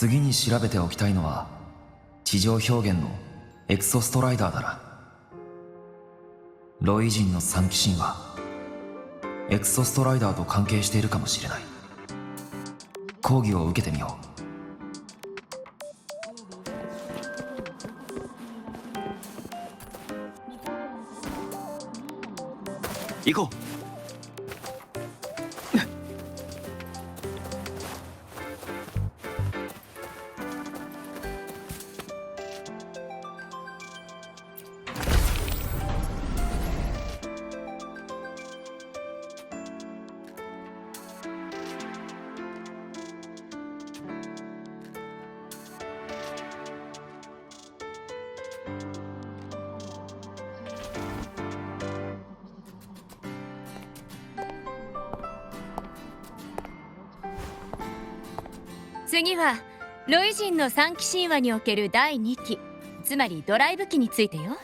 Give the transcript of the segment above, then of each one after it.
次に調べておきたいのは地上表現のエクソストライダーだな。ロイ人の三騎神話、エクソストライダーと関係しているかもしれない。講義を受けてみよう。行こう。次はロイ人の三騎神話における第2期、つまりドライブ期についてよ。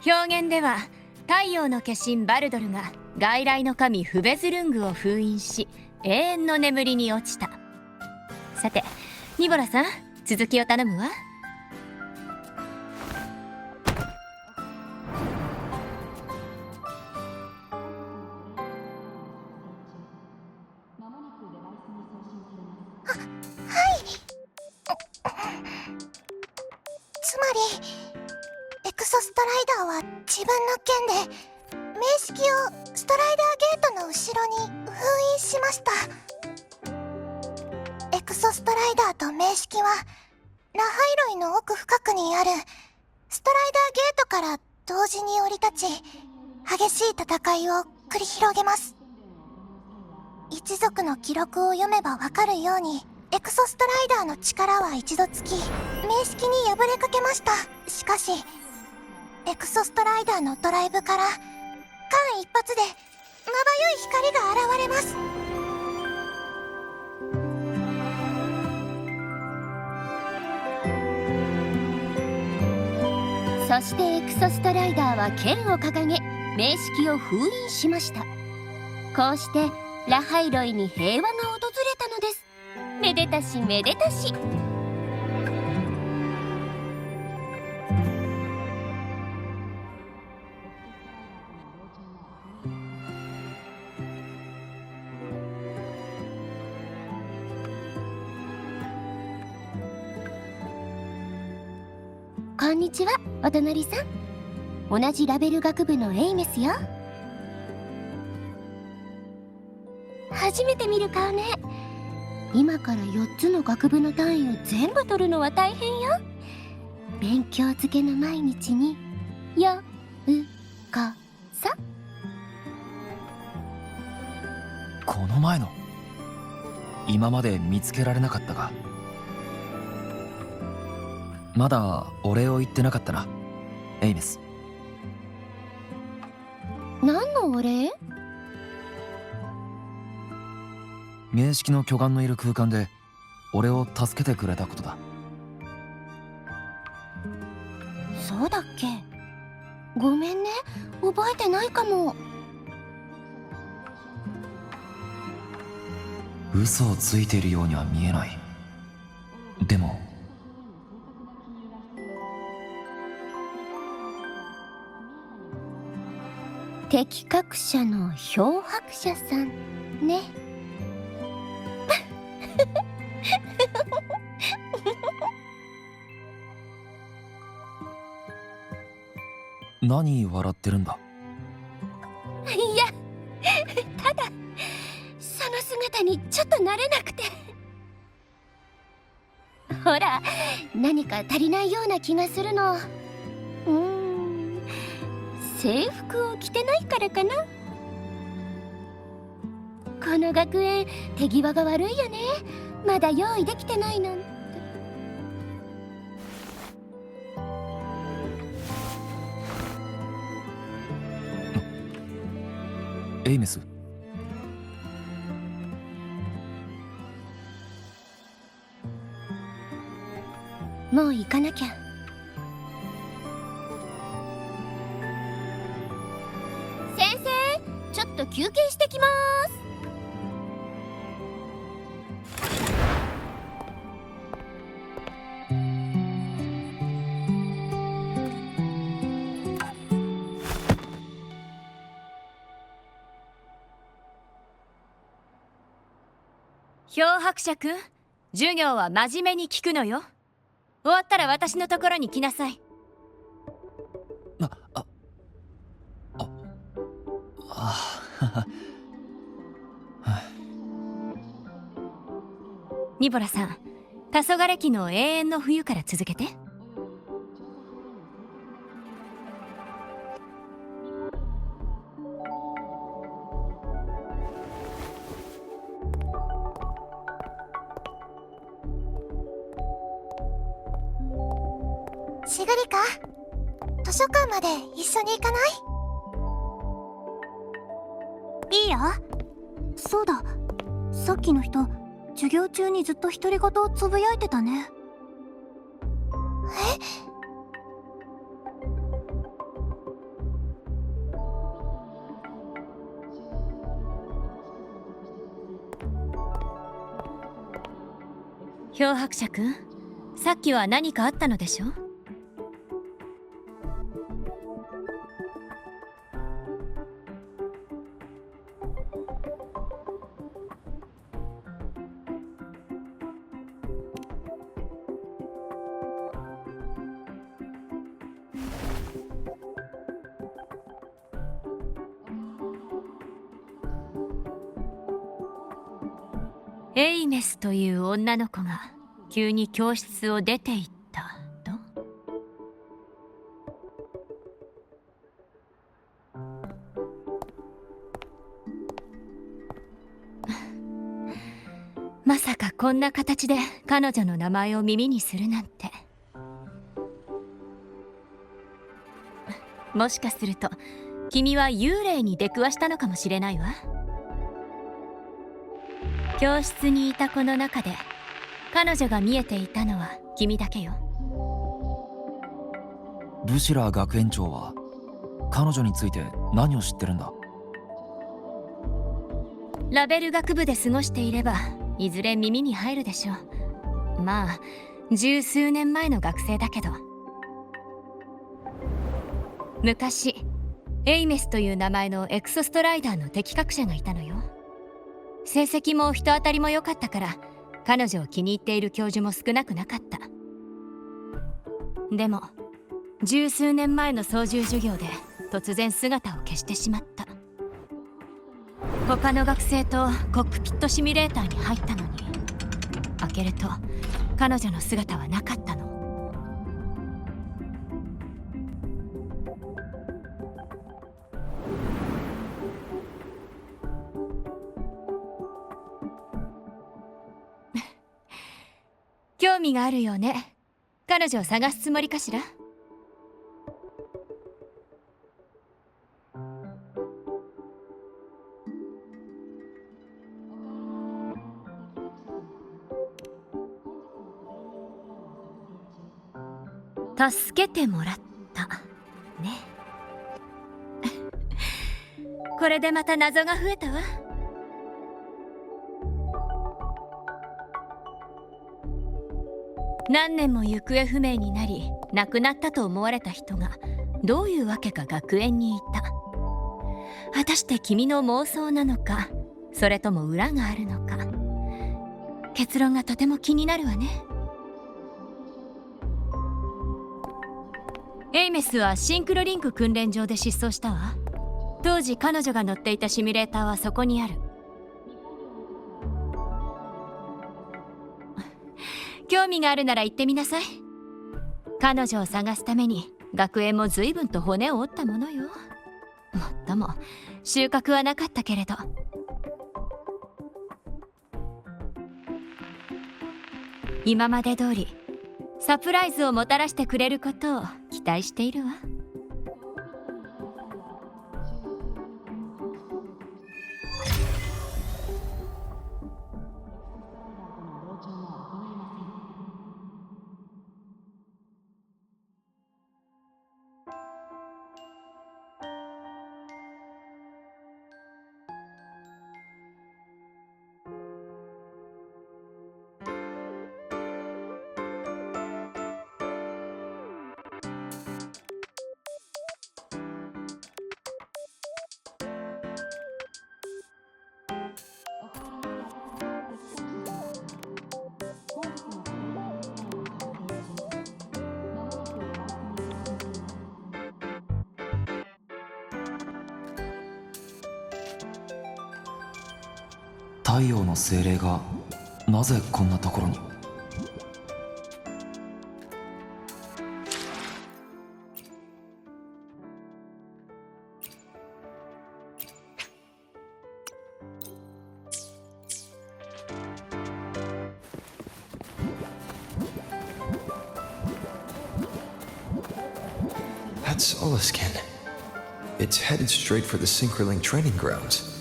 表現では太陽の化身バルドルが外来の神フベズルングを封印し永遠の眠りに落ちた。さてニボラさん、続きを頼むわ。つまりエクソストライダーは自分の剣で名式をストライダーゲートの後ろに封印しました。エクソストライダーと名式はラハイロイの奥深くにあるストライダーゲートから同時に降り立ち、激しい戦いを繰り広げます。一族の記録を読めばわかるように、エクソストライダーの力は一度つき名式に敗れかけました。しかしエクソストライダーのドライブから間一髪でまばゆい光が現れます。そしてエクソストライダーは剣を掲げ名式を封印しました。こうしてラハイロイに平和が訪れたのです。めでたしめでたし。こんにちは、お隣さん。同じラベル学部のエイメスよ。初めて見る顔ね。今から4つの学部の単位を全部取るのは大変よ。勉強漬けの毎日にようこそ。この前の今まで見つけられなかったが、まだお礼を言ってなかったな、エイメス。何のお礼？名式の巨岩のいる空間で俺を助けてくれたことだ。そうだっけ？ごめんね、覚えてないかも。嘘をついているようには見えない。でも適格者の漂白者さんね。何笑ってるんだ？いや、ただその姿にちょっと慣れなくて。ほら、何か足りないような気がするの。制服を着てないからかな。この学園手際が悪いよね。まだ用意できてないなんて。エイメス、もう行かなきゃ。先生、ちょっと休憩してきます。漂白者くん、授業は真面目に聞くのよ。終わったら私のところに来なさい。ニボラさん、黄昏期の永遠の冬から続けて。シグリカ、図書館まで一緒に行かない？いいよ。そうだ、さっきの人授業中にずっと独り言をつぶやいてたね。漂白者くん、さっきは何かあったのでしょ？エイメスという女の子が急に教室を出て行ったと？まさかこんな形で彼女の名前を耳にするなんて。もしかすると君は幽霊に出くわしたのかもしれないわ。教室にいた子の中で彼女が見えていたのは君だけよ。ルシラー学園長は彼女について何を知ってるんだ？ラベル学部で過ごしていればいずれ耳に入るでしょう。まあ十数年前の学生だけど。昔エイメスという名前のエクソストライダーの適格者がいたのよ。成績も人当たりも良かったから彼女を気に入っている教授も少なくなかった。でも十数年前の操縦授業で突然姿を消してしまった。他の学生とコックピットシミュレーターに入ったのに、開けると彼女の姿はなかったの。興味があるよね。彼女を探すつもりかしら？助けてもらったね。これでまた謎が増えたわ。何年も行方不明になり亡くなったと思われた人がどういうわけか学園にいた。果たして君の妄想なのか、それとも裏があるのか。結論がとても気になるわね。エイメスはシンクロリンク訓練場で失踪したわ。当時彼女が乗っていたシミュレーターはそこにある。興味があるなら行ってみなさい。彼女を探すために学園も随分と骨を折ったものよ。もっとも収穫はなかったけれど。今まで通りサプライズをもたらしてくれることを期待しているわ。太陽の精霊がなぜこんなところに。That's Solaskin. It's headed straight for the Synchroling training grounds.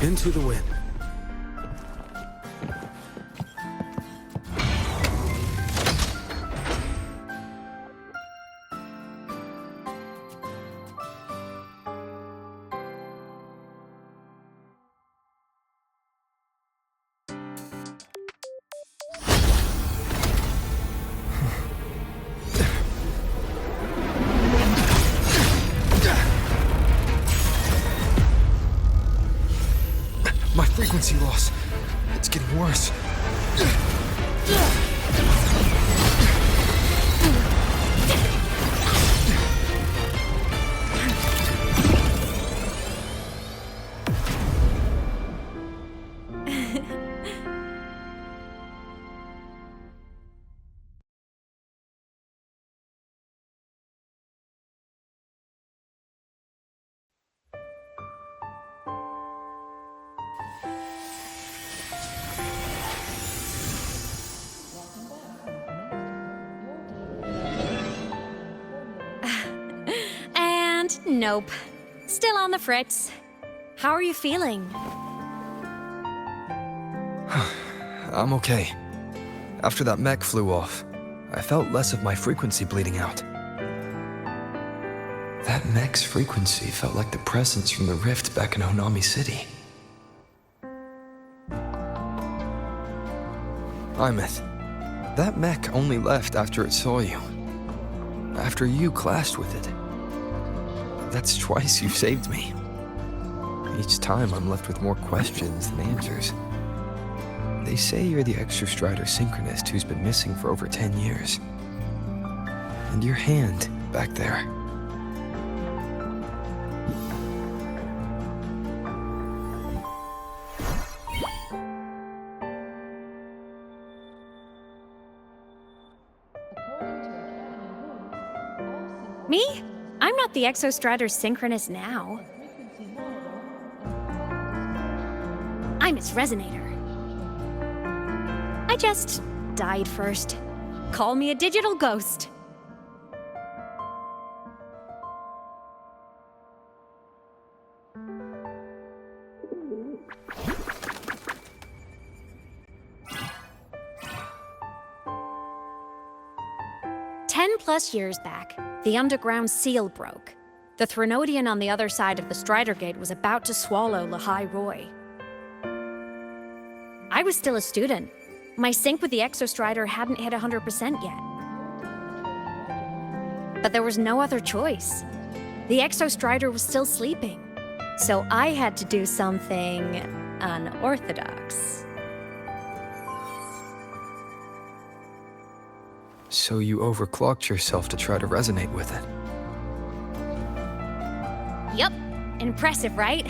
Into the wind. My frequency loss. It's getting worse. Nope. Still on the fritz. How are you feeling? I'm okay. After that mech flew off, I felt less of my frequency bleeding out. That mech's frequency felt like the presence from the rift back in Honami City. Imeth, that mech only left after it saw you. After you clashed with it. That's twice you've saved me. Each time I'm left with more questions than answers. They say you're the extra strider synchronist who's been missing for over 10 years. And your hand, back there. Me? I'm not the Exostrator synchronist now. I'm its Resonator. I just died first. Call me a digital ghost. Plus years back, the underground seal broke. The Threnodian on the other side of the Strider Gate was about to swallow Lahai-Roi. I was still a student. My sync with the Exostrider hadn't hit 100% yet. But there was no other choice. The Exostrider was still sleeping. So I had to do something unorthodox. So you overclocked yourself to try to resonate with it. Yup. Impressive, right?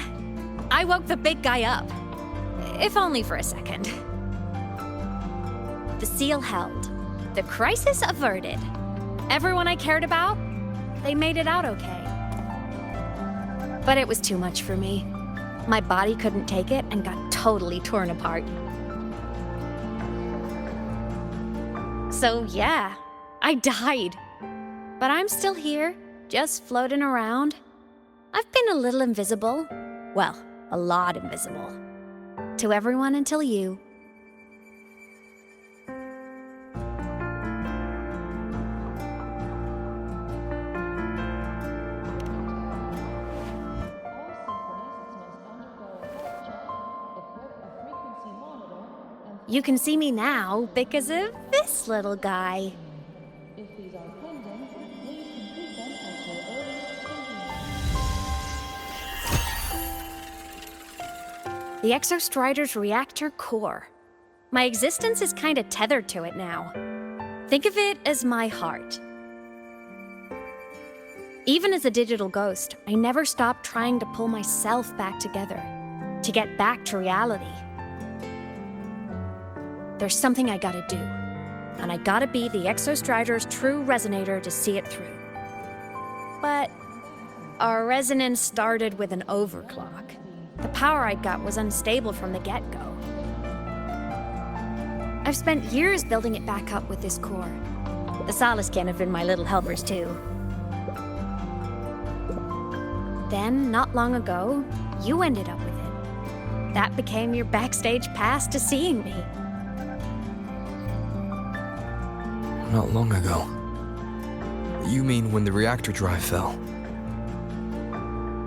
I woke the big guy up. If only for a second. The seal held. The crisis averted. Everyone I cared about, they made it out okay. But it was too much for me. My body couldn't take it and got totally torn apart. So yeah, I died. But I'm still here, just floating around. I've been a little invisible. Well, a lot invisible. To everyone until you. You can see me now because of this little guy. The Exostrider's reactor core. My existence is kinda tethered to it now. Think of it as my heart. Even as a digital ghost, I never stopped trying to pull myself back together, to get back to reality. There's something I gotta do, and I gotta be the Exostrider's true resonator to see it through. But our resonance started with an overclock. The power I got was unstable from the get-go. I've spent years building it back up with this core. The Solaskin have been my little helpers too. Then, not long ago, you ended up with it. That became your backstage pass to seeing me. Not long ago. You mean when the reactor drive fell?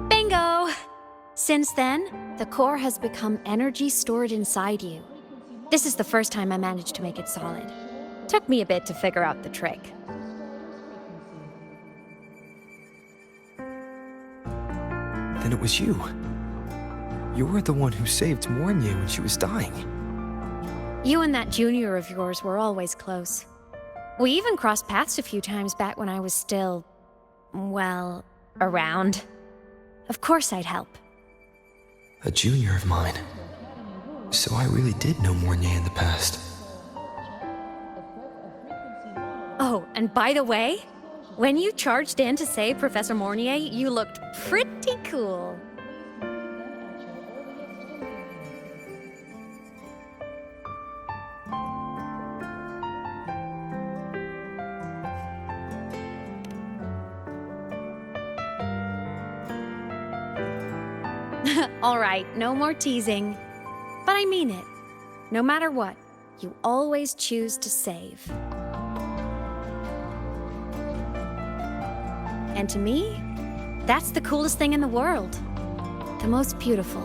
Bingo! Since then, the core has become energy stored inside you. This is the first time I managed to make it solid. Took me a bit to figure out the trick. Then it was you. You were the one who saved Mornier when she was dying. You and that junior of yours were always close. We even crossed paths a few times back when I was still, well, around. Of course I'd help. A junior of mine. So I really did know Mornier in the past. Oh, and by the way, when you charged in to save Professor Mornier, you looked pretty cool. All right, no more teasing. But I mean it. No matter what, you always choose to save. And to me, that's the coolest thing in the world. The most beautiful.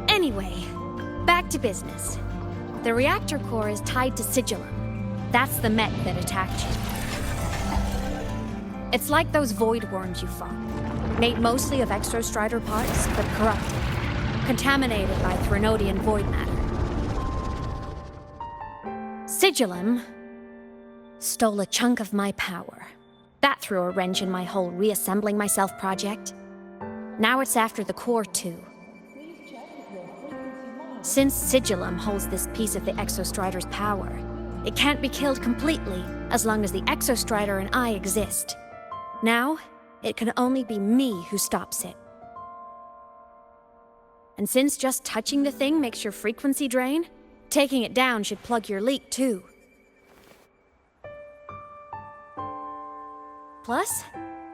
Anyway, back to business. The reactor core is tied to Sigillum. That's the mech that attacked you. It's like those void worms you fought. Made mostly of Exostrider parts, but corrupted. Contaminated by Threnodian void matter. Sigillum stole a chunk of my power. That threw a wrench in my whole reassembling myself project. Now it's after the core too. Since Sigillum holds this piece of the Exostrider's power, it can't be killed completely as long as the Exostrider and I exist. Now, it can only be me who stops it. And since just touching the thing makes your frequency drain, taking it down should plug your leak too. Plus,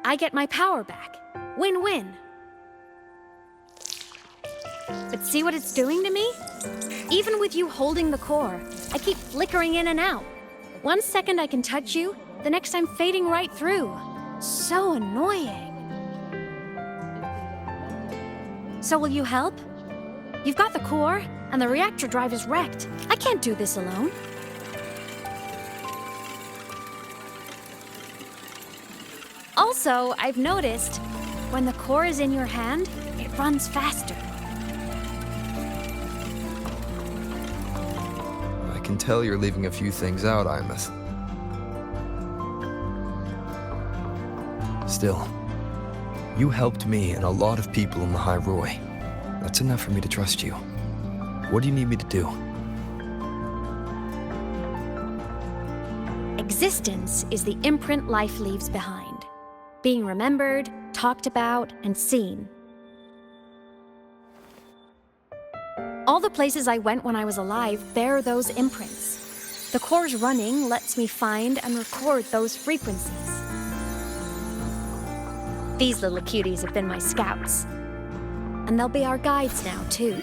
I get my power back. Win-win. But see what it's doing to me? Even with you holding the core, I keep flickering in and out. 1 second I can touch you, the next I'm fading right through. So annoying. So will you help? You've got the core, and the reactor drive is wrecked. I can't do this alone. Also, I've noticed, when the core is in your hand, it runs faster. I can tell you're leaving a few things out, Imeth. Still, you helped me and a lot of people in Lahai-Roi. That's enough for me to trust you. What do you need me to do? Existence is the imprint life leaves behind. Being remembered, talked about, and seen. All the places I went when I was alive bear those imprints. The core's running lets me find and record those frequencies. These little cuties have been my scouts. And they'll be our guides now, too.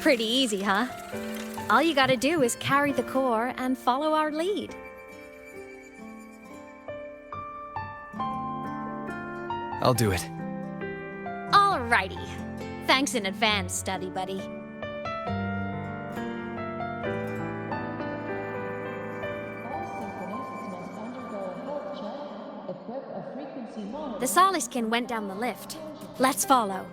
Pretty easy, huh? All you gotta do is carry the core and follow our lead. I'll do it. Alrighty. Thanks in advance, study buddy. The Soliskin went down the lift. Let's follow.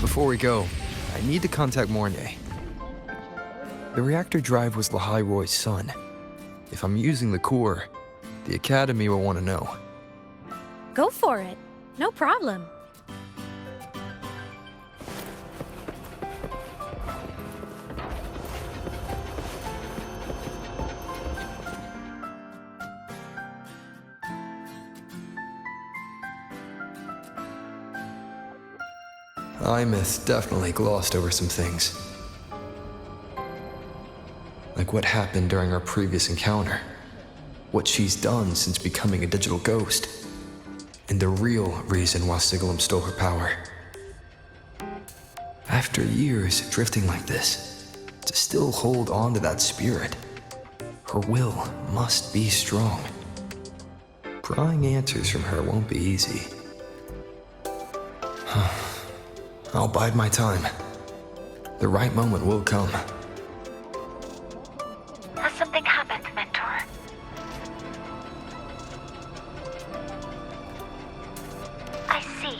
Before we go, I need to contact Mornay. The reactor drive was Lahai-Roi's son. If I'm using the core, the Academy will want to know. Go for it. No problem. Imeth definitely glossed over some things. Like what happened during our previous encounter. What she's done since becoming a digital ghost. And the real reason why Sigilum stole her power. After years drifting like this, to still hold on to that spirit, her will must be strong. Prying answers from her won't be easy. I'll bide my time. The right moment will come. Has something happened, Mentor? I see.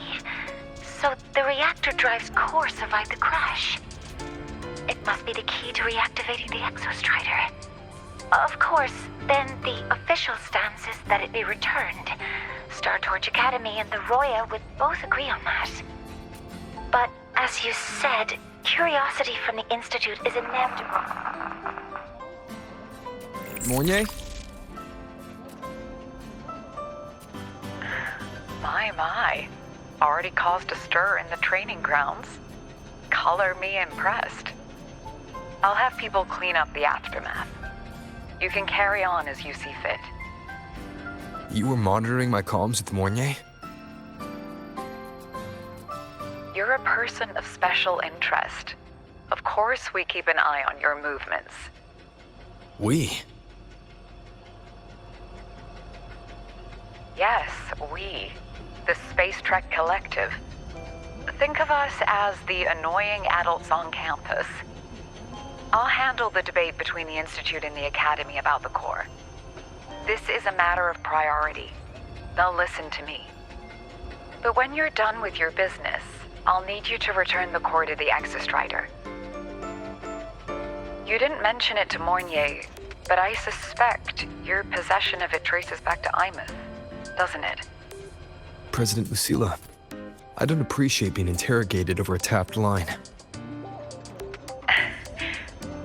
So the reactor drive's core survived the crash. It must be the key to reactivating the Exostrider. Of course, then the official stance is that it be returned. Star Torch Academy and the Roya would both agree on that. But, as you said, curiosity from the Institute is inevitable. Mornay? My. Already caused a stir in the training grounds. Color me impressed. I'll have people clean up the aftermath. You can carry on as you see fit. You were monitoring my comms with Mornay? You're a person of special interest. Of course we keep an eye on your movements. We? Yes, we. The Space Trek Collective. Think of us as the annoying adults on campus. I'll handle the debate between the Institute and the Academy about the core. This is a matter of priority. They'll listen to me. But when you're done with your business, I'll need you to return the core to the Exostrider. You didn't mention it to Mornay, but I suspect your possession of it traces back to Imeth, doesn't it? President Lucilla, I don't appreciate being interrogated over a tapped line.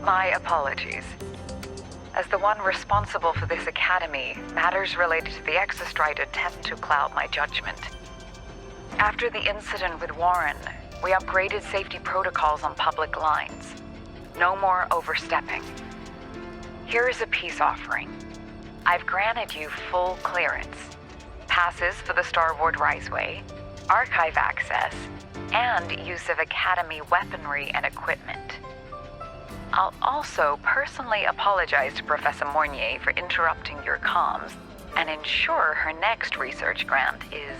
My apologies. As the one responsible for this academy, matters related to the Exostrider tend to cloud my judgment. After the incident with Warren, we upgraded safety protocols on public lines. No more overstepping. Here is a peace offering. I've granted you full clearance. Passes for the Starboard Riseway, archive access, and use of Academy weaponry and equipment. I'll also personally apologize to Professor Mornay for interrupting your comms and ensure her next research grant is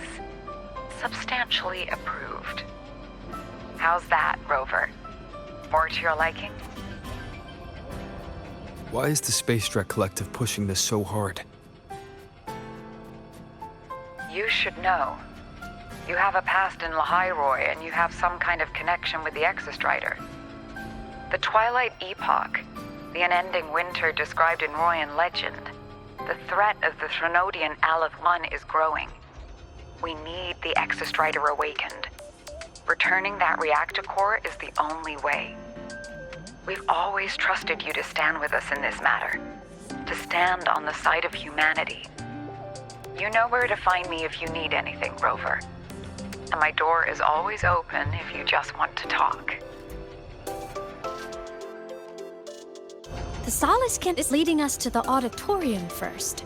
substantially approved. How's that, Rover? More to your liking? Why is the Space Trek Collective pushing this so hard? You should know. You have a past in Lahai-Roi and you have some kind of connection with the Exostrider. The Twilight Epoch, the unending winter described in Royan legend, the threat of the Threnodian Aleph I is growing. We need the Exostrider awakened. Returning that reactor core is the only way. We've always trusted you to stand with us in this matter, to stand on the side of humanity. You know where to find me if you need anything, Rover. And my door is always open if you just want to talk. The Soliskin is leading us to the auditorium first.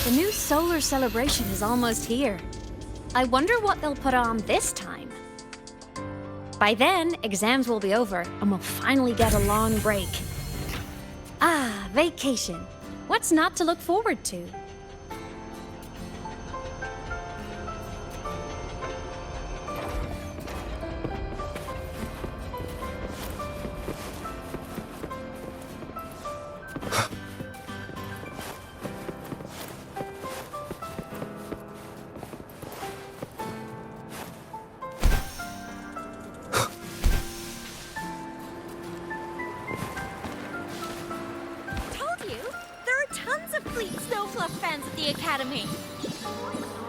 The new solar celebration is almost here. I wonder what they'll put on this time. By then, exams will be over, and we'll finally get a long break. Ah, vacation. What's not to look forward to?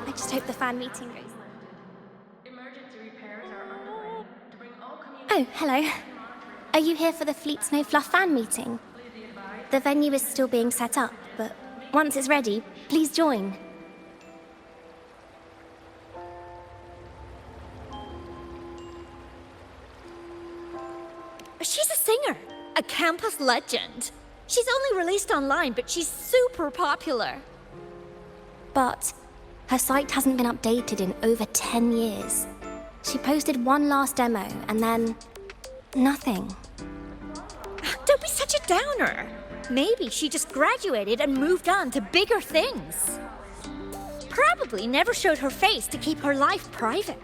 I just hope the fan meeting goes. Oh, hello. Are you here for the Fleet Snow Fluff fan meeting? The venue is still being set up, but once it's ready, please join. She's a singer, a campus legend. She's only released online, but she's super popular. But her site hasn't been updated in over 10 years. She posted one last demo, and then nothing. Don't be such a downer. Maybe she just graduated and moved on to bigger things. Probably never showed her face to keep her life private.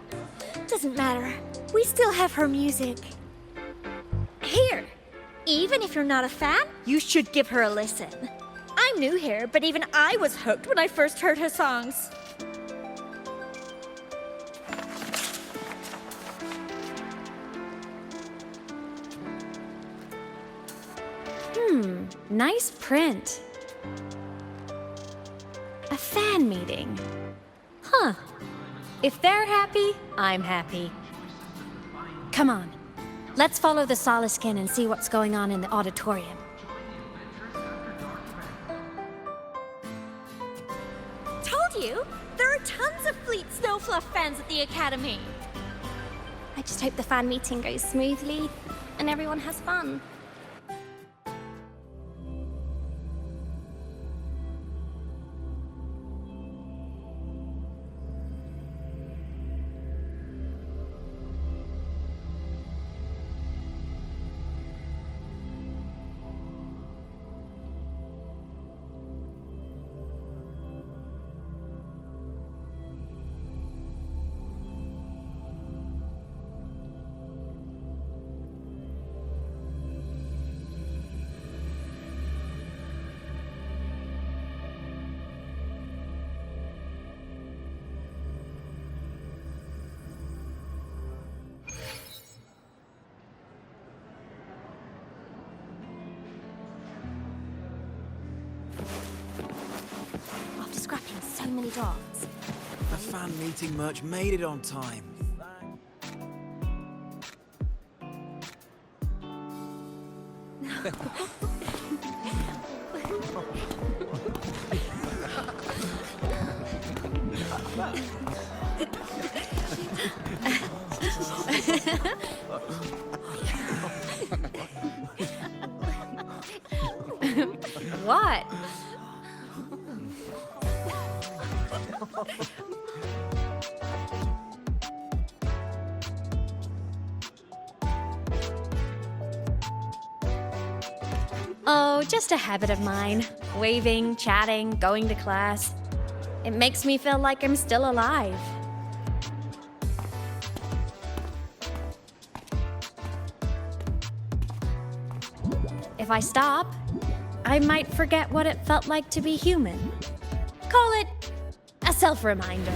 Doesn't matter. We still have her music. Here, even if you're not a fan, you should give her a listen. I'm new here, but even I was hooked when I first heard her songs. Nice print. A fan meeting. Huh. If they're happy, I'm happy. Come on. Let's follow the Soliskin and see what's going on in the auditorium. Told you! There are tons of Fleet Snowfluff fans at the Academy. I just hope the fan meeting goes smoothly and everyone has fun. After scrapping so many dogs. The fan meeting merch made it on time. What? Oh, just a habit of mine. Waving, chatting, going to class. It makes me feel like I'm still alive. If I stop, I might forget what it felt like to be human. Call it a self-reminder.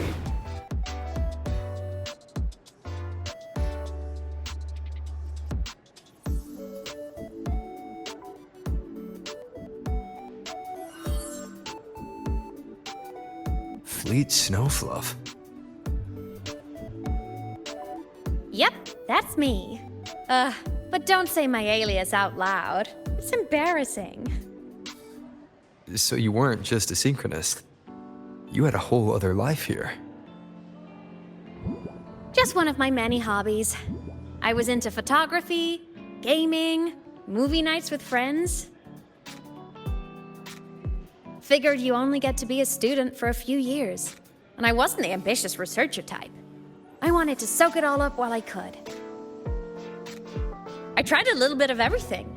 Fleet Snowfluff. Yep, that's me. But don't say my alias out loud. It's embarrassing. So you weren't just a synchronist. You had a whole other life here. Just one of my many hobbies. I was into photography, gaming, movie nights with friends. Figured you only get to be a student for a few years. And I wasn't the ambitious researcher type. I wanted to soak it all up while I could. I tried a little bit of everything.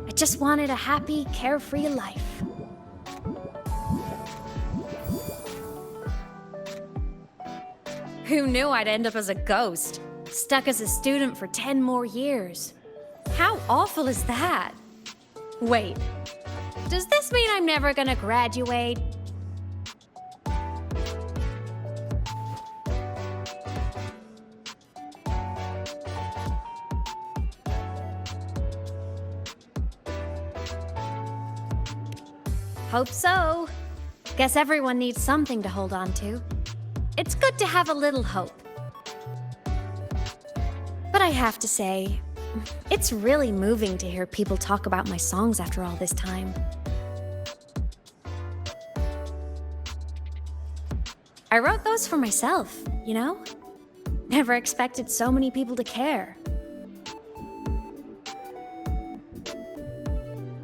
I just wanted a happy, carefree life. Who knew I'd end up as a ghost, stuck as a student for 10 more years? How awful is that? Wait, does this mean I'm never gonna graduate? Hope so. Guess everyone needs something to hold on to. It's good to have a little hope. But I have to say, it's really moving to hear people talk about my songs after all this time. I wrote those for myself, you know? Never expected so many people to care.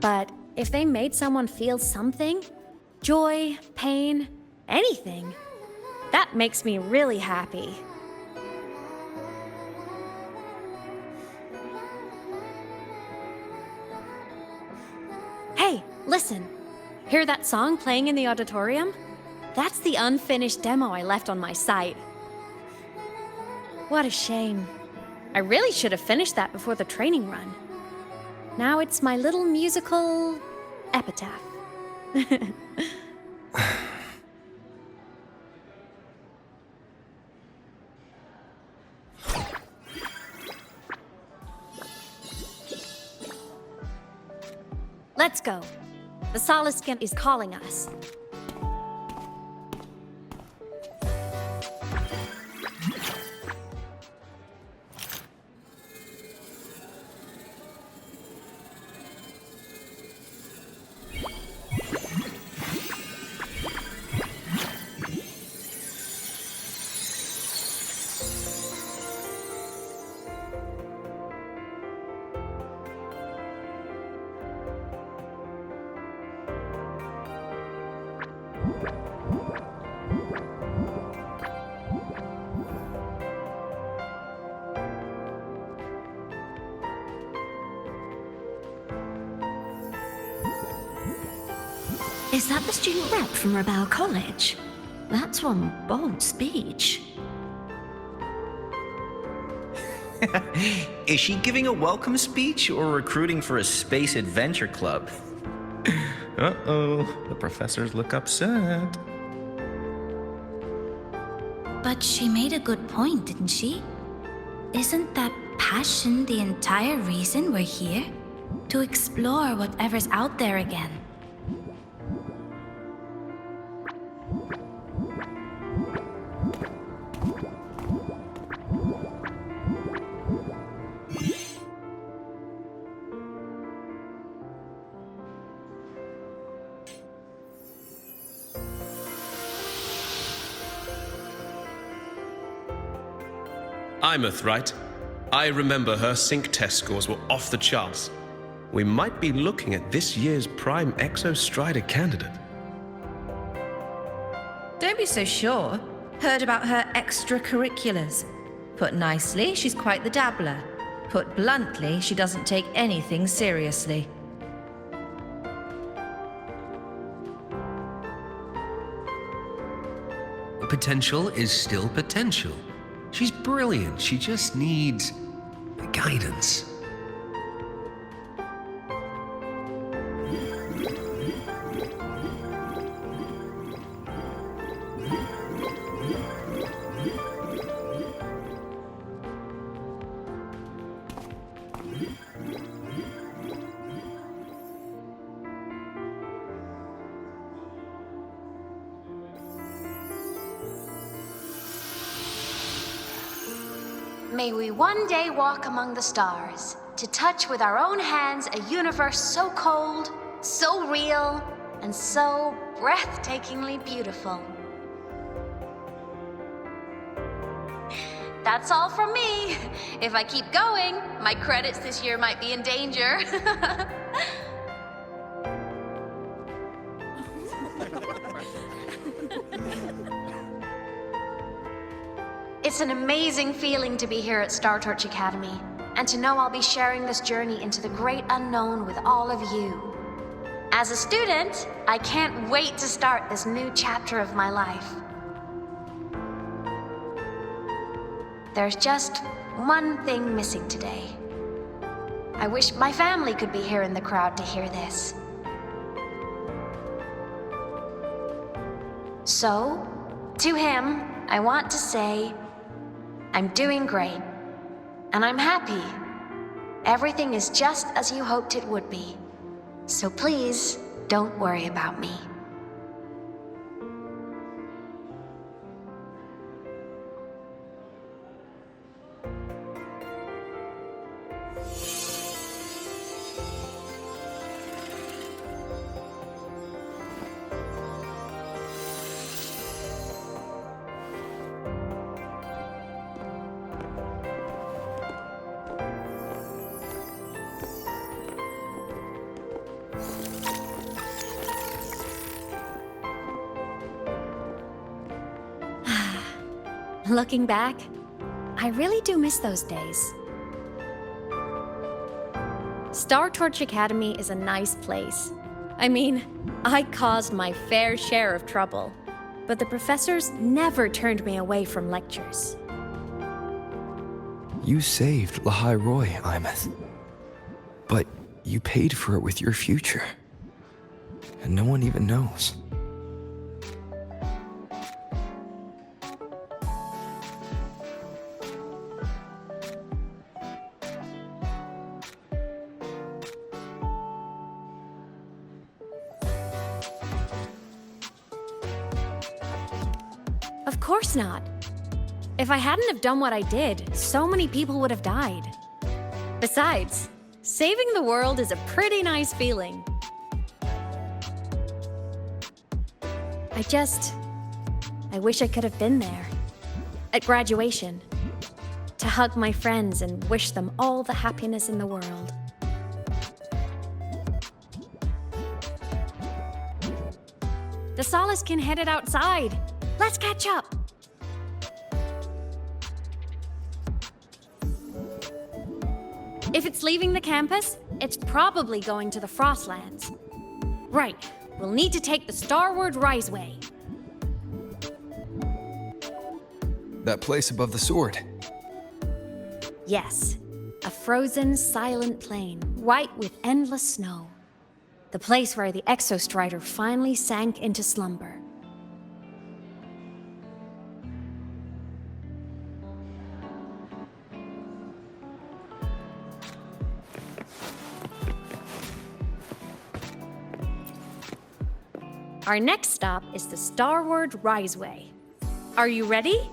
But if they made someone feel something, joy, pain, anything, that makes me really happy. Hey, listen. Hear that song playing in the auditorium? That's the unfinished demo I left on my site. What a shame. I really should have finished that before the training run. Now it's my little musical epitaph. Let's go. The Solace Skin is calling us. Is that the student rep from Rebel College? That's one bold speech. Is she giving a welcome speech or recruiting for a space adventure club? Uh-oh, the professors look upset. But she made a good point, didn't she? Isn't that passion the entire reason we're here? To explore whatever's out there again. Imeth, right? I remember her sync test scores were off the charts. We might be looking at this year's prime Exostrider candidate. Don't be so sure. Heard about her extracurriculars. Put nicely, she's quite the dabbler. Put bluntly, she doesn't take anything seriously. Potential is still potential. She's brilliant. She just needs guidance. May we one day walk among the stars, to touch with our own hands a universe so cold, so real, and so breathtakingly beautiful. That's all from me. If I keep going, my credits this year might be in danger. It's an amazing feeling to be here at Star Torch Academy, and to know I'll be sharing this journey into the great unknown with all of you. As a student, I can't wait to start this new chapter of my life. There's just one thing missing today. I wish my family could be here in the crowd to hear this. So, to him, I want to say, I'm doing great, and I'm happy. Everything is just as you hoped it would be. So please, don't worry about me. Looking back, I really do miss those days. Star Torch Academy is a nice place. I mean, I caused my fair share of trouble, but the professors never turned me away from lectures. You saved Lahai-Roi, Imeth. But you paid for it with your future. And no one even knows. Of course not. If I hadn't have done what I did, so many people would have died. Besides, saving the world is a pretty nice feeling. I wish I could have been there. At graduation. To hug my friends and wish them all the happiness in the world. The Solace can headed outside. Let's catch up. If it's leaving the campus, it's probably going to the Frostlands. Right, we'll need to take the Starward Riseway. That place above the sword. Yes, a frozen, silent plain, white with endless snow. The place where the Exostrider finally sank into slumber. Our next stop is the Starward Riseway. Are you ready?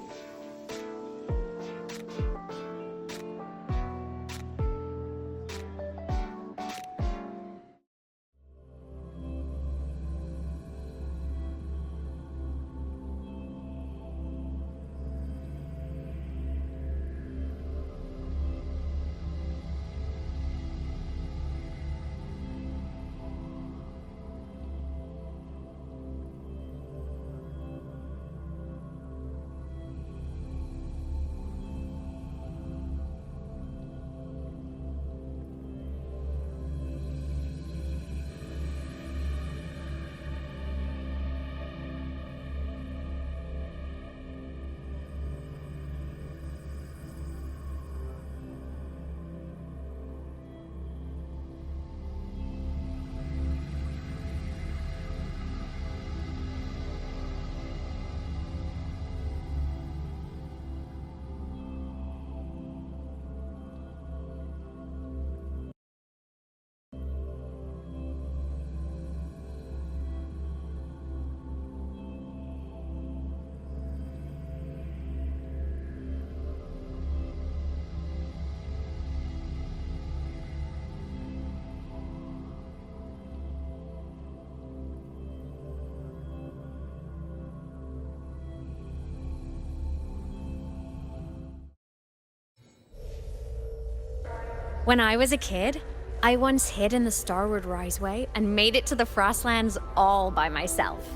When I was a kid, I once hid in the Starward Riseway and made it to the Frostlands all by myself.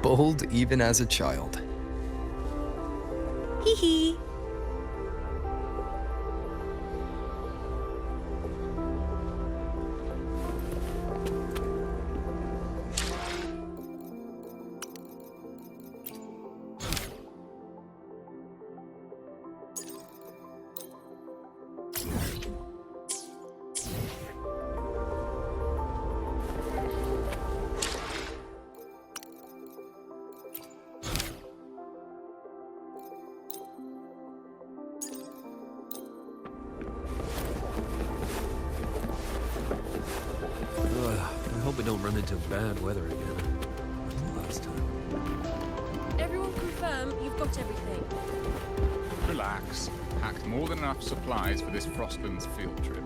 Bold even as a child. Hee hee. don't run into bad weather again. Like last time. Everyone confirm you've got everything. Relax. Packed more than enough supplies for this Frostlands field trip.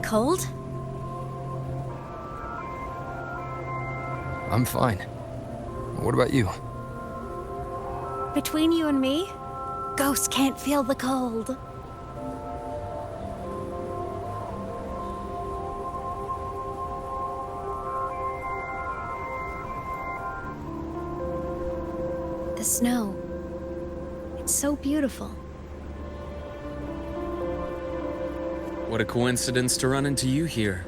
Cold? I'm fine. What about you? Between you and me, ghosts can't feel the cold. The snow. It's so beautiful. What a coincidence to run into you here.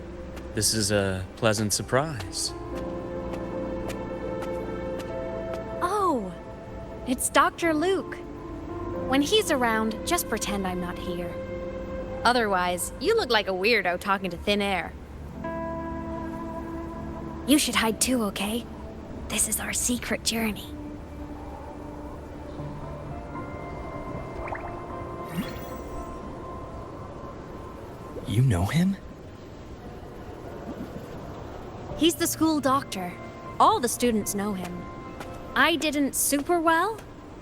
This is a pleasant surprise. Oh, it's Dr. Luke. When he's around, just pretend I'm not here. Otherwise, you look like a weirdo talking to thin air. You should hide too, okay? This is our secret journey. You know him? He's the school doctor. All the students know him. I didn't super well,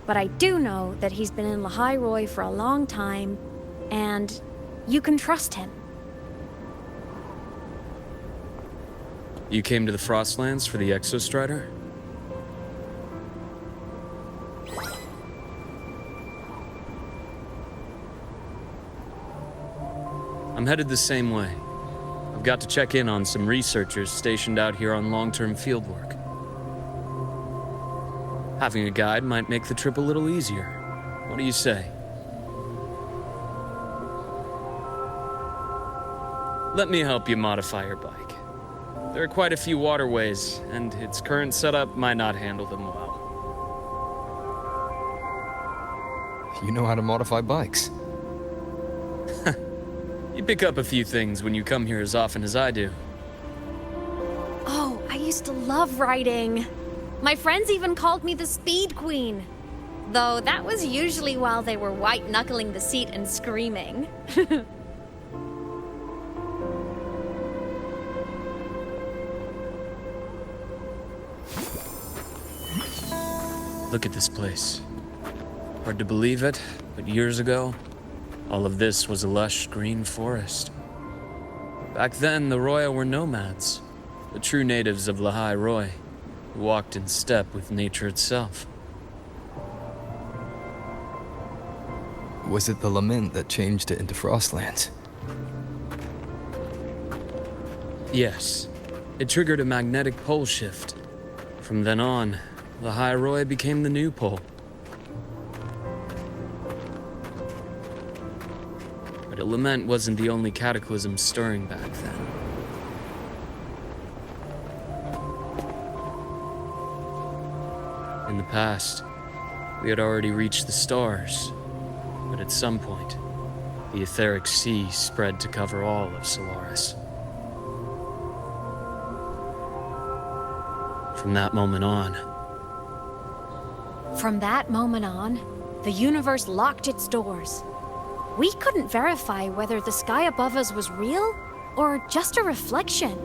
but I do know that he's been in Lahai-Roi for a long time, and you can trust him. You came to the Frostlands for the Exostrider? I'm headed the same way. I've got to check in on some researchers stationed out here on long-term fieldwork. Having a guide might make the trip a little easier. What do you say? Let me help you modify your bike. There are quite a few waterways, and its current setup might not handle them well. You know how to modify bikes. You pick up a few things when you come here as often as I do. Oh, I used to love riding. My friends even called me the Speed Queen. Though that was usually while they were white-knuckling the seat and screaming. Look at this place. Hard to believe it, but years ago, all of this was a lush green forest. Back then, the Roya were nomads, the true natives of Lahai-Roi, who walked in step with nature itself. Was it the Lament that changed it into Frostlands? Yes, it triggered a magnetic pole shift. From then on, Lahai-Roi became the new pole. But a Lament wasn't the only cataclysm stirring back then. In the past, we had already reached the stars, but at some point, the etheric sea spread to cover all of Solaris. From that moment on, the universe locked its doors. We couldn't verify whether the sky above us was real or just a reflection.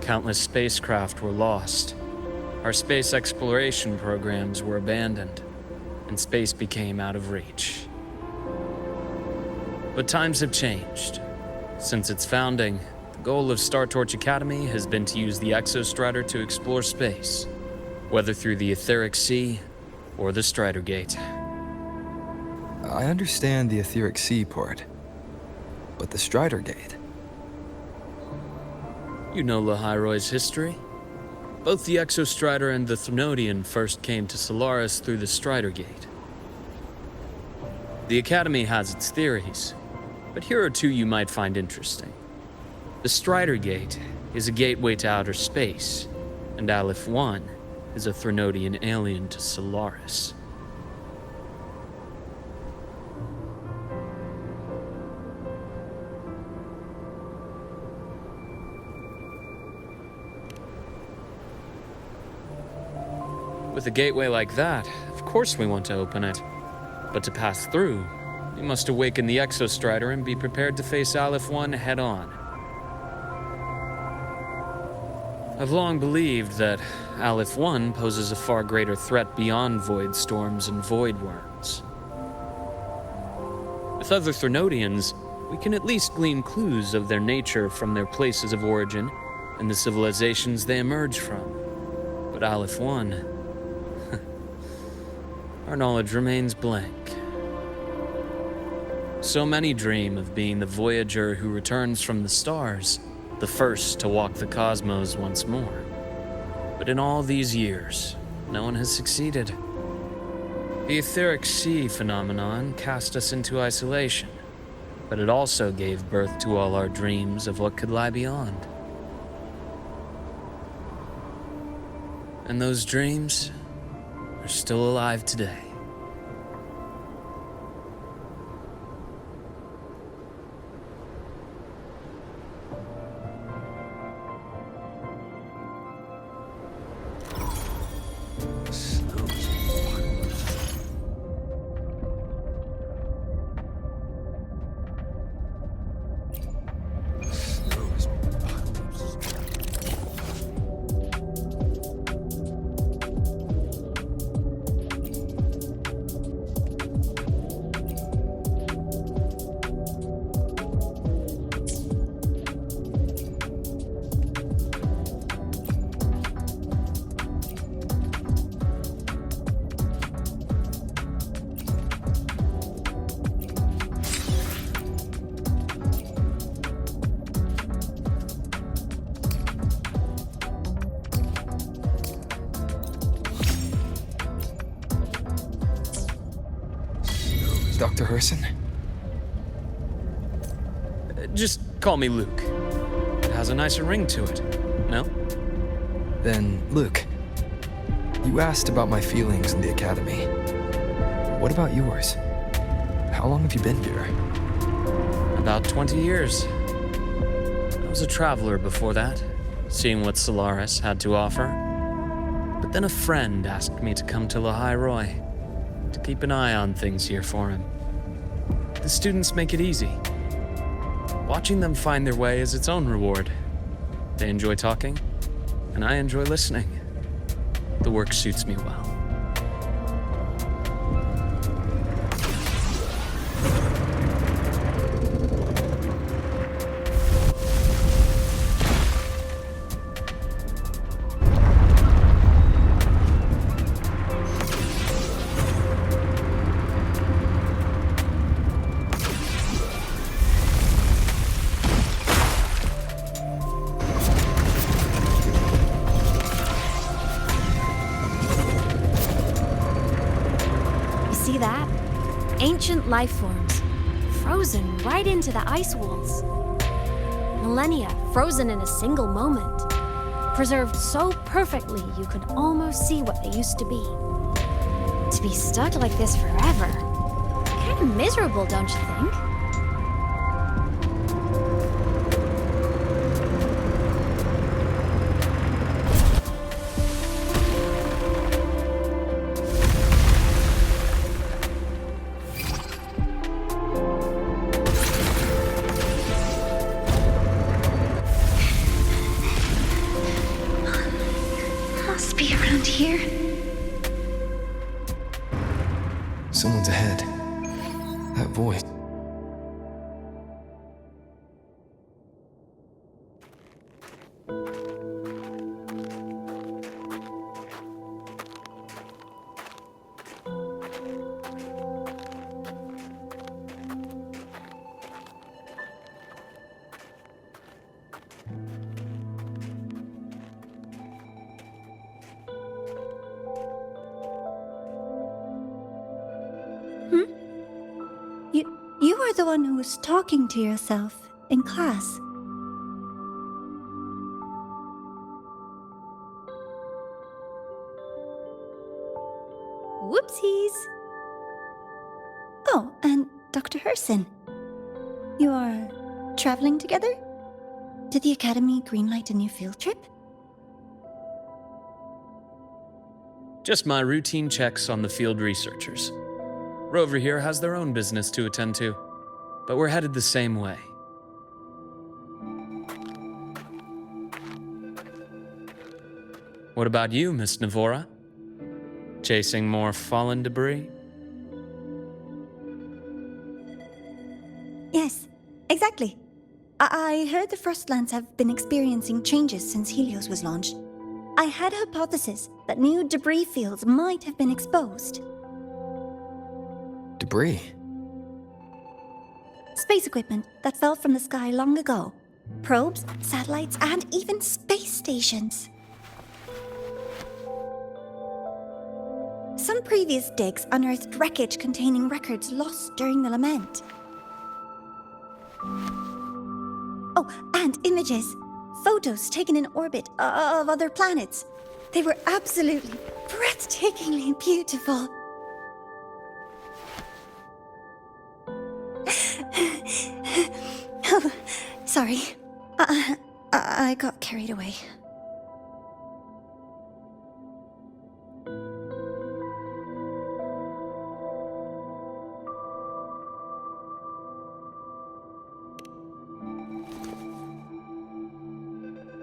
countless spacecraft were lost. Our space exploration programs were abandoned, and space became out of reach. But times have changed. Since its founding, the goal of Star Torch Academy has been to use the Exostrider to explore space, whether through the Etheric Sea or the Strider Gate. I understand the Etheric Sea part, but the Strider Gate? You know Lahai-Roi's history. Both the Exostrider and the Threnodian first came to Solaris through the Strider Gate. The Academy has its theories, but here are two you might find interesting. The Strider Gate is a gateway to outer space, and Aleph 1 is a Threnodian alien to Solaris. With a gateway like that, of course we want to open it. But to pass through, we must awaken the Exostrider and be prepared to face Aleph 1 head-on. I've long believed that Aleph 1 poses a far greater threat beyond void storms and void worms. With other Threnodians, we can at least glean clues of their nature from their places of origin and the civilizations they emerge from. But Aleph 1... our knowledge remains blank. So many dream of being the Voyager who returns from the stars, the first to walk the cosmos once more. But in all these years, no one has succeeded. The Etheric Sea phenomenon cast us into isolation, but it also gave birth to all our dreams of what could lie beyond. And those dreams are still alive today. Dr. Herson? Just call me Luke. It has a nicer ring to it, no? Then, Luke, you asked about my feelings in the Academy. What about yours? How long have you been here? About 20 years. I was a traveler before that, seeing what Solaris had to offer. But But then a friend asked me to come to Lahai-Roi to keep an eye on things here for him. The students make it easy. Watching them find their way is its own reward. They enjoy talking, and I enjoy listening. The work suits me well. Ancient life forms, frozen right into the ice walls. Millennia frozen in a single moment, preserved so perfectly you could almost see what they used to be. To be stuck like this forever, kind of miserable, don't you think? Someone's ahead. That voice. You were the one who was talking to yourself in class. Whoopsies! Oh, and Dr. Herson. You are traveling together? Did the Academy greenlight a new field trip? Just my routine checks on the field researchers. Rover here has their own business to attend to, but we're headed the same way. What about you, Miss Navora? Chasing more fallen debris? Yes, exactly. I heard the Frostlands have been experiencing changes since Helios was launched. I had a hypothesis that new debris fields might have been exposed. Debris? Space equipment that fell from the sky long ago. Probes, satellites, and even space stations. Some previous digs unearthed wreckage containing records lost during the Lament. Oh, and images. Photos taken in orbit of other planets. They were absolutely breathtakingly beautiful. Oh, sorry. I got carried away.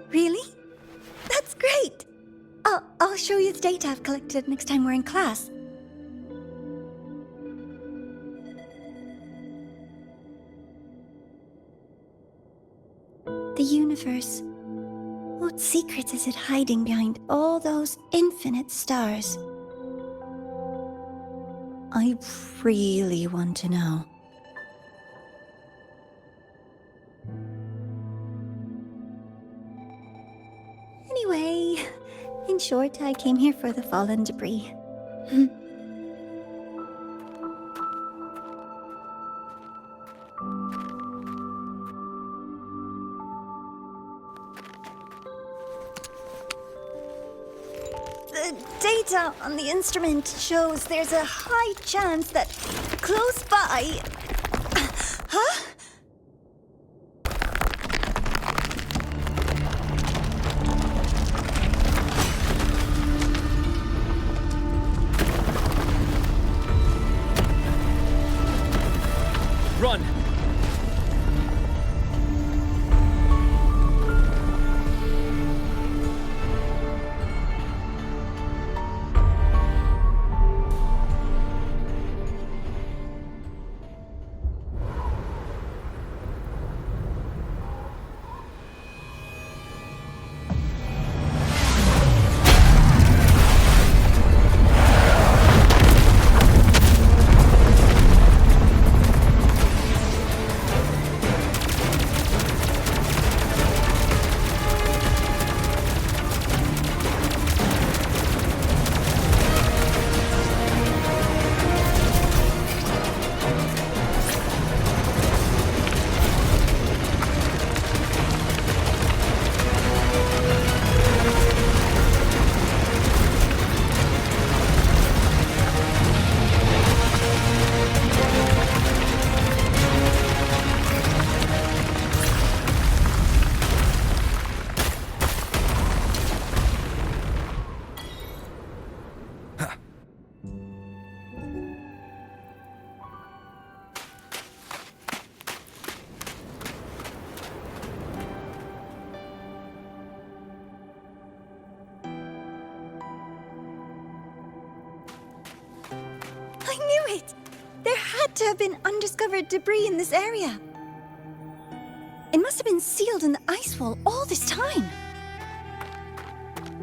Really? That's great! I'll show you the data I've collected next time we're in class. The universe. What secrets is it hiding behind all those infinite stars? I really want to know. Anyway, in short, I came here for the fallen debris. The data on the instrument shows there's a high chance that close by... Huh? Run! I knew it! There had to have been undiscovered debris in this area. It must have been sealed in the ice wall all this time.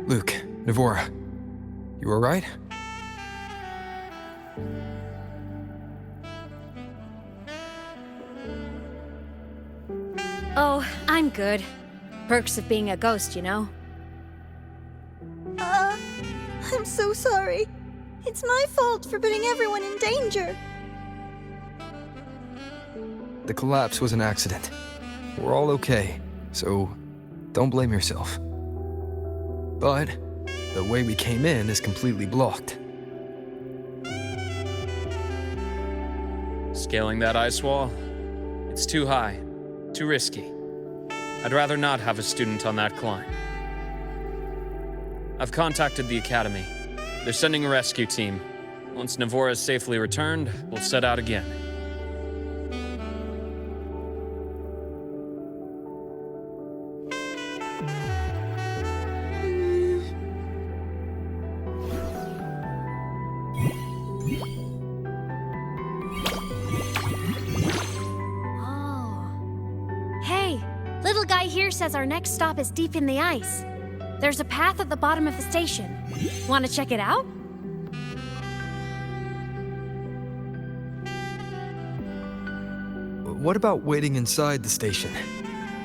Luke, Navora, you alright? Oh, I'm good. Perks of being a ghost, you know? I'm so sorry. It's my fault for putting everyone in danger. The collapse was an accident. We're all okay, so don't blame yourself. But the way we came in is completely blocked. Scaling that ice wall? It's too high, too risky. I'd rather not have a student on that climb. I've contacted the Academy. They're sending a rescue team. Once Navora is safely returned, we'll set out again. Hey, little guy here says our next stop is deep in the ice. There's a path at the bottom of the station. Want to check it out? What about waiting inside the station?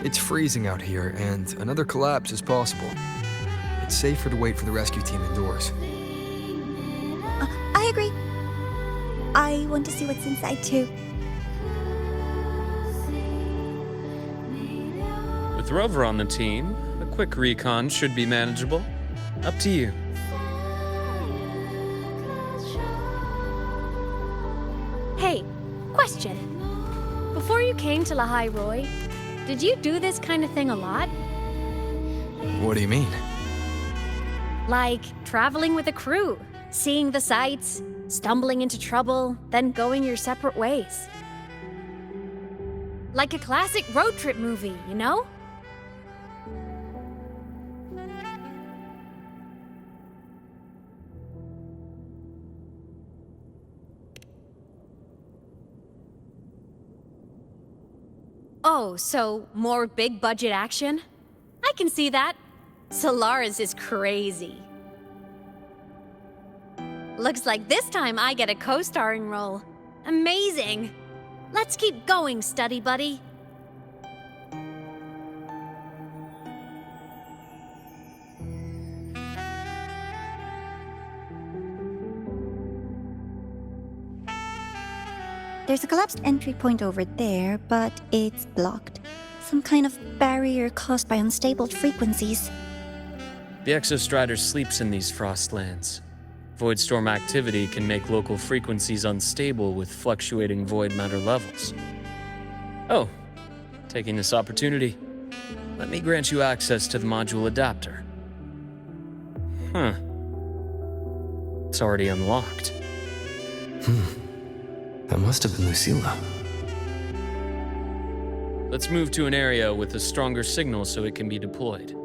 It's freezing out here, and another collapse is possible. It's safer to wait for the rescue team indoors. I agree. I want to see what's inside too. With Rover on the team, a quick recon should be manageable. Up to you. Hey, question. Before you came to Lahai-Roi, did you do this kind of thing a lot? What do you mean? Like traveling with a crew, seeing the sights, stumbling into trouble, then going your separate ways. Like a classic road trip movie, you know? Oh, so more big budget action? I can see that. Solaris is crazy. Looks like this time I get a co-starring role. Amazing! Let's keep going, study buddy. There's a collapsed entry point over there, but it's blocked. Some kind of barrier caused by unstable frequencies. The Exostrider sleeps in these frostlands. Void storm activity can make local frequencies unstable with fluctuating void matter levels. Oh, taking this opportunity, let me grant you access to the module adapter. Huh. It's already unlocked. That must have been Lucilla. Let's move to an area with a stronger signal so it can be deployed.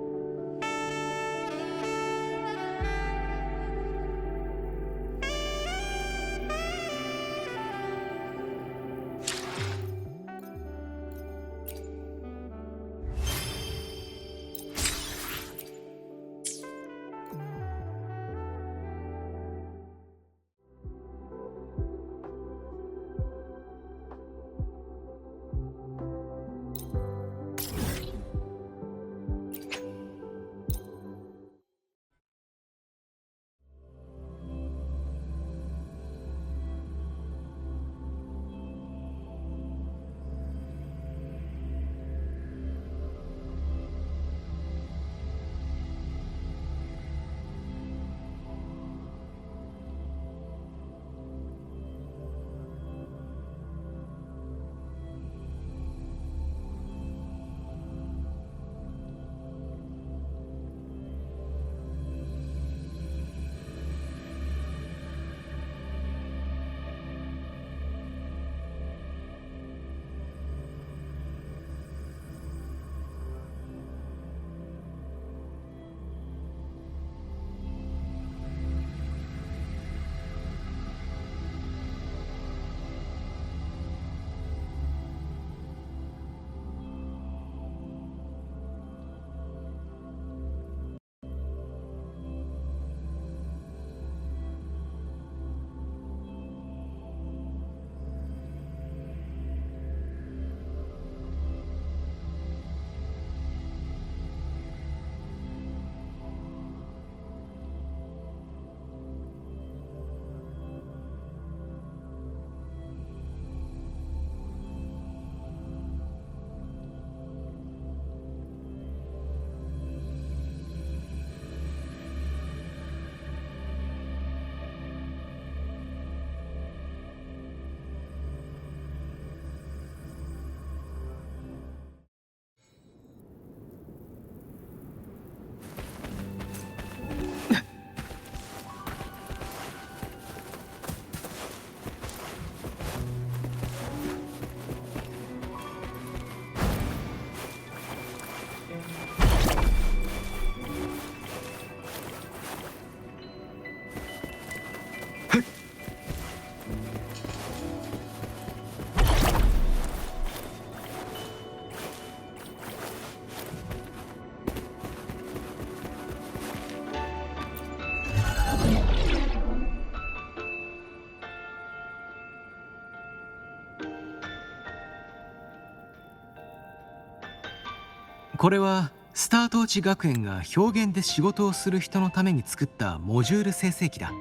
これはスタートーチ学園が表現で仕事をする人のために作ったモジュール生成器だ。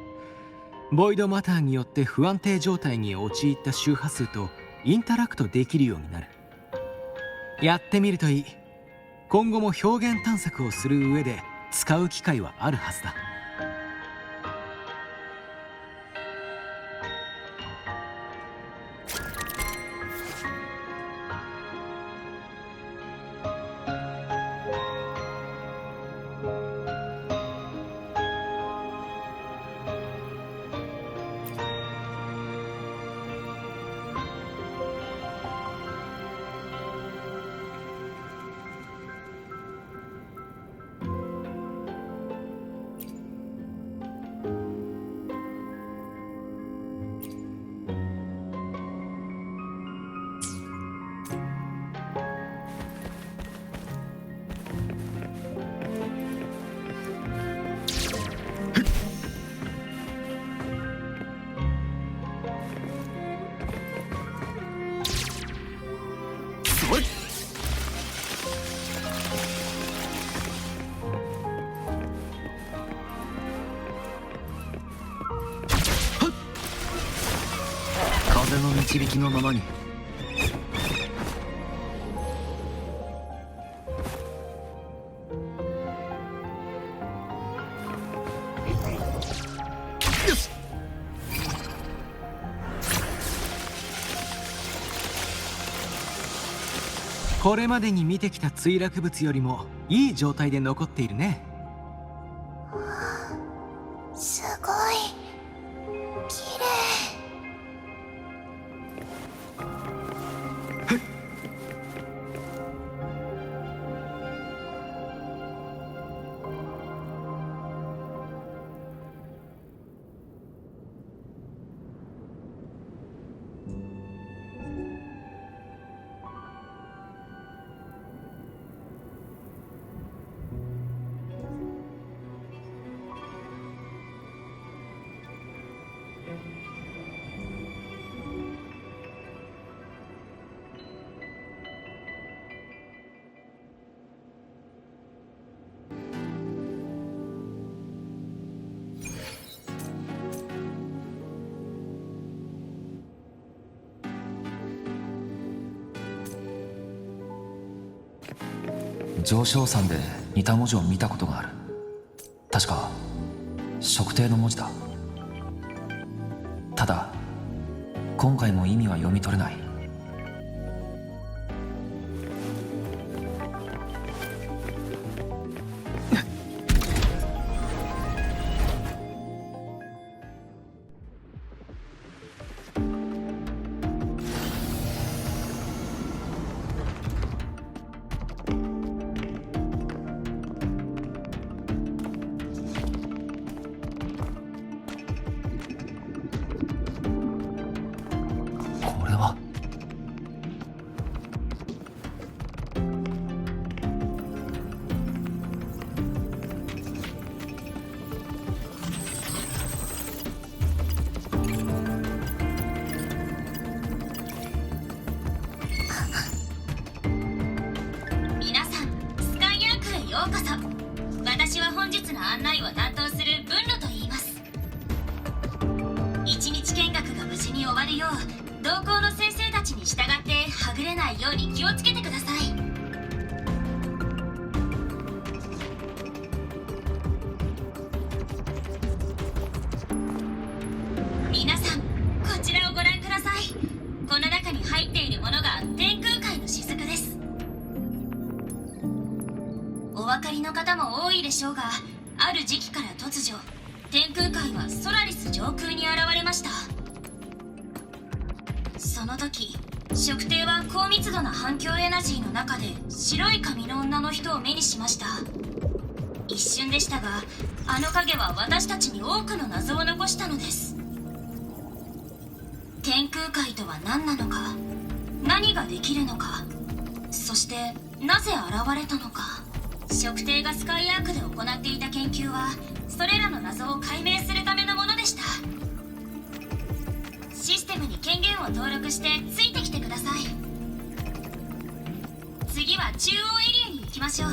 ボイドマターによって不安定状態に陥った周波数とインタラクトできるようになる。やってみるといい。今後も表現探索をする上で使う機会はあるはずだ。風の導きのままに。よし。これまでに見てきた墜落物よりもいい状態で残っているね。すごい綺麗。上昇山で似た文字を見たことがある。確か測定の文字だ。ただ今回も意味は読み取れない。私は本日の案内を担当する文路と言います。一日見学が無事に終わるよう同行の先生たちに従ってはぐれないように気をつけてください。皆さんこちらをご覧ください。この中に入っているものが天空海の雫です。お分かりの方も多いでしょうが、ある時期から突如天空海はソラリス上空に現れました。その時測定は高密度な反響エナジーの中で白い髪の女の人を目にしました。一瞬でしたが、あの影は私たちに多くの謎を残したのです。天空海とは何なのか、何ができるのか、そしてなぜ現れたのか。測定がスカイアークで行っていた研究はそれらの謎を解明するためのものでした。システムに権限を登録してついてきてください。次は中央エリアに行きましょう。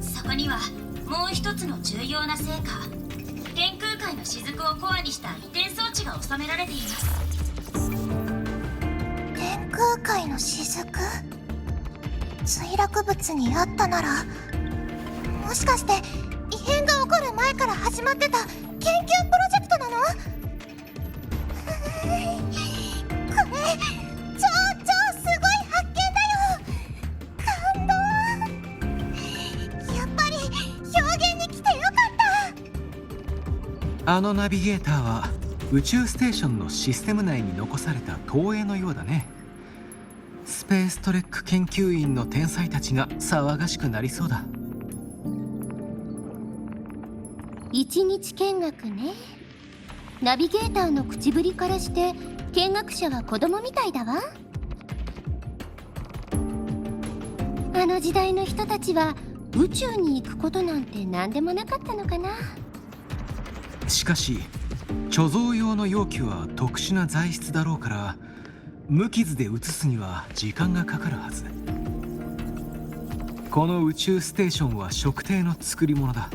そこにはもう一つの重要な成果、天空海の雫をコアにした移転装置が収められています。天空海の雫？墜落物にあったなら、もしかして異変が起こる前から始まってた研究プロジェクトなの？これ超すごい発見だよ。感動。やっぱり表現に来てよかった。あのナビゲーターは宇宙ステーションのシステム内に残された投影のようだね。スペーストレック研究員の天才たちが騒がしくなりそうだ。一日見学ね。ナビゲーターの口ぶりからして見学者は子供みたいだわ。あの時代の人たちは宇宙に行くことなんて何でもなかったのかな。しかし貯蔵用の容器は特殊な材質だろうから、無傷で移すには時間がかかるはず。この宇宙ステーションは測定の作り物だ。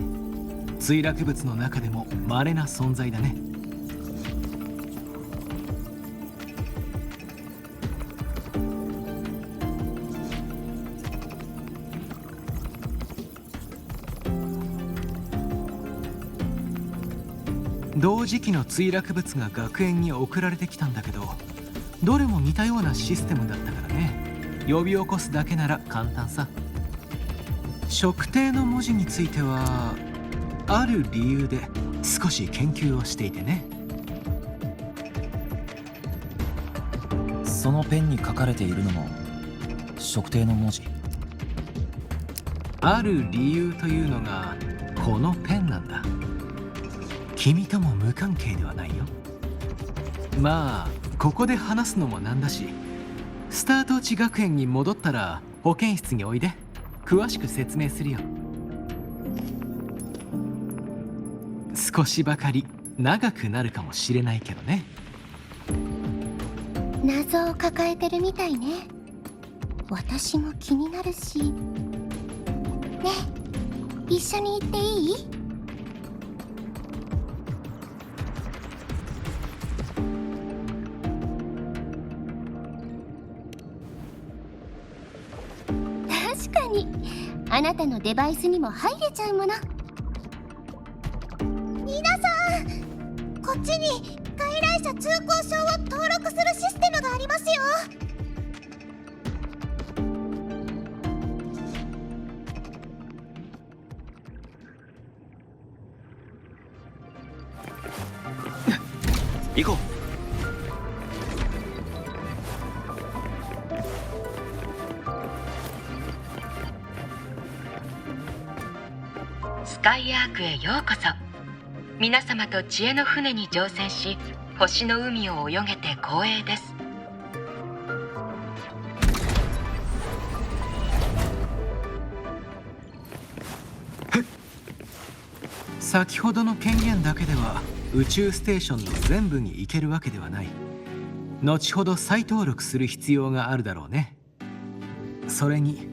墜落物の中でも稀な存在だね。同時期の墜落物が学園に送られてきたんだけど、どれも似たようなシステムだったからね。呼び起こすだけなら簡単さ。測定の文字についてはある理由で少し研究をしていてね。そのペンに書かれているのも測定の文字。ある理由というのがこのペンなんだ。君とも無関係ではないよ。まあここで話すのもなんだし、スタート地学園に戻ったら保健室においで。詳しく説明するよ。少しばかり長くなるかもしれないけどね。謎を抱えてるみたいね。私も気になるし。ねえ、一緒に行っていい？確かにあなたのデバイスにも入れちゃうもの。皆さん、こっちに外来者通行証を登録するシステムがありますよ。行こう。スカイアークへようこそ。皆様と知恵の船に乗船し、星の海を泳げて光栄です。先ほどの権限だけでは宇宙ステーションの全部に行けるわけではない。後ほど再登録する必要があるだろうね。それに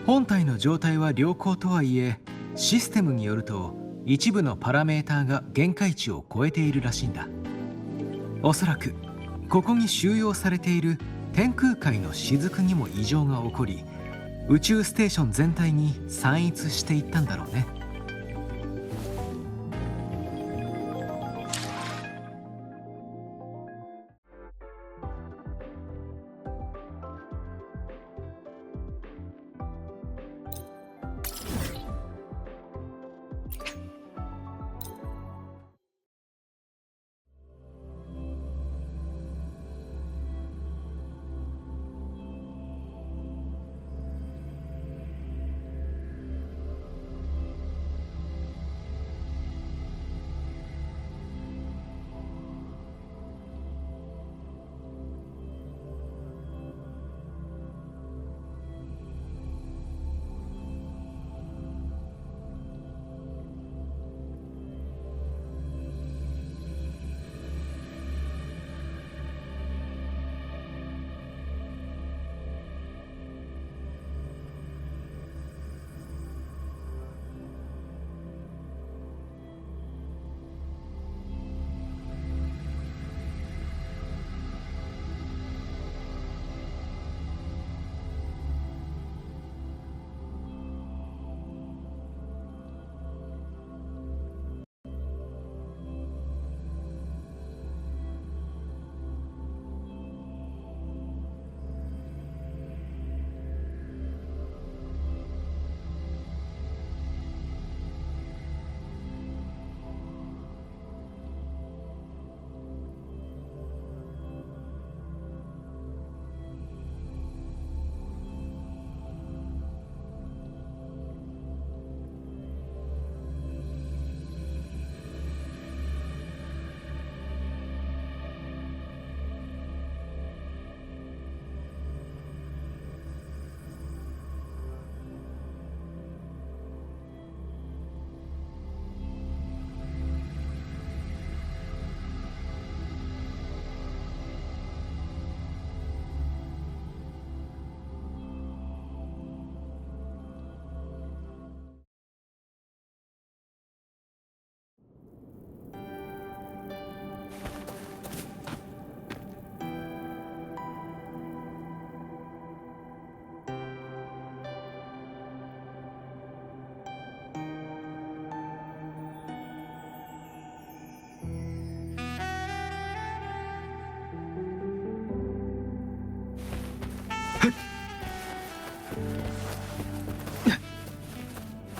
本体の状態は良好とはいえ、システムによると一部のパラメーターが限界値を超えているらしいんだ。おそらくここに収容されている天空海の雫にも異常が起こり、宇宙ステーション全体に散逸していったんだろうね。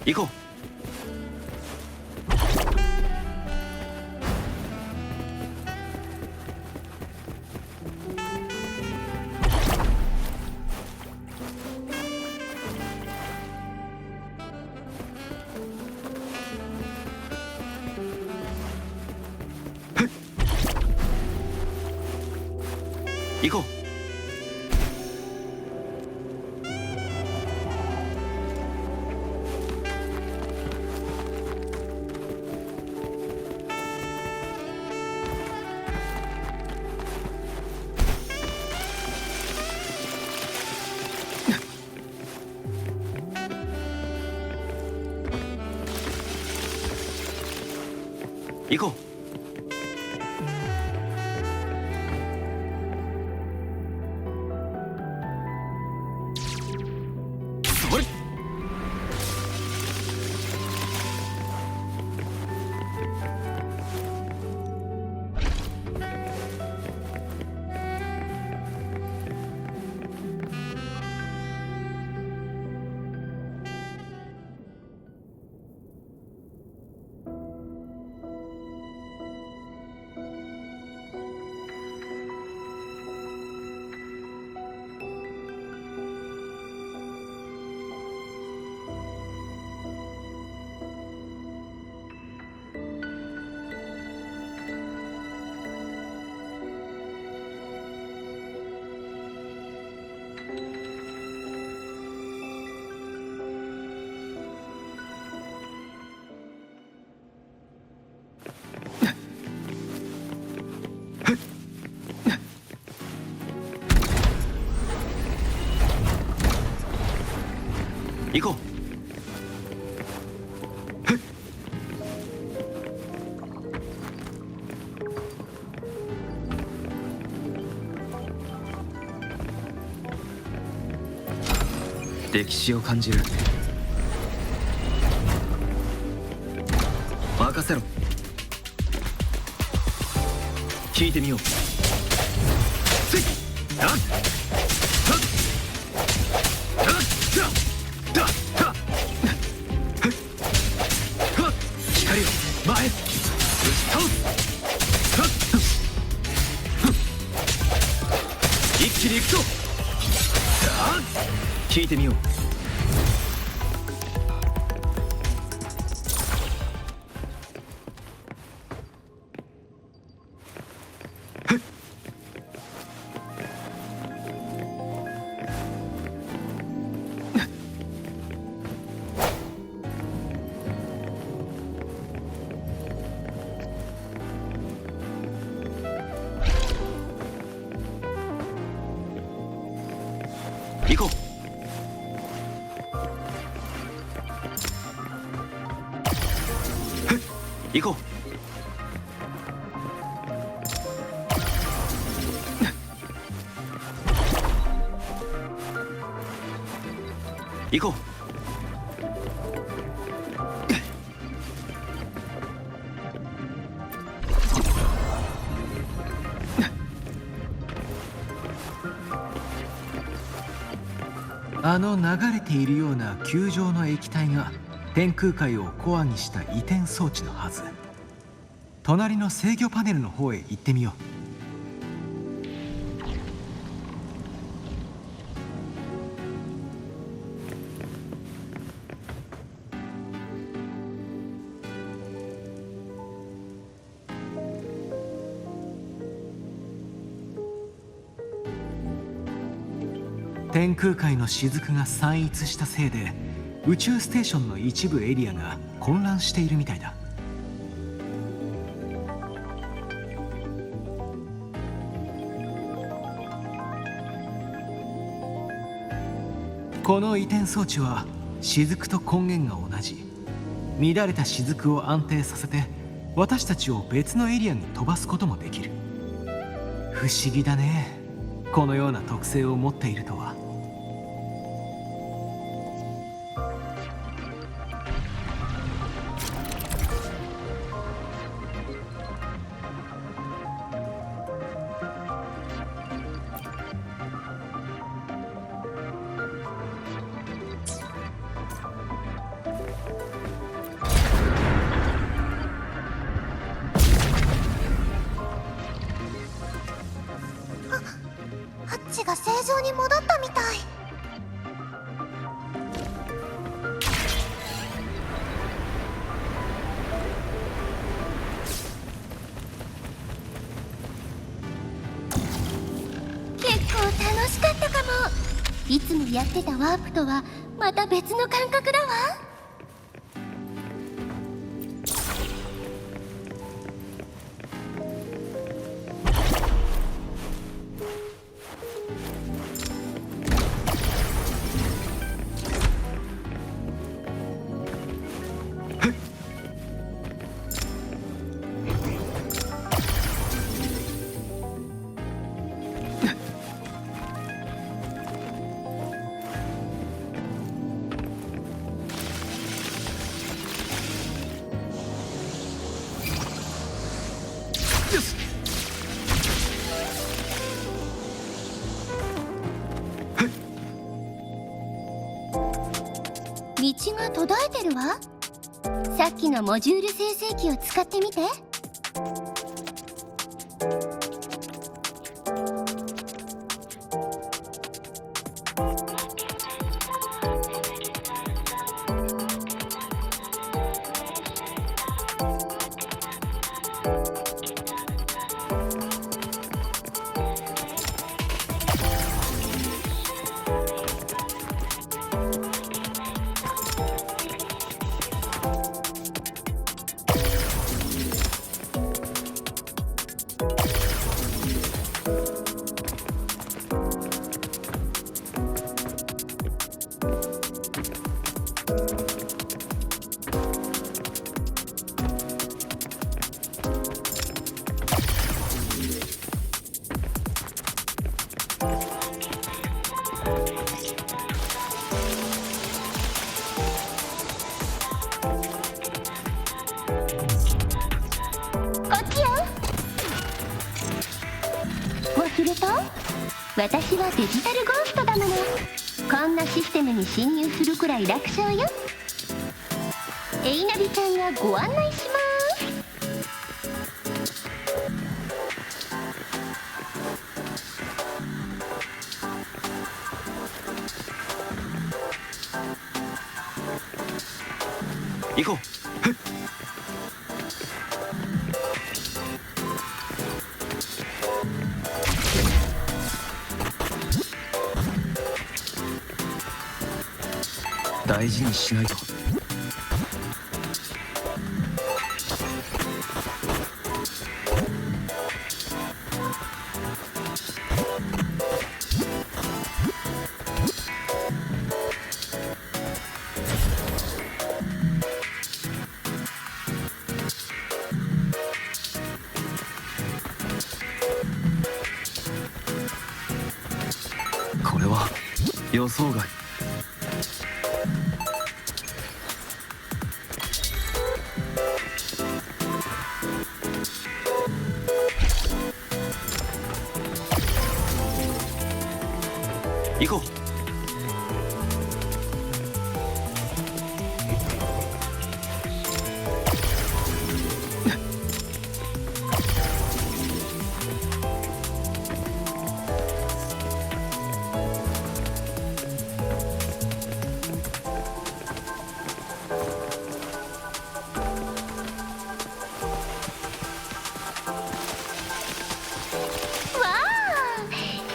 行こう。行こう。行こう。それ。行こう。歴史を感じる。任せろ。聞いてみよう。せいあっ光を前へ打ち倒す。一気に行くぞ。聞いてみよう。行こう。行こう。行こう。あの流れているような球状の液体が天空海をコアにした移転装置のはず。隣の制御パネルの方へ行ってみよう。天空海の雫が散逸したせいで宇宙ステーションの一部エリアが混乱しているみたいだ。この移転装置は雫と根源が同じ。乱れた雫を安定させて私たちを別のエリアに飛ばすこともできる。不思議だね、このような特性を持っているとは。ハッチが正常に戻ったみたい。結構楽しかったかも。いつもやってたワープとはまた別の感覚だわ。道が途絶えてるわ。さっきのモジュール生成器を使ってみて。私はデジタルゴーストだもの。こんなシステムに侵入するくらい楽勝よ。エイナビちゃんがご案内します。行こう。大事にしないと。これは予想外。行こう。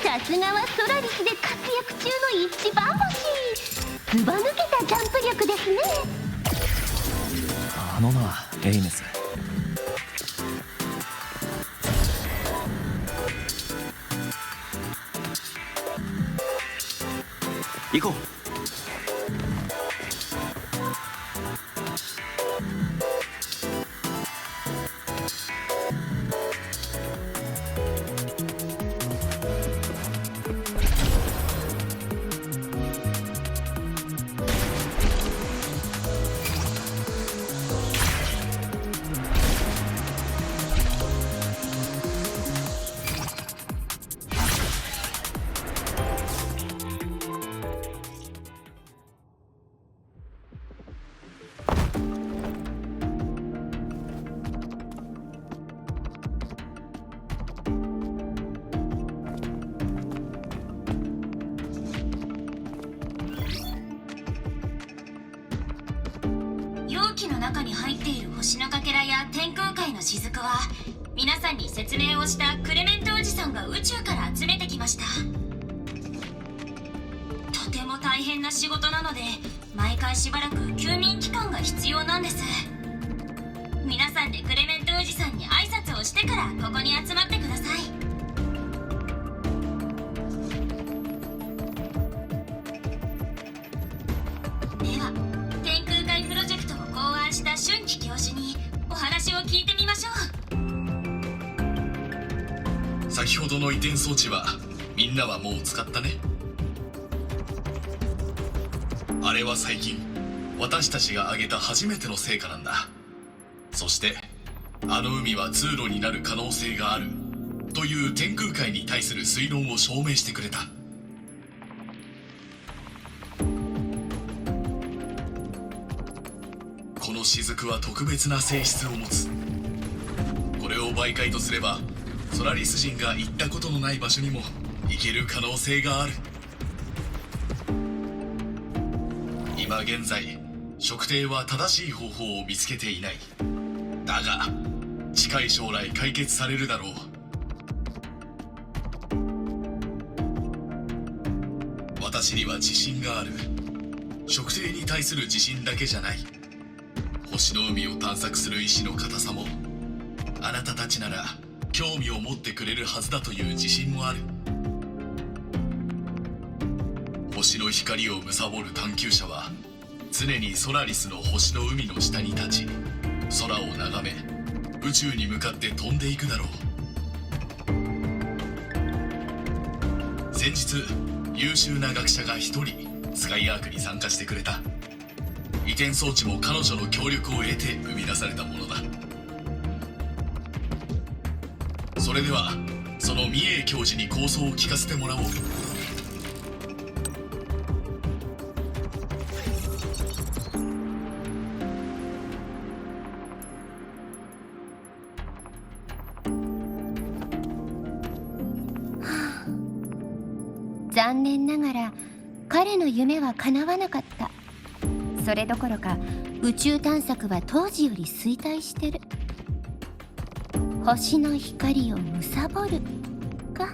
さすがはソラリスで活躍中の一番星。ずば抜けたジャンプ力ですね。あのな、エイネス。行こう。容器の中に入っている星のかけらや天空海の雫は皆さんに説明をしたクレメントおじさんが宇宙から集めてきました。とても大変な仕事なので毎回しばらく休眠期間が必要なんです。皆さんでクレメントおじさんに挨拶をしてからここに集まってください。では天空海プロジェクトを考案した春季教授にお話を聞いてみましょう。先ほどの移転装置はみんなはもう使ったね。あれは最近私たちが挙げた初めての成果なんだ。そしてあの海は通路になる可能性があるという天空海に対する推論を証明してくれた。この雫は特別な性質を持つ。これを媒介とすればソラリス人が行ったことのない場所にも行ける可能性がある。今現在測定は正しい方法を見つけていない。だが近い将来解決されるだろう。私には自信がある。測定に対する自信だけじゃない。星の海を探索する意志の固さもあなたたちなら興味を持ってくれるはずだという自信もある。星の光を貪る探求者は常にソラリスの星の海の下に立ち空を眺め宇宙に向かって飛んでいくだろう。先日優秀な学者が一人スカイアークに参加してくれた。移転装置も彼女の協力を得て生み出されたものだ。それではその三重教授に構想を聞かせてもらおう。残念ながら彼の夢は叶わなかった。それどころか宇宙探索は当時より衰退してる。星の光を貪るか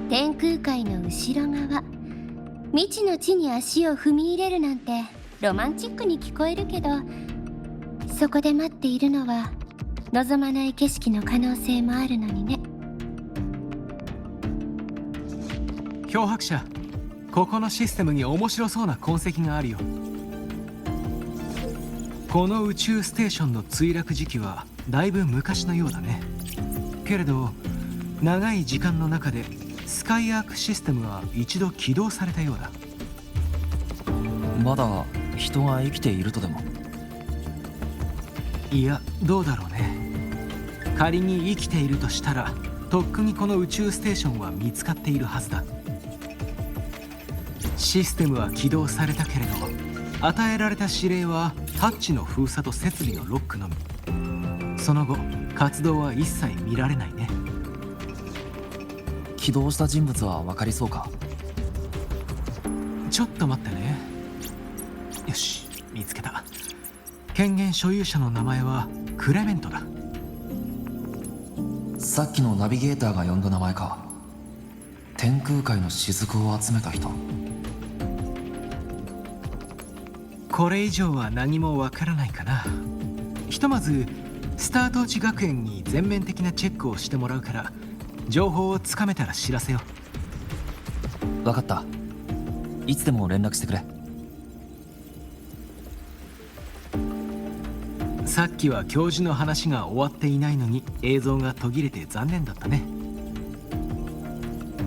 天空海の後ろ側、未知の地に足を踏み入れるなんてロマンチックに聞こえるけど、そこで待っているのは望まない景色の可能性もあるのにね。漂白者、ここのシステムに面白そうな痕跡があるよ。この宇宙ステーションの墜落時期はだいぶ昔のようだね。けれど長い時間の中でスカイアークシステムは一度起動されたようだ。まだ人が生きているとでも？いや、どうだろうね。仮に生きているとしたらとっくにこの宇宙ステーションは見つかっているはずだ。システムは起動されたけれど、与えられた指令はハッチの封鎖と設備のロックのみ。その後活動は一切見られないね。起動した人物は分かりそうか？ちょっと待ってね。よし、見つけた。権限所有者の名前はクレメントだ。さっきのナビゲーターが呼んだ名前か。天空海の雫を集めた人。これ以上は何もわからないかな。ひとまずスタートーチ学園に全面的なチェックをしてもらうから、情報をつかめたら知らせよう。分かった。いつでも連絡してくれ。さっきは教授の話が終わっていないのに映像が途切れて残念だったね。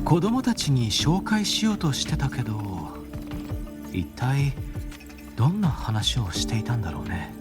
子供たちに紹介しようとしてたけど、一体どんな話をしていたんだろうね。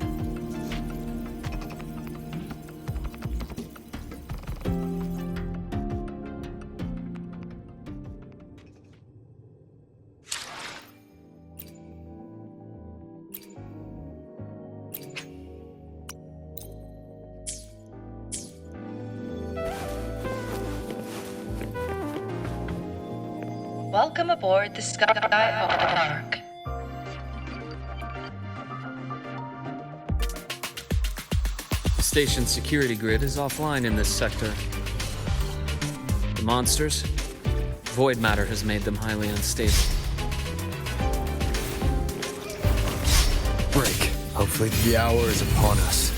Welcome aboard the Skylark. The station's security grid is offline in this sector. The monsters? Void matter has made them highly unstable. Break. Hopefully the hour is upon us.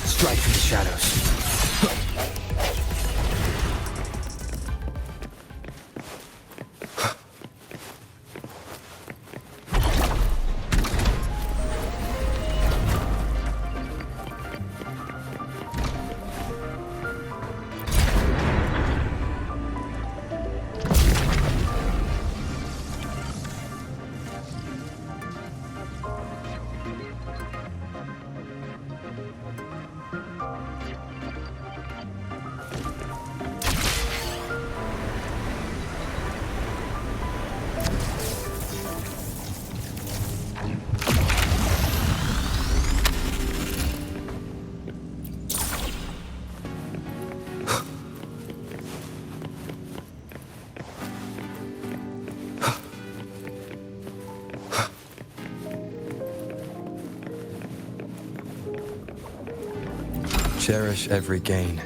Strike from the shadows. Cherish every gain.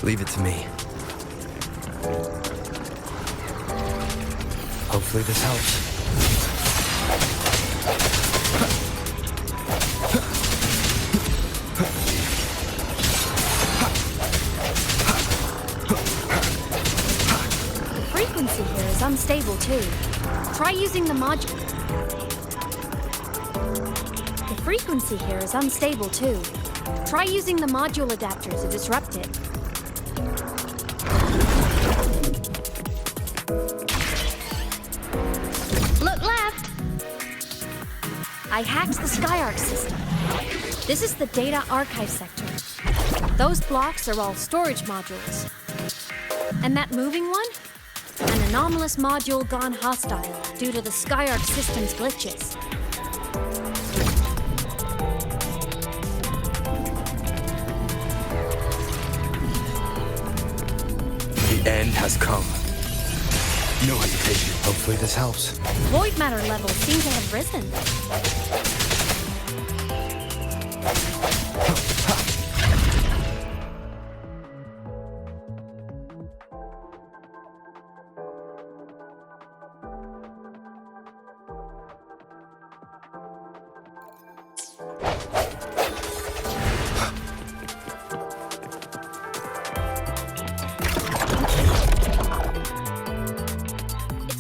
Leave it to me. Hopefully this helps. The frequency here is unstable too. Try using the module. The frequency here is unstable too. Try using the module adapter to disrupt it. Look left! I hacked the SkyArc system. This is the data archive sector. Those blocks are all storage modules. And that moving one? An anomalous module gone hostile due to the SkyArc system's glitches. The end has come. No hesitation. Hopefully this helps. Void matter levels seem to have risen.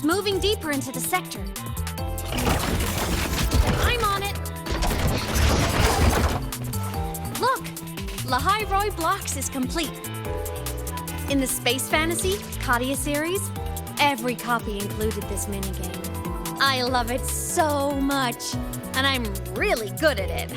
Moving deeper into the sector. I'm on it! Look! Lahai-Roi Blocks is complete. In the Space Fantasy Katia series, every copy included this minigame. I love it so much, and I'm really good at it.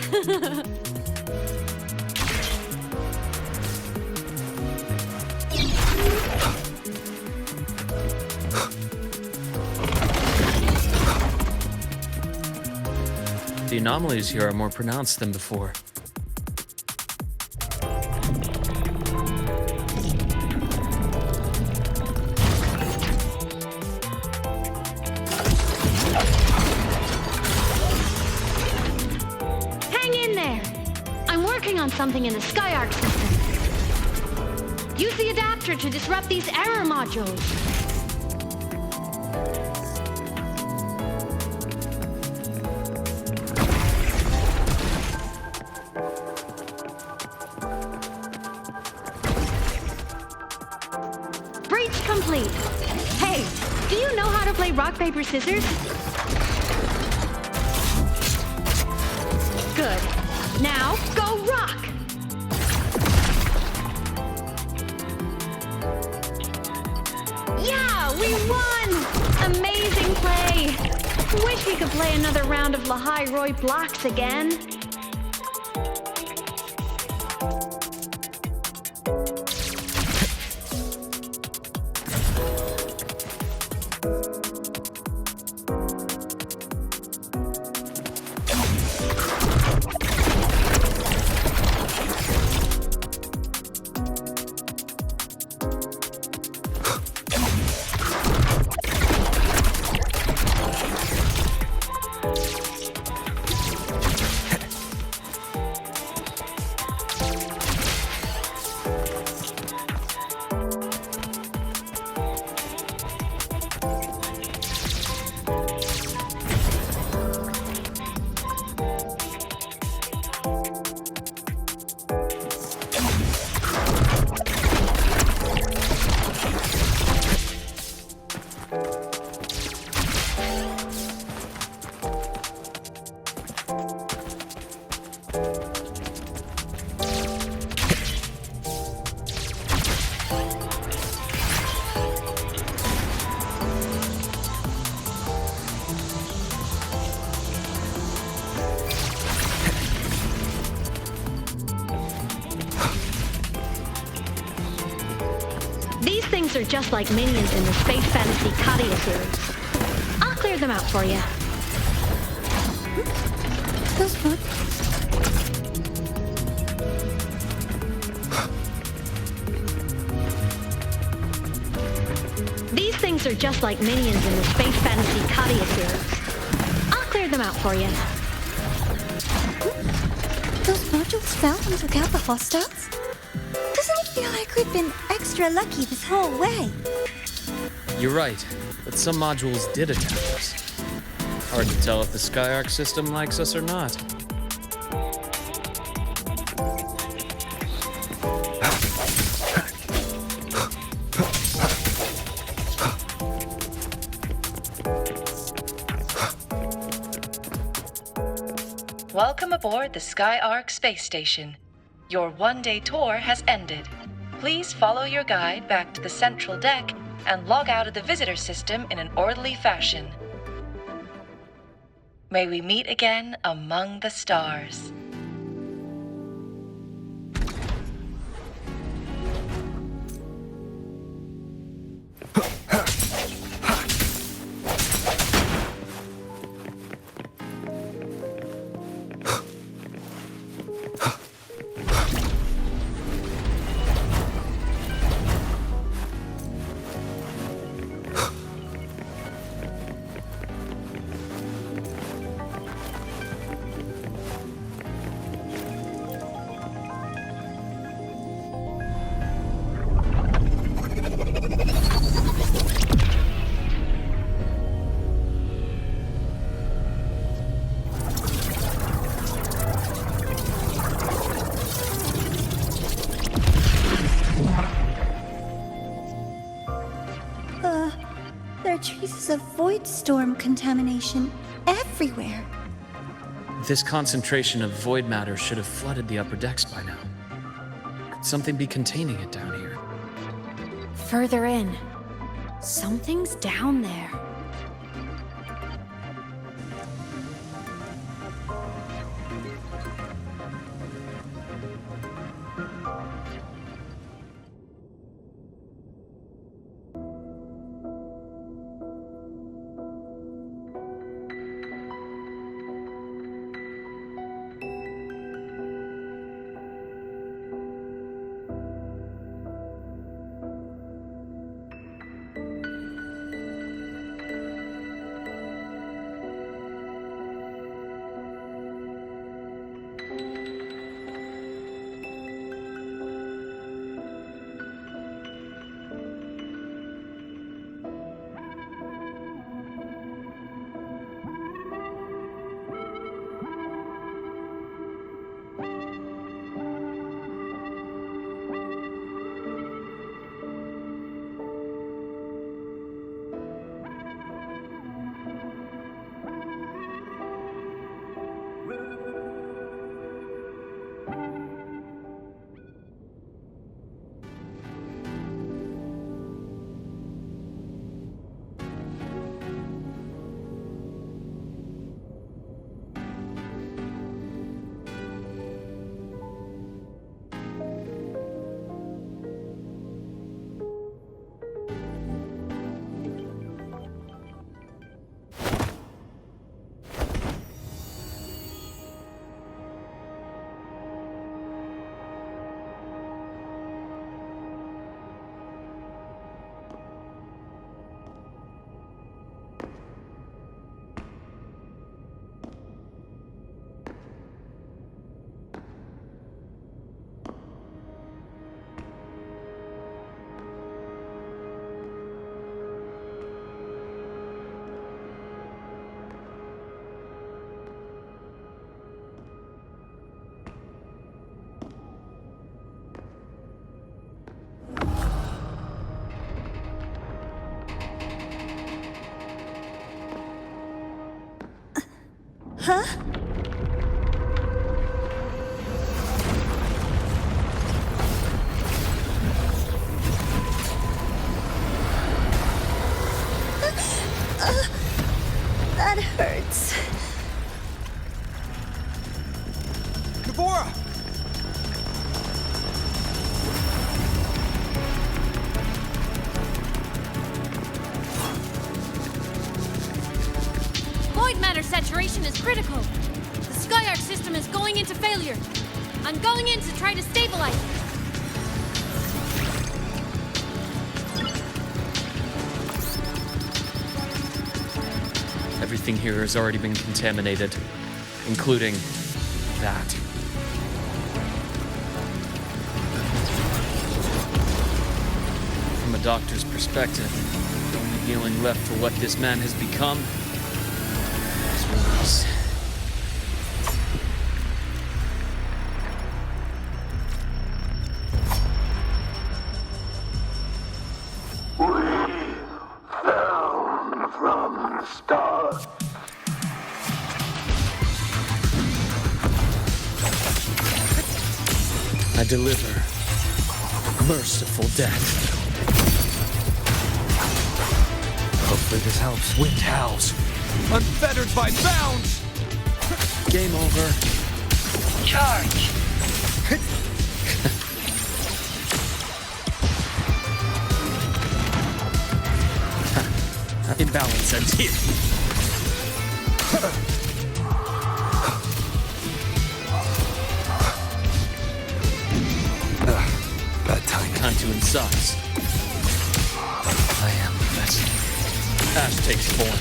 The anomalies here are more pronounced than before. Hang in there! I'm working on something in the SkyArc system. Use the adapter to disrupt these error modules. Complete. Hey, do you know how to play rock, paper, scissors? Good. Now, go rock! Yeah, we won! Amazing play! Wish we could play another round of Lahai-Roi Blocks again. Things are just like minions in the Space Fantasy Katia series. I'll clear them out for you. Those food. These things are just like minions in the Space Fantasy Katia series. I'll clear them out for you. Those modules found and took out the hostiles? Doesn't it feel like we've been extra lucky this whole way? You're right, but some modules did attack us. Hard to tell if the Skyark system likes us or not. Welcome aboard the Skyark space station. Your one-day tour has ended. Please follow your guide back to the central deck and log out of the visitor system in an orderly fashion. May we meet again among the stars. There are traces of void storm contamination everywhere. This concentration of void matter should have flooded the upper decks by now. Could something be containing it down here? Further in. Something's down there. Huh? That hurts. Navora! Void matter saturation is critical. The Skyark system is going into failure. I'm going in to try to stabilize it. Everything here has already been contaminated, including that. a doctor's perspective, the only healing left for what this man has become is release. From stars. I deliver merciful death. Hopefully this helps. Wind howls. Unfettered by bounds! Game over. Charge. Imbalance ends here. Bad timing. Time to incise. I am the best. Ash takes form.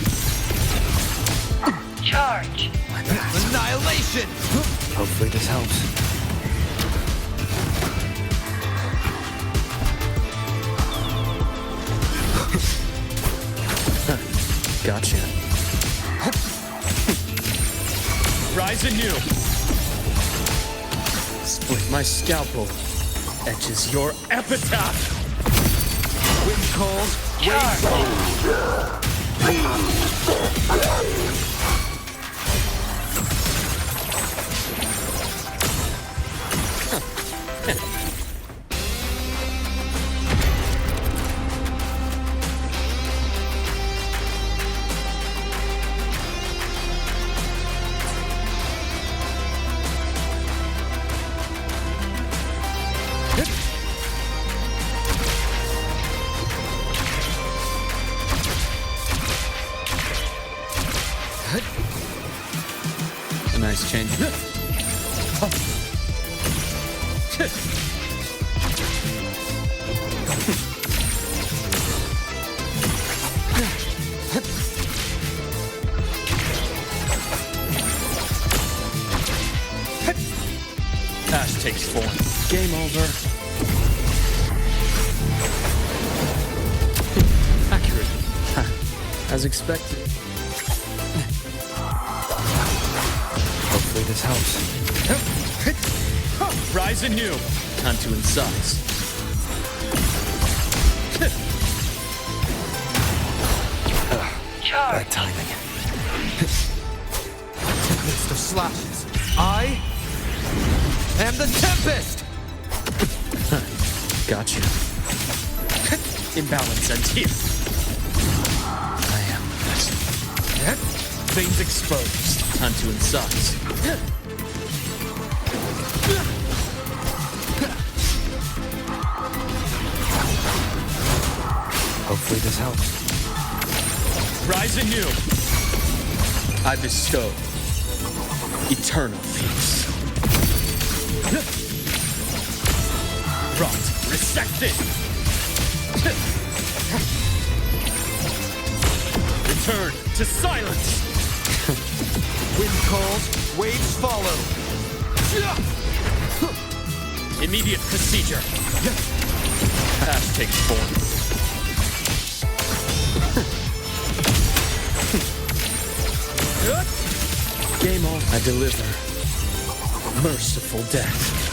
Charge. Annihilation! Hopefully this helps. Gotcha. Rise anew. Split my scalpel. Etches your epitaph. Wind calls, waves A nice change. Ash takes form. Game over. Accurate. As expected. Hopefully this helps. Rise anew. Time to incise. Bad timing. Tempest of slashes. I am the Tempest! Gotcha. Imbalance ends here. I am the best. Veins exposed. Time to incise. Hopefully this helps. Rise anew. I bestow eternal peace. Rot resected. Return to silence. Wind calls, waves follow. Immediate procedure. Ash takes form. Game on. I deliver merciful death.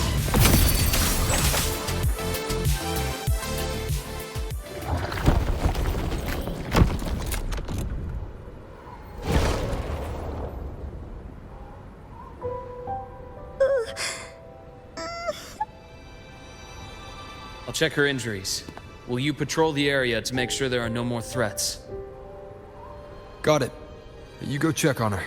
I'll check her injuries. Will you patrol the area to make sure there are no more threats? Got it. You go check on her.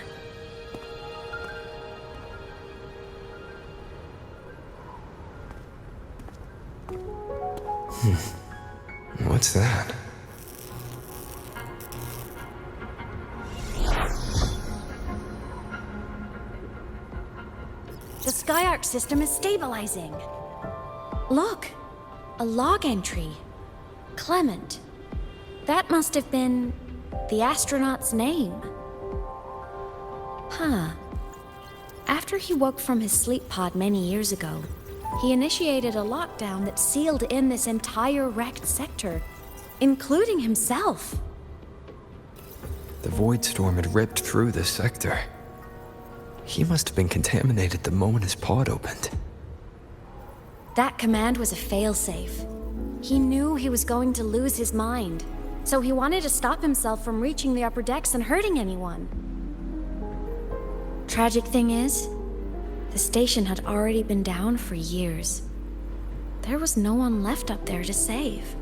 What's that? The Skyark system is stabilizing. Look, a log entry. Clement. That must have been the astronaut's name. Huh. After he woke from his sleep pod many years ago, he initiated a lockdown that sealed in this entire wrecked sector including himself. The void storm had ripped through this sector. He must have been contaminated the moment his pod opened. That command was a failsafe. He knew he was going to lose his mind, so he wanted to stop himself from reaching the upper decks and hurting anyone. Tragic thing is, the station had already been down for years. There was no one left up there to save.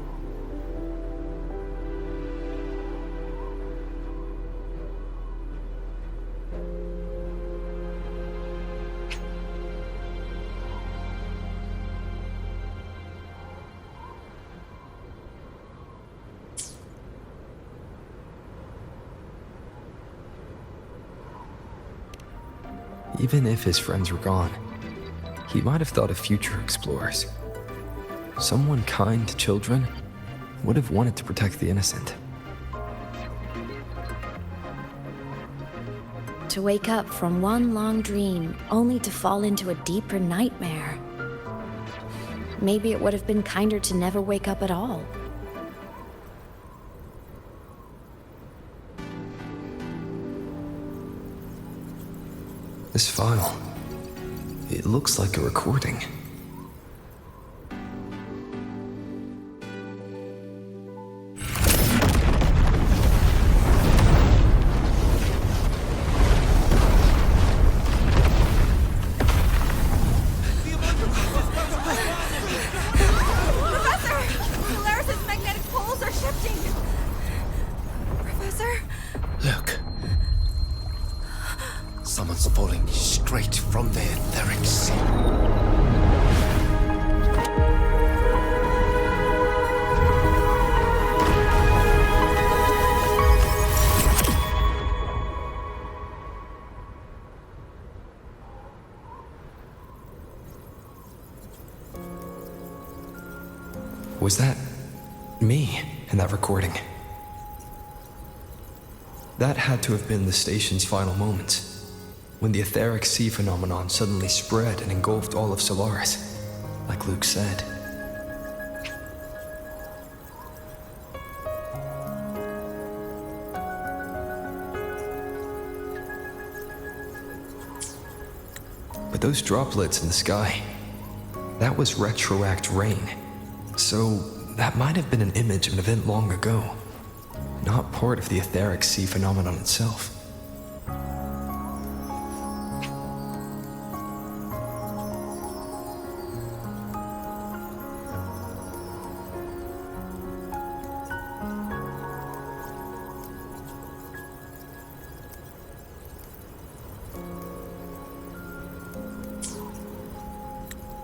Even if his friends were gone, he might have thought of future explorers. Someone kind to children would have wanted to protect the innocent. To wake up from one long dream, only to fall into a deeper nightmare. Maybe it would have been kinder to never wake up at all. This file, it looks like a recording. Someone's falling straight from the etheric sea. Was that me in that recording? That had to have been the station's final moments, when the etheric sea phenomenon suddenly spread and engulfed all of Solaris, like Luke said. But those droplets in the sky, that was retroact rain. So that might have been an image of an event long ago, not part of the etheric sea phenomenon itself.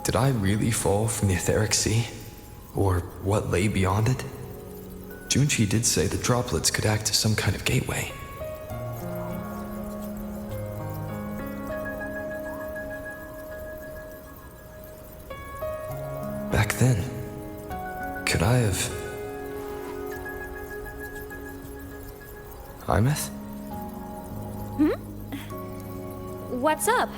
Did I really fall from the etheric sea? Or what lay beyond it? Junchi did say the droplets could act as some kind of gateway. Back then, could I have... Imeth? What's up?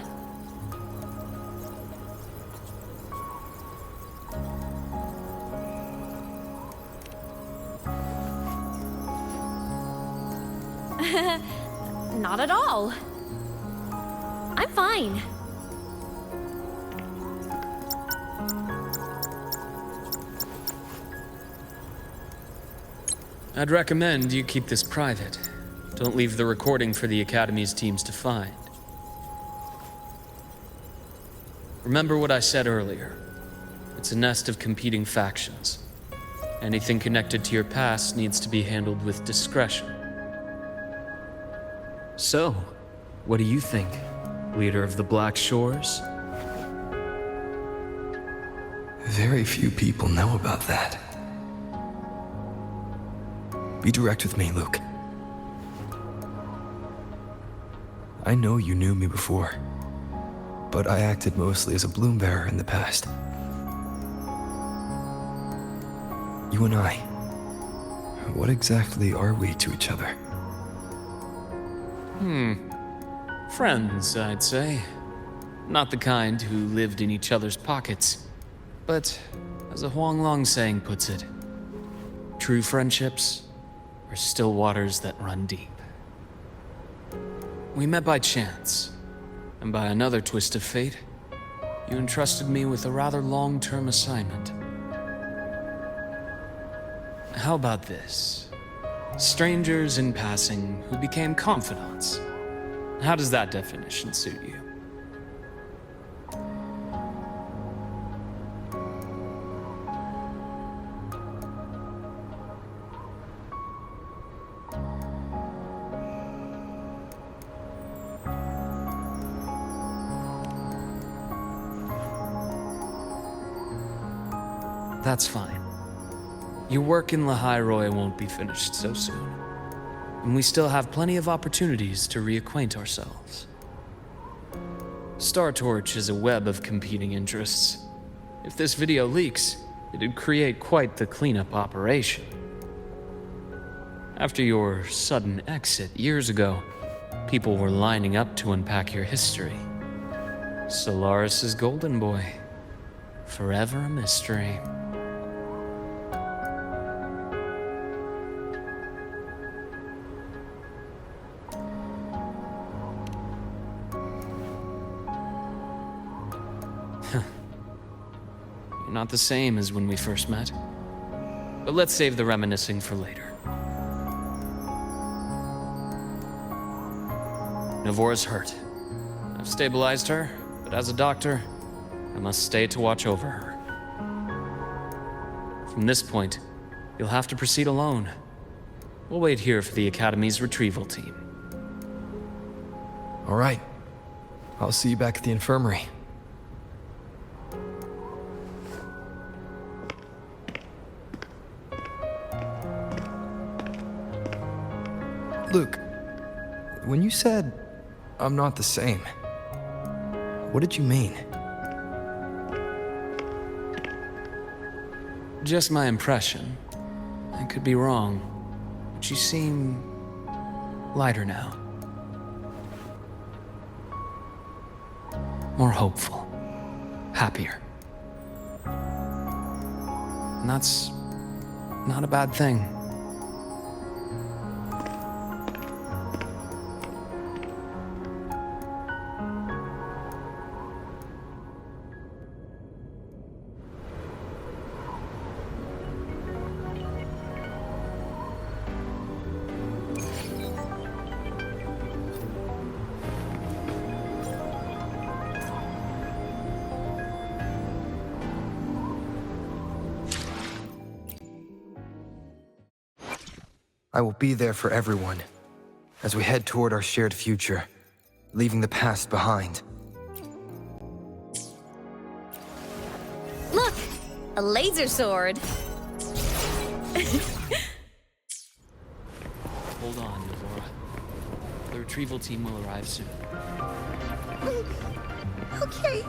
Not at all. I'm fine. I'd recommend you keep this private. Don't leave the recording for the Academy's teams to find. Remember what I said earlier. It's a nest of competing factions. Anything connected to your past needs to be handled with discretion. So, what do you think, leader of the Black Shores? Very few people know about that. Be direct with me, Luke. I know you knew me before, but I acted mostly as a bloom bearer in the past. You and I, what exactly are we to each other? Friends, I'd say. Not the kind who lived in each other's pockets, but, as a Huanglong saying puts it, True friendships are still waters that run deep. We met by chance, and by another twist of fate, you entrusted me with a rather long-term assignment. How about this? Strangers in passing who became confidants. How does that definition suit you? That's fine. Your work in Lahai-Roi won't be finished so soon, and we still have plenty of opportunities to reacquaint ourselves. Star Torch is a web of competing interests. If this video leaks, it'd create quite the cleanup operation. After your sudden exit years ago, people were lining up to unpack your history. Solaris's golden boy, forever a mystery. Not the same as when we first met. But let's save the reminiscing for later. Navora's hurt. I've stabilized her, but as a doctor, I must stay to watch over her. From this point, you'll have to proceed alone. We'll wait here for the Academy's retrieval team. All right. I'll see you back at the infirmary. Luke, when you said, I'm not the same, what did you mean? Just my impression. I could be wrong, but you seem lighter now. More hopeful. Happier. And that's not a bad thing. I will be there for everyone as we head toward our shared future, leaving the past behind. Look! A laser sword! Hold on, Navora. The retrieval team will arrive soon. Okay.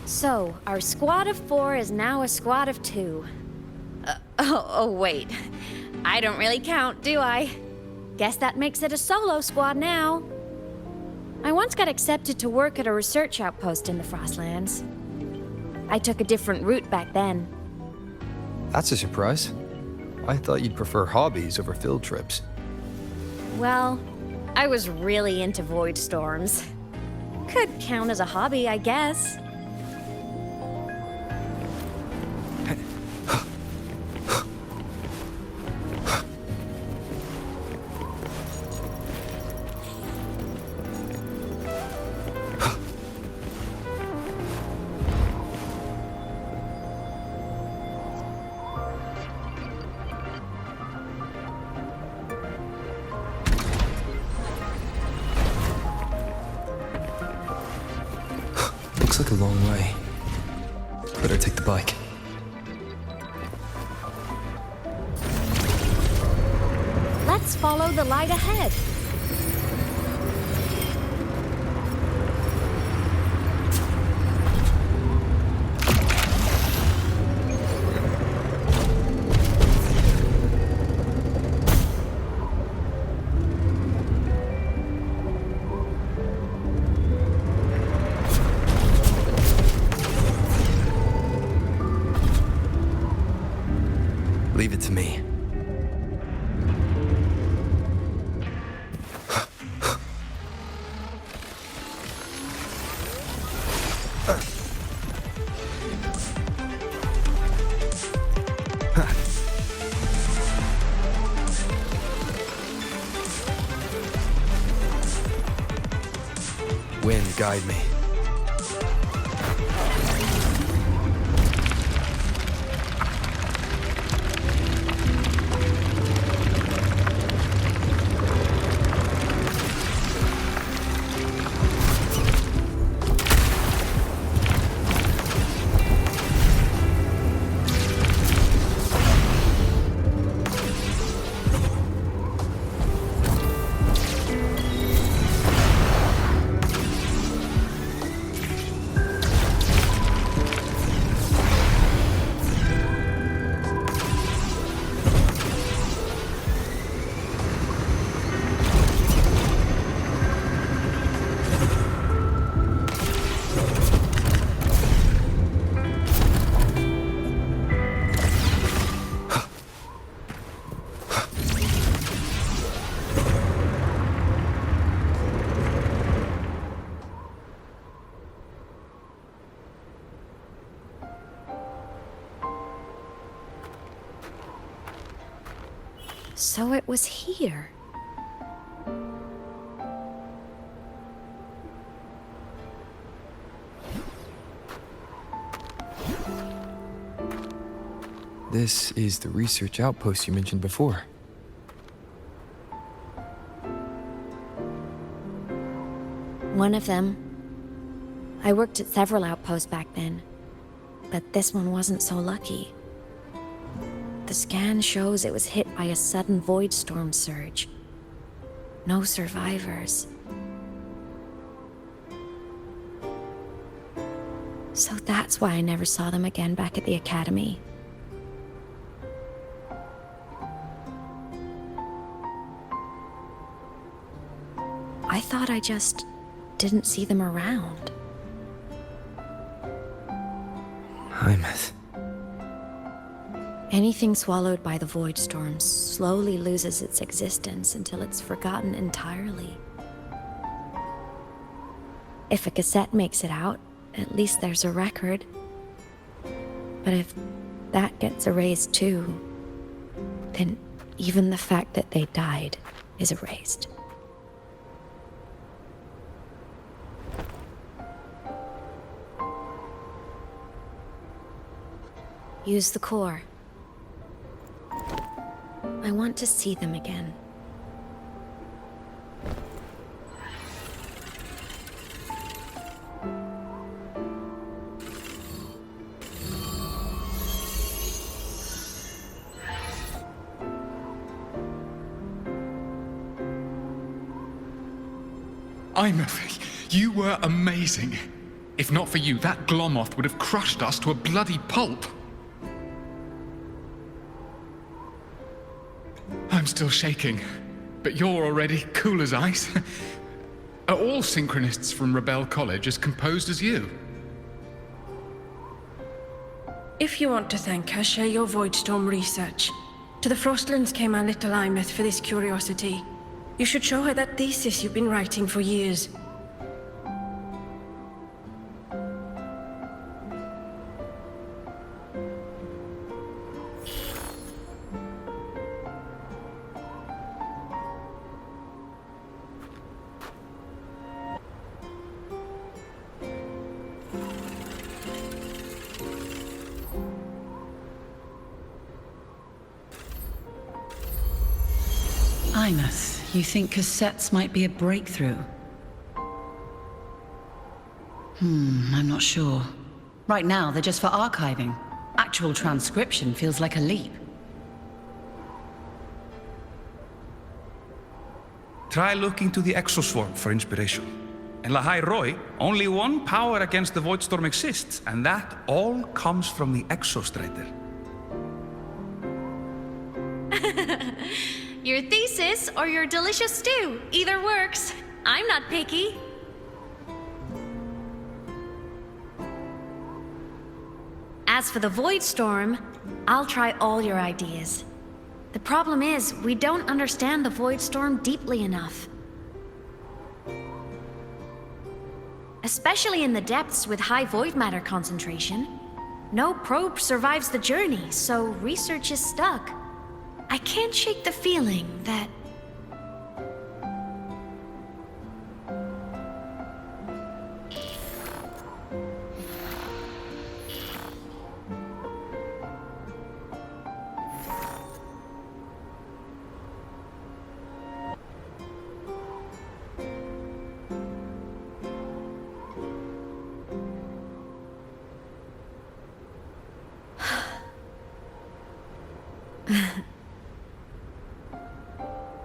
So, our squad of 4 is now a squad of 2. Wait. I don't really count, do I? Guess that makes it a solo squad now. I once got accepted to work at a research outpost in the Frostlands. I took a different route back then. That's a surprise. I thought you'd prefer hobbies over field trips. Well, I was really into void storms. Could count as a hobby, I guess. Looks like a long way. Better take the bike. follow the light ahead. Leave it to me. Wind, guide me. So it was here. This is the research outpost you mentioned before. One of them. I worked at several outposts back then, but this one wasn't so lucky. The scan shows it was hit by a sudden void storm surge. No survivors. So that's why I never saw them again back at the academy. I thought I just didn't see them around. Hymuth. Anything swallowed by the void storm slowly loses its existence until it's forgotten entirely. If a cassette makes it out, at least there's a record. But if that gets erased too, then even the fact that they died is erased. Use the core. I want to see them again. You were amazing. If not for you, that Glomoth would have crushed us to a bloody pulp. I'm still shaking, but you're already cool as ice. Are all synchronists from Rebel College as composed as you? If you want to thank her, share your Voidstorm research. To the Frostlands came our little Imeth for this curiosity. You should show her that thesis you've been writing for years. Imeth, you think cassettes might be a breakthrough? I'm not sure. Right now, they're just for archiving. Actual transcription feels like a leap. Try looking to the exoswarm for inspiration. In Lahai-Roi, only one power against the void storm exists, and that all comes from the exostrider. Your thesis or your delicious stew, either works. I'm not picky. As for the void storm, I'll try all your ideas. The problem is, we don't understand the void storm deeply enough. Especially in the depths with high void matter concentration. No probe survives the journey, so research is stuck. I can't shake the feeling that...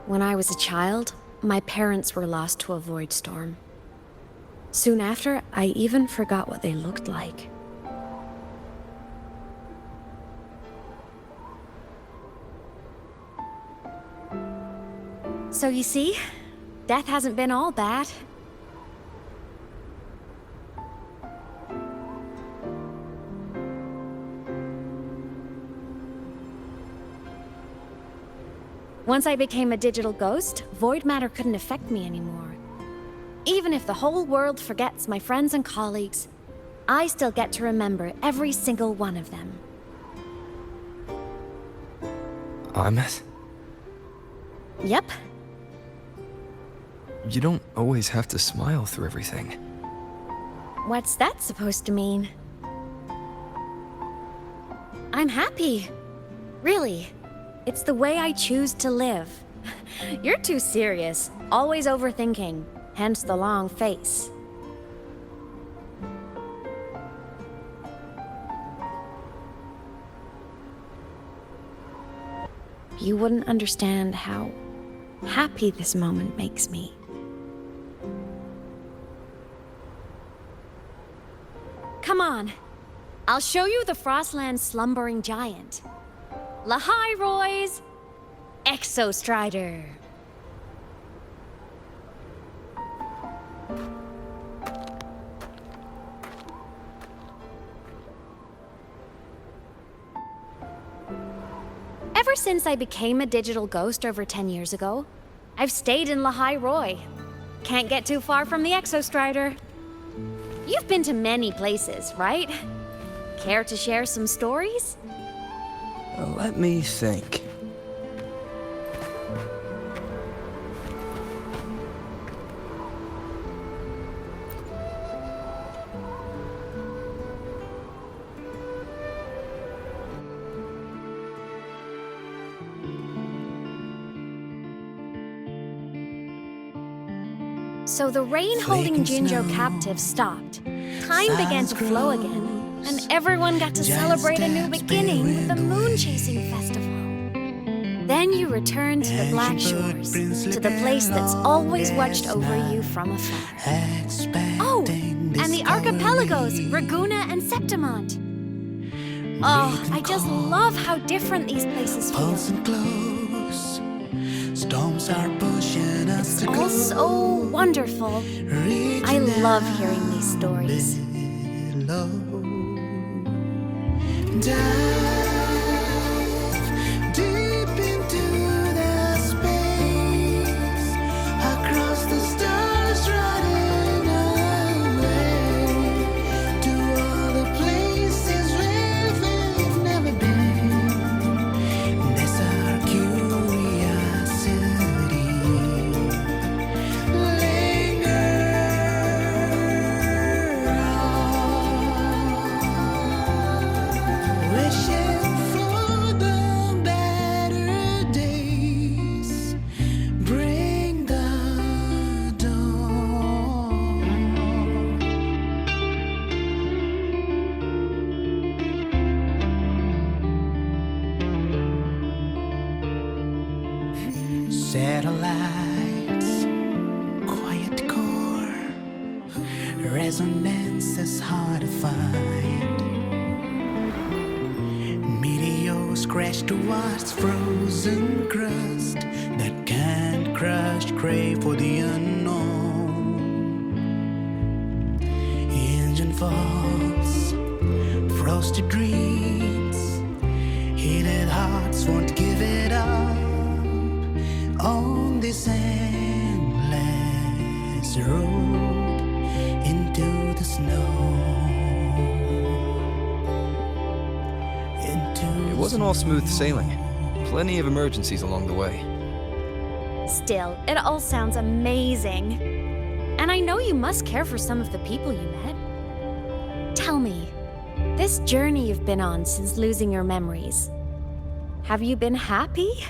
When I was a child, my parents were lost to a void storm. Soon after, I even forgot what they looked like. So you see, death hasn't been all bad. Once I became a digital ghost, void matter couldn't affect me anymore. Even if the whole world forgets my friends and colleagues, I still get to remember every single one of them. Ahmed? Yep. You don't always have to smile through everything. What's that supposed to mean? I'm happy. Really. It's the way I choose to live. You're too serious, always overthinking, hence the long face. You wouldn't understand how happy this moment makes me. Come on, I'll show you the Frostland's slumbering giant. Lahai-Roi's Exostrider. Ever since I became a digital ghost over 10 years ago, I've stayed in Lahai-Roi. Can't get too far from the Exostrider. You've been to many places, right? Care to share some stories? Let me think. So the rain holding Jinzhou captive stopped. Time began to flow again. And everyone got to celebrate a new beginning with the Moon-Chasing Festival. Then you returned to the Black Shores, to the place that's always watched over you from afar. Oh, and the archipelagos, Raguna and Septimont. Oh, I just love how different these places feel. It's all so wonderful. I love hearing these stories. Dive deep into the space, across the stars running away, to all the places where we've never been. That's our curiosity. Linger on. Wishing resonance is hard to find. Meteors crash towards frozen crust that can't crush, crave for the unknown. Engine falls, frosted dreams, heated hearts won't give it up on this endless road into the snow. It wasn't all smooth sailing. Plenty of emergencies along the way. Still, it all sounds amazing. And I know you must care for some of the people you met. Tell me, this journey you've been on since losing your memories, have you been happy?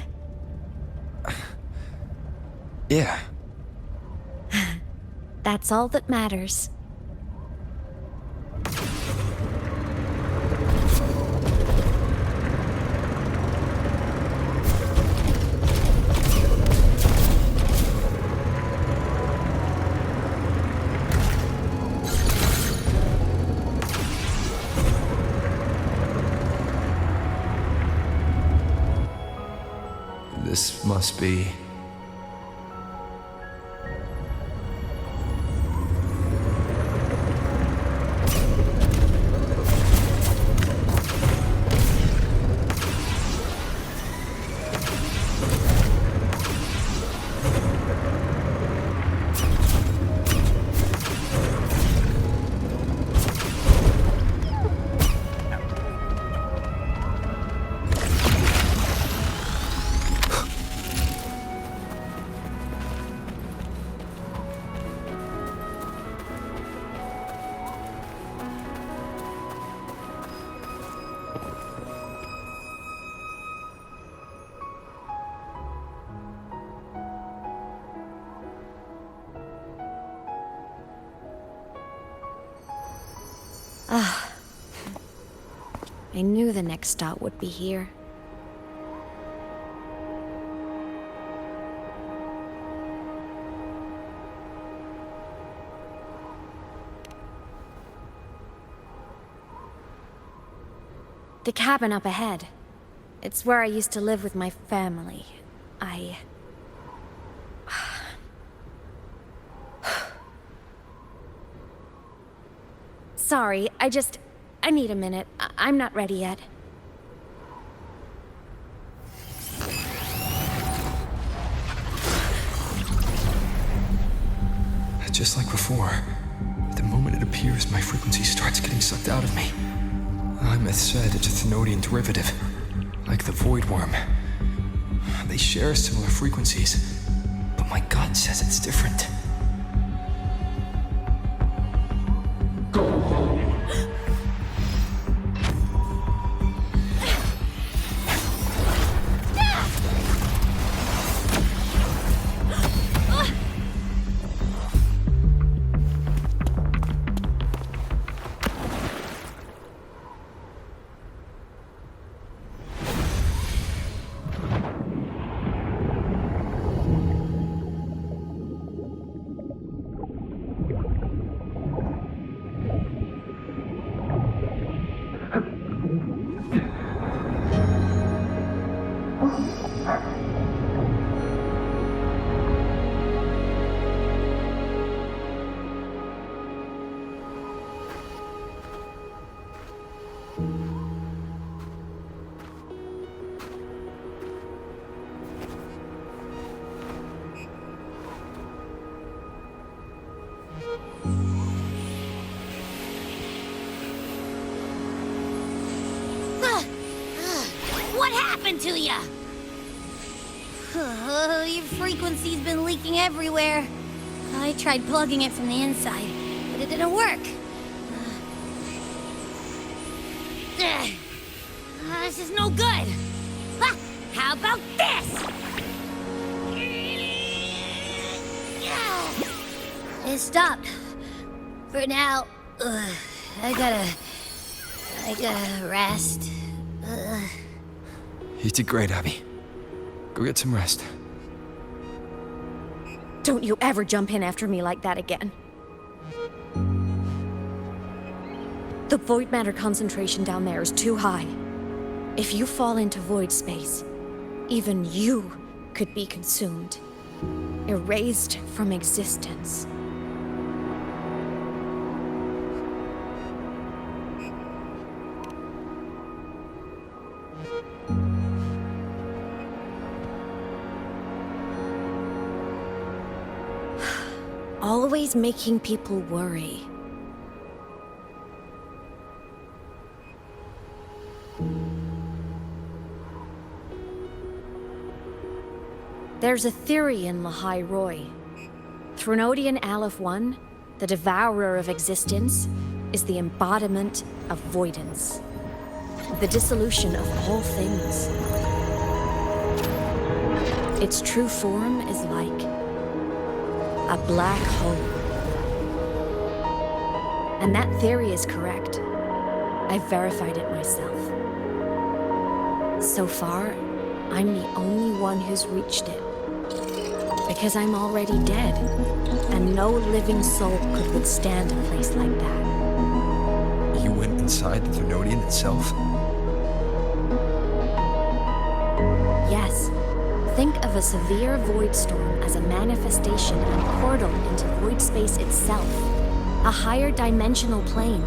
Yeah. That's all that matters. This must be... I knew the next stop would be here. The cabin up ahead. It's where I used to live with my family. Sorry, I need a minute. I'm not ready yet. Just like before, the moment it appears, my frequency starts getting sucked out of me. Lament said it's a Thenodian derivative, like the Void Worm. They share similar frequencies, but my gut says it's different. What happened to ya? Your frequency's been leaking everywhere. I tried plugging it from the inside, but it didn't work. This is no good. How about this? It stopped. For now, I gotta rest. You did great, Abby. Go get some rest. Don't you ever jump in after me like that again. The void matter concentration down there is too high. If you fall into void space, even you could be consumed, erased from existence. Always making people worry. There's a theory in Lahai-Roi. Threnodian Aleph 1, the devourer of existence, is the embodiment of voidance, the dissolution of all things. Its true form is like a black hole. And that theory is correct. I've verified it myself. So far, I'm the only one who's reached it. Because I'm already dead, and no living soul could withstand a place like that. You went inside the Threnodian itself? Yes. Think of a severe void storm as a manifestation and portal into void space itself. A higher dimensional plane.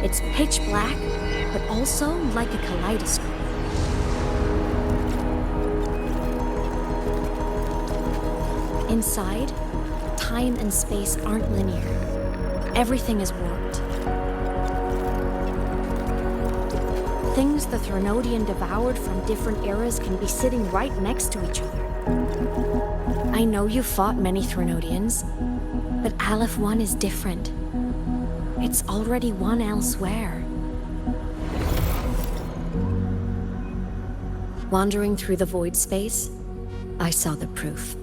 It's pitch black, but also like a kaleidoscope. Inside, time and space aren't linear. Everything is warped. Things the Threnodian devoured from different eras can be sitting right next to each other. I know you fought many Threnodians, but Aleph 1 is different. It's already won elsewhere. Wandering through the void space, I saw the proof.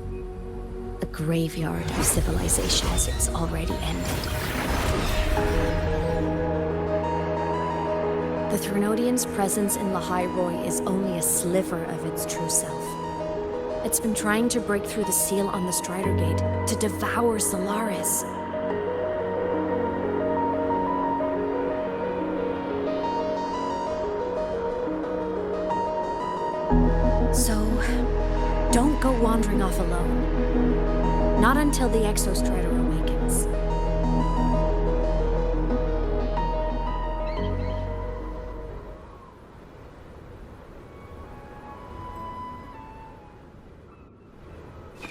A graveyard of civilizations it's already ended. The Threnodian's presence in Lahai-Roi is only a sliver of its true self. It's been trying to break through the seal on the Strider Gate to devour Solaris. So, don't go wandering off alone. Not until the Exostrider awakens.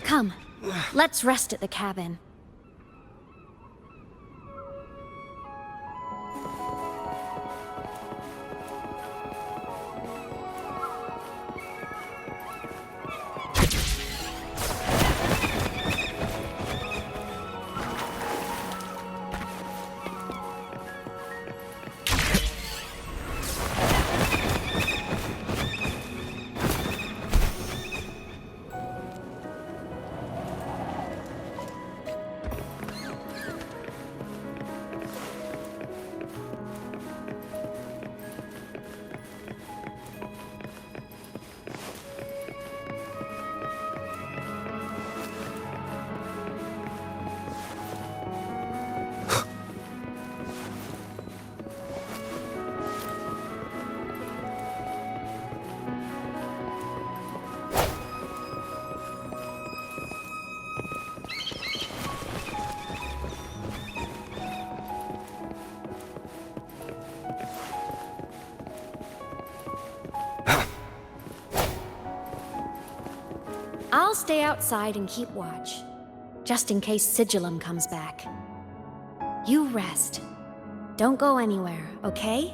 Come, let's rest at the cabin. I'll stay outside and keep watch, just in case Sigillum comes back. You rest. Don't go anywhere, okay?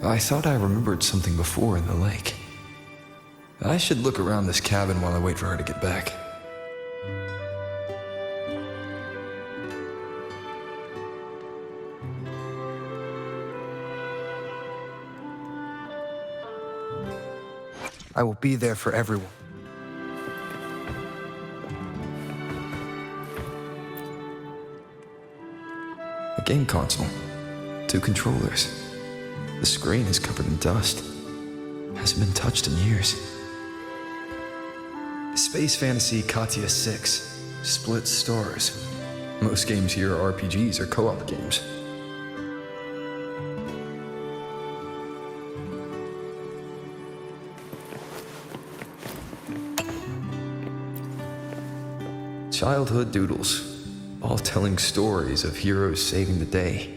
I thought I remembered something before in the lake. I should look around this cabin while I wait for her to get back. I will be there for everyone. A game console. 2 controllers. The screen is covered in dust. Hasn't been touched in years. Space Fantasy Katia 6. Split stars. Most games here are RPGs or co-op games. Childhood doodles, all telling stories of heroes saving the day.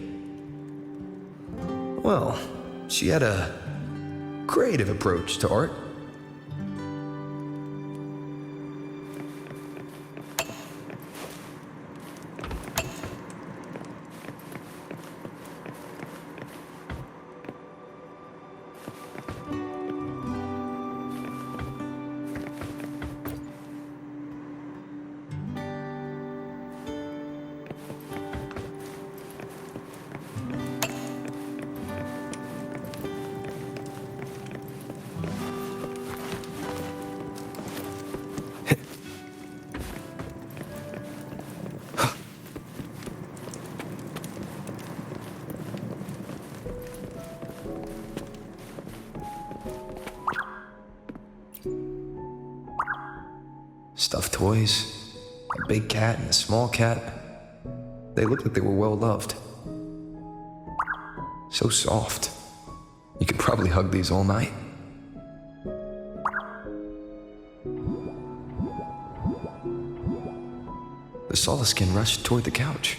Well, she had a creative approach to art. Stuffed toys, a big cat and a small cat. They looked like they were well loved. So soft. You could probably hug these all night. The Solaskin rushed toward the couch.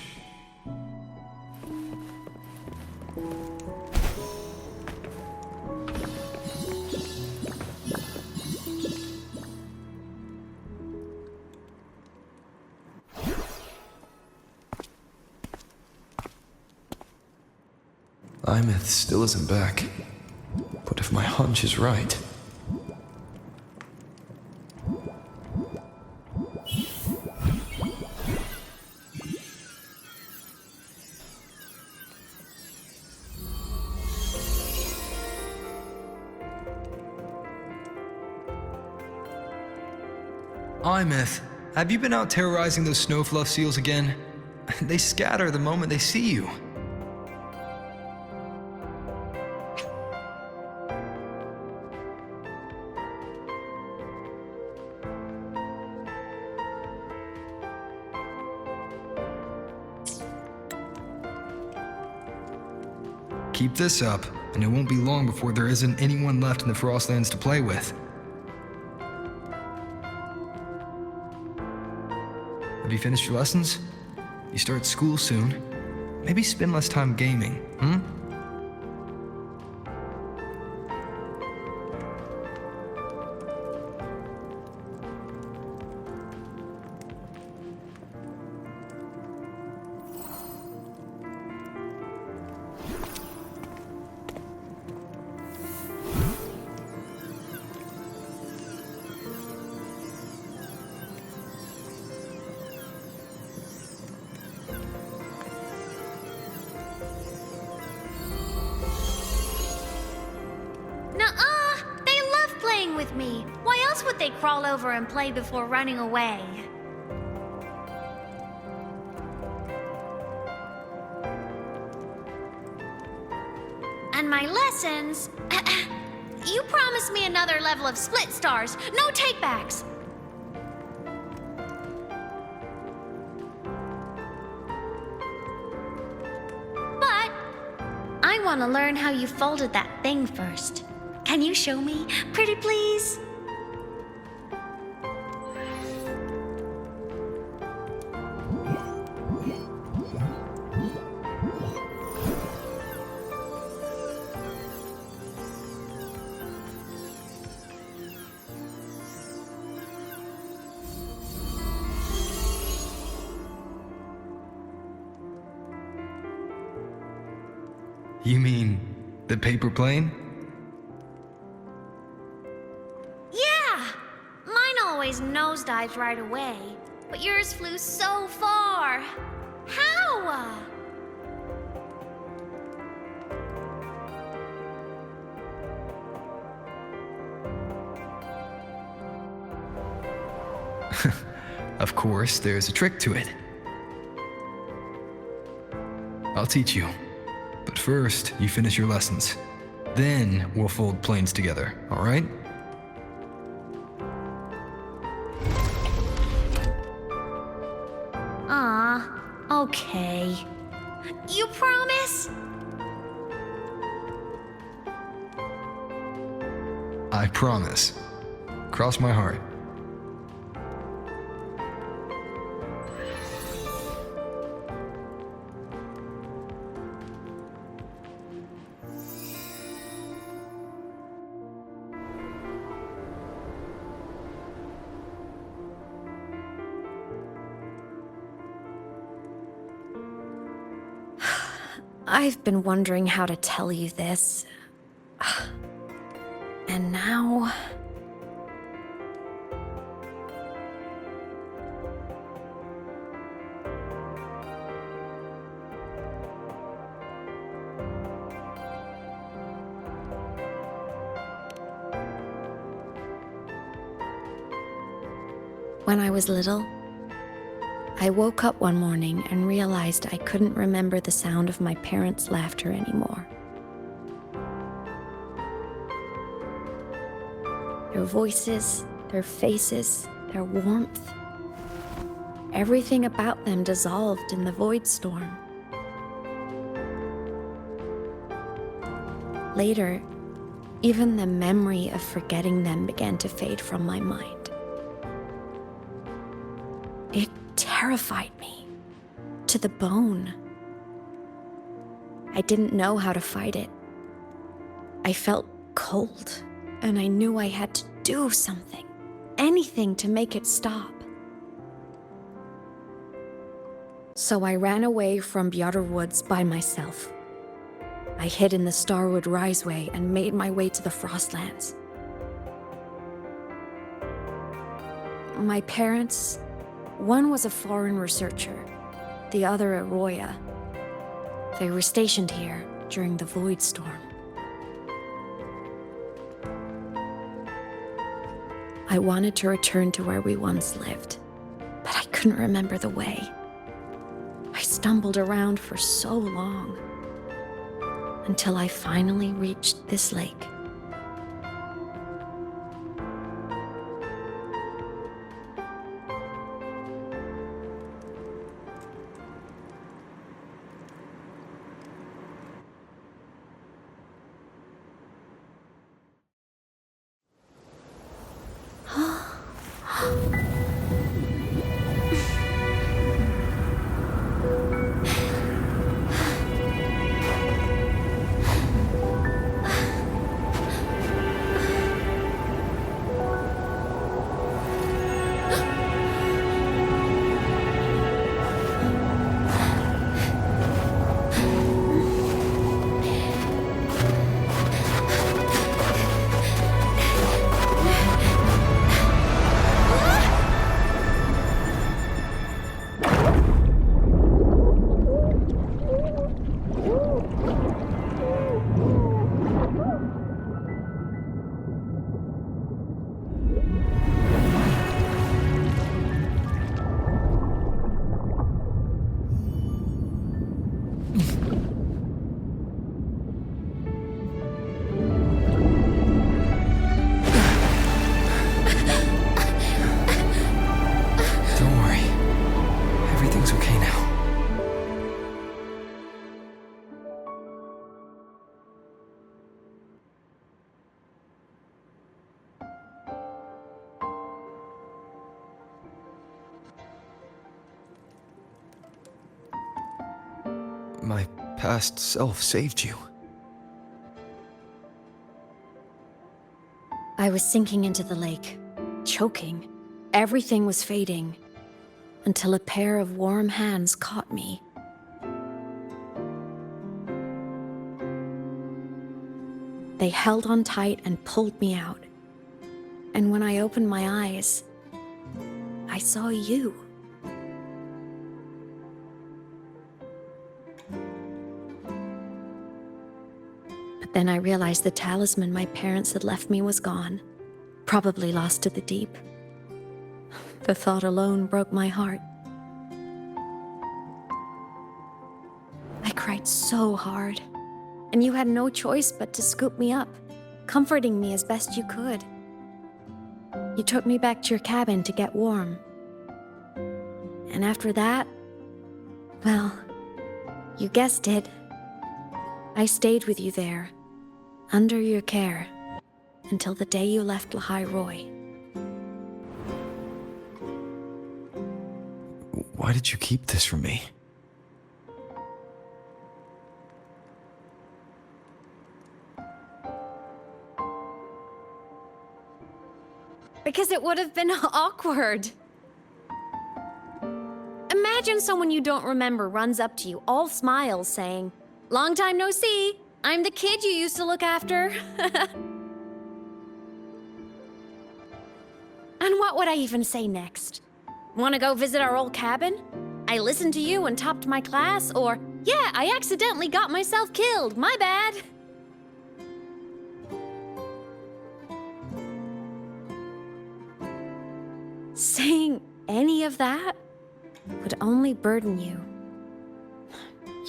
Lament still isn't back. But if my hunch is right... Imeth, have you been out terrorizing those snowfluff seals again? They scatter the moment they see you. Keep this up, and it won't be long before there isn't anyone left in the Frostlands to play with. Have you finished your lessons? You start school soon. Maybe spend less time gaming, hmm? Me. Why else would they crawl over and play before running away? And my lessons... You promised me another level of split stars. No takebacks. But I want to learn how you folded that thing first. Can you show me? Pretty please? You mean the paper plane? Always nosedives right away, but yours flew so far. How? Of course, there's a trick to it. I'll teach you. But first, you finish your lessons. Then we'll fold planes together, alright? Okay. You promise? I promise. Cross my heart. I've been wondering how to tell you this. And now... When I was little, I woke up one morning and realized I couldn't remember the sound of my parents' laughter anymore. Their voices, their faces, their warmth. Everything about them dissolved in the void storm. Later, even the memory of forgetting them began to fade from my mind. It terrified me to the bone. I didn't know how to fight it. I felt cold, and I knew I had to do something, anything to make it stop. So I ran away from Bjarr Woods by myself. I hid in the Starwood Riseway and made my way to the Frostlands. My parents, one was a foreign researcher, the other a Roya. They were stationed here during the Void Storm. I wanted to return to where we once lived, but I couldn't remember the way. I stumbled around for so long, until I finally reached this lake. My past self saved you. I was sinking into the lake, choking. Everything was fading, until a pair of warm hands caught me. They held on tight and pulled me out. And when I opened my eyes, I saw you. Then I realized the talisman my parents had left me was gone, probably lost to the deep. The thought alone broke my heart. I cried so hard, and you had no choice but to scoop me up, comforting me as best you could. You took me back to your cabin to get warm. And after that, well, you guessed it. I stayed with you there, under your care, until the day you left Lahai-Roi. Why did you keep this from me? Because it would have been awkward. Imagine someone you don't remember runs up to you, all smiles, saying, "Long time no see, I'm the kid you used to look after." And what would I even say next? Want to go visit our old cabin? I listened to you and topped my class, or, "Yeah, I accidentally got myself killed, my bad." Saying any of that would only burden you.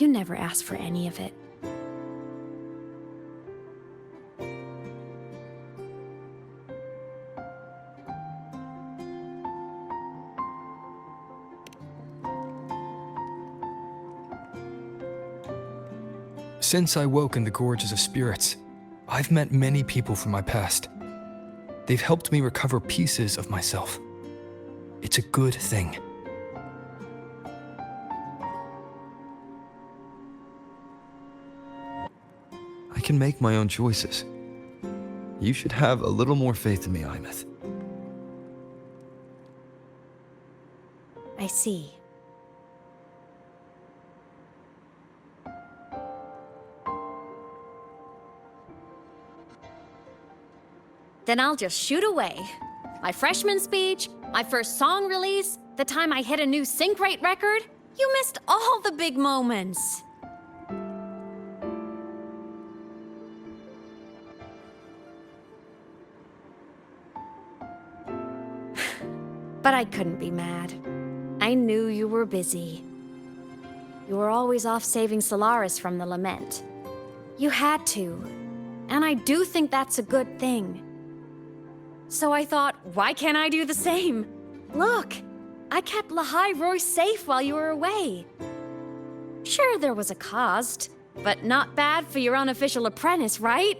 You never asked for any of it. Since I woke in the Gorges of Spirits, I've met many people from my past. They've helped me recover pieces of myself. It's a good thing. I can make my own choices. You should have a little more faith in me, Imeth. I see. Then I'll just shoot away. My freshman speech, my first song release, the time I hit a new sync rate record. You missed all the big moments. But I couldn't be mad. I knew you were busy. You were always off saving Solaris from the Lament. You had to. And I do think that's a good thing. So I thought, why can't I do the same? Look, I kept Lahai-Roi safe while you were away. Sure, there was a cost, but not bad for your unofficial apprentice, right?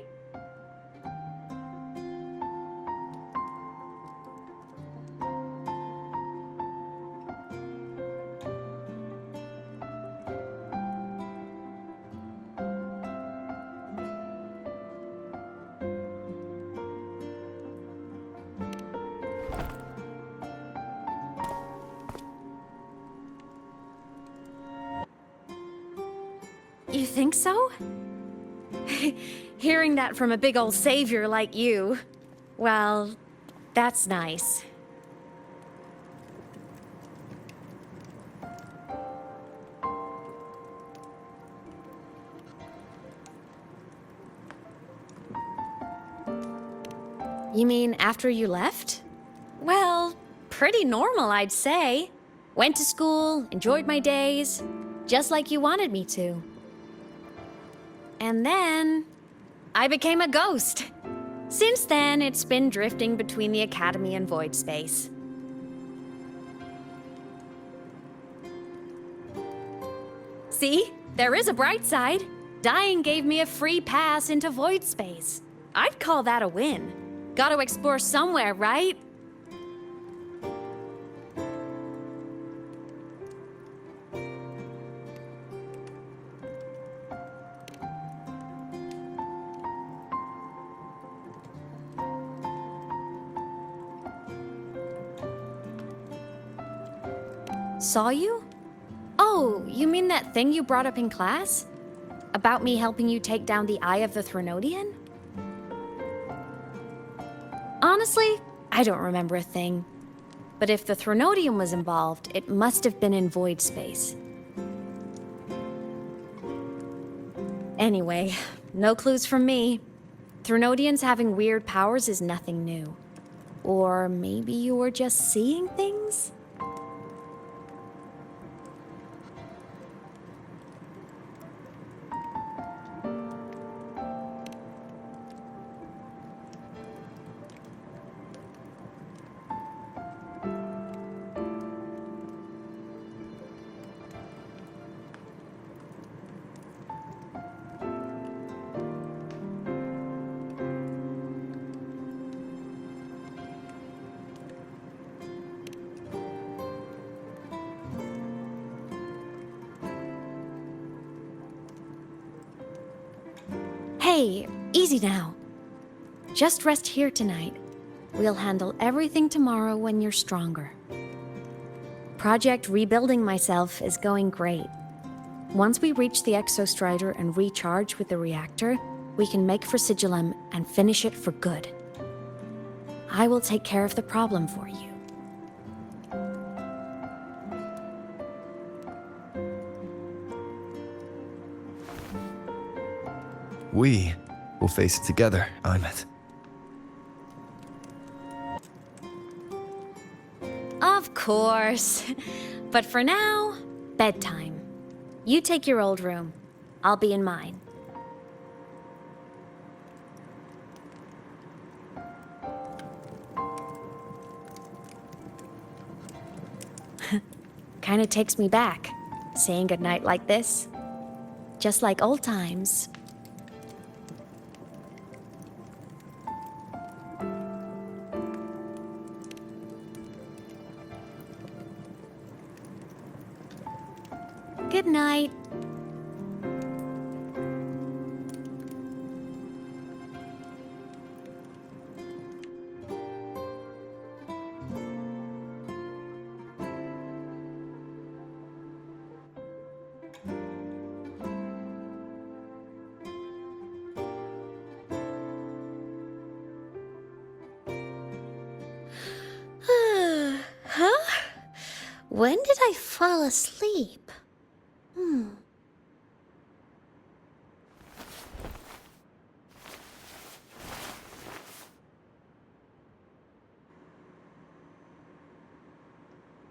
You think so? Hearing that from a big old savior like you, well, that's nice. You mean after you left? Well, pretty normal, I'd say. Went to school, enjoyed my days, just like you wanted me to. And then I became a ghost. Since then, it's been drifting between the Academy and Void Space. See, there is a bright side. Dying gave me a free pass into Void Space. I'd call that a win. Gotta explore somewhere, right? Saw you? Oh, you mean that thing you brought up in class? About me helping you take down the Eye of the Threnodian? Honestly, I don't remember a thing. But if the Threnodian was involved, it must have been in Void Space. Anyway, no clues from me. Threnodians having weird powers is nothing new. Or maybe you were just seeing things? Hey, easy now. Just rest here tonight. We'll handle everything tomorrow when you're stronger. Project Rebuilding Myself is going great. Once we reach the Exostrider and recharge with the reactor, we can make for Sigillum and finish it for good. I will take care of the problem for you. We will face it together, Imeth. Of course. But for now, bedtime. You take your old room. I'll be in mine. Kinda takes me back, saying goodnight like this. Just like old times. Good night. Huh? When did I fall asleep?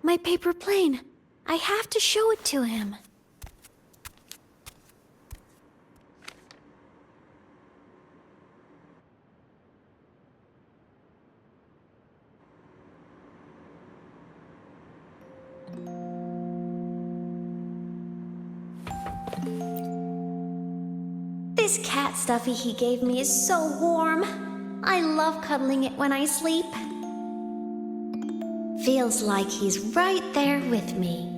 My paper plane. I have to show it to him. This cat stuffy he gave me is so warm. I love cuddling it when I sleep. Feels like he's right there with me.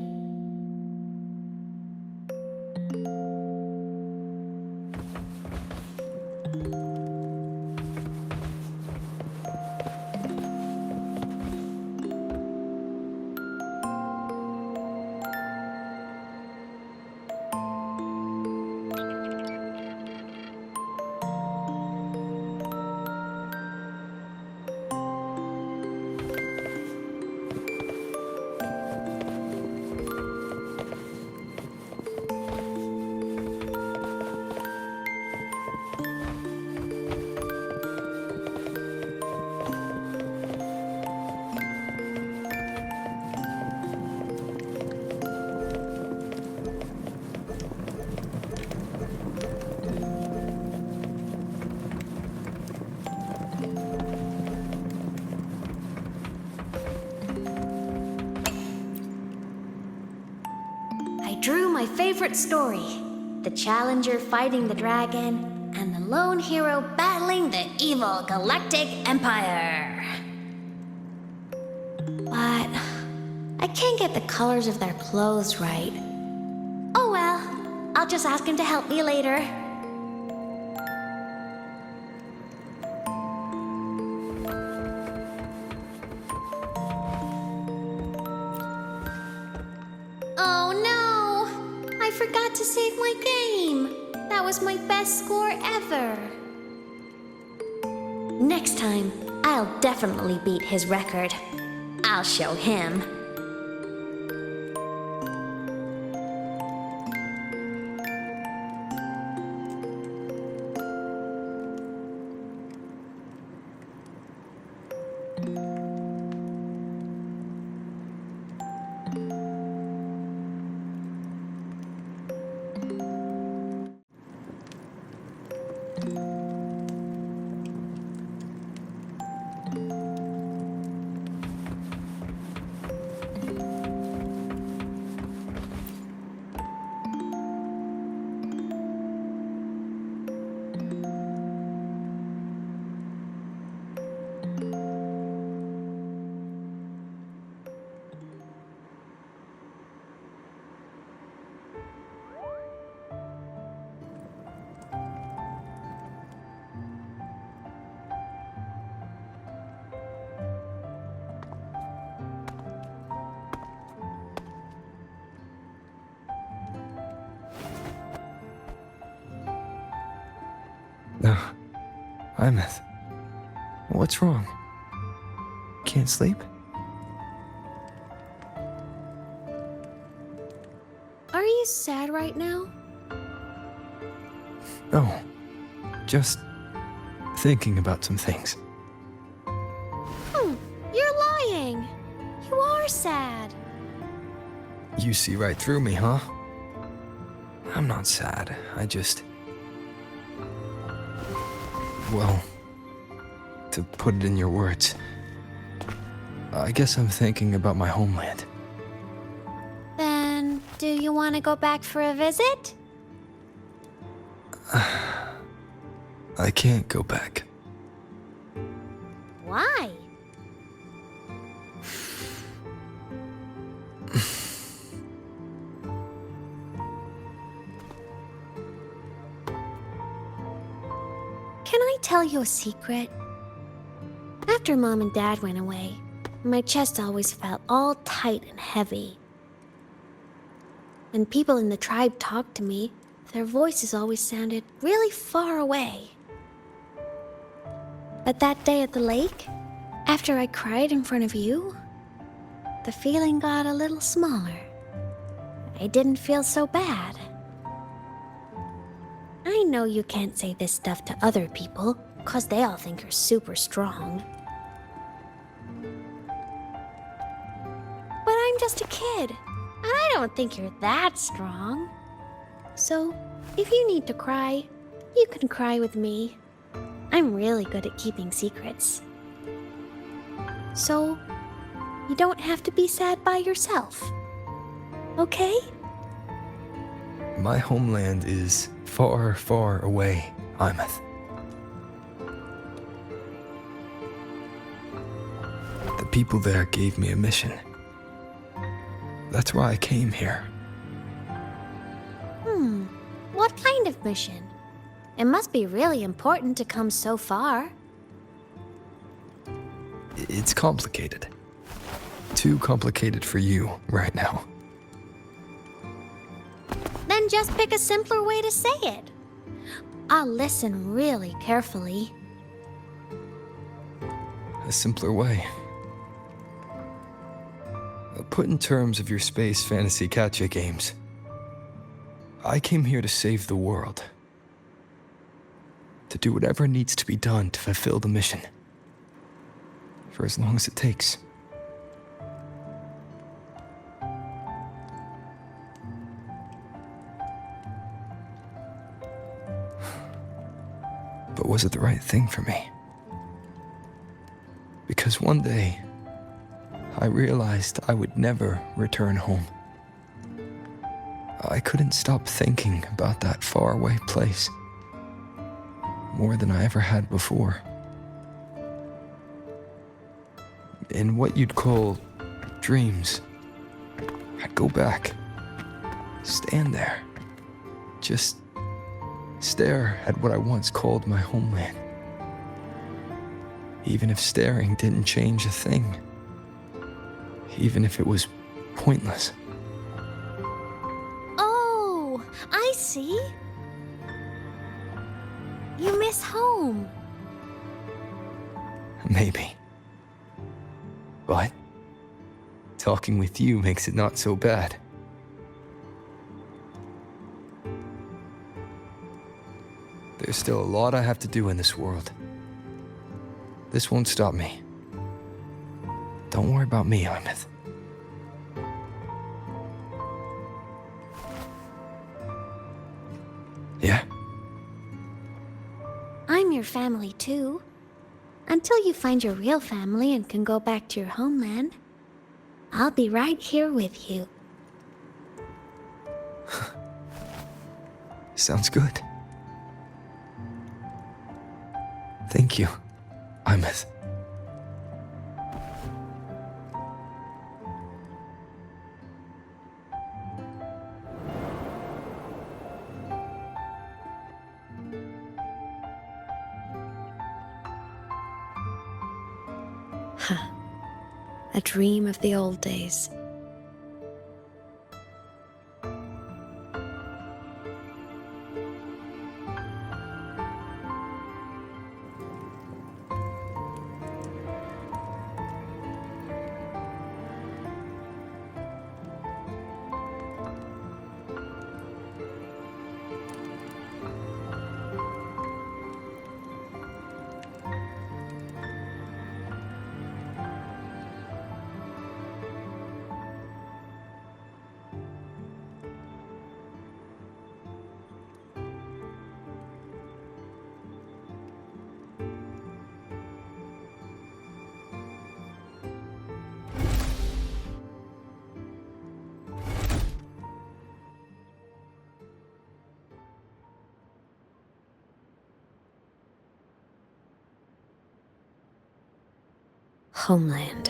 Drew my favorite story, the Challenger fighting the dragon, and the lone hero battling the evil Galactic Empire. But I can't get the colors of their clothes right. Oh well, I'll just ask him to help me later. I forgot to save my game. That was my best score ever. Next time, I'll definitely beat his record. I'll show him. Imeth, what's wrong? Can't sleep? Are you sad right now? No, just thinking about some things. You're lying. You are sad. You see right through me, huh? I'm not sad. Well, to put it in your words, I guess I'm thinking about my homeland. Then, do you want to go back for a visit? I can't go back. Why? Can I tell you a secret? After Mom and Dad went away, my chest always felt all tight and heavy. When people in the tribe talked to me, their voices always sounded really far away. But that day at the lake, after I cried in front of you, the feeling got a little smaller. I didn't feel so bad. I know you can't say this stuff to other people, 'cause they all think you're super strong. But I'm just a kid, and I don't think you're that strong. So, if you need to cry, you can cry with me. I'm really good at keeping secrets. So, you don't have to be sad by yourself. Okay? My homeland is far, far away, Imeth. The people there gave me a mission. That's why I came here. What kind of mission? It must be really important to come so far. It's complicated. Too complicated for you right now. Then just pick a simpler way to say it. I'll listen really carefully. A simpler way. Put in terms of your space fantasy gacha games. I came here to save the world. To do whatever needs to be done to fulfill the mission. For as long as it takes. But was it the right thing for me? Because one day, I realized I would never return home. I couldn't stop thinking about that faraway place. More than I ever had before. In what you'd call dreams, I'd go back, stand there, just stare at what I once called my homeland. Even if staring didn't change a thing. Even if it was pointless. Oh, I see. You miss home. Maybe. But talking with you makes it not so bad. There's still a lot I have to do in this world. This won't stop me. Don't worry about me, Imeth. Yeah? I'm your family too. Until you find your real family and can go back to your homeland, I'll be right here with you. Sounds good. Thank you, Imeth. A dream of the old days. homeland.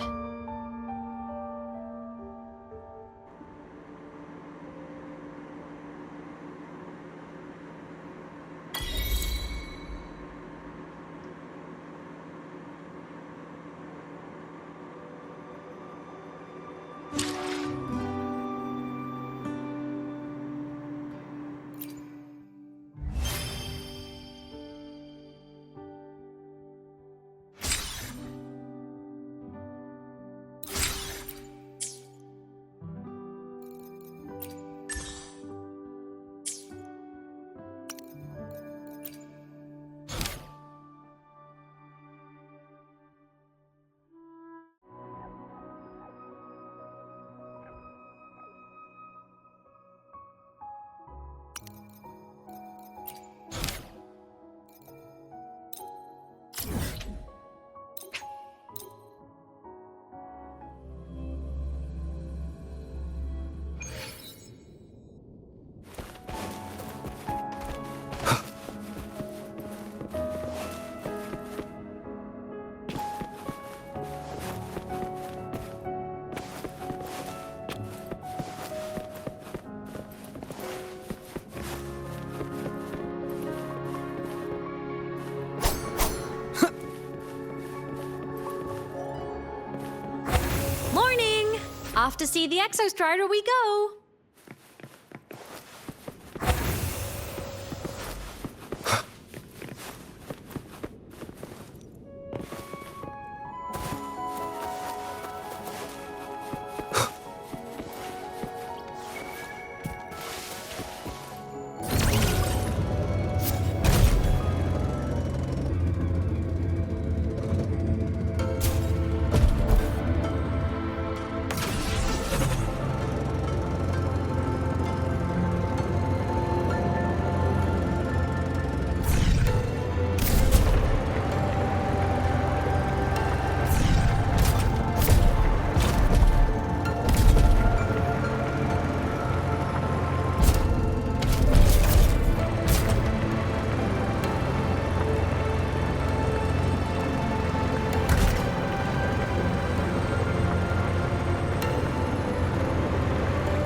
Off to see the Exostrider we go!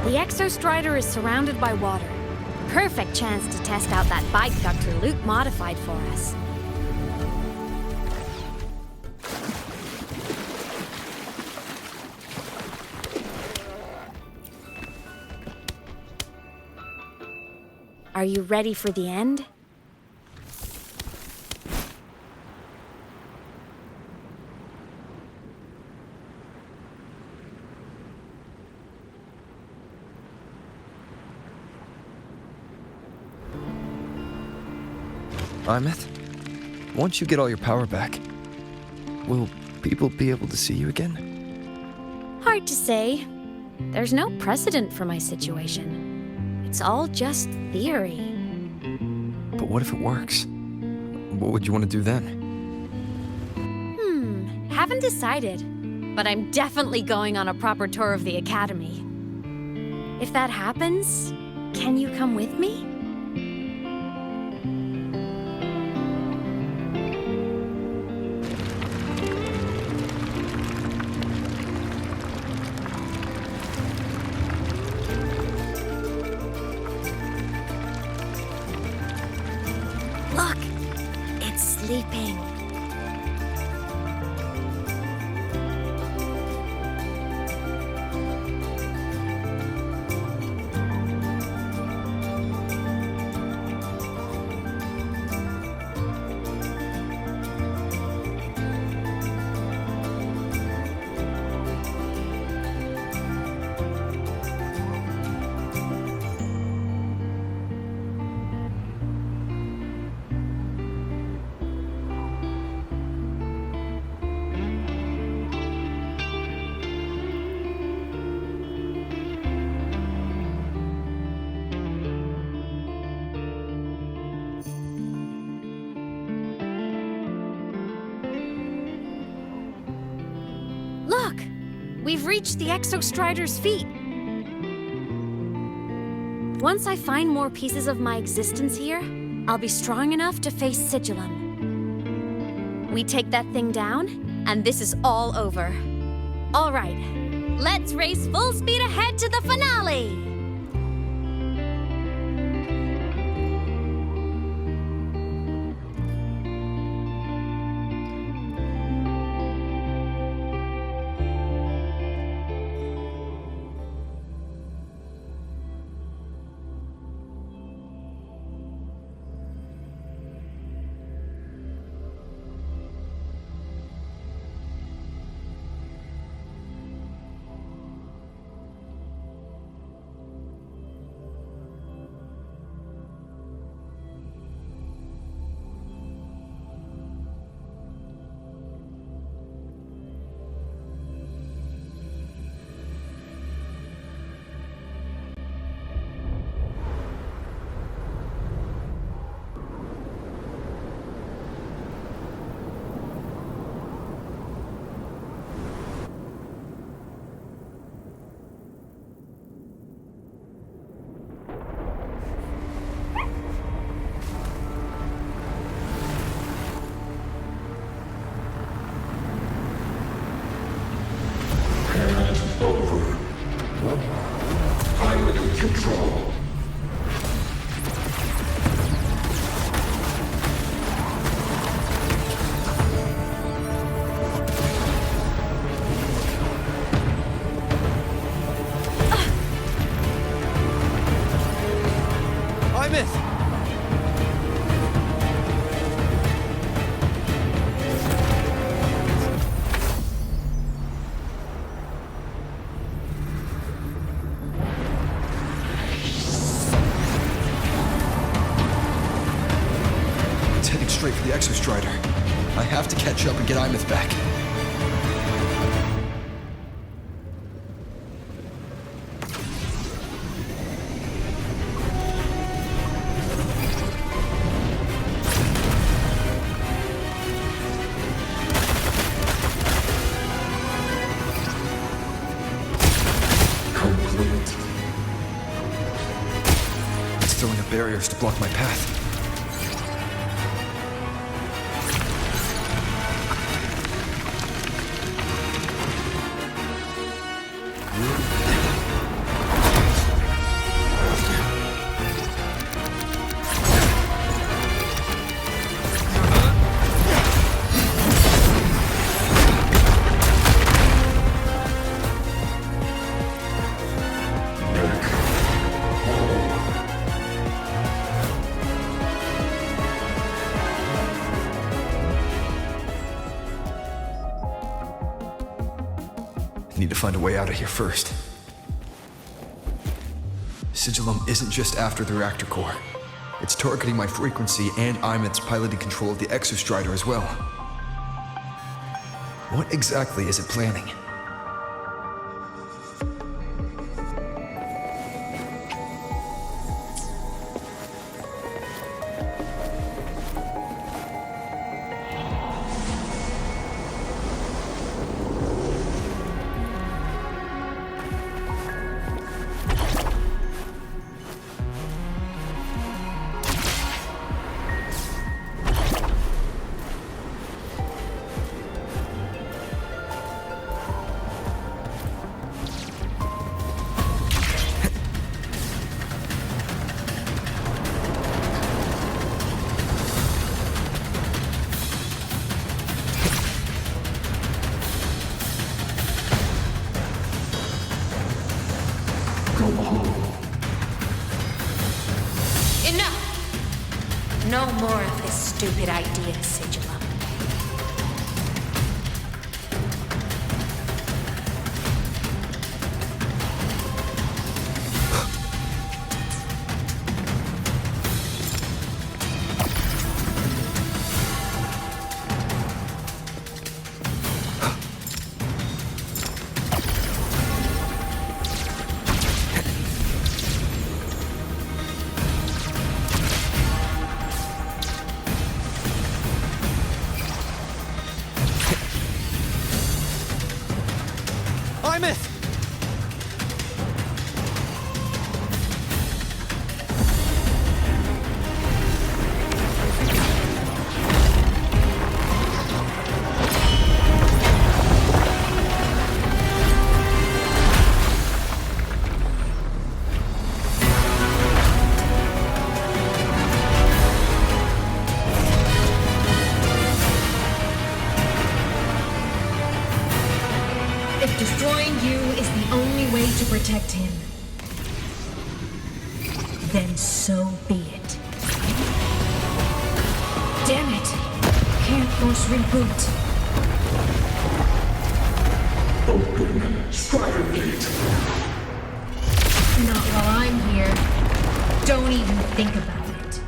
The Exostrider is surrounded by water. Perfect chance to test out that bike Dr. Luke modified for us. Are you ready for the end? Imeth, once you get all your power back, will people be able to see you again? Hard to say. There's no precedent for my situation. It's all just theory. But what if it works? What would you want to do then? Haven't decided. But I'm definitely going on a proper tour of the Academy. If that happens, can you come with me? Look, it's sleeping. Look! We've reached the Exostrider's feet. Once I find more pieces of my existence here, I'll be strong enough to face Sigillum. We take that thing down, and this is all over. All right, let's race full speed ahead to the finale! Straight for the Exostrider. I have to catch up and get Imeth back. Complete. It's throwing up barriers to block my path. Need to find a way out of here first. Sigillum isn't just after the reactor core. It's targeting my frequency and Imeth's piloting control of the Exostrider as well. What exactly is it planning? Enough! No more of this stupid idea, Sigillum. protect him, then so be it. Damn it! Can't force reboot. Open Strider Gate. Not while I'm here. Don't even think about it.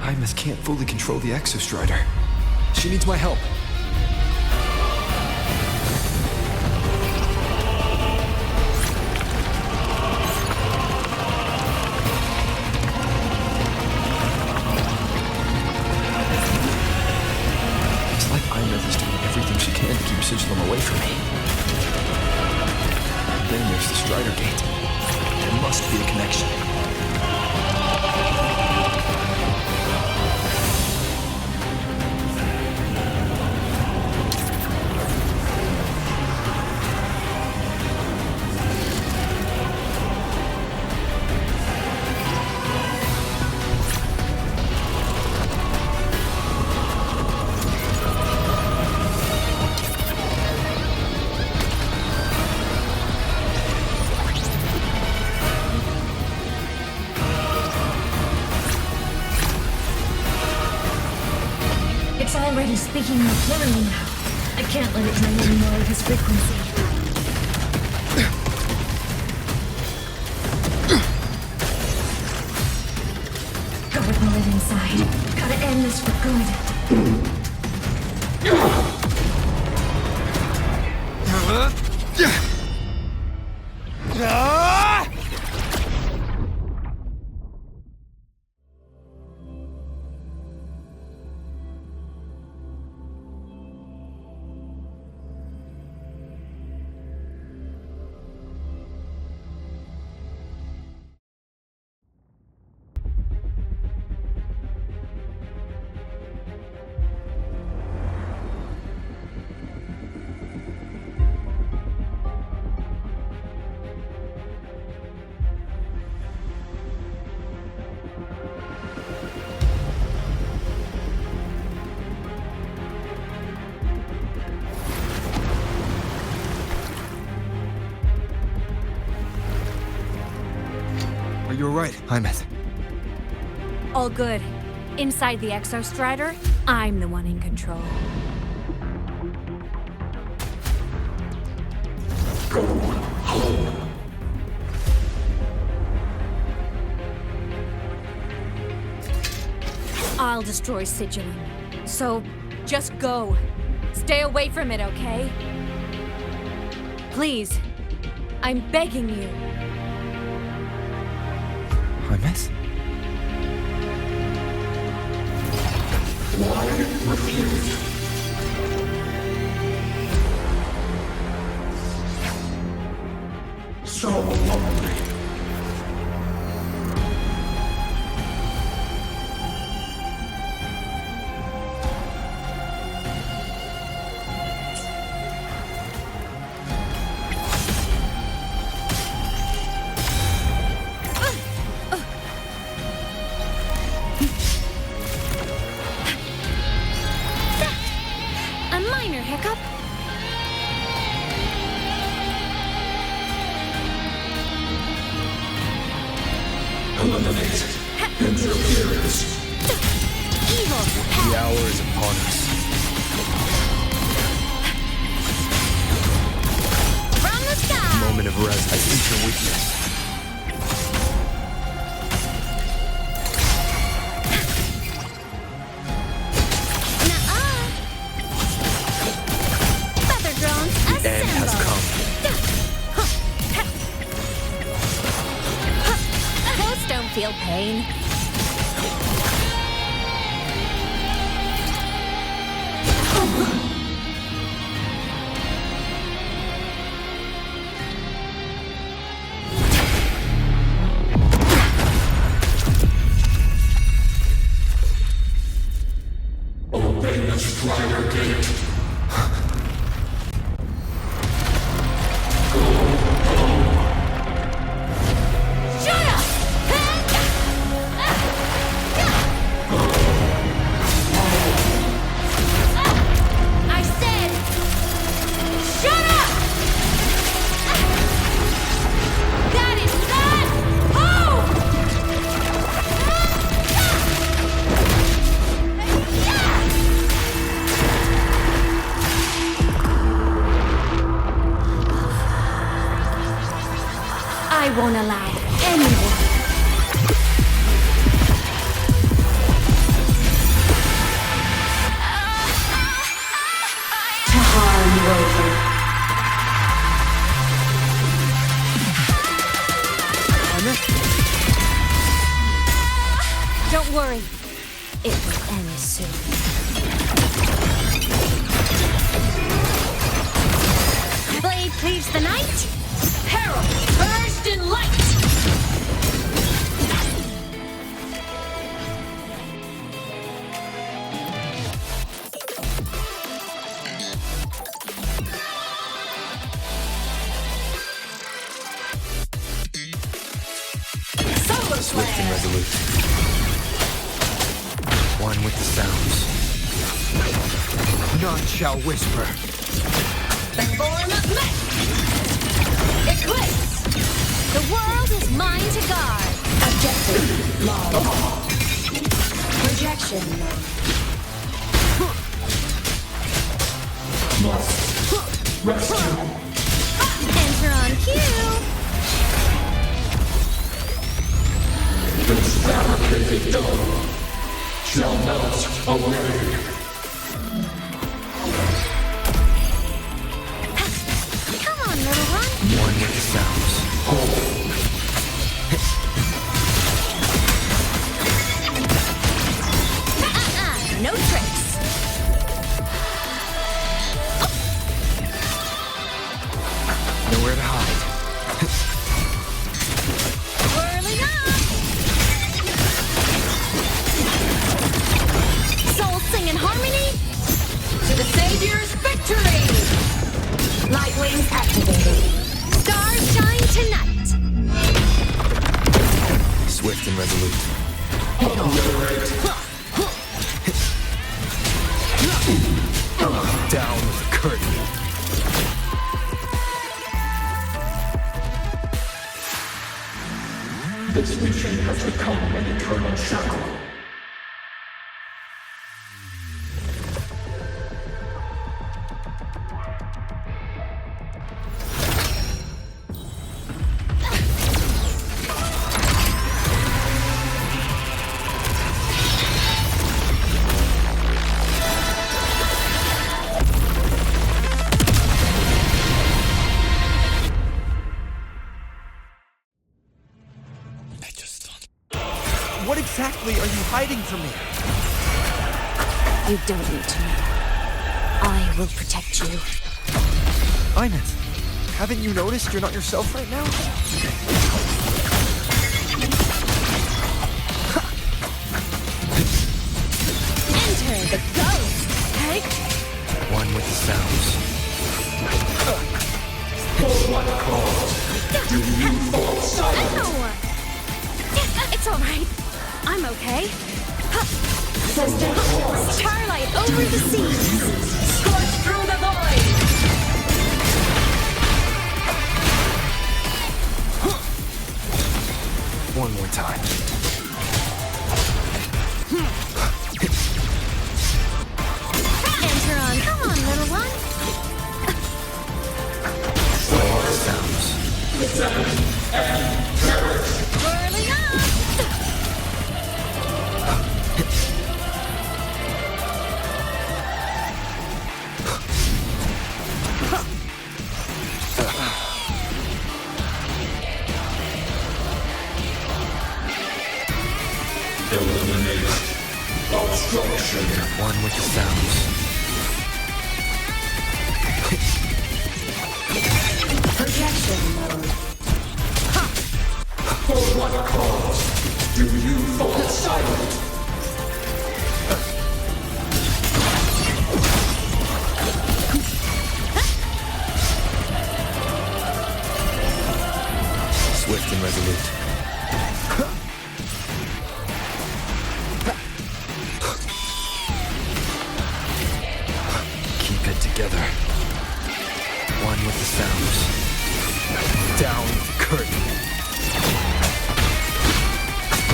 Hymus can't fully control the Exostrider. She needs my help. It's like Hymus is doing everything she can to keep Sigilum away from me. Then there's the Strider Gate. There must be a connection. It's already speaking more clearly now. I can't let it drain any more of his frequency. Gotta pull it inside. Gotta end this for good. You're right, Hymus. All good. Inside the Exostrider, I'm the one in control. Go home. I'll destroy Sigilum. So, just go. Stay away from it, okay? Please. I'm begging you. Hymus? Why refuse? So lonely. Eliminate interference. Evil. The hour is upon us. From the sky. Moment of rest. I sense your weakness. Feather drones, The end has come. Ghosts don't feel pain. Open the Strider Gate. Shut up! I won't allow anyone to harm Rover. Don't worry. It will end soon. Blade cleaves the night. Peril purged in light. Swift and resolute. One with the sounds. None shall whisper. The form of Mech. Eclipse. The world is mine to guard. Objective lost. Projection. Must rescue. Enter on cue. This fabricated dome shall melt away. Come on, little one. One with the sounds. No tricks. Nowhere to hide. Whirling up. Souls sing in harmony. To the Savior's victory. Light wings activated. Stars shine tonight. Swift and resolute. Down with the curtain. This mission has become an eternal shackle. What exactly are you hiding from me? You don't need to know. I will protect you. Ines, haven't you noticed you're not yourself right now? Enter the ghost. Hey? One with the sounds. For what cause do you fall silent? No. It's all right. I'm okay. Starlight over the seas. Scorch through the void. One more time. Enter on. Come on, little one. Sounds. Whirling up. Eliminate obstruction. One with the sounds. Projection mode. For what cause do you fall silent? Swift and resolute. Keep it together. One with the sounds. Down with the curtain.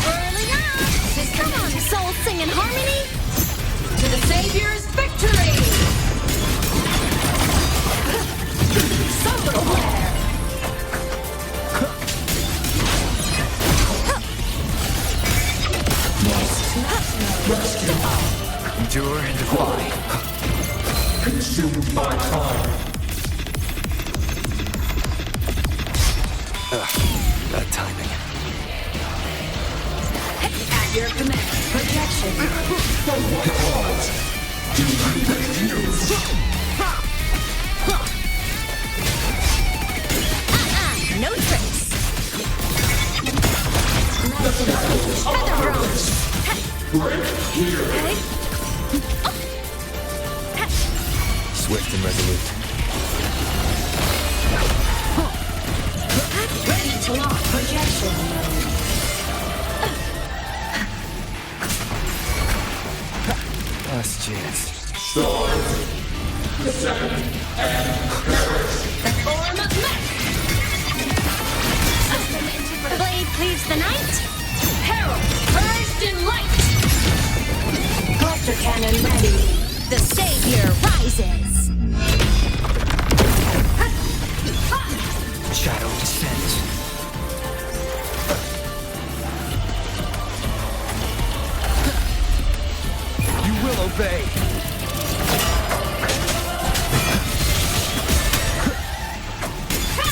Whirling up. Come on, souls sing in harmony. To the Savior's victory. Solar flare. Endure and defy. Consumed by time. Bad timing. At your command. Protection. From what cause do you refuse? No tricks. The shadows of purpose. Break here. Swift and resolute. Ready to lock projection mode. Last chance. Stars. Descend and perish. The form of mech. Blade cleaves the night. Herald, purged in light. Cluster cannon ready. The savior rises. Shadow descends. You will obey.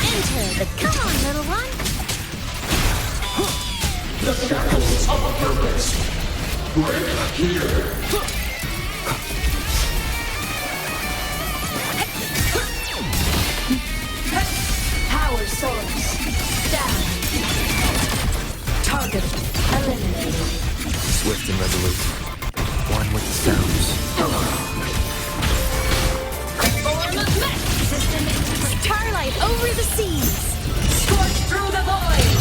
Enter the come on, little one. The shackles of purpose. Break here. Power source. Down. Target eliminated. Swift and resolute. One with the sounds. Form of mech. System integrate. Starlight over the seas. Scorch through the void.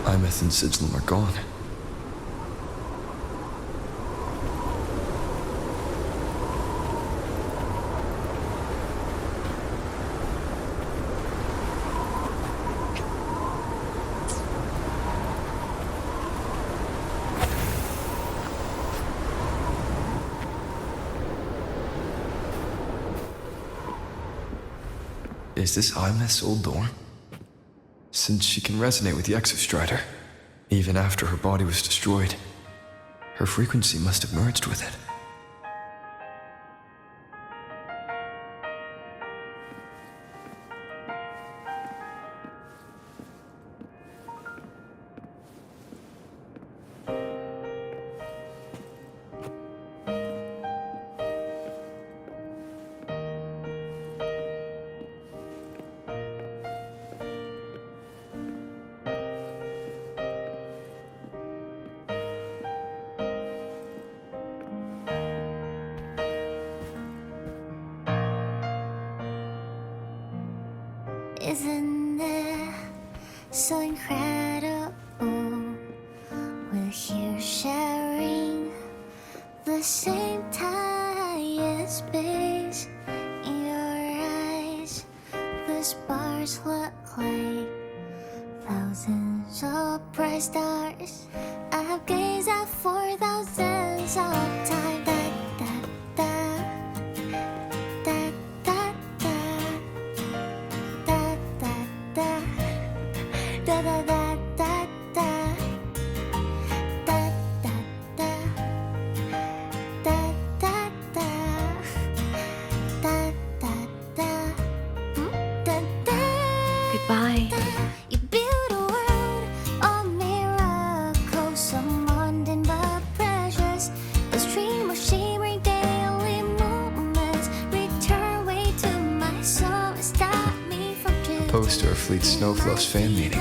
Imeth and Sigilum are gone. Is this Imeth's old dorm? Since she can resonate with the Exostrider, even after her body was destroyed, her frequency must have merged with it. Isn't it so incredible? We're here sharing the same time and space. In your eyes, the stars look like thousands of bright stars. I've gazed at for thousands of times. Da poster of Fleet Snowfluff's fan meeting.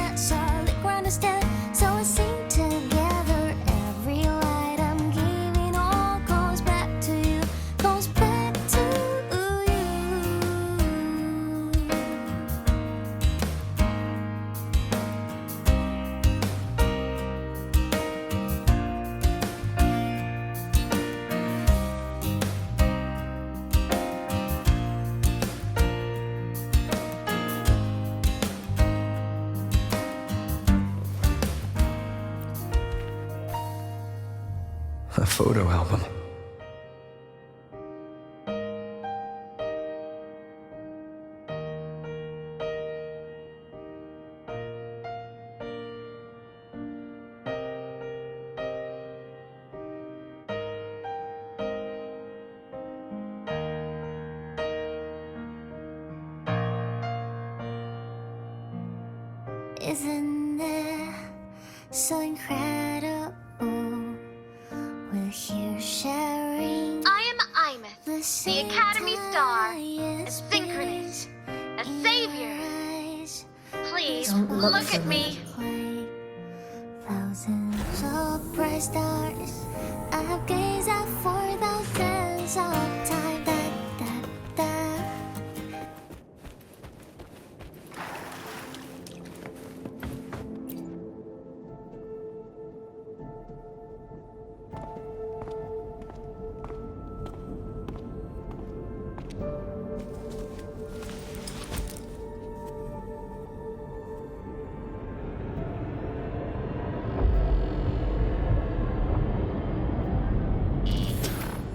A photo album. Isn't it so incredible? We're here sharing. I am Imeth, the Academy Star, a synchronist, a savior. Please, look at me. Thousands of bright stars I've gazed at for thousands of times.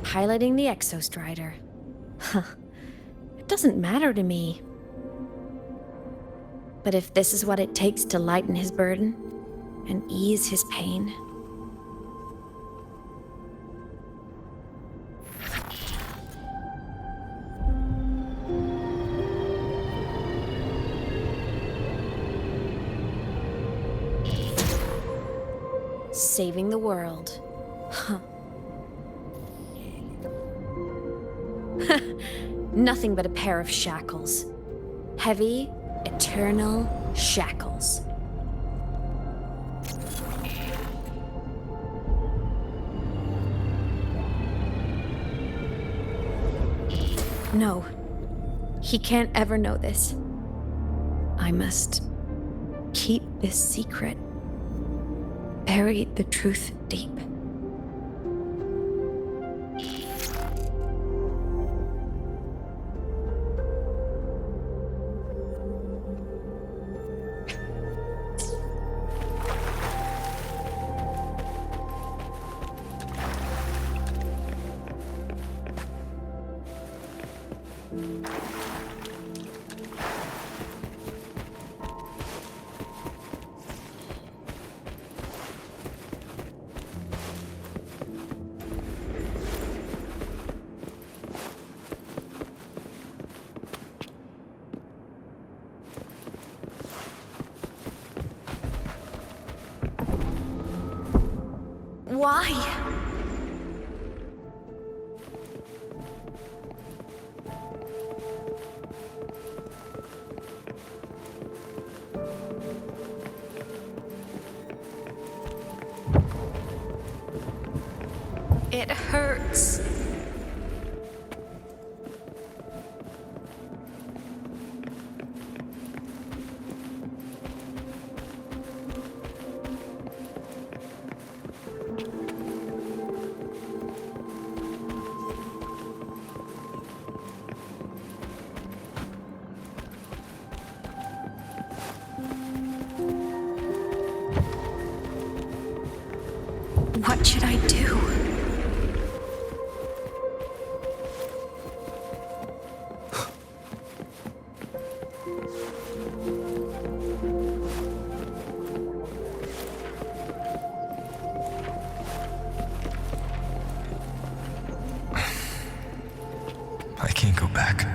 Piloting the Exostrider. Huh. It doesn't matter to me. But if this is what it takes to lighten his burden and ease his pain... Saving the world. Huh. Nothing but a pair of shackles. Heavy, eternal shackles. No. He can't ever know this. I must keep this secret. Bury the truth deep. Why? It hurts. What should I do? I can't go back.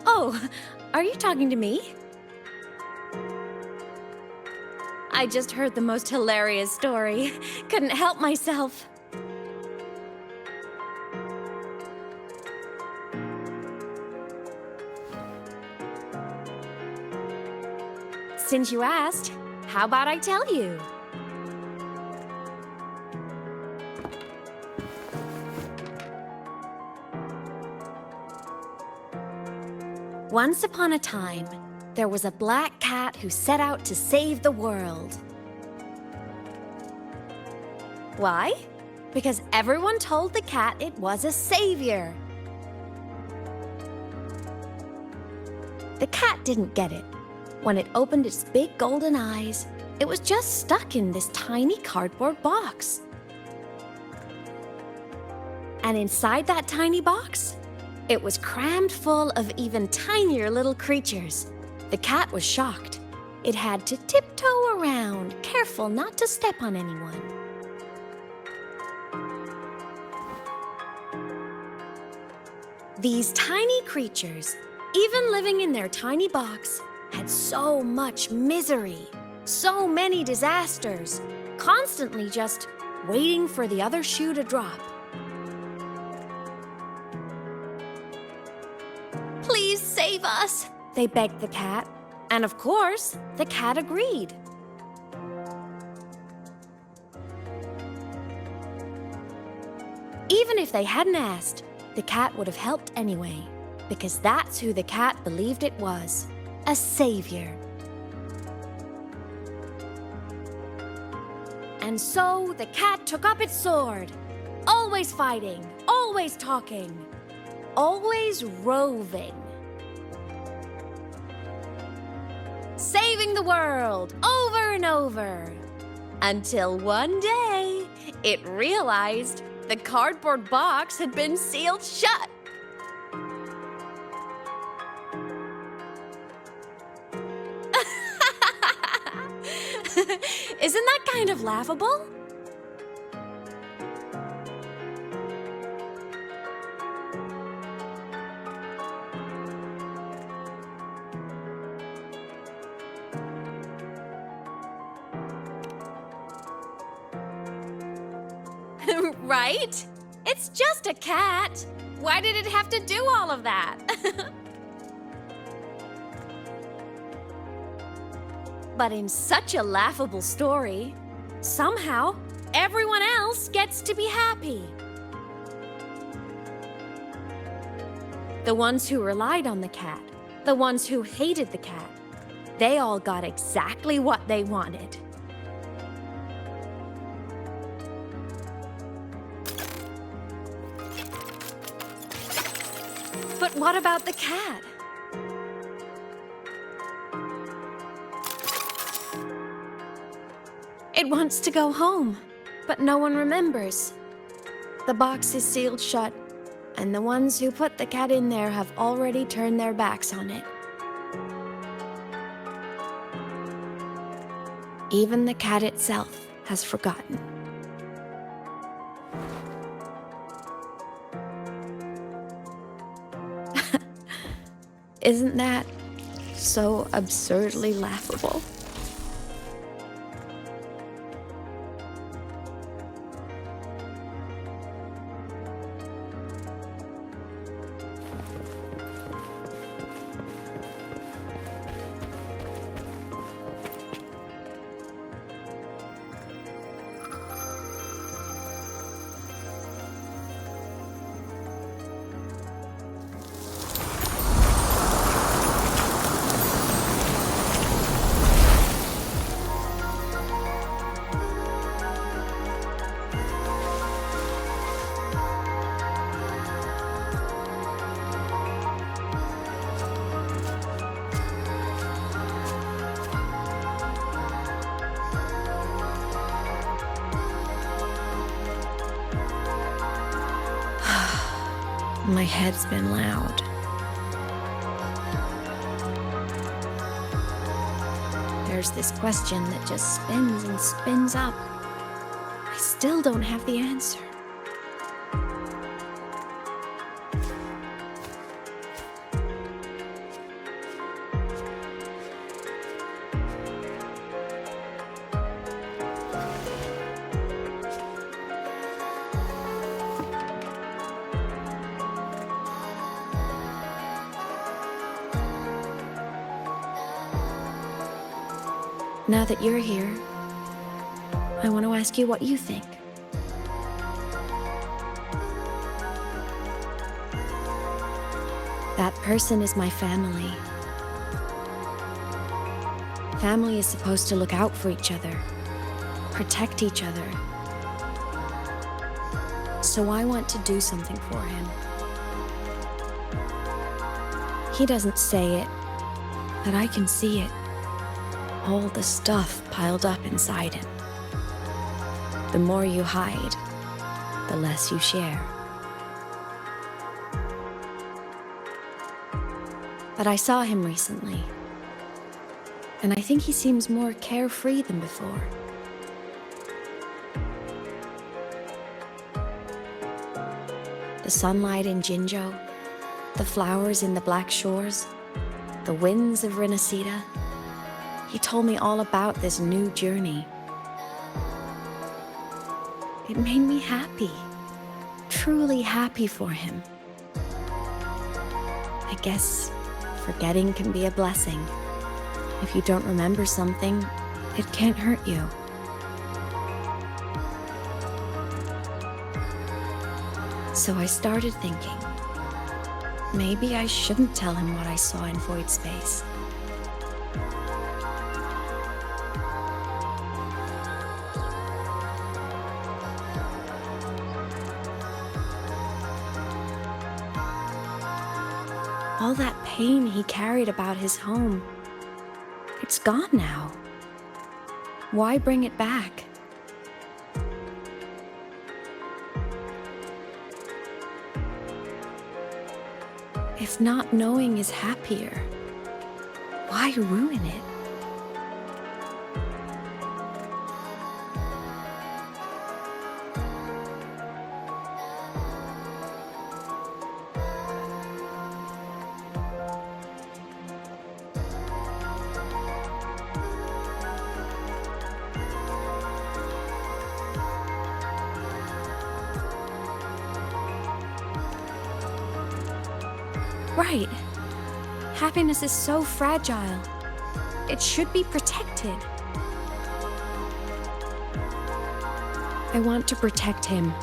Oh, are you talking to me? I just heard the most hilarious story. Couldn't help myself. Since you asked, how about I tell you? Once upon a time, there was a black cat who set out to save the world. Why? Because everyone told the cat it was a savior. The cat didn't get it. When it opened its big golden eyes, it was just stuck in this tiny cardboard box. And inside that tiny box, it was crammed full of even tinier little creatures. The cat was shocked. It had to tiptoe around, careful not to step on anyone. These tiny creatures, even living in their tiny box, had so much misery, so many disasters, constantly just waiting for the other shoe to drop. Please save us, they begged the cat. And of course, the cat agreed. Even if they hadn't asked, the cat would have helped anyway, because that's who the cat believed it was. A savior. And so the cat took up its sword, always fighting, always talking, always roving. Saving the world over and over. Until one day, it realized the cardboard box had been sealed shut. Isn't that kind of laughable? Right? It's just a cat. Why did it have to do all of that? But in such a laughable story, somehow everyone else gets to be happy. The ones who relied on the cat, the ones who hated the cat, they all got exactly what they wanted. But what about the cat? It wants to go home, but no one remembers. The box is sealed shut, and the ones who put the cat in there have already turned their backs on it. Even the cat itself has forgotten. Isn't that so absurdly laughable? My head's been loud. there's this question that just spins and spins up. I still don't have the answer. Now that you're here, I want to ask you what you think. That person is my family. Family is supposed to look out for each other, protect each other. So I want to do something for him. He doesn't say it, but I can see it. All the stuff piled up inside him. The more you hide, the less you share. But I saw him recently, and I think he seems more carefree than before. The sunlight in Jinzhou, the flowers in the Black Shores, the winds of Renacida. He told me all about this new journey. It made me happy, truly happy for him. I guess forgetting can be a blessing. If you don't remember something, it can't hurt you. So I started thinking, maybe I shouldn't tell him what I saw in void space. All that pain he carried about his home, it's gone now. Why bring it back? If not knowing is happier, why ruin it? Right. Happiness is so fragile. It should be protected. I want to protect him.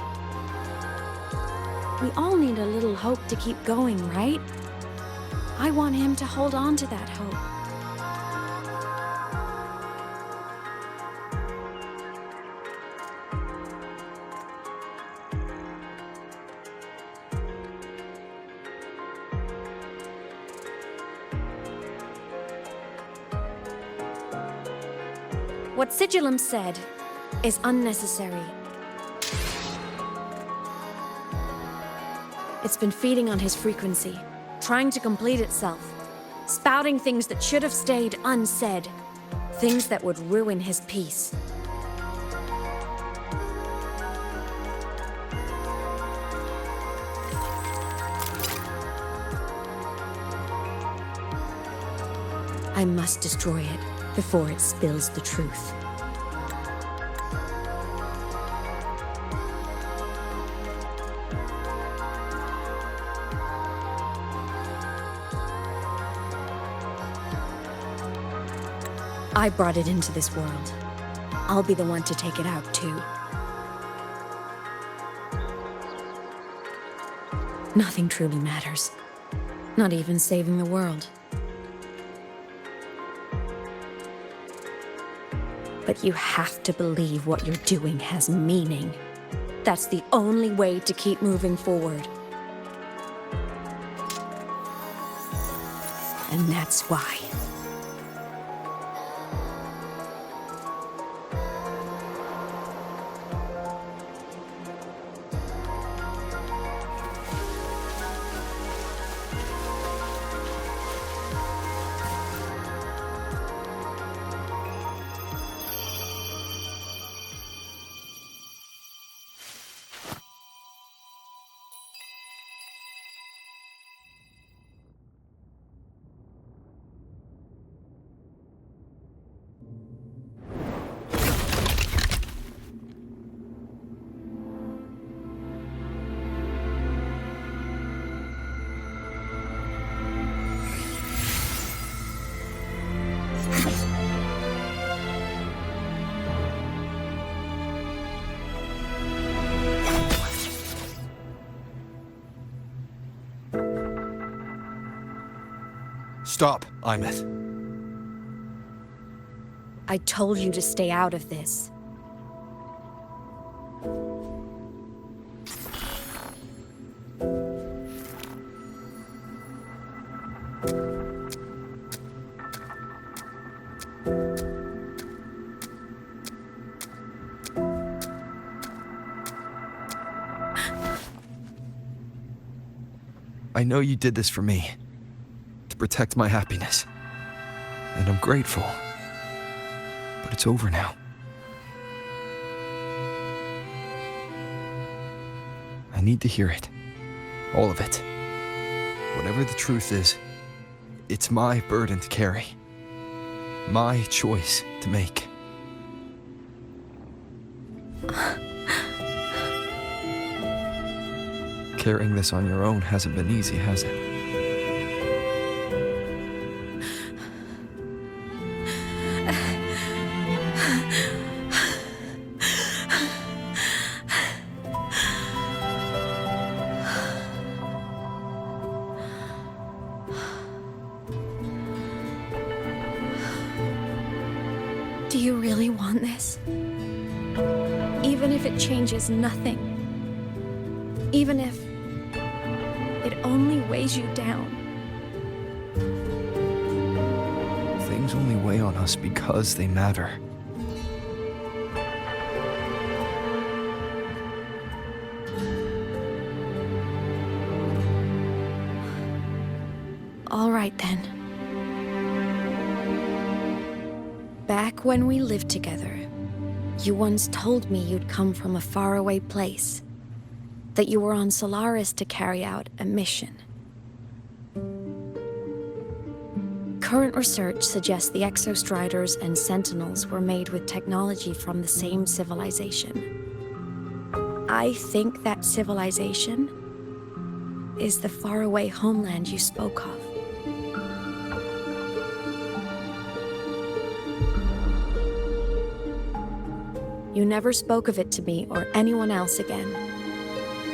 We all need a little hope to keep going, right? I want him to hold on to that hope. What Sigillum said is unnecessary. It's been feeding on his frequency, trying to complete itself, spouting things that should have stayed unsaid, things that would ruin his peace. I must destroy it before it spills the truth. I brought it into this world. I'll be the one to take it out, too. Nothing truly matters. Not even saving the world. But you have to believe what you're doing has meaning. That's the only way to keep moving forward. And that's why. Stop, Imeth. I told you to stay out of this. I know you did this for me, to protect my happiness, and I'm grateful, but it's over now. I need to hear it, all of it. Whatever the truth is, it's my burden to carry, my choice to make. Carrying this on your own hasn't been easy, has it? Do you really want this? Even if it changes nothing? Even if it only weighs you down? Things only weigh on us because they matter. All right then. Back when we lived together, you once told me you'd come from a faraway place, that you were on Solaris to carry out a mission. Current research suggests the Exostriders and Sentinels were made with technology from the same civilization. I think that civilization is the faraway homeland you spoke of. You never spoke of it to me or anyone else again,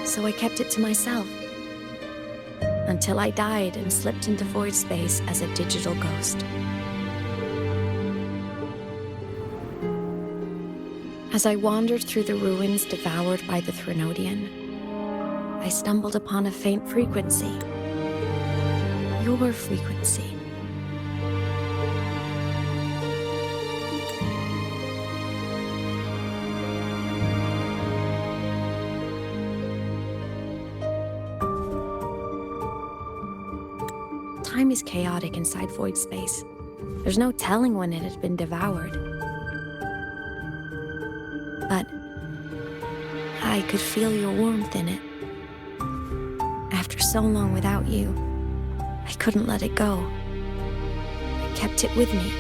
so I kept it to myself. Until I died and slipped into void space as a digital ghost. As I wandered through the ruins devoured by the Threnodian, I stumbled upon a faint frequency. Your frequency. Time is chaotic inside void space. There's no telling when it had been devoured. But I could feel your warmth in it. After so long without you, I couldn't let it go. I kept it with me.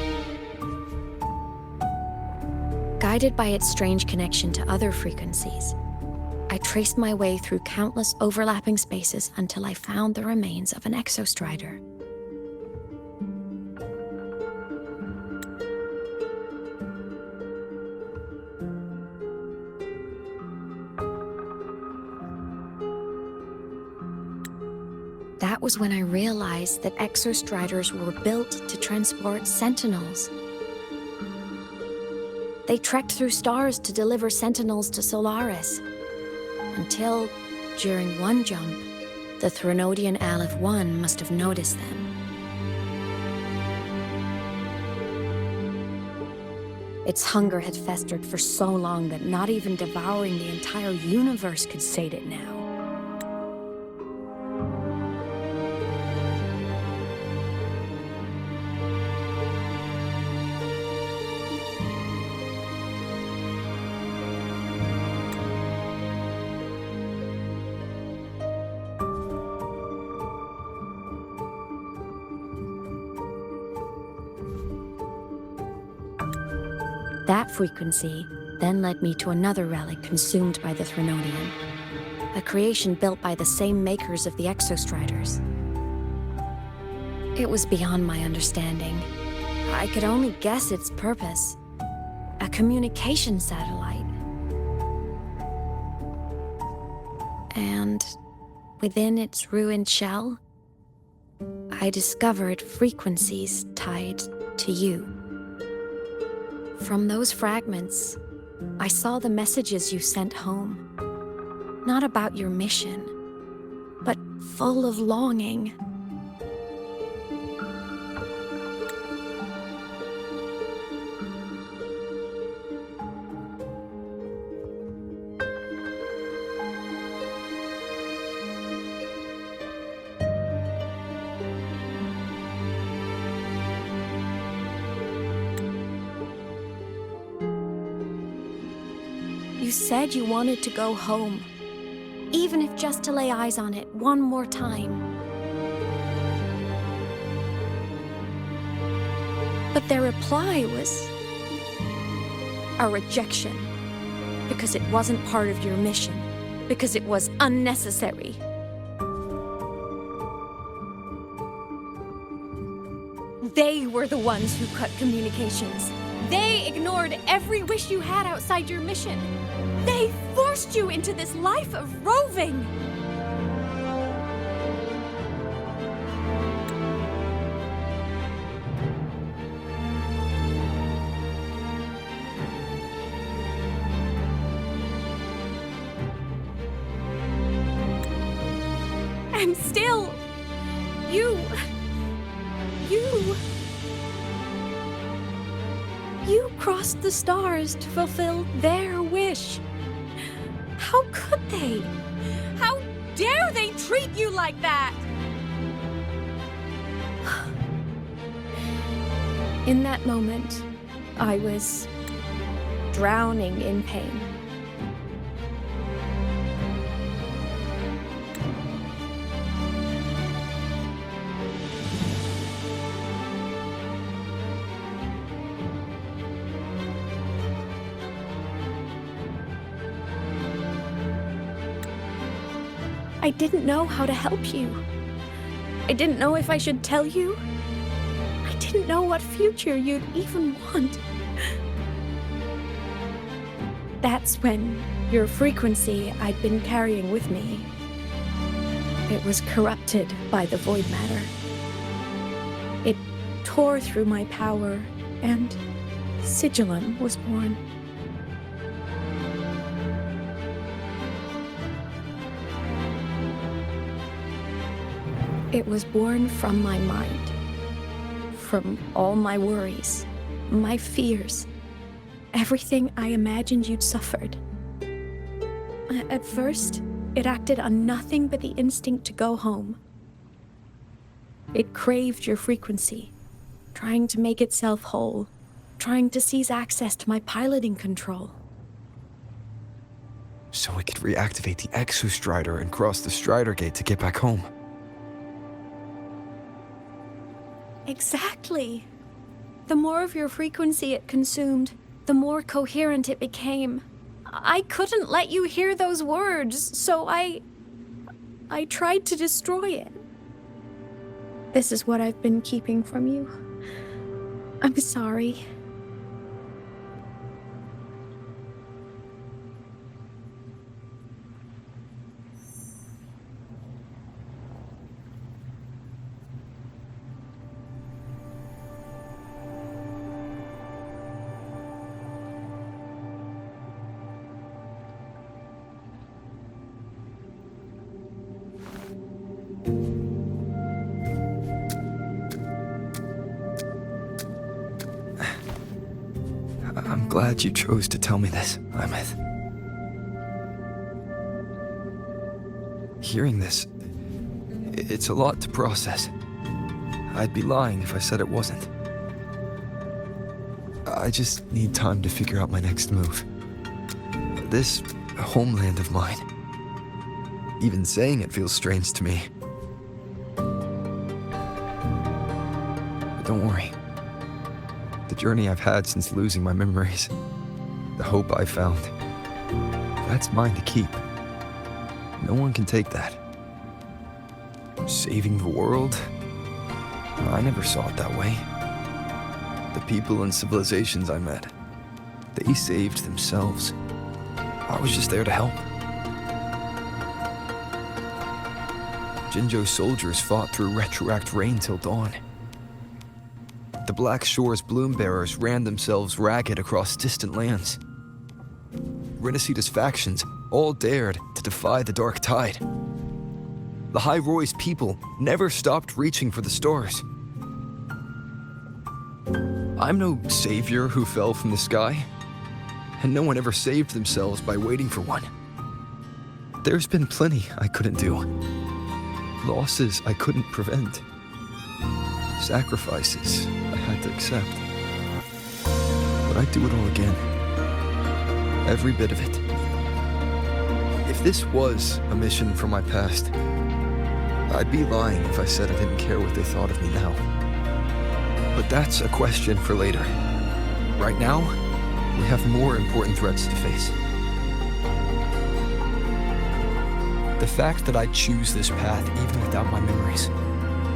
Guided by its strange connection to other frequencies, I traced my way through countless overlapping spaces until I found the remains of an Exostrider. That was when I realized that Exostriders were built to transport Sentinels. They trekked through stars to deliver Sentinels to Solaris, until, during one jump, the Threnodian Aleph-1 must have noticed them. Its hunger had festered for so long that not even devouring the entire universe could sate it now. That frequency then led me to another relic consumed by the Threnodian, a creation built by the same makers of the Exostriders. It was beyond my understanding. I could only guess its purpose. A communication satellite. And within its ruined shell, I discovered frequencies tied to you. From those fragments, I saw the messages you sent home. Not about your mission, but full of longing. You said you wanted to go home, even if just to lay eyes on it one more time. But their reply was a rejection, because it wasn't part of your mission, because it was unnecessary. They were the ones who cut communications. They ignored every wish you had outside your mission. They forced you into this life of roving. And still, you crossed the stars to fulfill their wish. How could they? How dare they treat you like that? In that moment, I was drowning in pain. I didn't know how to help you. I didn't know if I should tell you. I didn't know what future you'd even want. That's when your frequency I'd been carrying with me, it was corrupted by the void matter. It tore through my power, and Sigillum was born. It was born from my mind, from all my worries, my fears, everything I imagined you'd suffered. At first, it acted on nothing but the instinct to go home. It craved your frequency, trying to make itself whole, trying to seize access to my piloting control. So we could reactivate the Exostrider and cross the Strider Gate to get back home. Exactly. The more of your frequency it consumed, the more coherent it became. I couldn't let you hear those words, so I tried to destroy it. This is what I've been keeping from you. I'm sorry. I'm glad you chose to tell me this, Lament. Hearing this, it's a lot to process. I'd be lying if I said it wasn't. I just need time to figure out my next move. This homeland of mine, even saying it feels strange to me. But don't worry. The journey I've had since losing my memories, the hope I found, that's mine to keep. No one can take that. Saving the world? I never saw it that way. The people and civilizations I met, they saved themselves. I was just there to help. Jinzhou's soldiers fought through retroact rain till dawn. The Black Shore's bloom bearers ran themselves ragged across distant lands. Resonators' factions all dared to defy the dark tide. Lahai-Roi's people never stopped reaching for the stars. I'm no savior who fell from the sky, and no one ever saved themselves by waiting for one. There's been plenty I couldn't do. Losses I couldn't prevent. Sacrifices I had to accept. But I'd do it all again. Every bit of it. If this was a mission from my past, I'd be lying if I said I didn't care what they thought of me now. But that's a question for later. Right now, we have more important threats to face. The fact that I choose this path even without my memories,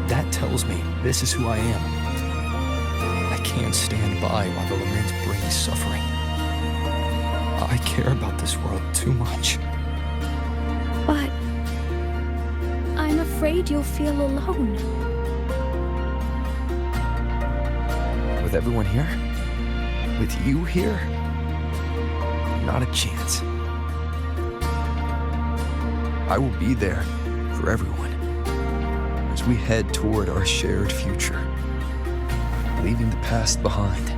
that tells me this is who I am. I can't stand by while the Lament brings suffering. I care about this world too much. But I'm afraid you'll feel alone. With everyone here? With you here? Not a chance. I will be there for everyone as we head toward our shared future, leaving the past behind.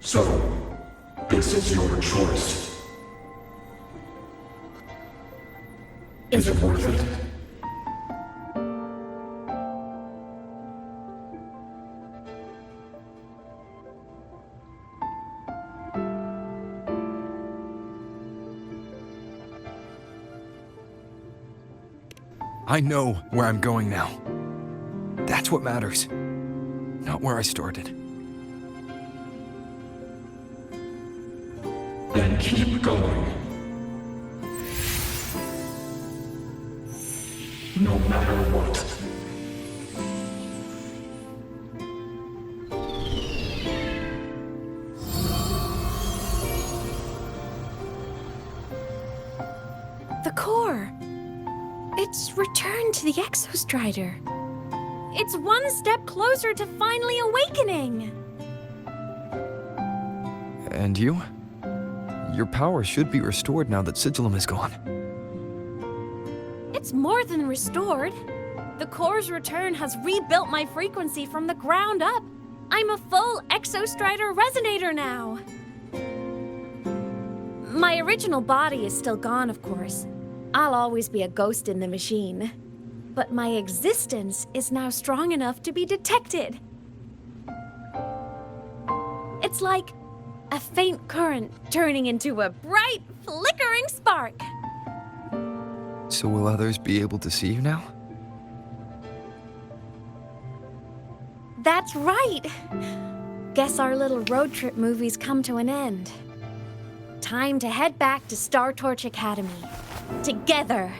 So, this is your choice. Is it worth it? I know where I'm going now. That's what matters, not where I started. Then keep going. No matter what. The core. It's returned to the Exostrider. It's one step closer to finally awakening. And you? Your power should be restored now that Sigillum is gone. It's more than restored. The core's return has rebuilt my frequency from the ground up. I'm a full Exostrider Resonator now. My original body is still gone, of course. I'll always be a ghost in the machine. But my existence is now strong enough to be detected. It's like a faint current turning into a bright, flickering spark. So will others be able to see you now? That's right. Guess our little road trip movie's come to an end. Time to head back to Star Torch Academy. Together.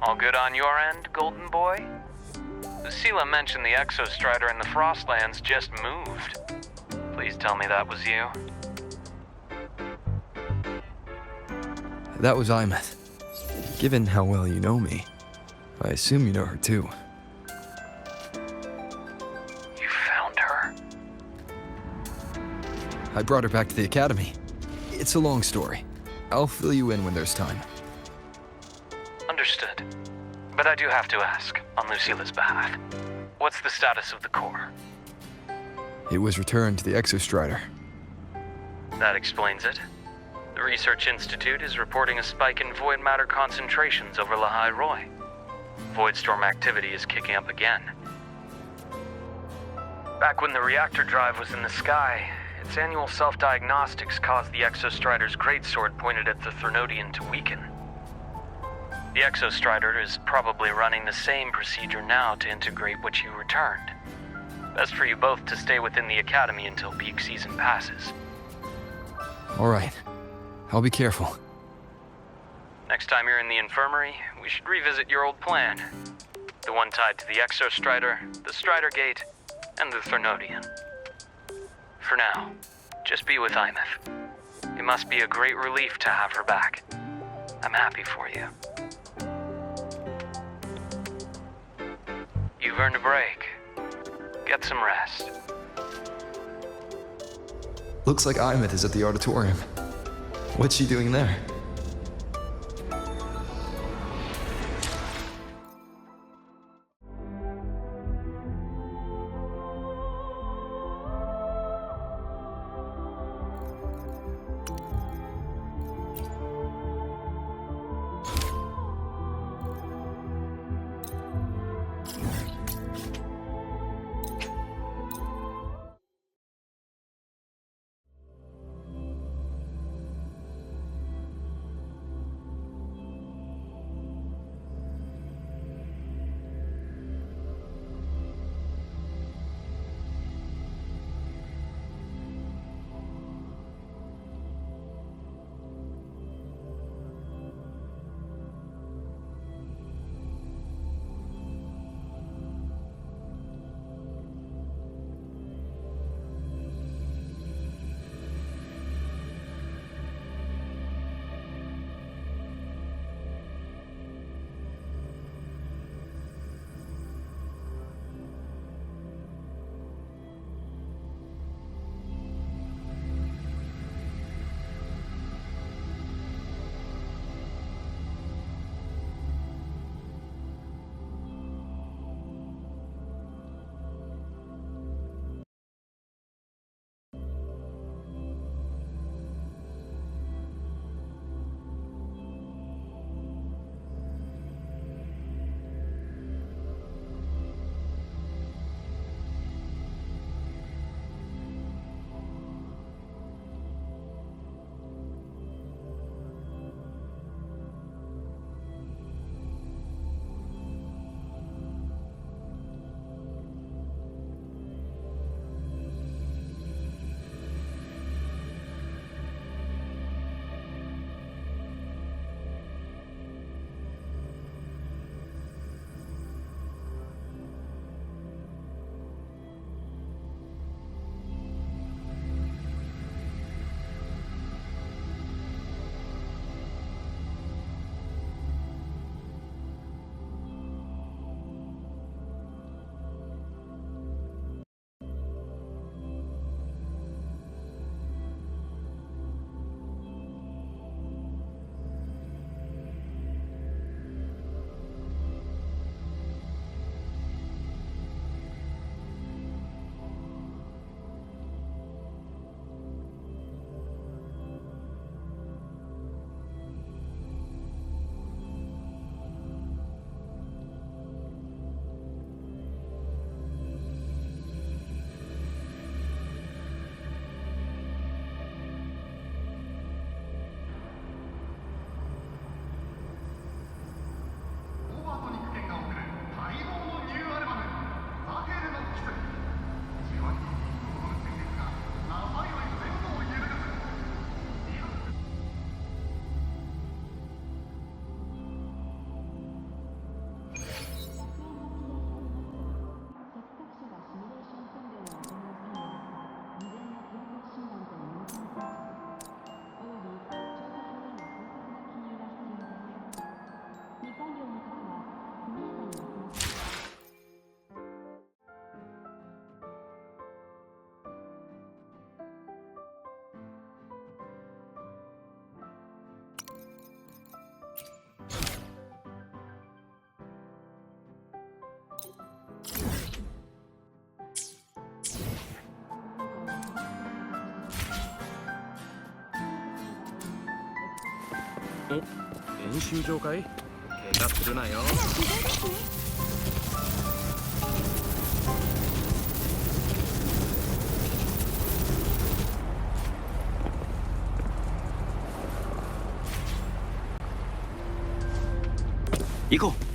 All good on your end, Golden Boy? Lucila mentioned the Exostrider in the Frostlands just moved. Please tell me that was you. That was Imeth. Given how well you know me, I assume you know her too. You found her? I brought her back to the academy. It's a long story. I'll fill you in when there's time. Understood. But I do have to ask, on Lucila's behalf, what's the status of the core? It was returned to the Exostrider. That explains it. The Research Institute is reporting a spike in void matter concentrations over Lahai-Roi. Voidstorm activity is kicking up again. Back when the reactor drive was in the sky, its annual self-diagnostics caused the Exostrider's greatsword pointed at the Thernodian to weaken. The Exostrider is probably running the same procedure now to integrate what you returned. Best for you both to stay within the academy until peak season passes. All right. I'll be careful. Next time you're in the infirmary, we should revisit your old plan. The one tied to the Exostrider, the Strider Gate, and the Thernodian. For now, just be with Imeth. It must be a great relief to have her back. I'm happy for you. You've earned a break. Get some rest. Looks like Imeth is at the auditorium. What's she doing there? 練習場かい？怪我するなよ。行こう。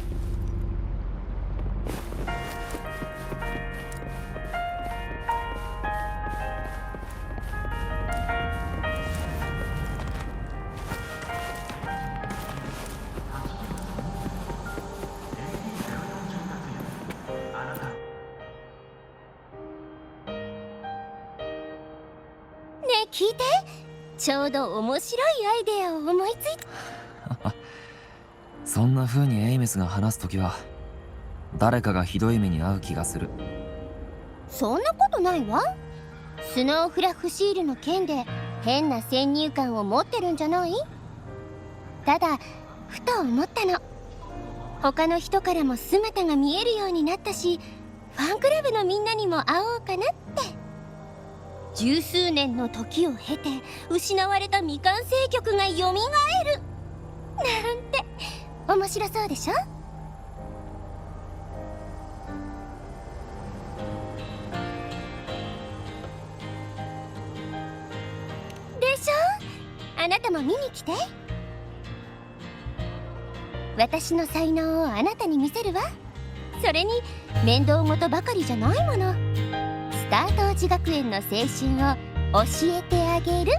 ねえ聞いて、ちょうど面白いアイデアを思いついた。そんな風にエイメスが話すときは誰かがひどい目に遭う気がする。そんなことないわ。スノーフラッフシールの件で変な先入観を持ってるんじゃない？ただふと思ったの。他の人からも姿が見えるようになったし、ファンクラブのみんなにも会おうかなって。十数年の時を経て失われた未完成曲がよみがえるなんて面白そうでしょ？でしょ？あなたも見に来て。私の才能をあなたに見せるわ。それに面倒事ばかりじゃないもの。スタートーチ学園の青春を教えてあげる。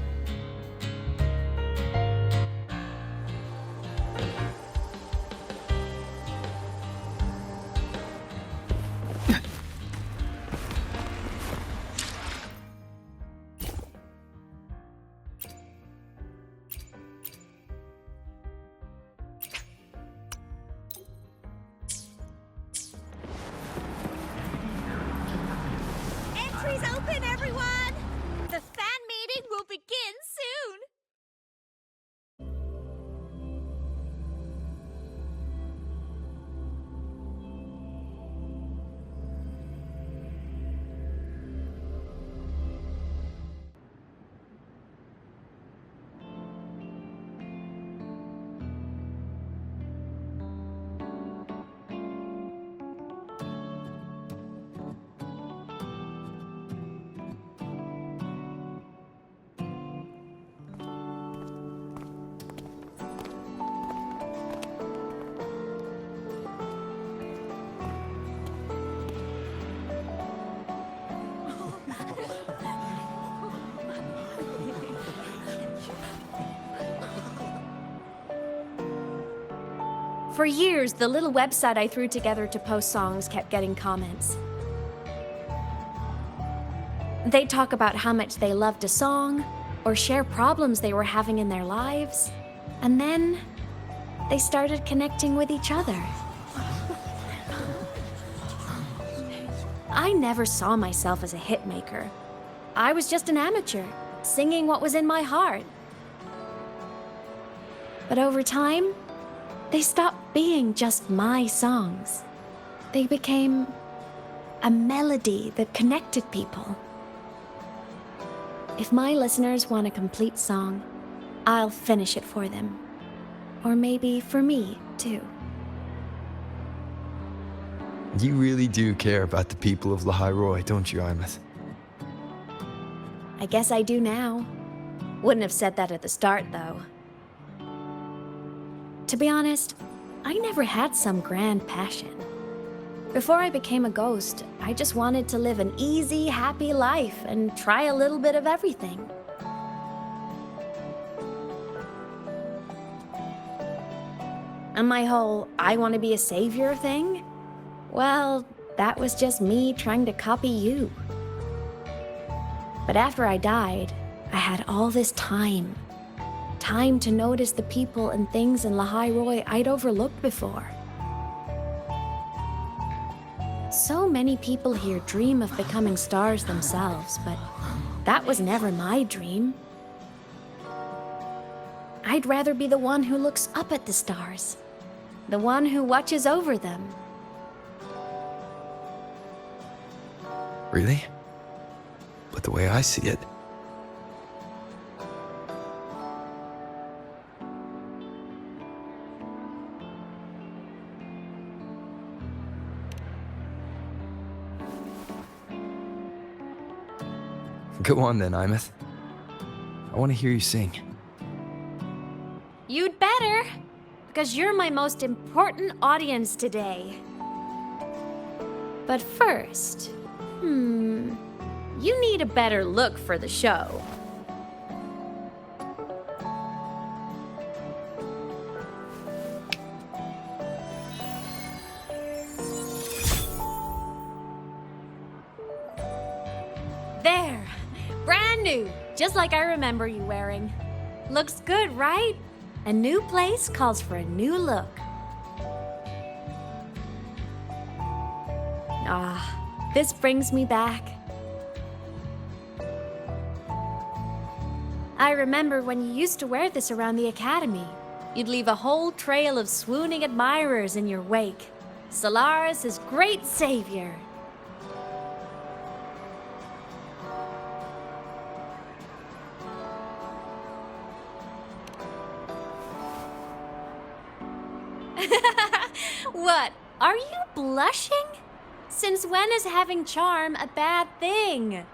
Entries open, everyone! The fan meeting will begin soon! For years, the little website I threw together to post songs kept getting comments. They'd talk about how much they loved a song, or share problems they were having in their lives, and then they started connecting with each other. I never saw myself as a hitmaker. I was just an amateur, singing what was in my heart. But over time, they stopped being just my songs. They became a melody that connected people. If my listeners want a complete song, I'll finish it for them. Or maybe for me, too. You really do care about the people of Lahai-Roi, don't you, Imeth? I guess I do now. Wouldn't have said that at the start, though. To be honest, I never had some grand passion. Before I became a ghost, I just wanted to live an easy, happy life and try a little bit of everything. And my whole I want to be a savior thing? Well, that was just me trying to copy you. But after I died, I had all this time. Time to notice the people and things in Lahai-Roi I'd overlooked before. So many people here dream of becoming stars themselves, but that was never my dream. I'd rather be the one who looks up at the stars, the one who watches over them. Really? But the way I see it, Go on then, Imeth. I want to hear you sing. You'd better, because you're my most important audience today. But first, you need a better look for the show. There, brand new, just like I remember you wearing. Looks good, right? A new place calls for a new look. This brings me back. I remember when you used to wear this around the academy. You'd leave a whole trail of swooning admirers in your wake. Solaris' great savior. What? Are you blushing? Since when is having charm a bad thing?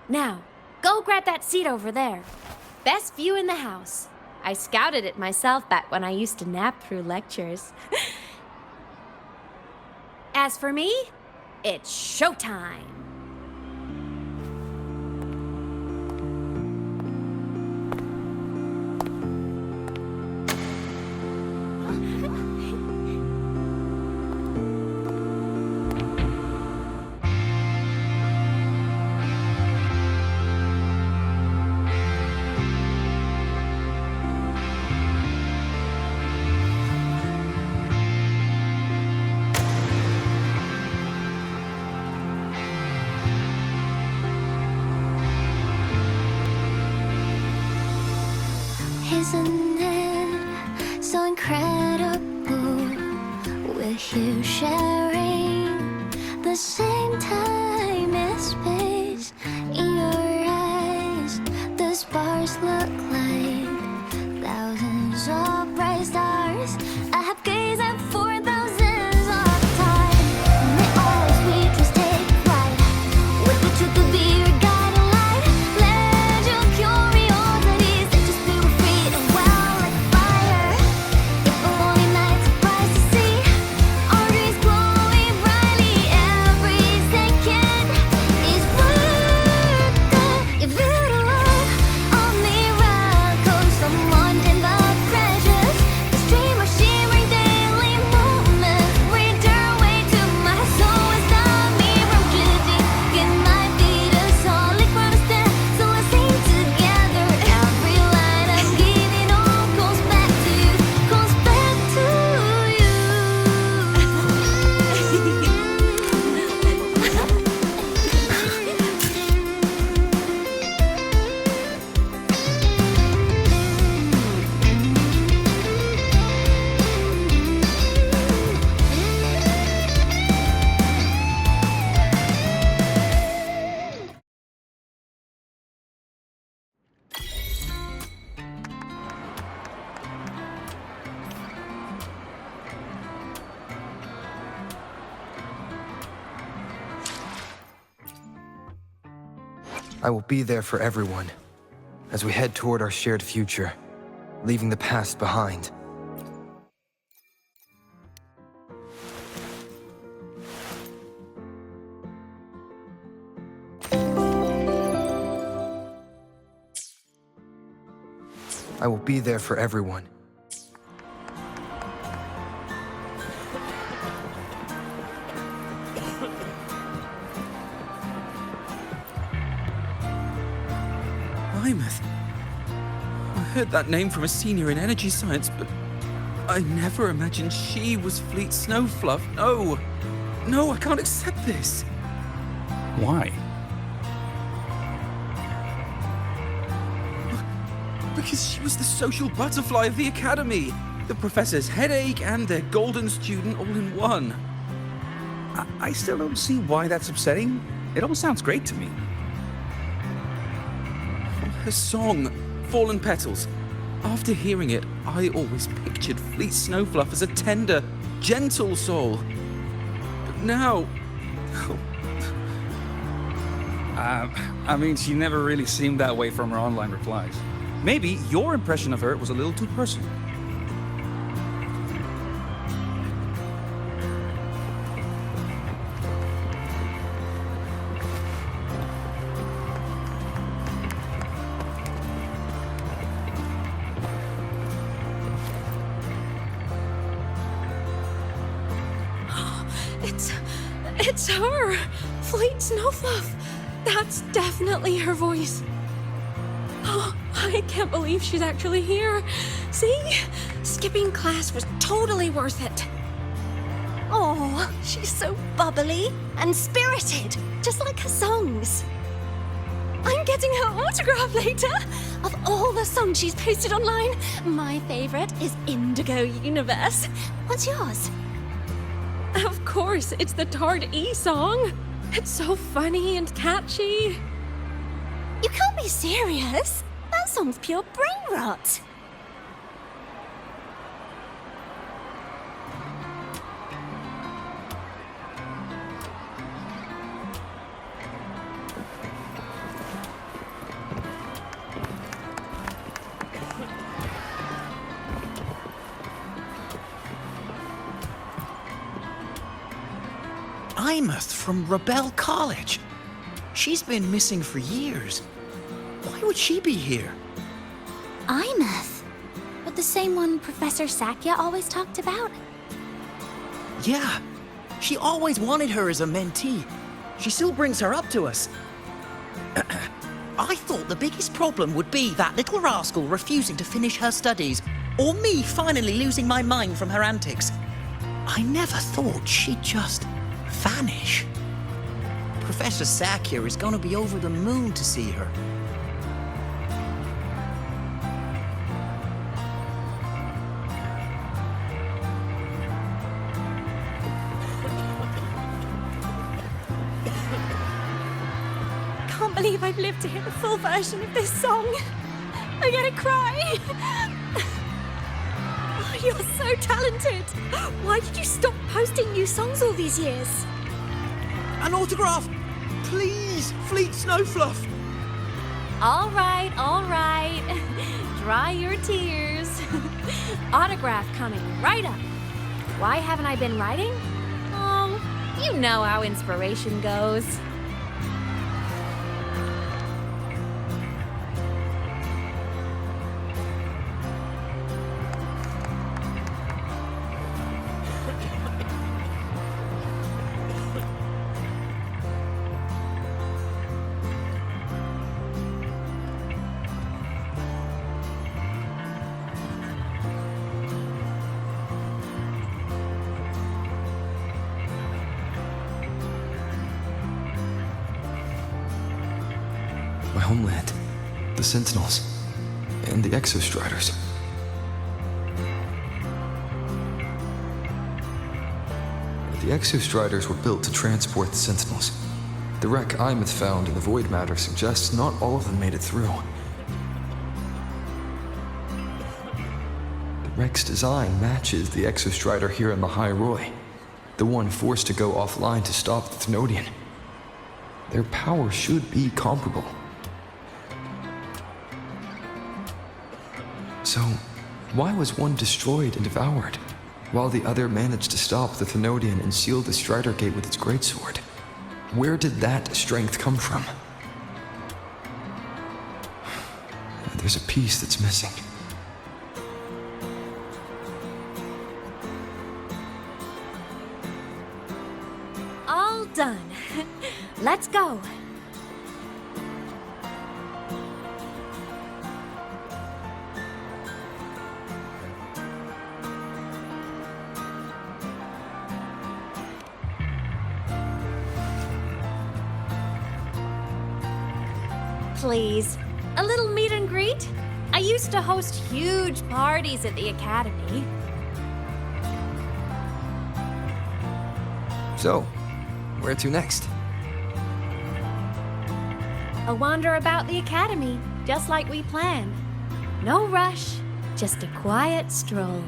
Now, go grab that seat over there. Best view in the house. I scouted it myself back when I used to nap through lectures. As for me, it's showtime. Isn't it so incredible? We're here sharing the same time and space. In your eyes, the sparks look like thousands of bright stars. I have gazed at for thousands of time, and they all sweetly take flight. With the truth to be your guiding light, let your curiosity set your spirit free and well like fire. If a lonely night surprised to see our dreams glowing brightly, every second is worth it. If it'll look on miracles, someone in the precious, the stream of shimmering daily moments bring her way to my soul. It's not me from choosing. It might be the solid ground to stand. So let's sing together. Every line I'm giving all comes back to you. Comes back to you. I will be there for everyone as we head toward our shared future, leaving the past behind. I will be there for everyone. Imeth. I heard that name from a senior in energy science, but I never imagined she was Fleet Snowfluff. No! No, I can't accept this. Why? Because she was the social butterfly of the academy, the professor's headache and their golden student all in one. I still don't see why that's upsetting. It all sounds great to me. Her song, Fallen Petals. After hearing it, I always pictured Fleet Snowfluff as a tender, gentle soul. But now... I mean, she never really seemed that way from her online replies. Maybe your impression of her was a little too personal. It's her! Fleet Snowfluff! That's definitely her voice. Oh, I can't believe she's actually here. See? Skipping class was totally worth it. Oh, she's so bubbly and spirited, just like her songs. I'm getting her autograph later. Of all the songs she's posted online, my favorite is Indigo Universe. What's yours? Of course, it's the Tard E song. It's so funny and catchy. You can't be serious. That song's pure brain rot. Imeth from Rebel College. She's been missing for years. Why would she be here? Imeth? But the same one Professor Sakya always talked about? Yeah, she always wanted her as a mentee. She still brings her up to us. I thought the biggest problem would be that little rascal refusing to finish her studies, or me finally losing my mind from her antics. I never thought she'd just vanish. Professor Sakya is gonna be over the moon to see her. Can't believe I've lived to hear the full version of this song. I'm gonna cry. Oh, you're so talented. Why did you stop posting new songs all these years? An autograph! Please, Fleet Snowfluff! All right. Dry your tears. Autograph coming right up. Why haven't I been writing? Oh, you know how inspiration goes. My homeland, the Sentinels, and the Exostriders. The Exostriders were built to transport the Sentinels. The wreck Imeth found in the Void Matter suggests not all of them made it through. The wreck's design matches the Exostrider here in Lahai-Roi, the one forced to go offline to stop the Thenodian. Their power should be comparable. So, why was one destroyed and devoured, while the other managed to stop the Thenodian and seal the Strider Gate with its greatsword? Where did that strength come from? There's a piece that's missing. All done. Let's go. Please, a little meet and greet? I used to host huge parties at the academy. So, where to next? A wander about the academy, just like we planned. No rush, just a quiet stroll.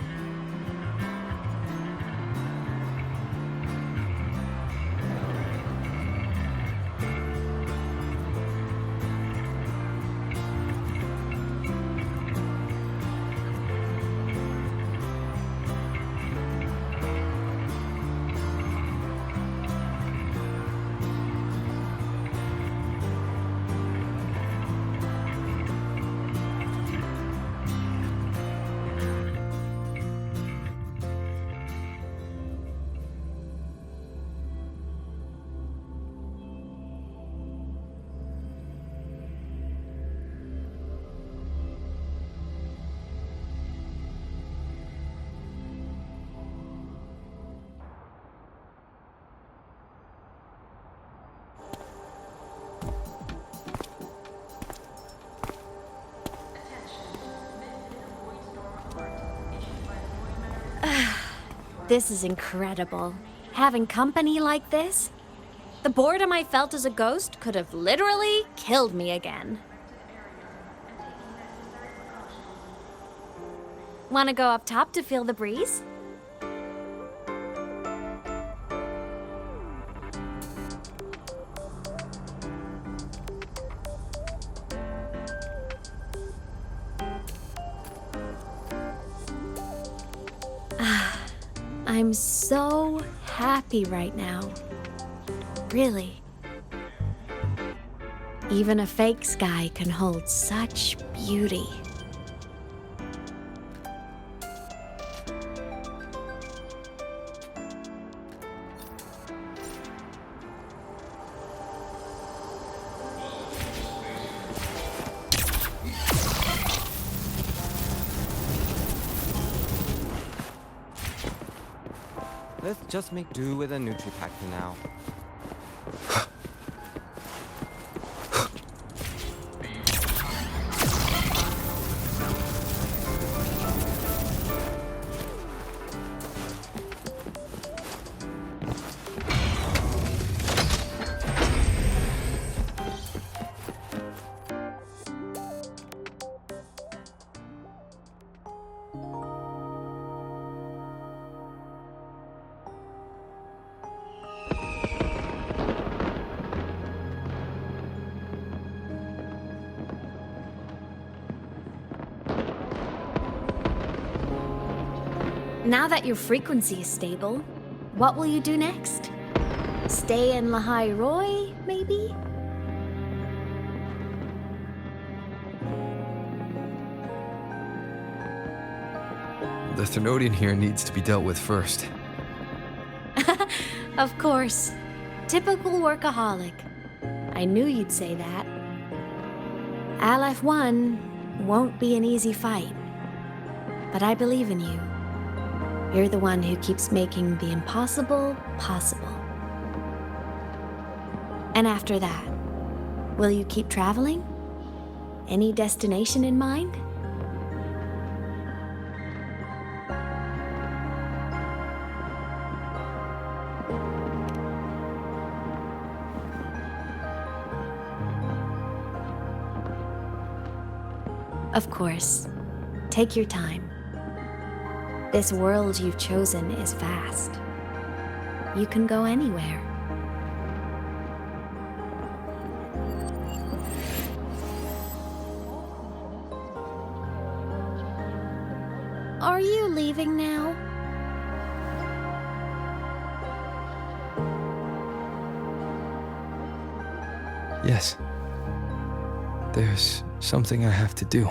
This is incredible. Having company like this? The boredom I felt as a ghost could have literally killed me again. Want to go up top to feel the breeze? I'm so happy right now. Really. Even a fake sky can hold such beauty. Let's just make do with a Nutri-Pack for now. Now that your frequency is stable, what will you do next? Stay in Lahai-Roi, maybe? The Thermodian here needs to be dealt with first. Of course. Typical workaholic. I knew you'd say that. LF1 won't be an easy fight. But I believe in you. You're the one who keeps making the impossible possible. And after that, will you keep traveling? Any destination in mind? Of course. Take your time. This world you've chosen is vast. You can go anywhere. Are you leaving now? Yes. There's something I have to do.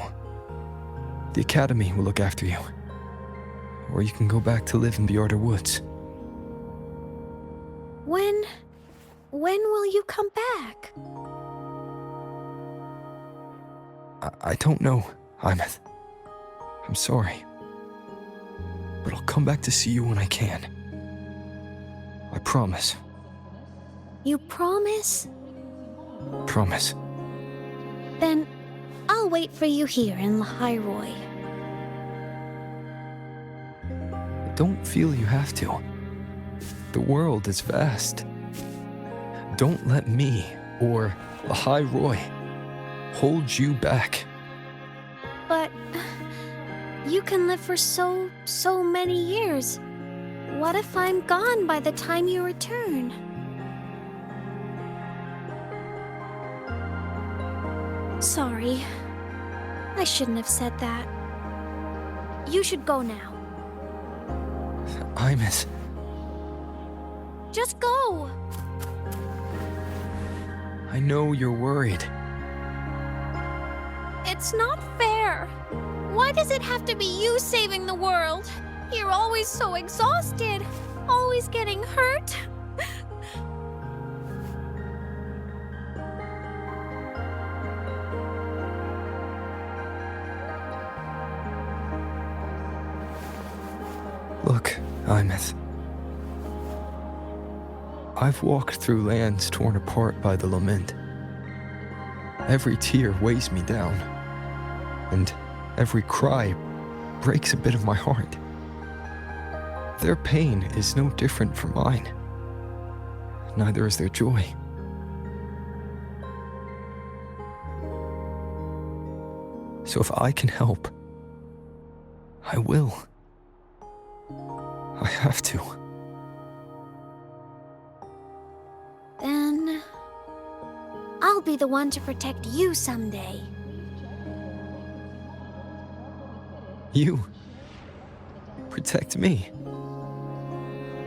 The Academy will look after you. Or you can go back to live in Bjorder Woods. When will you come back? I don't know, Imeth. I'm sorry. But I'll come back to see you when I can. I promise. You promise? Promise. Then I'll wait for you here in Lahai-Roi. I don't feel you have to. The world is vast. Don't let me or Lahai-Roi hold you back. But you can live for so many years. What if I'm gone by the time you return? Sorry. I shouldn't have said that. You should go now. Imeth. Just go! I know you're worried. It's not fair. Why does it have to be you saving the world? You're always so exhausted, always getting hurt. Look, Imeth. I've walked through lands torn apart by the Lament. Every tear weighs me down, and every cry breaks a bit of my heart. Their pain is no different from mine. Neither is their joy. So if I can help, I will. I have to. Then I'll be the one to protect you someday. You protect me.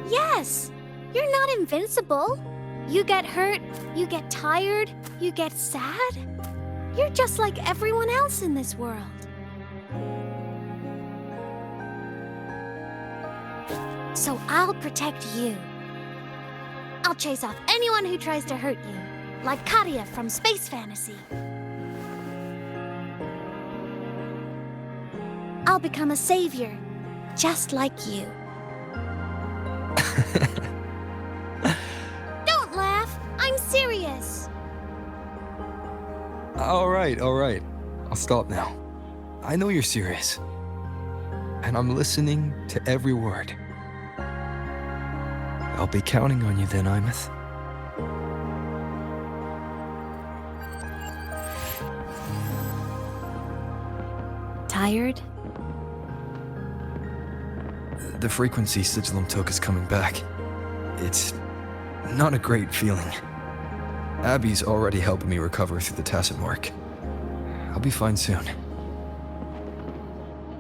Yes! You're not invincible. You get hurt, you get tired, you get sad. You're just like everyone else in this world. So I'll protect you. I'll chase off anyone who tries to hurt you, like Katia from Space Fantasy. I'll become a savior, just like you. Don't laugh! I'm serious! All right. I'll stop now. I know you're serious. And I'm listening to every word. I'll be counting on you then, Imeth. Tired? The frequency Sigillum took is coming back. It's not a great feeling. Abby's already helping me recover through the tacit mark. I'll be fine soon.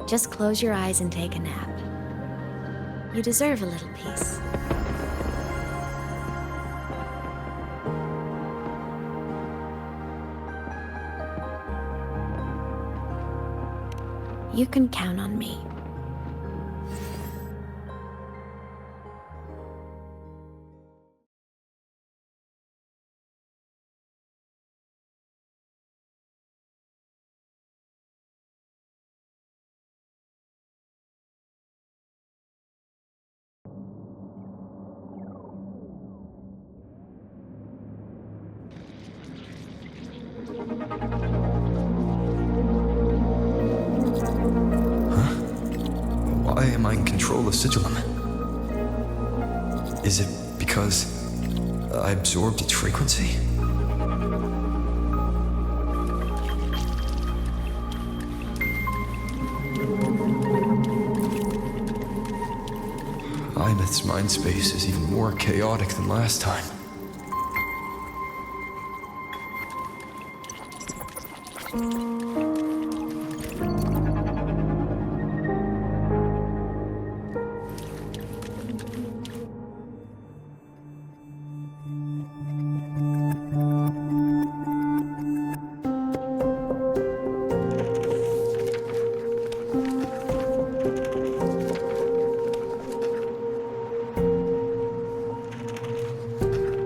Just close your eyes and take a nap. You deserve a little peace. You can count on me. Why am I in control of Sigillum? Is it because I absorbed its frequency? Imeth's mind space is even more chaotic than last time.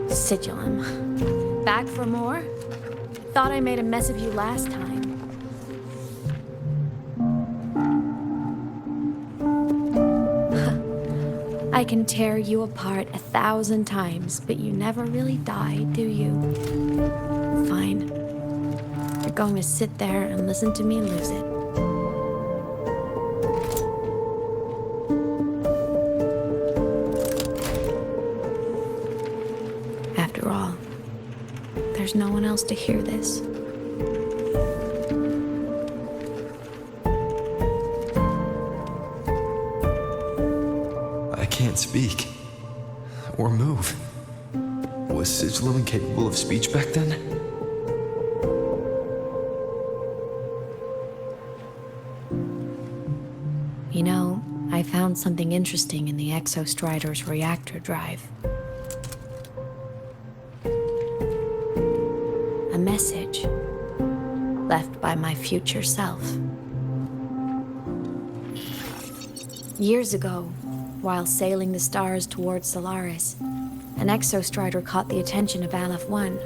Sigillum. Back for more? Thought I made a mess of you last time. I can tear you apart 1,000 times, but you never really die, do you? Fine. You're going to sit there and listen to me lose it. After all, there's no one else to hear this. I can't speak. Or move. Was Sigillum incapable of speech back then? You know, I found something interesting in the Exostrider's reactor drive. A message left by my future self. Years ago, while sailing the stars towards Solaris, an Exostrider caught the attention of Aleph 1.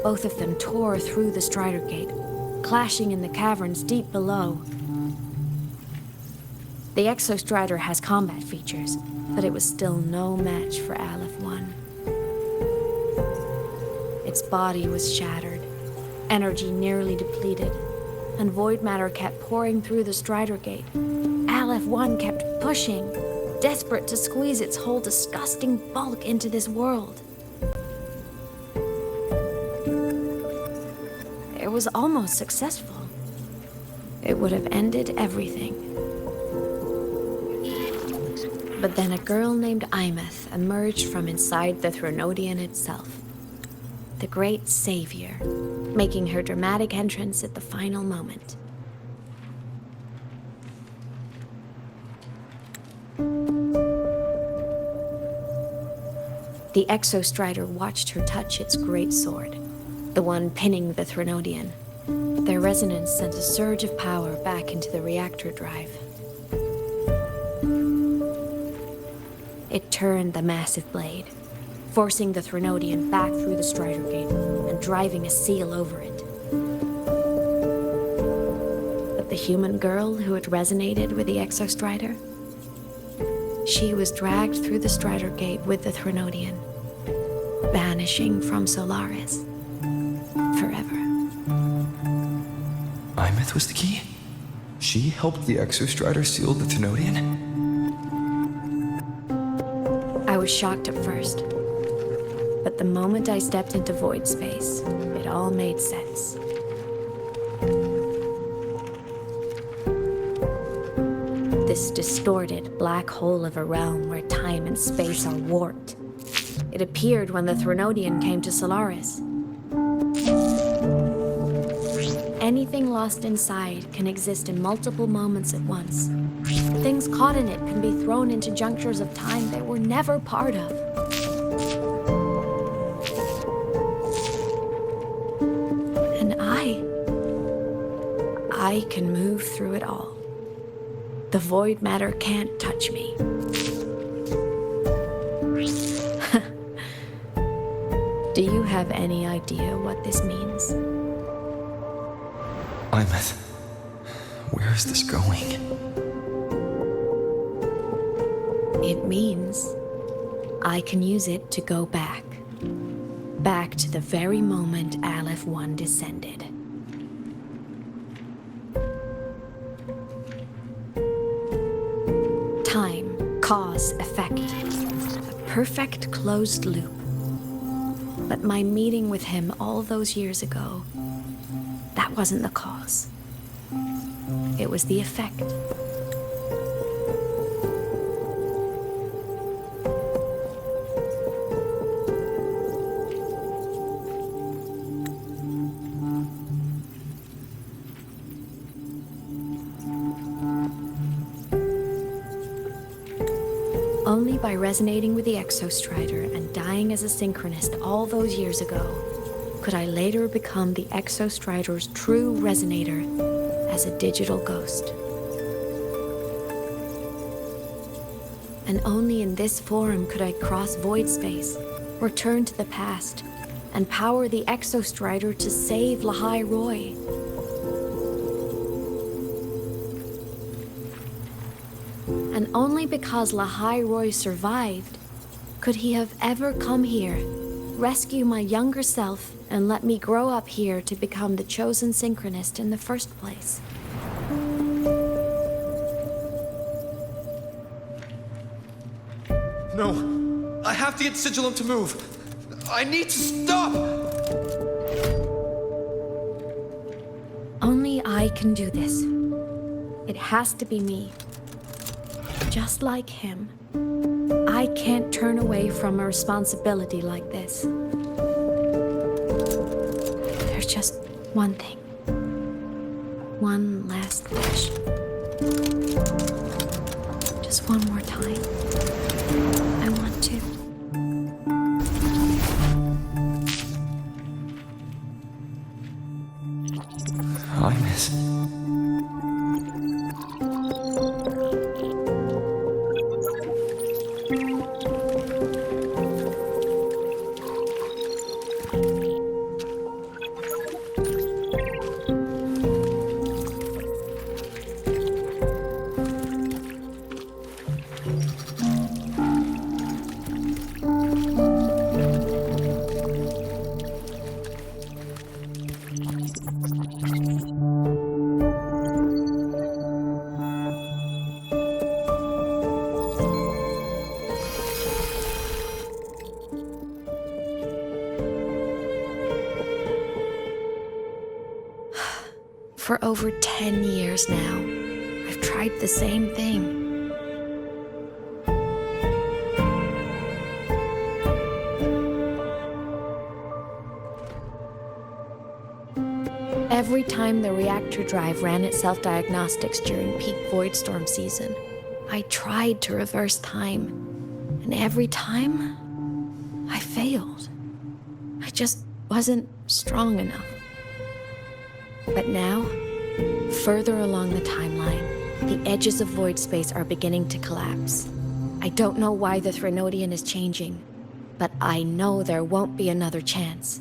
Both of them tore through the Strider Gate, clashing in the caverns deep below. The Exostrider has combat features, but it was still no match for Aleph 1. Its body was shattered, energy nearly depleted, and void matter kept pouring through the Strider Gate. LF1 kept pushing, desperate to squeeze its whole disgusting bulk into this world. It was almost successful. It would have ended everything. But then a girl named Imeth emerged from inside the Thronodian itself. The great savior, making her dramatic entrance at the final moment. The Exostrider watched her touch its great sword, the one pinning the Thronodian. Their resonance sent a surge of power back into the reactor drive. It turned the massive blade, forcing the Thronodian back through the Strider Gate and driving a seal over it. But the human girl who had resonated with the Exostrider, she was dragged through the Strider Gate with the Thronodian, vanishing from Solaris forever. Imeth was the key? She helped the Exostrider seal the Thronodian? I was shocked at first, but the moment I stepped into void space, it all made sense. This distorted black hole of a realm where time and space are warped. It appeared when the Thronodian came to Solaris. Anything lost inside can exist in multiple moments at once. Things caught in it can be thrown into junctures of time they were never part of. And I can move through it all. The void matter can't touch me. Do you have any idea what this means? Imeth, where is this going? It means I can use it to go back. Back to the very moment Aleph 1 descended. Time, cause, effect. A perfect closed loop. But my meeting with him all those years ago, that wasn't the cause. It was the effect. Only by resonating with the Exostrider and dying as a synchronist all those years ago could I later become the Exostrider's true resonator as a digital ghost. And only in this form could I cross void space, return to the past, and power the Exostrider to save Lahai-Roi. And only because Lahai-Roi survived could he have ever come here, rescue my younger self, and let me grow up here to become the chosen synchronist in the first place. No, I have to get Sigilum to move. I need to stop! Only I can do this. It has to be me. Just like him, I can't turn away from a responsibility like this. There's just one thing. One last wish. Just one more time. I want to. I miss. For over 10 years now, I've tried the same thing. Every time the reactor drive ran its self-diagnostics during peak void storm season, I tried to reverse time, and every time, I failed. I just wasn't strong enough. But now, further along the timeline, the edges of void space are beginning to collapse. I don't know why the Threnodian is changing, but I know there won't be another chance.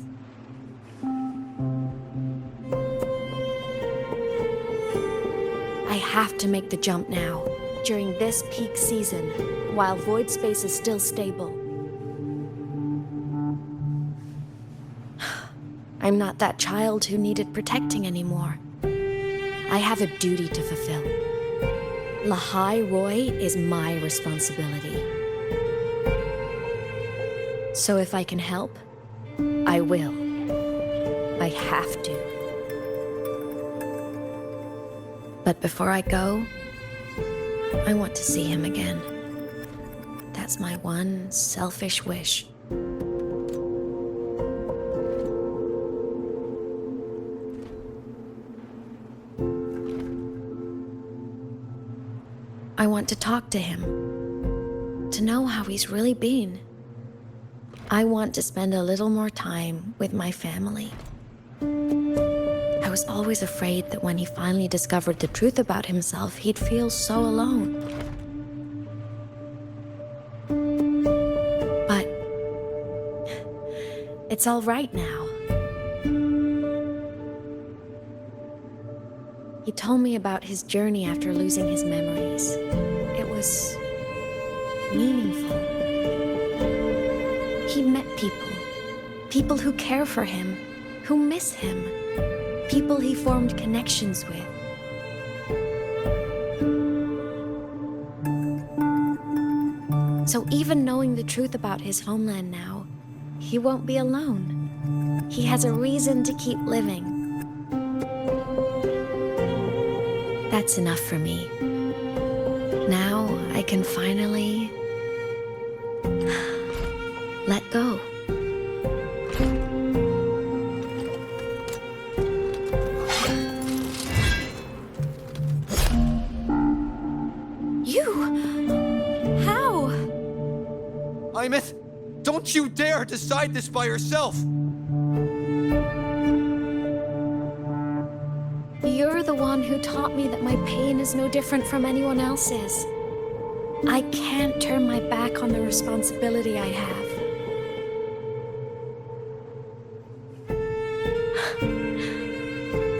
I have to make the jump now, during this peak season, while void space is still stable. I'm not that child who needed protecting anymore. I have a duty to fulfill. Lahai-Roi is my responsibility. So if I can help, I will. I have to. But before I go, I want to see him again. That's my one selfish wish. I want to talk to him, to know how he's really been. I want to spend a little more time with my family. I was always afraid that when he finally discovered the truth about himself, he'd feel so alone. But it's all right now. He told me about his journey after losing his memories. It was meaningful. He met people who care for him, who miss him, people he formed connections with. So even knowing the truth about his homeland now, he won't be alone. He has a reason to keep living. That's enough for me. Now I can finally let go. Imeth, don't you dare decide this by yourself! You're the one who taught me that my pain is no different from anyone else's. I can't turn my back on the responsibility I have.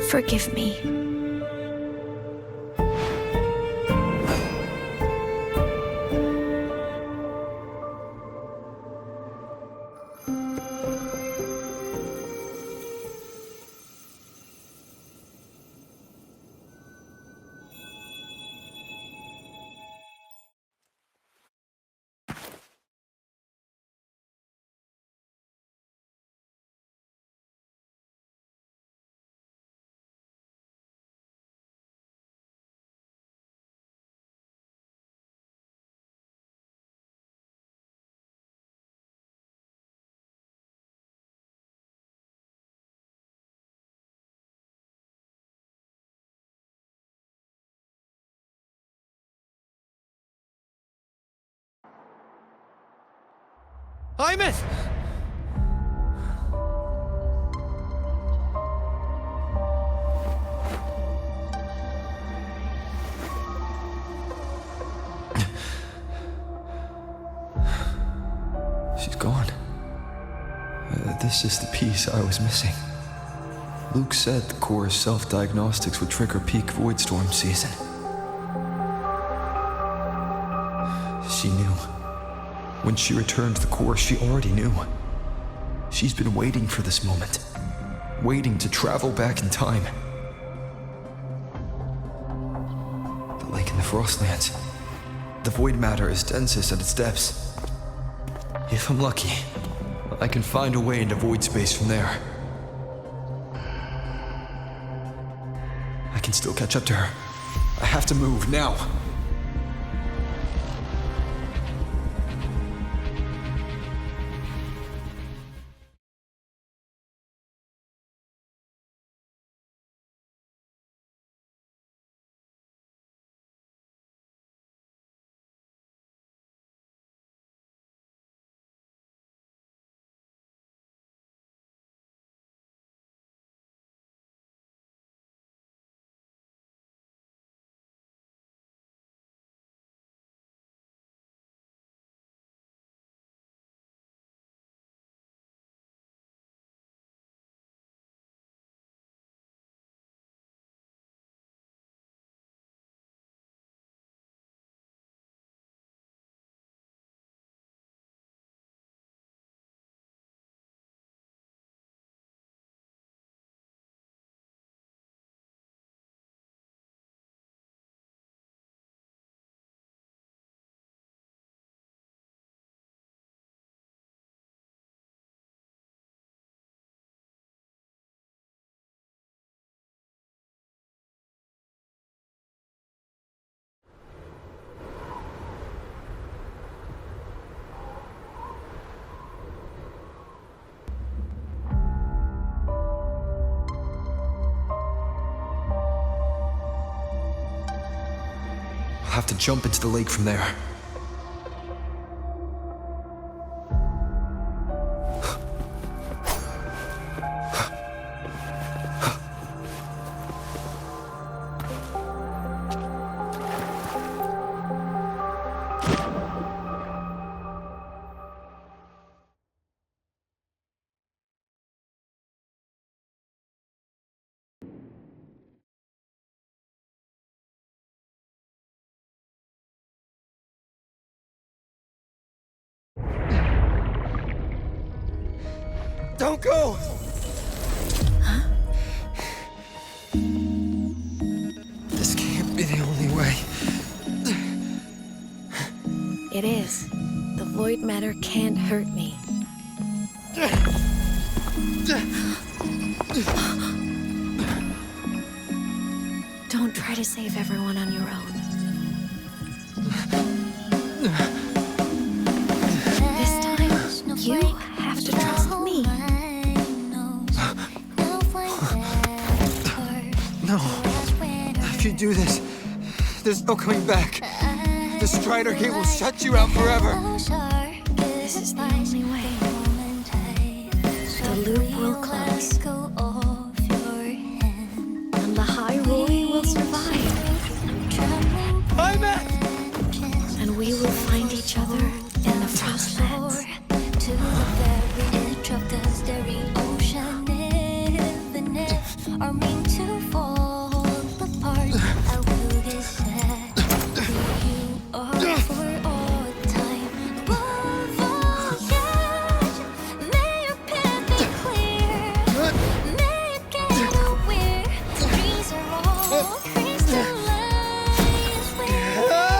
Forgive me. Imeth! She's gone. This is the piece I was missing. Luke said the core's self-diagnostics would trigger peak void storm season. She knew. When she returned to the core, she already knew. She's been waiting for this moment. Waiting to travel back in time. The lake in the Frostlands. The void matter is densest at its depths. If I'm lucky, I can find a way into void space from there. can still catch up to her. I have to move now. I'll have to jump into the lake from there. Don't go! Huh? This can't be the only way. It is. The void matter can't hurt me. Don't try to save everyone on your own. This time, you have to trust me. No. If you do this, there's no coming back. The Strider Gate will shut you out forever. This is the only way. The loop will close. And Lahai-Roi will survive. And we will find each other in the Frostlands. To the very edge of the starry ocean, even if are meant to fall apart, I will get sad to you are for all time. Above all, yes, may your path be clear. May you get aware. Trees are all crystallized. Yeah.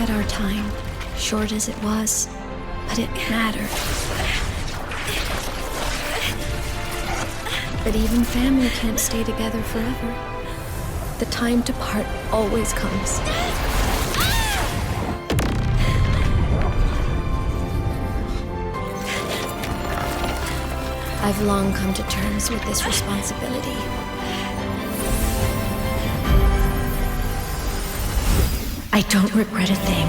had our time, short as it was, but it mattered. But even family can't stay together forever. The time to part always comes. I've long come to terms with this responsibility. I don't regret a thing.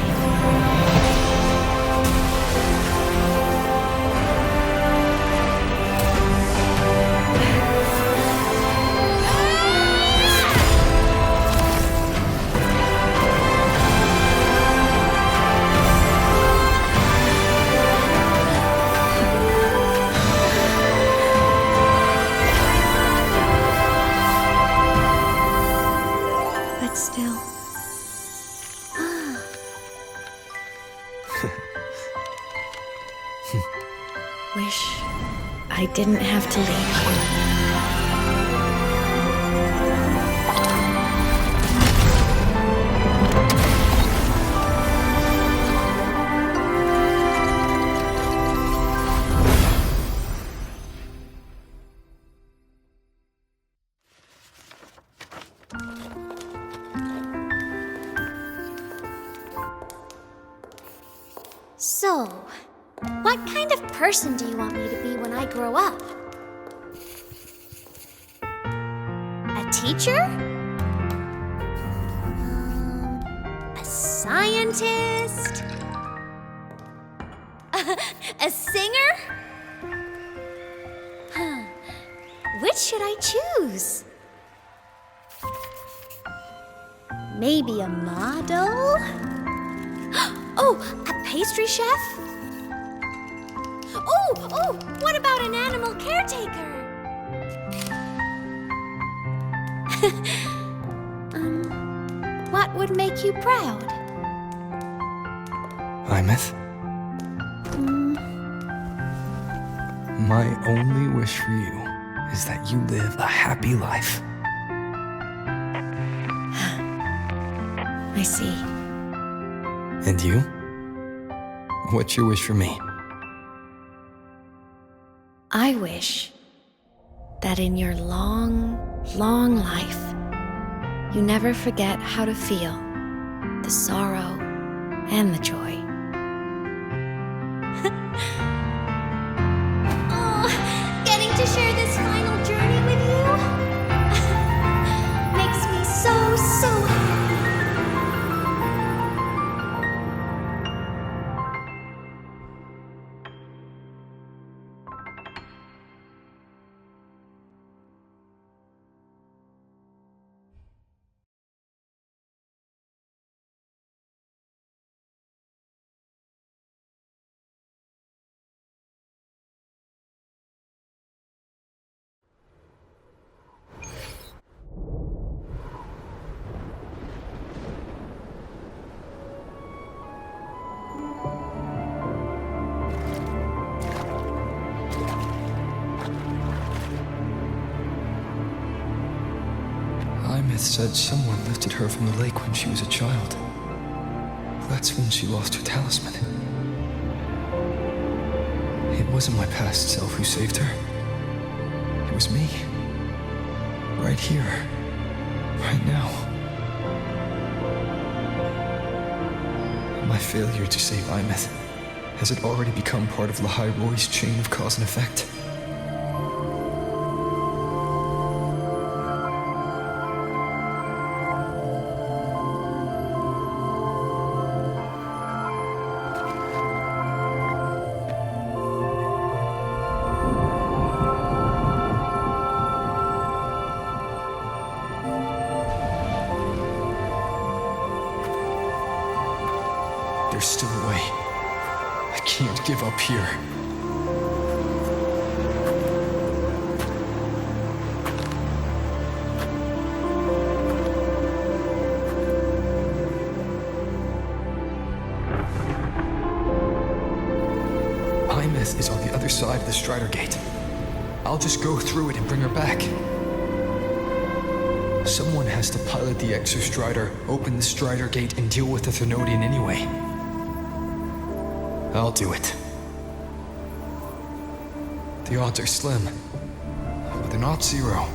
But still. Wish I didn't have to leave. So, what kind of person do you want me to be when I grow up? A teacher? A scientist? A singer? Which should I choose? Maybe a model? Oh, a pastry chef? Oh, what about an animal caretaker? What would make you proud? Imeth? My only wish for you is that you live a happy life. I see. And you? What's your wish for me? I wish that in your long, long life, you never forget how to feel the sorrow and the joy. Oh, getting to share this final journey with you makes me so happy. Imeth said someone lifted her from the lake when she was a child. That's when she lost her talisman. It wasn't my past self who saved her. It was me. Right here. Right now. My failure to save Imeth, has it already become part of Lahai-Roi's chain of cause and effect? There's still a way. I can't give up here. Imeth is on the other side of the Strider Gate. I'll just go through it and bring her back. Someone has to pilot the Exostrider, open the Strider Gate, and deal with the Thenodian anyway. I'll do it. The odds are slim, but they're not zero.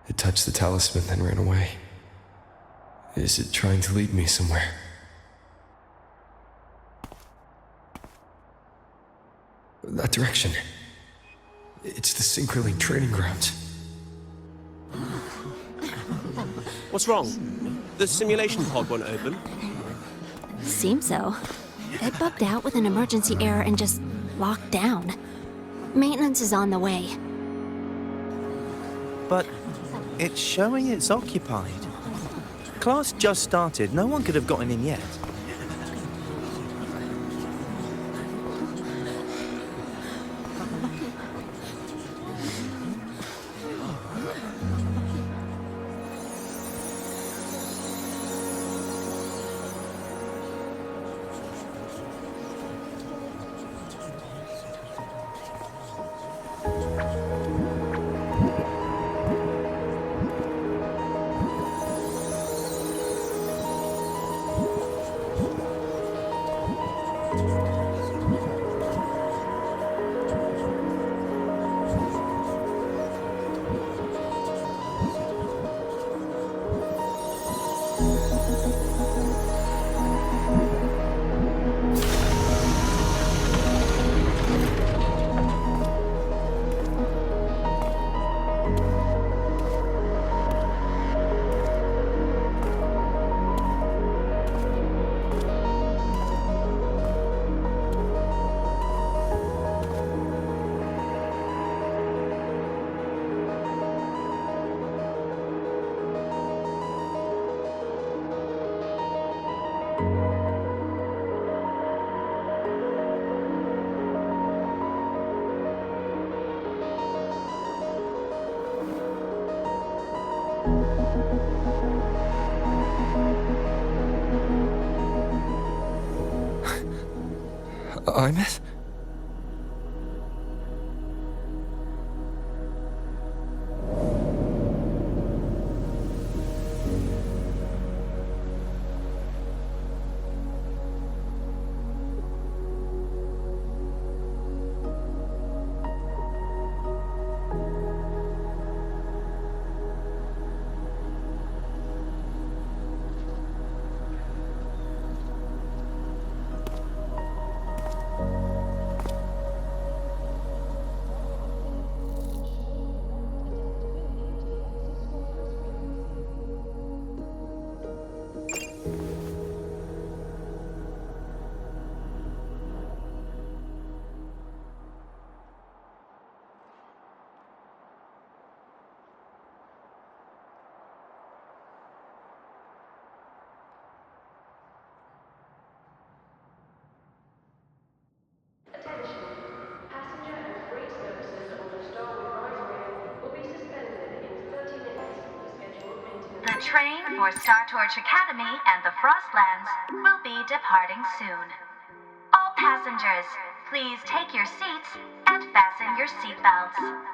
It touched the talisman, then ran away. Is it trying to lead me somewhere? That direction. It's the Synchrolink training grounds. What's wrong? The simulation pod won't open? Seems so. It bugged out with an emergency error and just locked down. Maintenance is on the way. But it's showing it's occupied. Class just started. No one could have gotten in yet. Imeth? to train for Startorch Academy and the Frostlands will be departing soon. All passengers, please take your seats and fasten your seatbelts.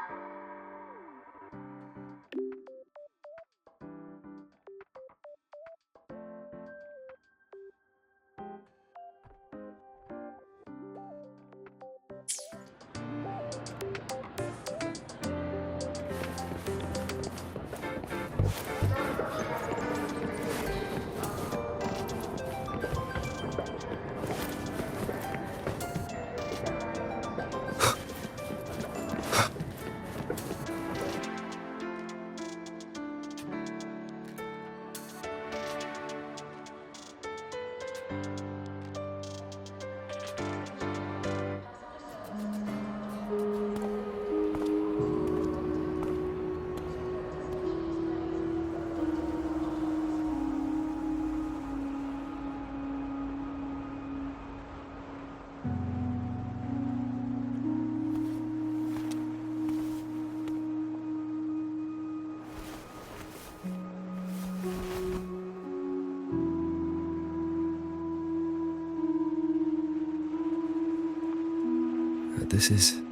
This is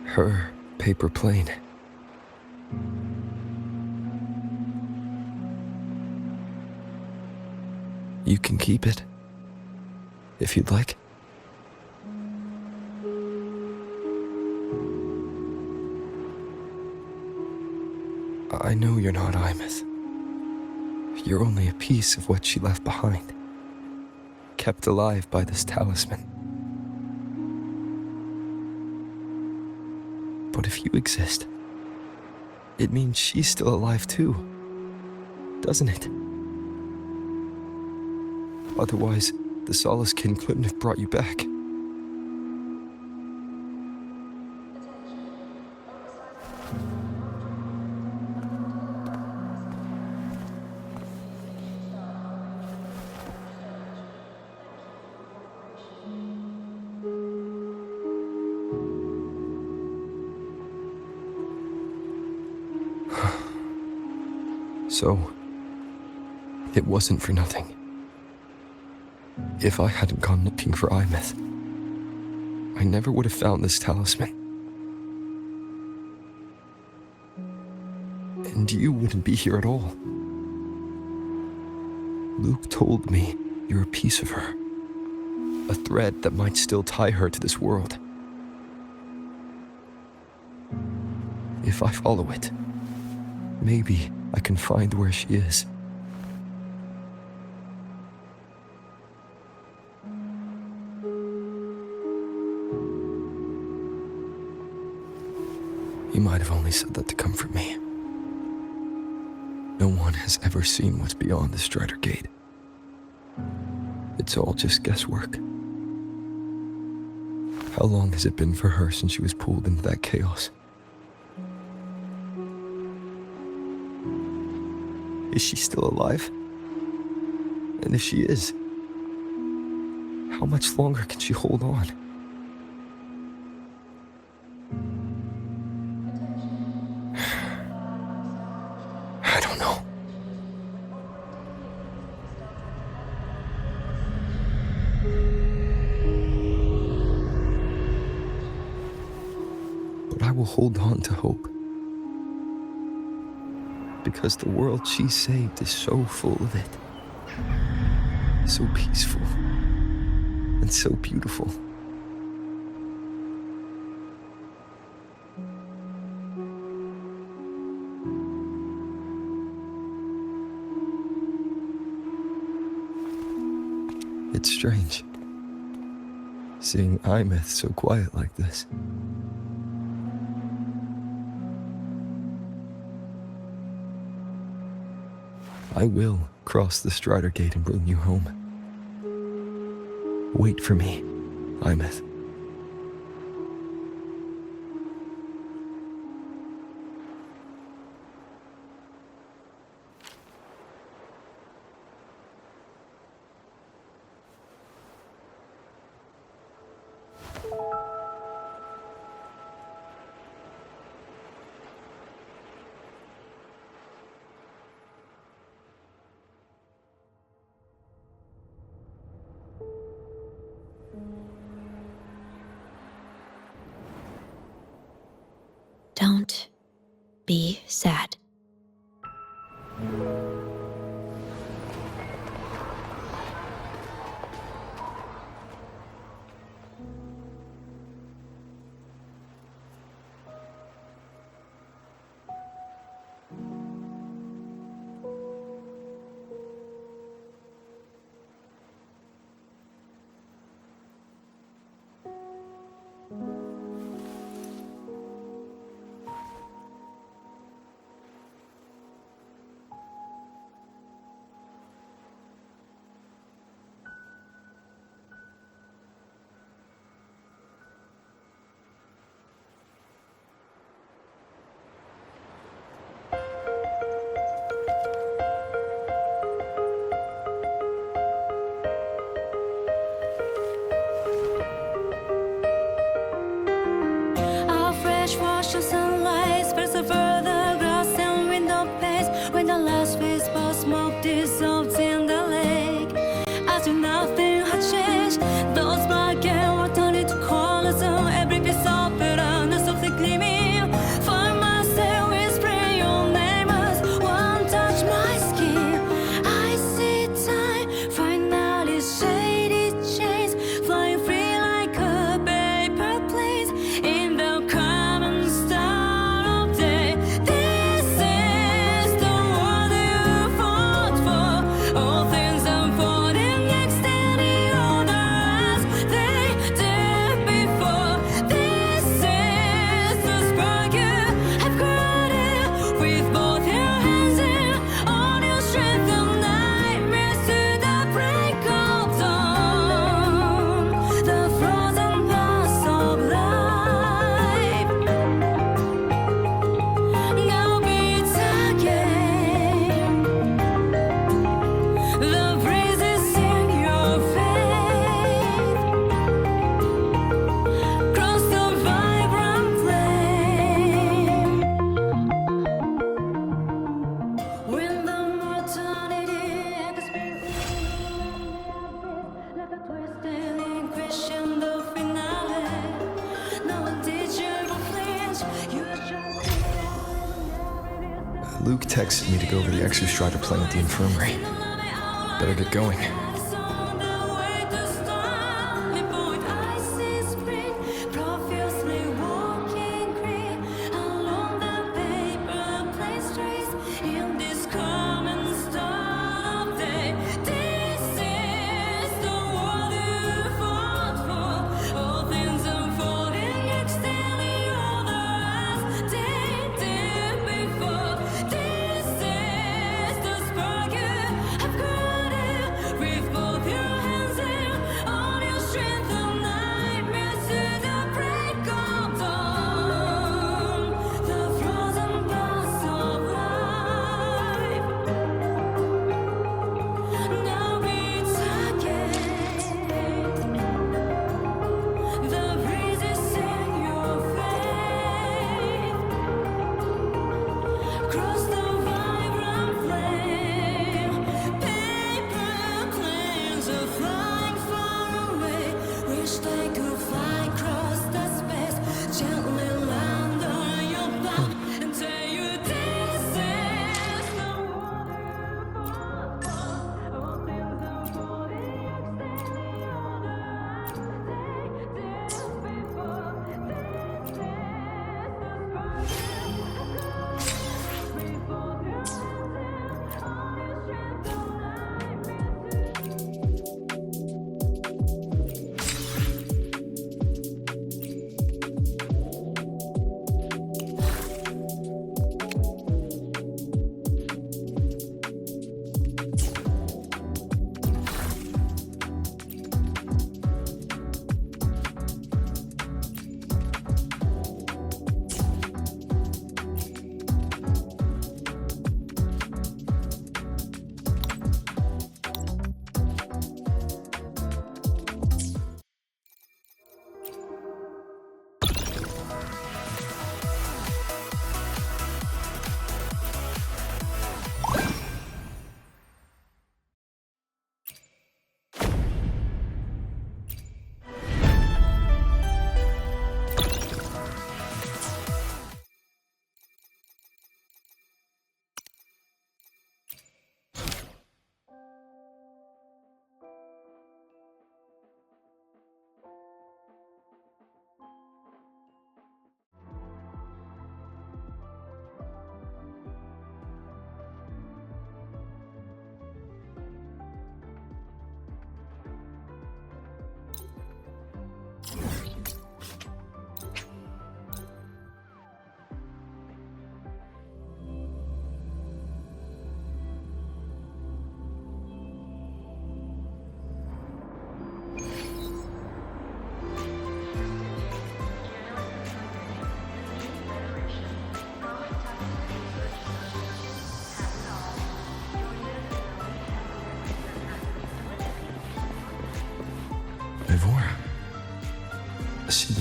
her paper plane. You can keep it, if you'd like. I know you're not Imeth. You're only a piece of what she left behind, kept alive by this talisman. But if you exist, it means she's still alive too, doesn't it? Otherwise, the Solace Kin couldn't have brought you back. So, it wasn't for nothing. If I hadn't gone looking for Imeth, I never would have found this talisman. And you wouldn't be here at all. Luke told me you're a piece of her, a thread that might still tie her to this world. If I follow it, maybe I can find where she is. You might have only said that to comfort me. No one has ever seen what's beyond the Strider Gate. It's all just guesswork. How long has it been for her since she was pulled into that chaos? Is she still alive? And if she is, how much longer can she hold on? I don't know. But I will hold on to hope. Because the world she saved is so full of it. So peaceful. And so beautiful. It's strange, seeing Imeth so quiet like this. I will cross the Strider Gate and bring you home. Wait for me, Imeth. Don't be sad. Luke texted me to go over the exostrider plan at the infirmary. Better get going. With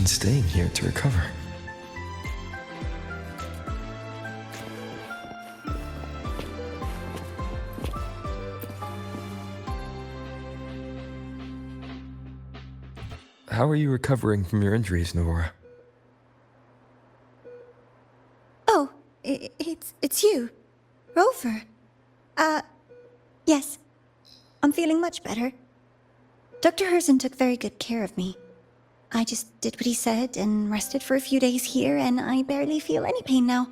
been staying here to recover. How are you recovering from your injuries, Nora? Oh, it's you. Rover. Yes. I'm feeling much better. Dr. Herzen took very good care of me. I just did what he said and rested for a few days here, and I barely feel any pain now.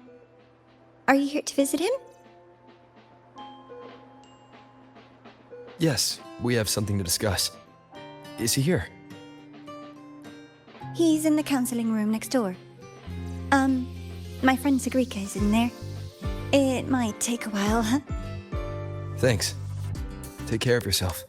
Are you here to visit him? Yes, we have something to discuss. Is he here? He's in the counseling room next door. My friend Segue is in there. It might take a while, huh? Thanks. Take care of yourself.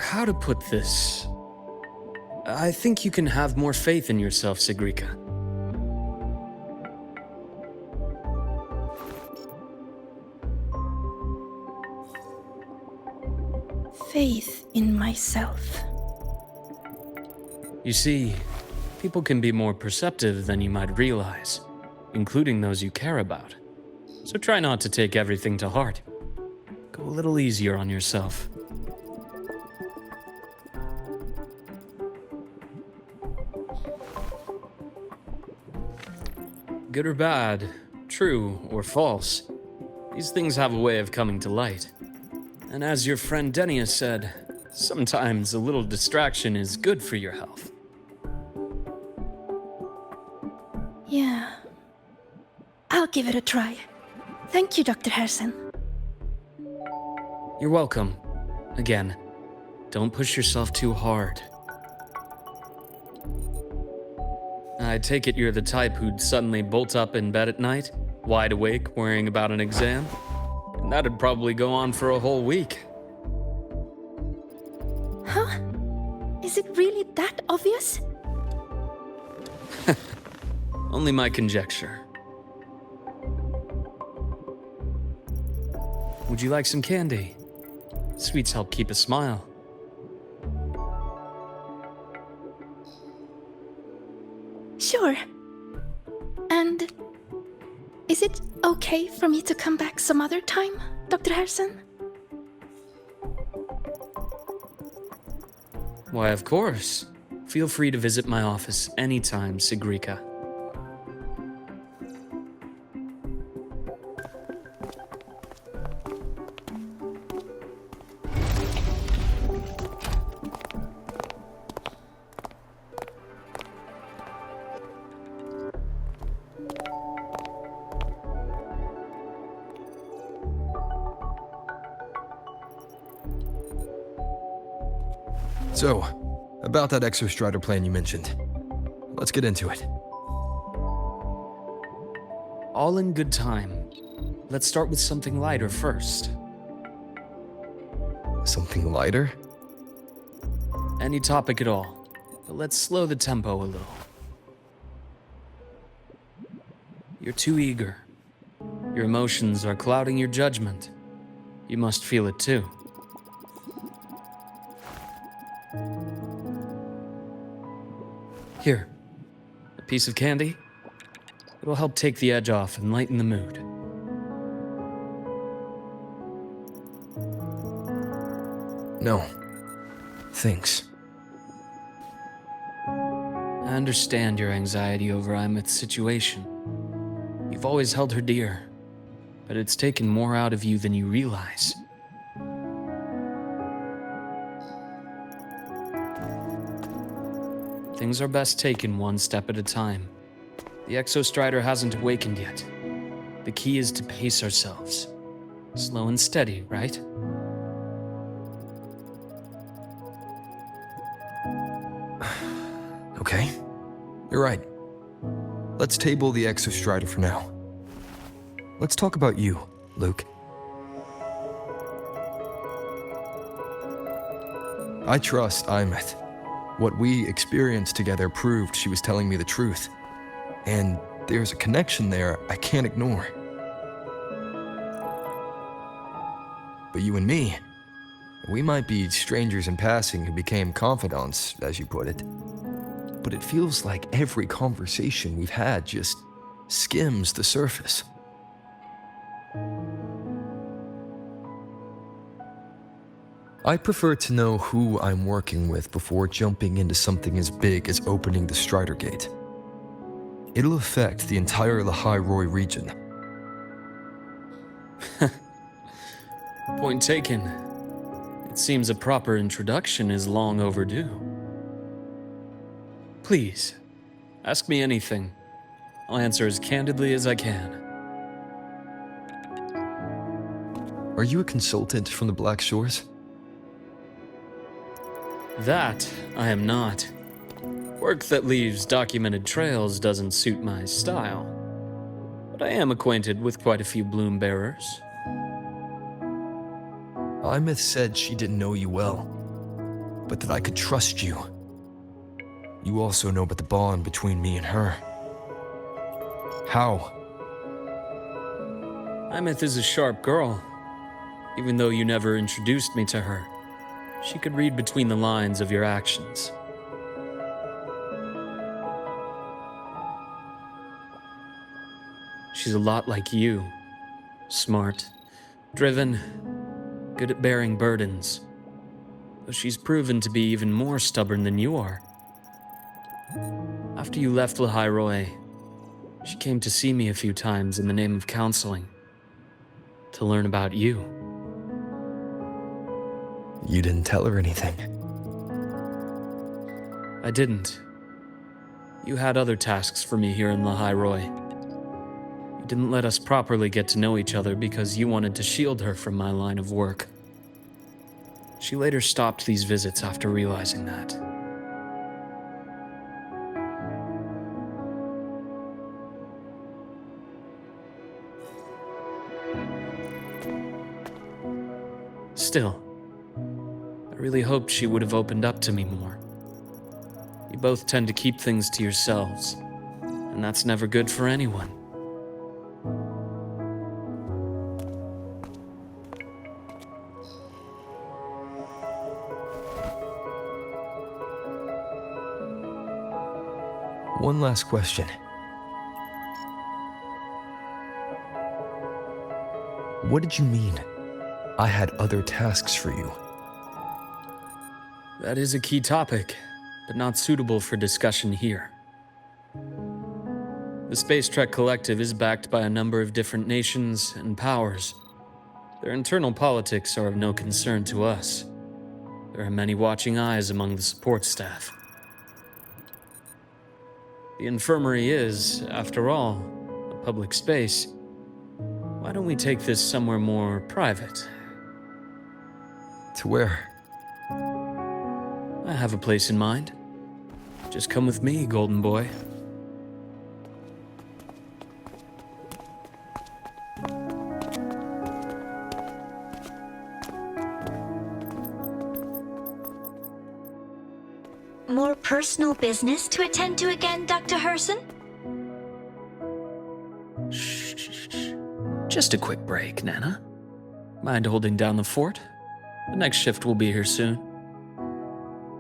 How to put this? I think you can have more faith in yourself, Segue. Faith in myself. You see, people can be more perceptive than you might realize, including those you care about. So try not to take everything to heart. Go a little easier on yourself. Good or bad, true or false, these things have a way of coming to light. And as your friend Denia said, sometimes a little distraction is good for your health. Yeah. I'll give it a try. Thank you, Dr. Herzen. You're welcome. Again, don't push yourself too hard. I take it you're the type who'd suddenly bolt up in bed at night, wide awake, worrying about an exam? And that'd probably go on for a whole week. Huh? Is it really that obvious? Only my conjecture. Would you like some candy? Sweets help keep a smile. Sure. And is it okay for me to come back some other time, Dr. Herzen? Why, of course. Feel free to visit my office anytime, Segue. So, about that Exostrider plan you mentioned. Let's get into it. All in good time. Let's start with something lighter first. Something lighter? Any topic at all, but let's slow the tempo a little. You're too eager. Your emotions are clouding your judgment. You must feel it too. Here, a piece of candy. It'll help take the edge off and lighten the mood. No. Thanks. I understand your anxiety over Imeth's situation. You've always held her dear, but it's taken more out of you than you realize. Things are best taken one step at a time. The Exostrider hasn't awakened yet. The key is to pace ourselves. Slow and steady, right? Okay. You're right. Let's table the Exostrider for now. Let's talk about you, Luke. I trust Imeth. What we experienced together proved she was telling me the truth. And there's a connection there I can't ignore. But you and me, we might be strangers in passing who became confidants, as you put it. But it feels like every conversation we've had just skims the surface. I prefer to know who I'm working with before jumping into something as big as opening the Strider Gate. It'll affect the entire Lahai-Roi region. Point taken. It seems a proper introduction is long overdue. Please, ask me anything. I'll answer as candidly as I can. Are you a consultant from the Black Shores? That I am not. Work that leaves documented trails doesn't suit my style. But I am acquainted with quite a few bloom bearers. Imeth said she didn't know you well, but that I could trust you. You also know about the bond between me and her. How? Imeth is a sharp girl. Even though you never introduced me to her, she could read between the lines of your actions. She's a lot like you. Smart, driven, good at bearing burdens. Though she's proven to be even more stubborn than you are. After you left Lahai-Roi, she came to see me a few times in the name of counseling. To learn about you. You didn't tell her anything. I didn't. You had other tasks for me here in Lahai-Roi. You didn't let us properly get to know each other because you wanted to shield her from my line of work. She later stopped these visits after realizing that. Still, I really hoped she would have opened up to me more. You both tend to keep things to yourselves, and that's never good for anyone. One last question. What did you mean? I had other tasks for you. That is a key topic, but not suitable for discussion here. The Space Trek Collective is backed by a number of different nations and powers. Their internal politics are of no concern to us. There are many watching eyes among the support staff. The infirmary is, after all, a public space. Why don't we take this somewhere more private? To where? I have a place in mind. Just come with me, golden boy. More personal business to attend to again, Dr. Herson? Just a quick break, Nana. Mind holding down the fort? The next shift will be here soon.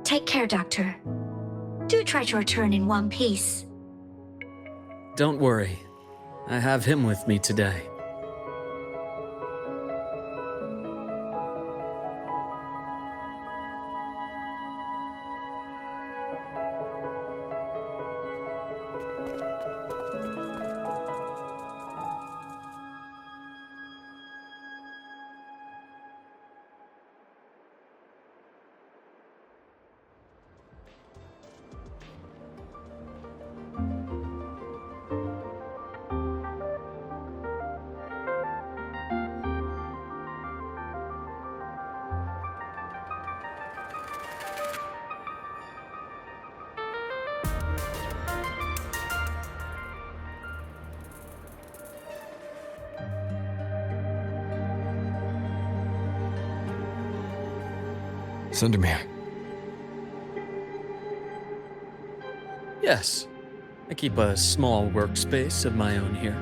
Take care, Doctor. Do try to return in one piece. Don't worry. I have him with me today. Sundermere, Yes, I keep a small workspace of my own here.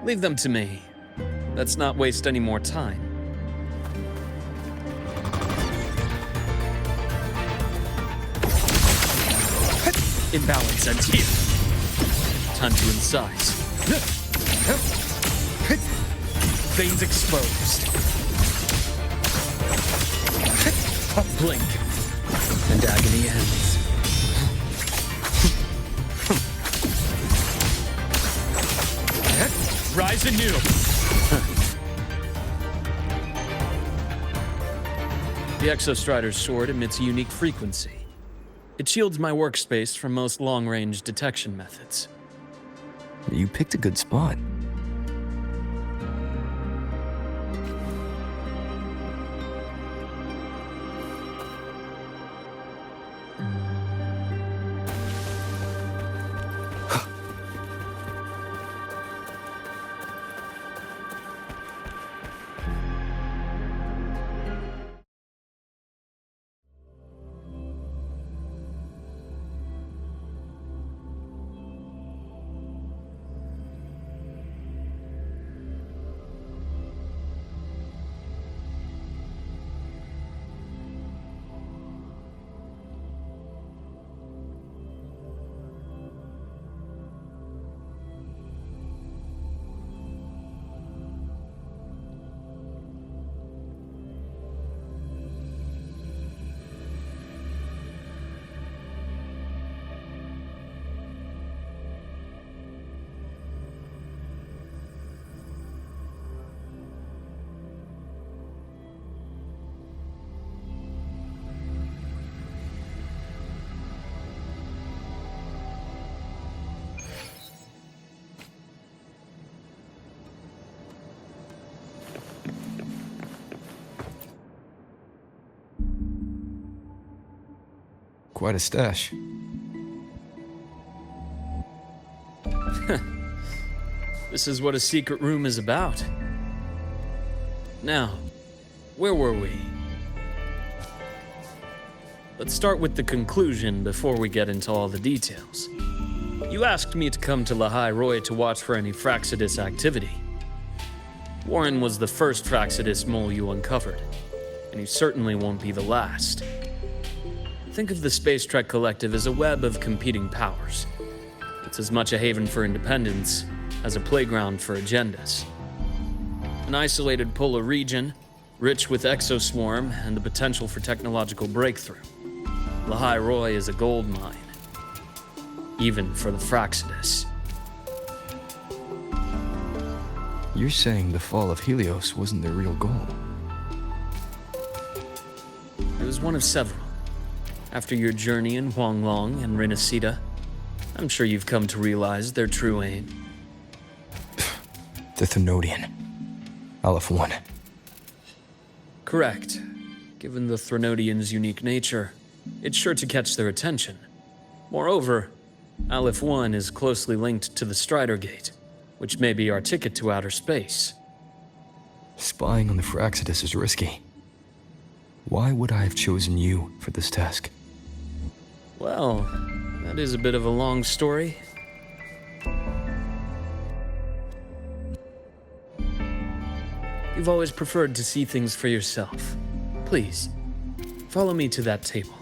Leave them to me. Let's not waste any more time. Imbalance ends here. Time to incise. Veins exposed. Blink. And agony ends. Rise anew! The Exostrider's sword emits a unique frequency. It shields my workspace from most long-range detection methods. You picked a good spot. Quite a stash. This is what a secret room is about. Now, where were we? Let's start with the conclusion before we get into all the details. You asked me to come to Lahai-Roi to watch for any Fractsidus activity. Warren was the first Fractsidus mole you uncovered, and he certainly won't be the last. Think of the Space Trek Collective as a web of competing powers. It's as much a haven for independence as a playground for agendas. An isolated polar region, rich with exoswarm and the potential for technological breakthrough. Lahai-Roi is a gold mine, even for the Fractsidus. You're saying the fall of Helios wasn't their real goal? It was one of several. After your journey in Huanglong and Renacida, I'm sure you've come to realize their true aim. The Threnodian. Aleph 1. Correct. Given the Threnodian's unique nature, it's sure to catch their attention. Moreover, Aleph 1 is closely linked to the Strider Gate, which may be our ticket to outer space. Spying on the Fractsidus is risky. Why would I have chosen you for this task? Well, that is a bit of a long story. You've always preferred to see things for yourself. Please, follow me to that table.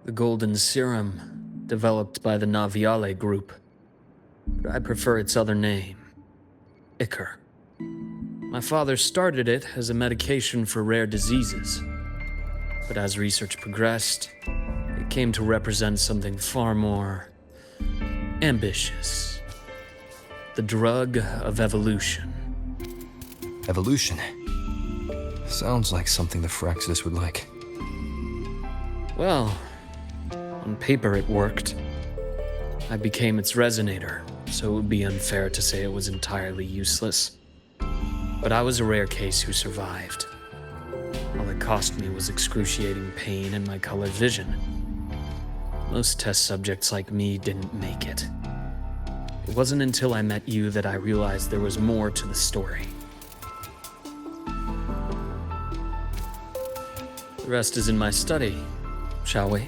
The golden serum, developed by the Naviale group. But I prefer its other name, Ichor. My father started it as a medication for rare diseases. But as research progressed, it came to represent something far more ambitious. The drug of evolution. Evolution? Sounds like something the Phyrexis would like. Well, on paper it worked. I became its resonator, so it would be unfair to say it was entirely useless. But I was a rare case who survived. All it cost me was excruciating pain and my colored vision. Most test subjects like me didn't make it. It wasn't until I met you that I realized there was more to the story. The rest is in my study, shall we?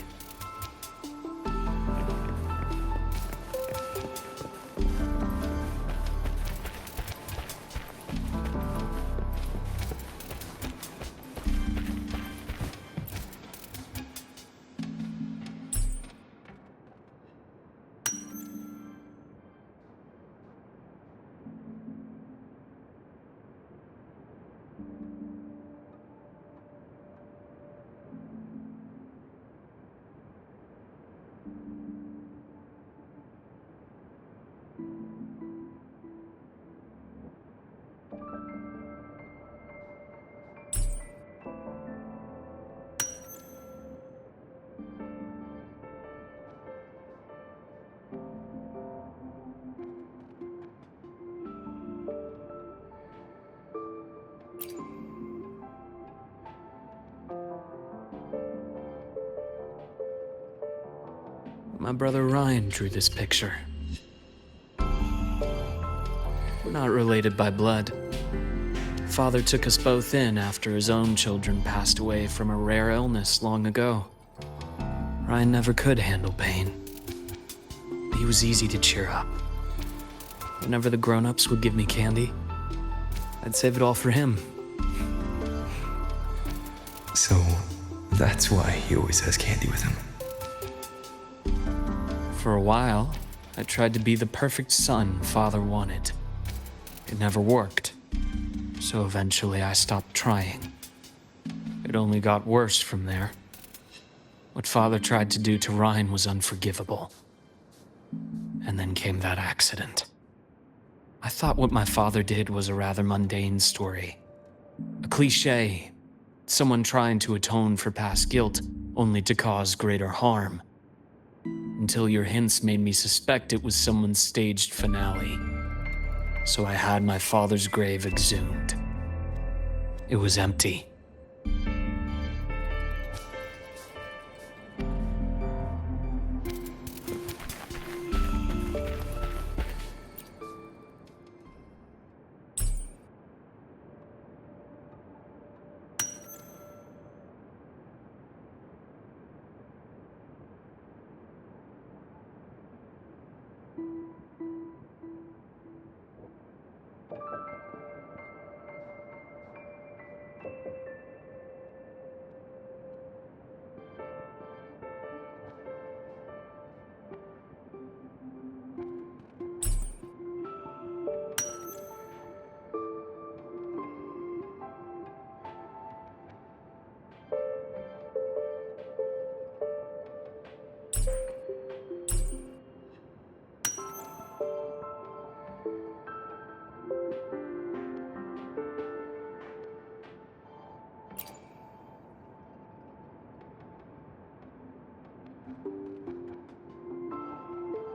My brother Ryan drew this picture. We're not related by blood. Father took us both in after his own children passed away from a rare illness long ago. Ryan never could handle pain. He was easy to cheer up. Whenever the grown-ups would give me candy, I'd save it all for him. So, that's why he always has candy with him. For a while, I tried to be the perfect son Father wanted. It never worked, so eventually I stopped trying. It only got worse from there. What Father tried to do to Ryan was unforgivable. And then came that accident. I thought what my father did was a rather mundane story. A cliché. Someone trying to atone for past guilt, only to cause greater harm. Until your hints made me suspect it was someone's staged finale. So I had my father's grave exhumed. It was empty.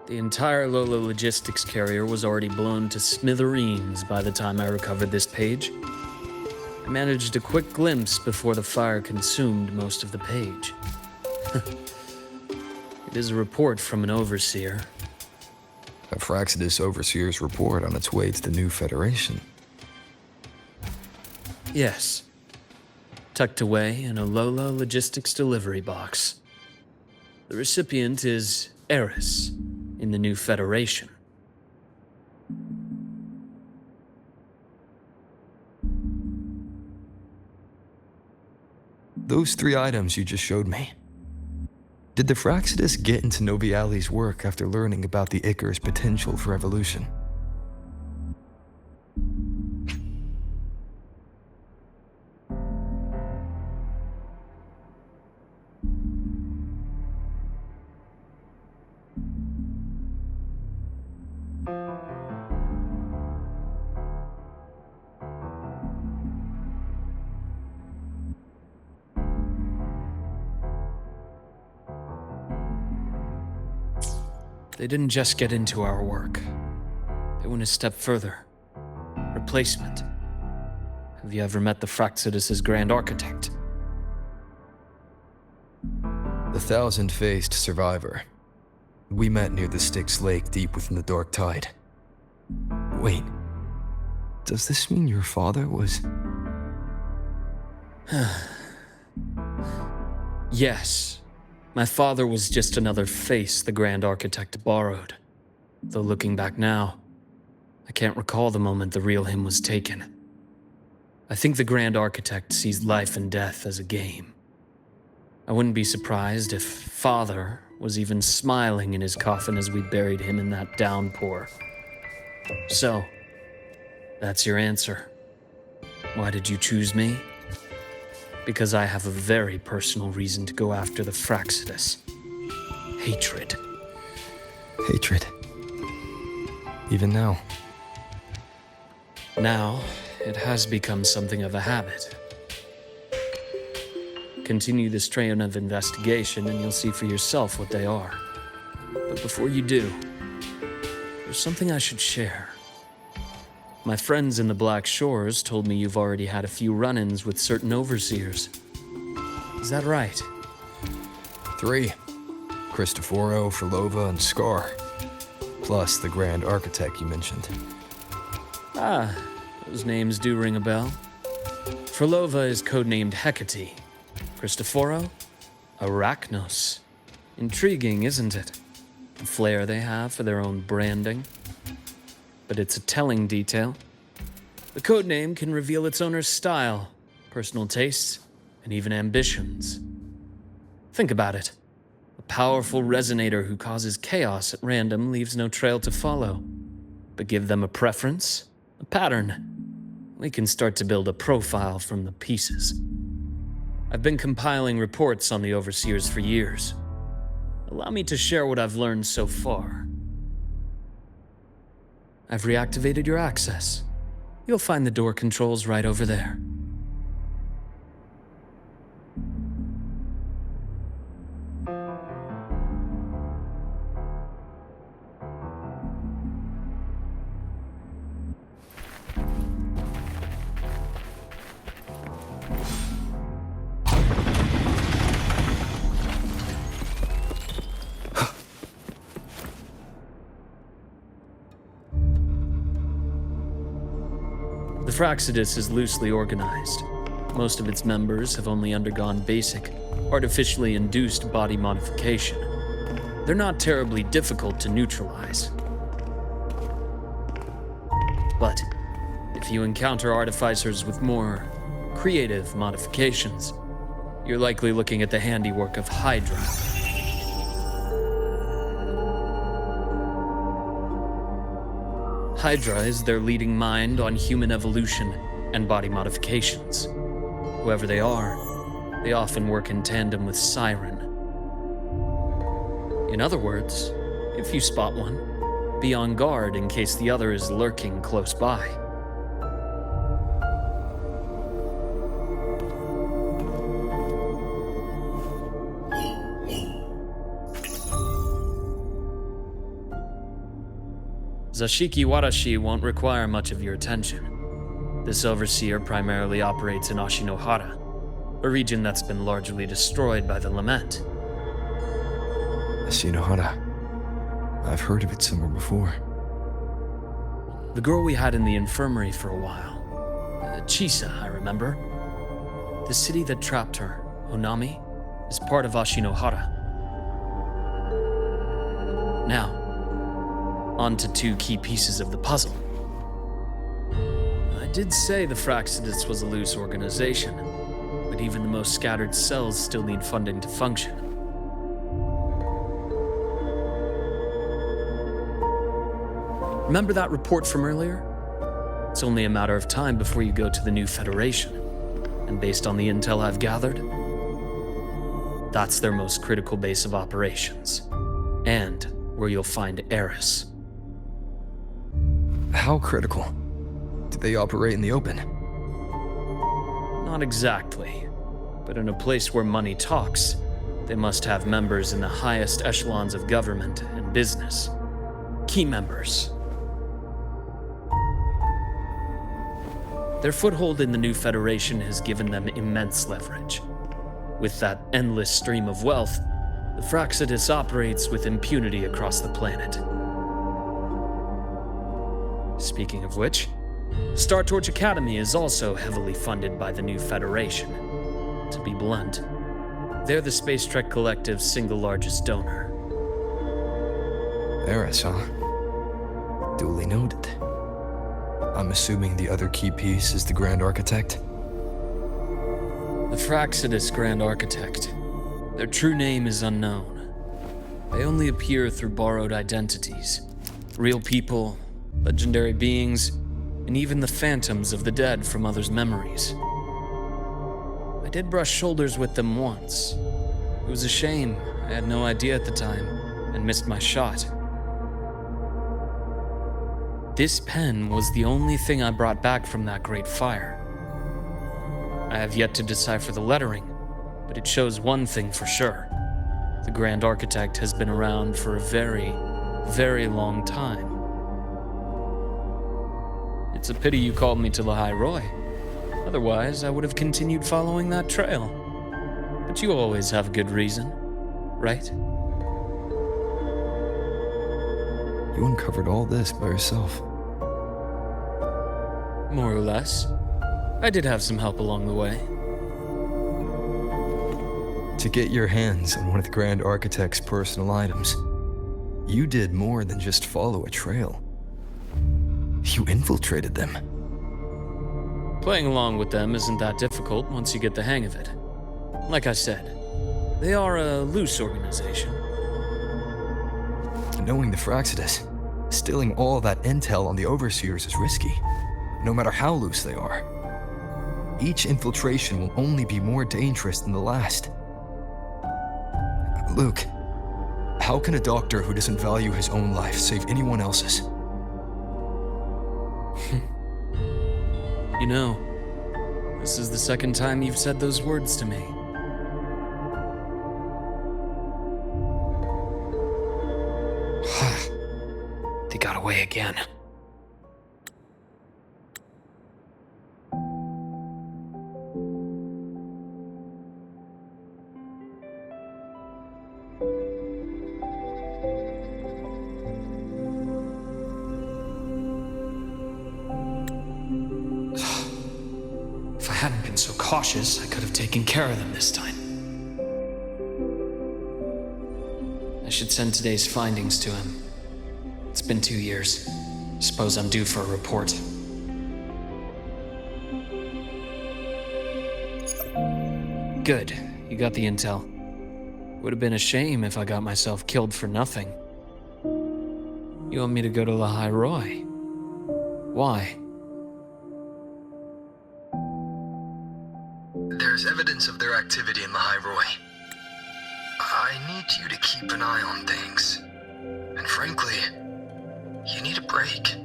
The entire Lola logistics carrier was already blown to smithereens by the time I recovered this page. I managed a quick glimpse before the fire consumed most of the page. It is a report from an overseer. A Phyrexis overseer's report on its way to the new Federation. Yes. Tucked away in a Lola logistics delivery box. The recipient is Eris, in the new Federation. Those 3 items you just showed me. Did the Fraxidus get into Noviali's work after learning about the Icar's potential for evolution? They didn't just get into our work. They went a step further. Replacement. Have you ever met the Fraxidus' Grand Architect? The thousand-faced survivor. We met near the Styx Lake deep within the Dark Tide. Wait. Does this mean your father was... Yes. My father was just another face the Grand Architect borrowed. Though looking back now, I can't recall the moment the real him was taken. I think the Grand Architect sees life and death as a game. I wouldn't be surprised if Father was even smiling in his coffin as we buried him in that downpour. So, that's your answer. Why did you choose me? Because I have a very personal reason to go after the Fraxidus. Hatred. Hatred. Even now. Now, it has become something of a habit. Continue this train of investigation and you'll see for yourself what they are. But before you do, there's something I should share. My friends in the Black Shores told me you've already had a few run-ins with certain overseers. Is that right? 3. Cristoforo, Frolova, and Scar. Plus the Grand Architect you mentioned. Ah, those names do ring a bell. Frolova is codenamed Hecate. Cristoforo? Arachnos. Intriguing, isn't it? The flair they have for their own branding. But it's a telling detail. The codename can reveal its owner's style, personal tastes, and even ambitions. Think about it. A powerful resonator who causes chaos at random leaves no trail to follow. But give them a preference, a pattern. We can start to build a profile from the pieces. I've been compiling reports on the overseers for years. Allow me to share what I've learned so far. I've reactivated your access. You'll find the door controls right over there. The Fraxidus is loosely organized. Most of its members have only undergone basic, artificially induced body modification. They're not terribly difficult to neutralize. But if you encounter artificers with more creative modifications, you're likely looking at the handiwork of Hydra. Hydra is their leading mind on human evolution and body modifications. Whoever they are, they often work in tandem with Siren. In other words, if you spot one, be on guard in case the other is lurking close by. Zashiki Warashi won't require much of your attention. This overseer primarily operates in Ashinohara, a region that's been largely destroyed by the Lament. Ashinohara. I've heard of it somewhere before. The girl we had in the infirmary for a while. Chisa, I remember. The city that trapped her, Onami, is part of Ashinohara. Now, on to 2 key pieces of the puzzle. I did say the Fraxidus was a loose organization, but even the most scattered cells still need funding to function. Remember that report from earlier? It's only a matter of time before you go to the new Federation. And based on the intel I've gathered, that's their most critical base of operations. And where you'll find Eris. How critical? Do they operate in the open? Not exactly. But in a place where money talks, they must have members in the highest echelons of government and business. Key members. Their foothold in the new Federation has given them immense leverage. With that endless stream of wealth, the Fractsidus operates with impunity across the planet. Speaking of which, Star Torch Academy is also heavily funded by the new Federation. To be blunt, they're the Space Trek Collective's single largest donor. Eris, huh? Duly noted. I'm assuming the other key piece is the Grand Architect? The Fractsidus Grand Architect. Their true name is unknown. They only appear through borrowed identities. Real people, legendary beings, and even the phantoms of the dead from others' memories. I did brush shoulders with them once. It was a shame. I had no idea at the time, and missed my shot. This pen was the only thing I brought back from that great fire. I have yet to decipher the lettering, but it shows one thing for sure. The Grand Architect has been around for a very, very long time. It's a pity you called me to Lahai-Roi. Otherwise, I would have continued following that trail. But you always have a good reason, right? You uncovered all this by yourself. More or less. I did have some help along the way. To get your hands on one of the Grand Architect's personal items, you did more than just follow a trail. You infiltrated them. Playing along with them isn't that difficult once you get the hang of it. Like I said, they are a loose organization. Knowing the Fractsidus, stealing all that intel on the Overseers is risky, no matter how loose they are. Each infiltration will only be more dangerous than the last. Luke, how can a doctor who doesn't value his own life save anyone else's? You know, this is the second time you've said those words to me. They got away again. If I hadn't been so cautious, I could have taken care of them this time. I should send today's findings to him. It's been 2 years. Suppose I'm due for a report. Good. You got the intel. Would have been a shame if I got myself killed for nothing. You want me to go to Lahai-Roi? Why? There's evidence of their activity in Lahai-Roi. I need you to keep an eye on things. And frankly, you need a break.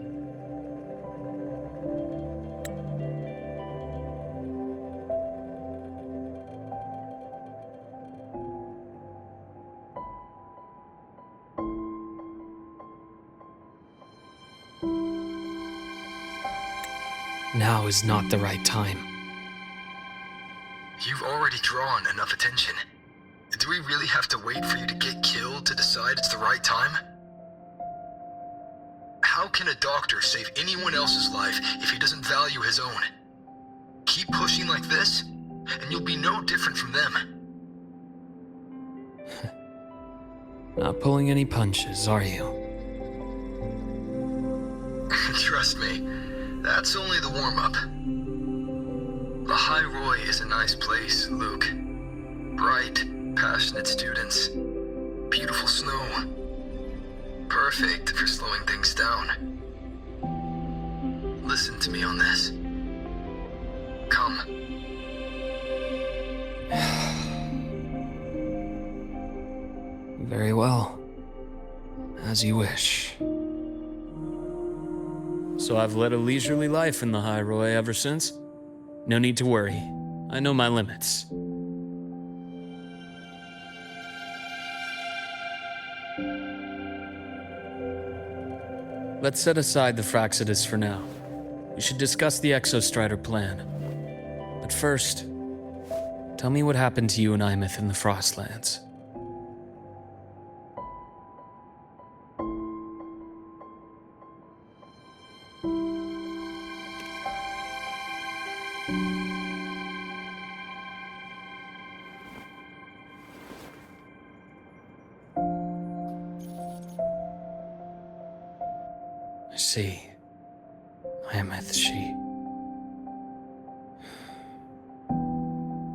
Now is not the right time. You've already drawn enough attention. Do we really have to wait for you to get killed to decide it's the right time? How can a doctor save anyone else's life if he doesn't value his own? Keep pushing like this, and you'll be no different from them. Not pulling any punches, are you? Trust me, that's only the warm-up. Lahai-Roi is a nice place, Luke. Bright, passionate students. Beautiful snow. Perfect for slowing things down. listen to me on this. Come. Very well. As you wish. So I've led a leisurely life in the Lahai-Roi ever since. No need to worry. I know my limits. Let's set aside the Fractsidus for now. We should discuss the Exostrider plan. But first, tell me what happened to you and Imeth in the Frostlands. I see. Imeth, she...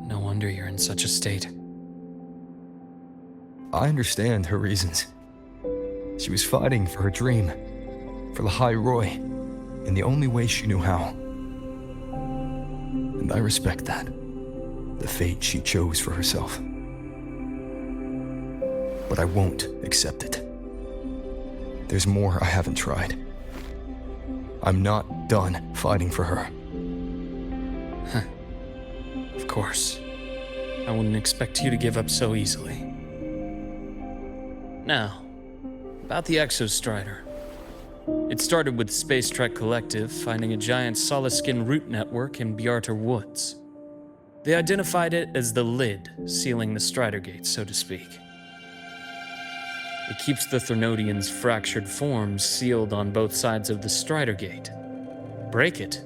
No wonder you're in such a state. I understand her reasons. She was fighting for her dream, for Lahai-Roi, in the only way she knew how. And I respect that, the fate she chose for herself. But I won't accept it. There's more I haven't tried. I'm not done fighting for her. Of course. I wouldn't expect you to give up so easily. Now, about the Exostrider. It started with Space Trek Collective finding a giant solid-skin root network in Bjarter Woods. They identified it as the lid sealing the Strider Gate, so to speak. It keeps the Threnodians' fractured forms sealed on both sides of the Strider Gate. Break it,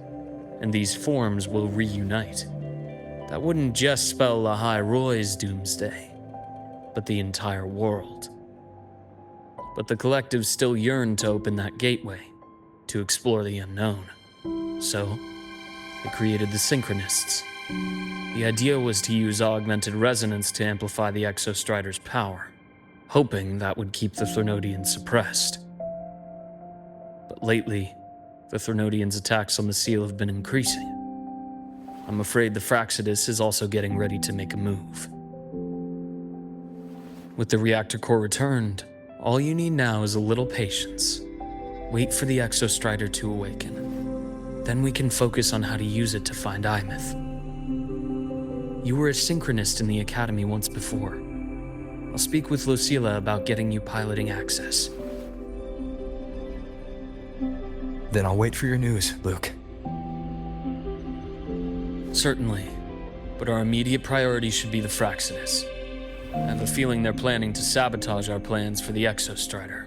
and these forms will reunite. That wouldn't just spell Lahai-Roi's doomsday, but the entire world. But the Collective still yearned to open that gateway, to explore the unknown. So, they created the Synchronists. The idea was to use augmented resonance to amplify the Exostrider's power, hoping that would keep the Threnodians suppressed. But lately, the Threnodians' attacks on the seal have been increasing. I'm afraid the Fractsidus is also getting ready to make a move. With the reactor core returned, all you need now is a little patience. Wait for the Exostrider to awaken. Then we can focus on how to use it to find Imeth. You were a synchronist in the Academy once before. I'll speak with Lucilla about getting you piloting access. Then I'll wait for your news, Luke. Certainly, but our immediate priority should be the Fractsidus. I have a feeling they're planning to sabotage our plans for the Exostrider.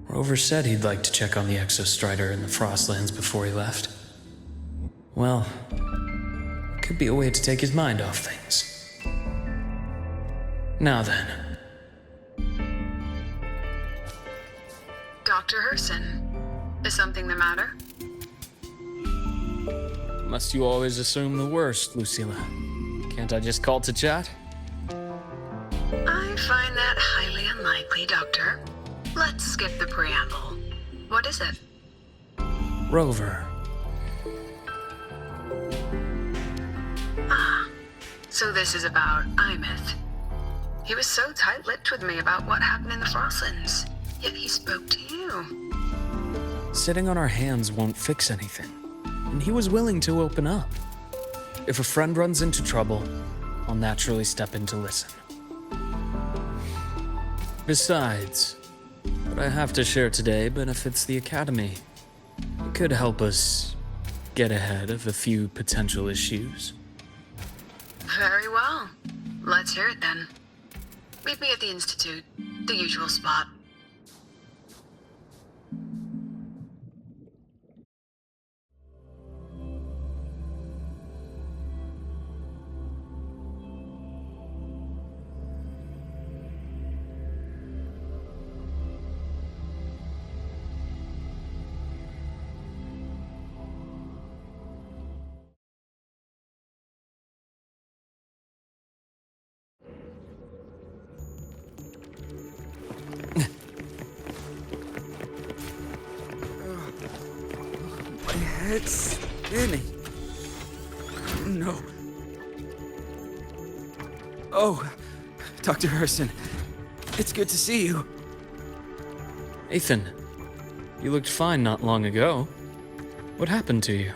Rover said he'd like to check on the Exostrider in the Frostlands before he left. Well, could be a way to take his mind off things. Now then. Dr. Herson, is something the matter? Must you always assume the worst, Lucilla? Can't I just call to chat? I find that highly unlikely, Doctor. Let's skip the preamble. What is it? Rover. Ah, so this is about Imeth. He was so tight-lipped with me about what happened in the Frostlands, yet he spoke to you. Sitting on our hands won't fix anything, and he was willing to open up. If a friend runs into trouble, I'll naturally step in to listen. Besides, what I have to share today benefits the Academy. It could help us get ahead of a few potential issues. Very well. Let's hear it then. Meet me at the Institute, the usual spot. head's spinning. No. Oh, Dr. Herson. It's good to see you. Ethan, you looked fine not long ago. What happened to you?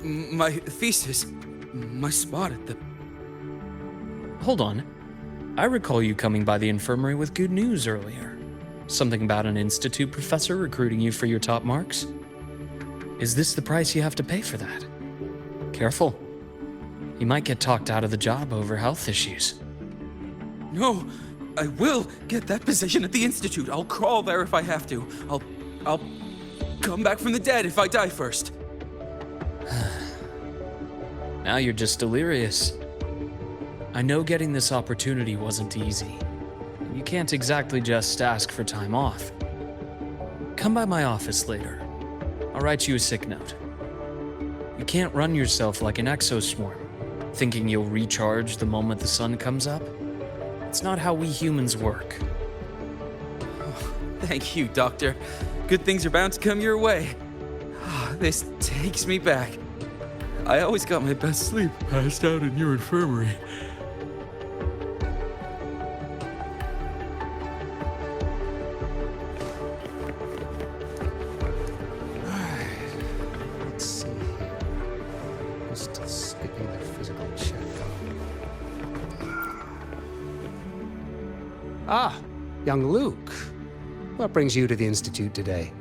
My thesis. My spot at the... Hold on. I recall you coming by the infirmary with good news earlier. Something about an institute professor recruiting you for your top marks? Is this the price you have to pay for that? Careful. You might get talked out of the job over health issues. No, I will get that position at the institute. I'll crawl there if I have to. I'll come back from the dead if I die first. Now you're just delirious. I know getting this opportunity wasn't easy. You can't exactly just ask for time off. Come by my office later. I'll write you a sick note. You can't run yourself like an exoswarm, thinking you'll recharge the moment the sun comes up. It's not how we humans work. Oh, thank you, Doctor. Good things are bound to come your way. This takes me back. I always got my best sleep passed out in your infirmary. Let's see here. Just skipping the physical check. Ah, young Luke. What brings you to the Institute today?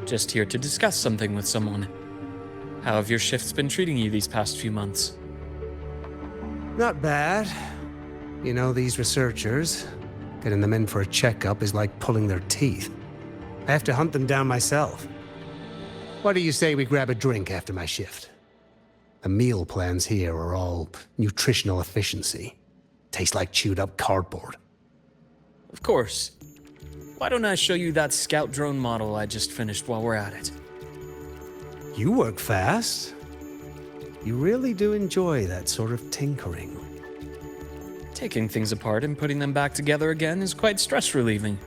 Just here to discuss something with someone. How have your shifts been treating you these past few months? Not bad. You know, these researchers, getting them in for a checkup is like pulling their teeth. I have to hunt them down myself. What do you say we grab a drink after my shift? The meal plans here are all nutritional efficiency. Taste like chewed up cardboard. Of course. Why don't I show you that scout drone model I just finished while we're at it? You work fast. You really do enjoy that sort of tinkering. Taking things apart and putting them back together again is quite stress-relieving.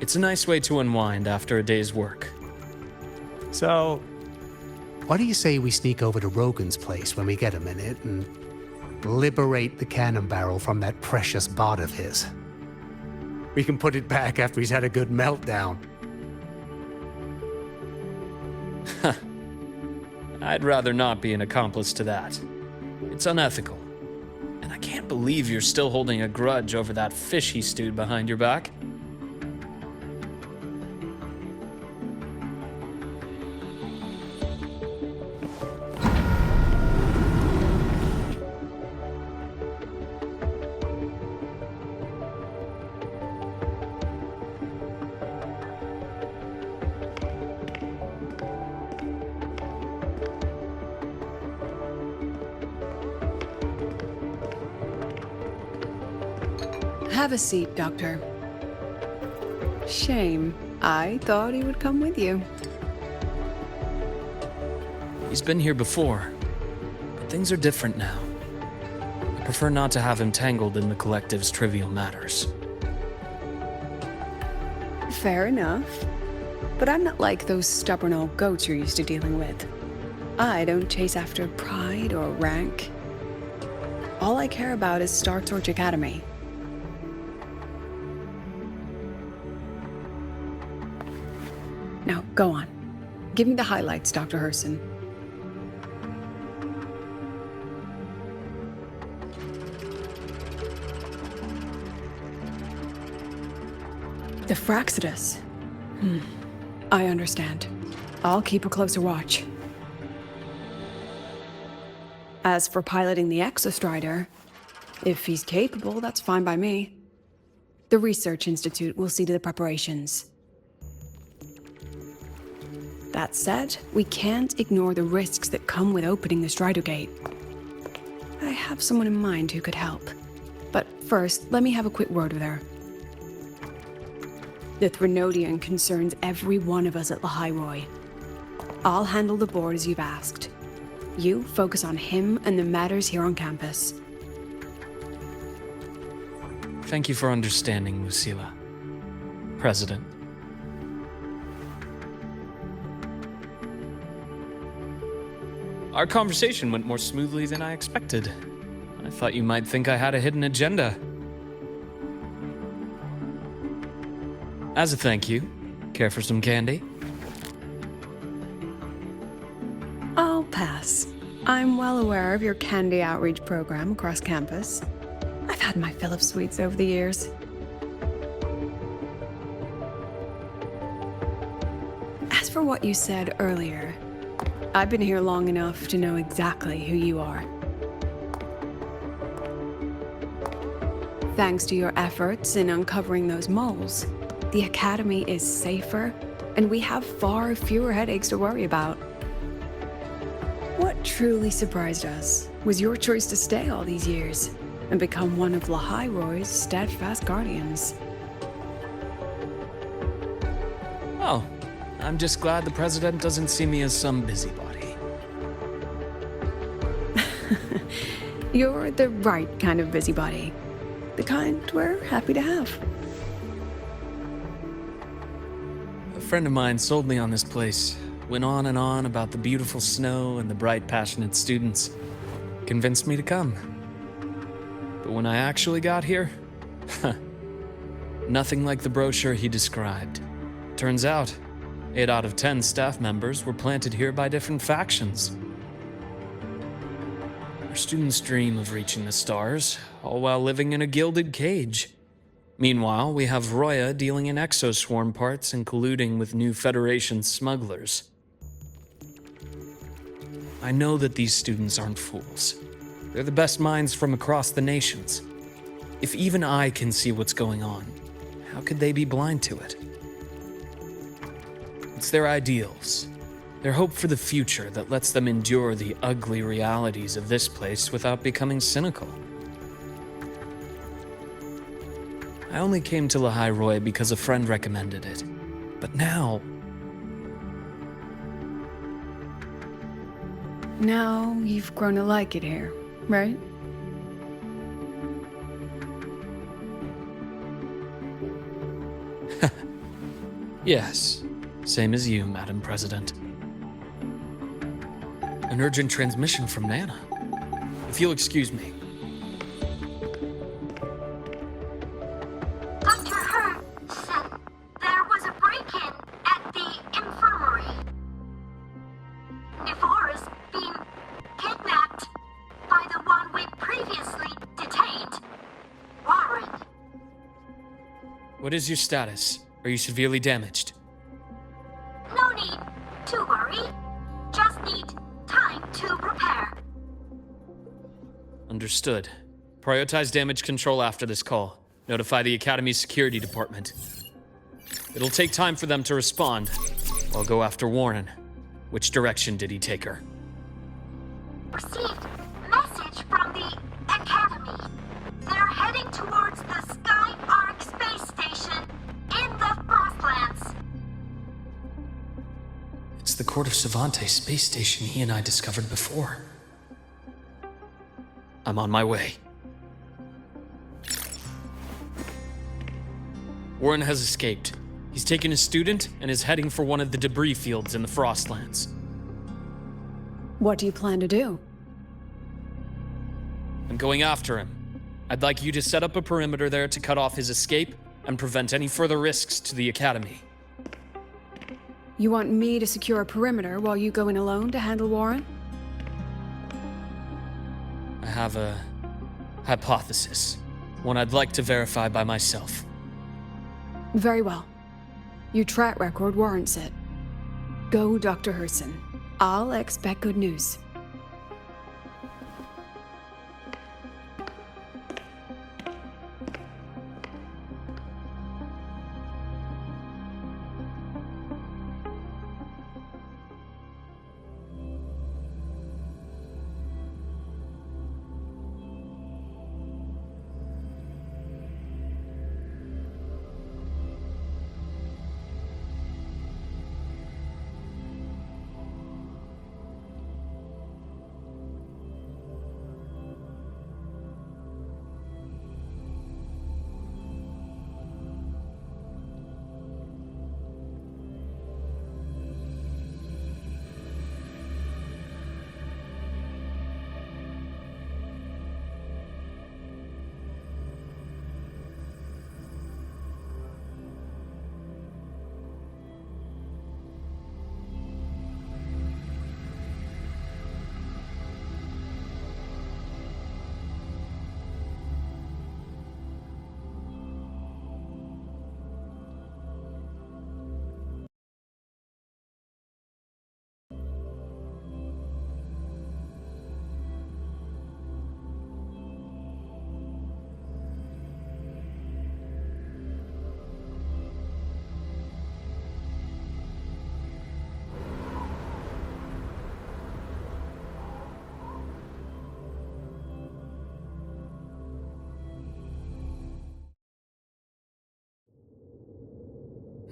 It's a nice way to unwind after a day's work. So, what do you say we sneak over to Rogan's place when we get a minute and liberate the cannon barrel from that precious bot of his? We can put it back after he's had a good meltdown. I'd rather not be an accomplice to that. It's unethical. And I can't believe you're still holding a grudge over that fish he stewed behind your back. Have a seat, Doctor. Shame. I thought he would come with you. He's been here before, but things are different now. I prefer not to have him tangled in the collective's trivial matters. Fair enough. But I'm not like those stubborn old goats you're used to dealing with. I don't chase after pride or rank. All I care about is Star Torch Academy. Now, go on. Give me the highlights, Dr. Herson. The Fraccidus. I understand. I'll keep a closer watch. As for piloting the Exostrider, if he's capable, that's fine by me. The Research Institute will see to the preparations. That said, we can't ignore the risks that come with opening the Strider Gate. I have someone in mind who could help. But first, let me have a quick word with her. The Threnodian concerns every one of us at Lahai-Roi. I'll handle the board as you've asked. You focus on him and the matters here on campus. Thank you for understanding, Lucilla. President. Our conversation went more smoothly than I expected. I thought you might think I had a hidden agenda. As a thank you, care for some candy? I'll pass. I'm well aware of your candy outreach program across campus. I've had my fill of sweets over the years. As for what you said earlier, I've been here long enough to know exactly who you are. Thanks to your efforts in uncovering those moles, the Academy is safer, and we have far fewer headaches to worry about. What truly surprised us was your choice to stay all these years and become one of Lahai-Roi's steadfast guardians. Oh, I'm just glad the president doesn't see me as some busybody. You're the right kind of busybody. The kind we're happy to have. A friend of mine sold me on this place. Went on and on about the beautiful snow and the bright, passionate students. Convinced me to come. But when I actually got here, nothing like the brochure he described. Turns out, 8 out of 10 staff members were planted here by different factions. Our students dream of reaching the stars, all while living in a gilded cage. Meanwhile, we have Roya dealing in exoswarm parts and colluding with new Federation smugglers. I know that these students aren't fools. They're the best minds from across the nations. If even I can see what's going on, how could they be blind to it? It's their ideals, their hope for the future that lets them endure the ugly realities of this place without becoming cynical. I only came to Lahai-Roi because a friend recommended it. But now... Now you've grown to like it here, right? Yes, same as you, Madam President. An urgent transmission from Nana. If you'll excuse me. Dr. Hurd said there was a break-in at the infirmary. Nivora's been kidnapped by the one we previously detained, Warren. What is your status? Are you severely damaged? No need to worry. Just need time to prepare. Understood. Prioritize damage control after this call. Notify the Academy's security department. It'll take time for them to respond. I'll go after Warren. Which direction did he take her? Received message from the Academy. They're heading towards the Sky Arc space station in the Frostlands. It's the Court of Savante space station he and I discovered before. I'm on my way. Warren has escaped. He's taken a student and is heading for one of the debris fields in the Frostlands. What do you plan to do? I'm going after him. I'd like you to set up a perimeter there to cut off his escape and prevent any further risks to the Academy. You want me to secure a perimeter while you go in alone to handle Warren? I have a hypothesis, one I'd like to verify by myself. Very well. Your track record warrants it. Go, Dr. Herson. I'll expect good news.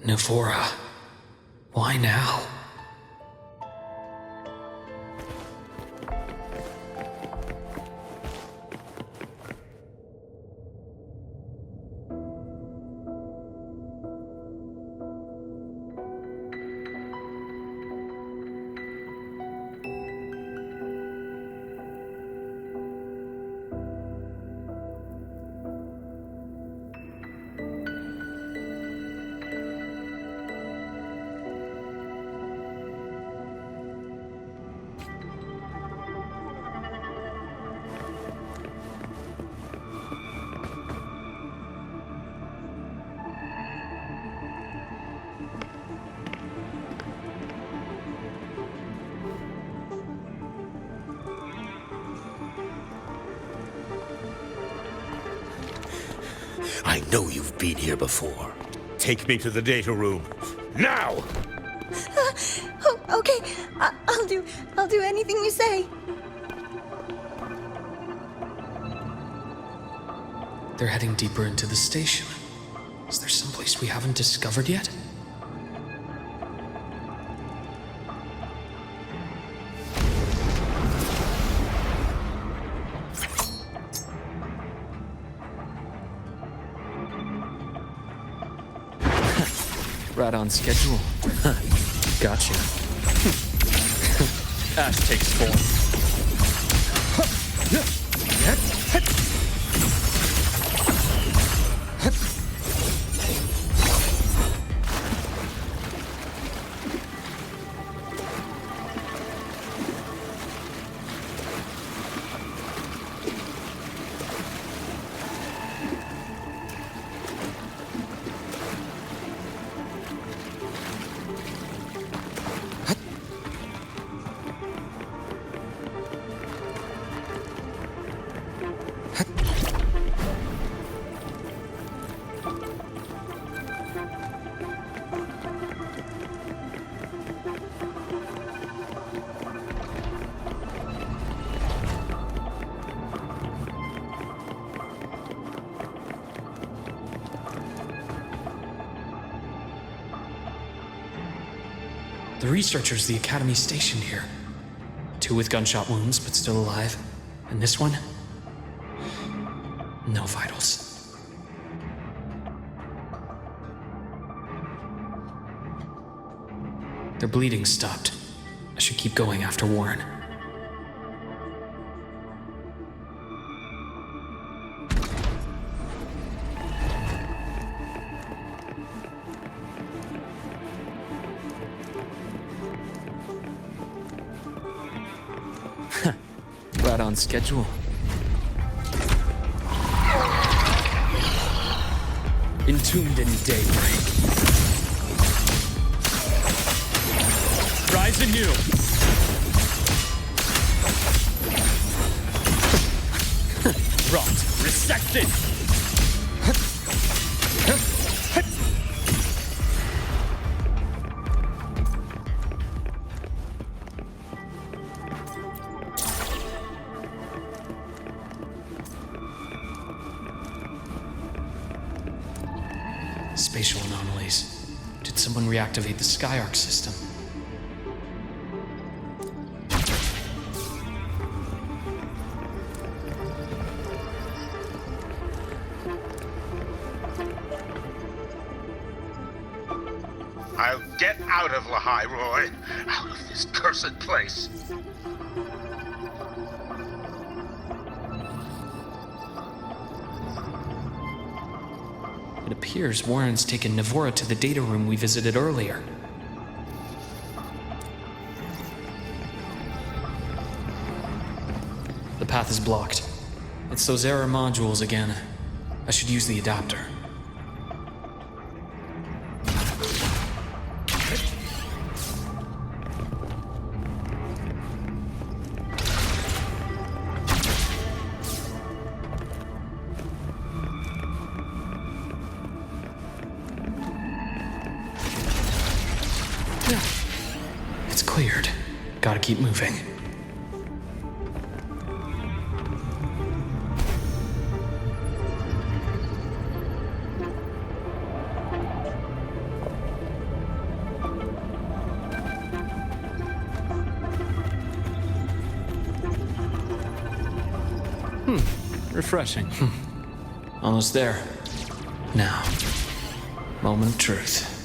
Navora. Why now? I know you've been here before. Take me to the data room. Now! Okay. I'll do anything you say. They're heading deeper into the station. Is there someplace we haven't discovered yet? Right on schedule. Gotcha. Ash takes form. The researchers the Academy stationed here. 2 with gunshot wounds, but still alive. And this one? No vitals. Their bleeding stopped. I should keep going after Warren. Right on schedule. Entombed in daybreak. Rise anew. Rot. Resected. Spatial anomalies. Did someone reactivate the Skyarc system? I'll get out of Lahai-Roi. Out of this cursed place. It appears Warren's taken Navora to the data room we visited earlier. The path is blocked. It's those error modules again. I should use the adapter. It's cleared. Gotta keep moving. refreshing. Almost there. Now, moment of truth.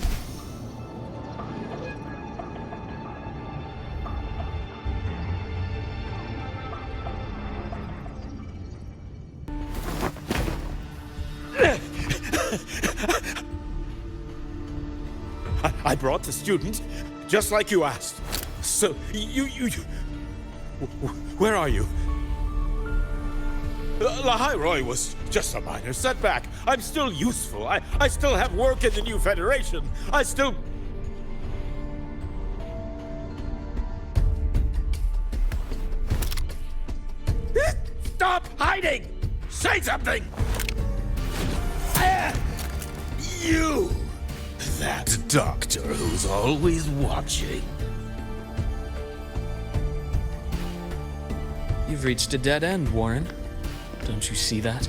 I brought the student, just like you asked. So, you... Where are you? Lahai-Roi was just a minor setback. I'm still useful. I still have work in the new Federation. I still... Stop hiding! Say something! You! That doctor who's always watching. You've reached a dead end, Warren. Don't you see that?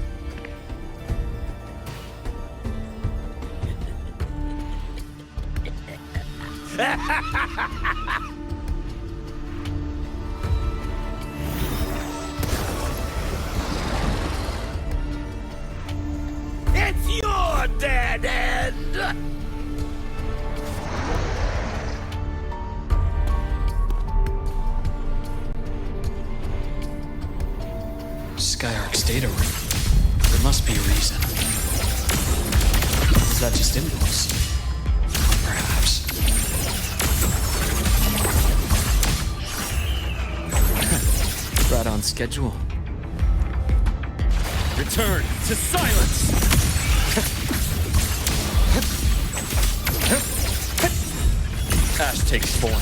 It's your dead end! Skyark's data room. There must be a reason. Is that just impulse? Perhaps. Right on schedule. Return to silence! Ash takes form.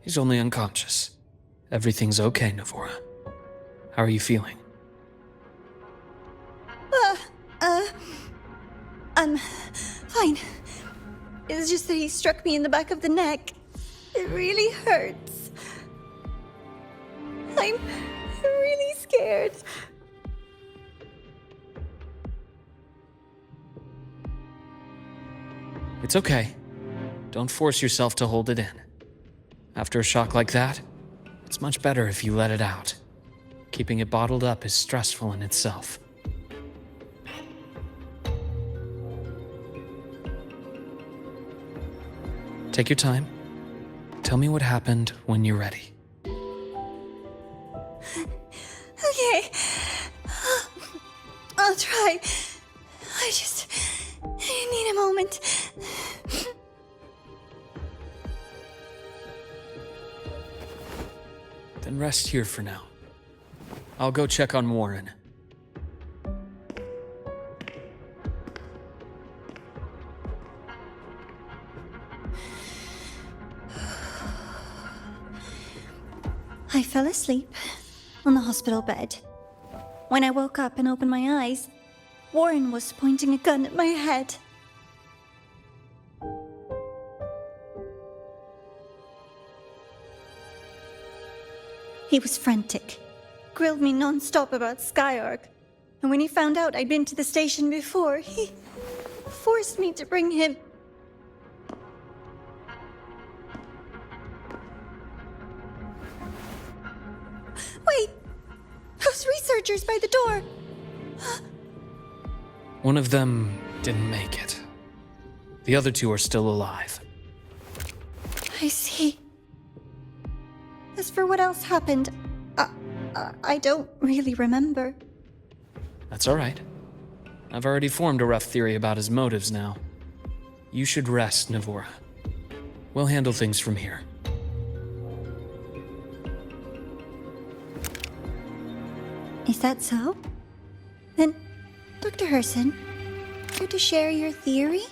He's only unconscious. Everything's okay, Navora. How are you feeling? I'm fine. It's just that he struck me in the back of the neck. It really hurts. I'm really scared. It's okay. Don't force yourself to hold it in. After a shock like that, it's much better if you let it out. Keeping it bottled up is stressful in itself. Take your time. Tell me what happened when you're ready. Okay. I'll try. I just need a moment. Then rest here for now. I'll go check on Warren. I fell asleep on the hospital bed. When I woke up and opened my eyes, Warren was pointing a gun at my head. He was frantic, grilled me non-stop about Skyark, and when he found out I'd been to the station before, he forced me to bring him. Wait! Those researchers by the door! One of them didn't make it. The other two are still alive. I see. As for what else happened, I don't really remember. That's all right. I've already formed a rough theory about his motives now. You should rest, Navora. We'll handle things from here. Is that so? Then, Dr. Herson, care to share your theory?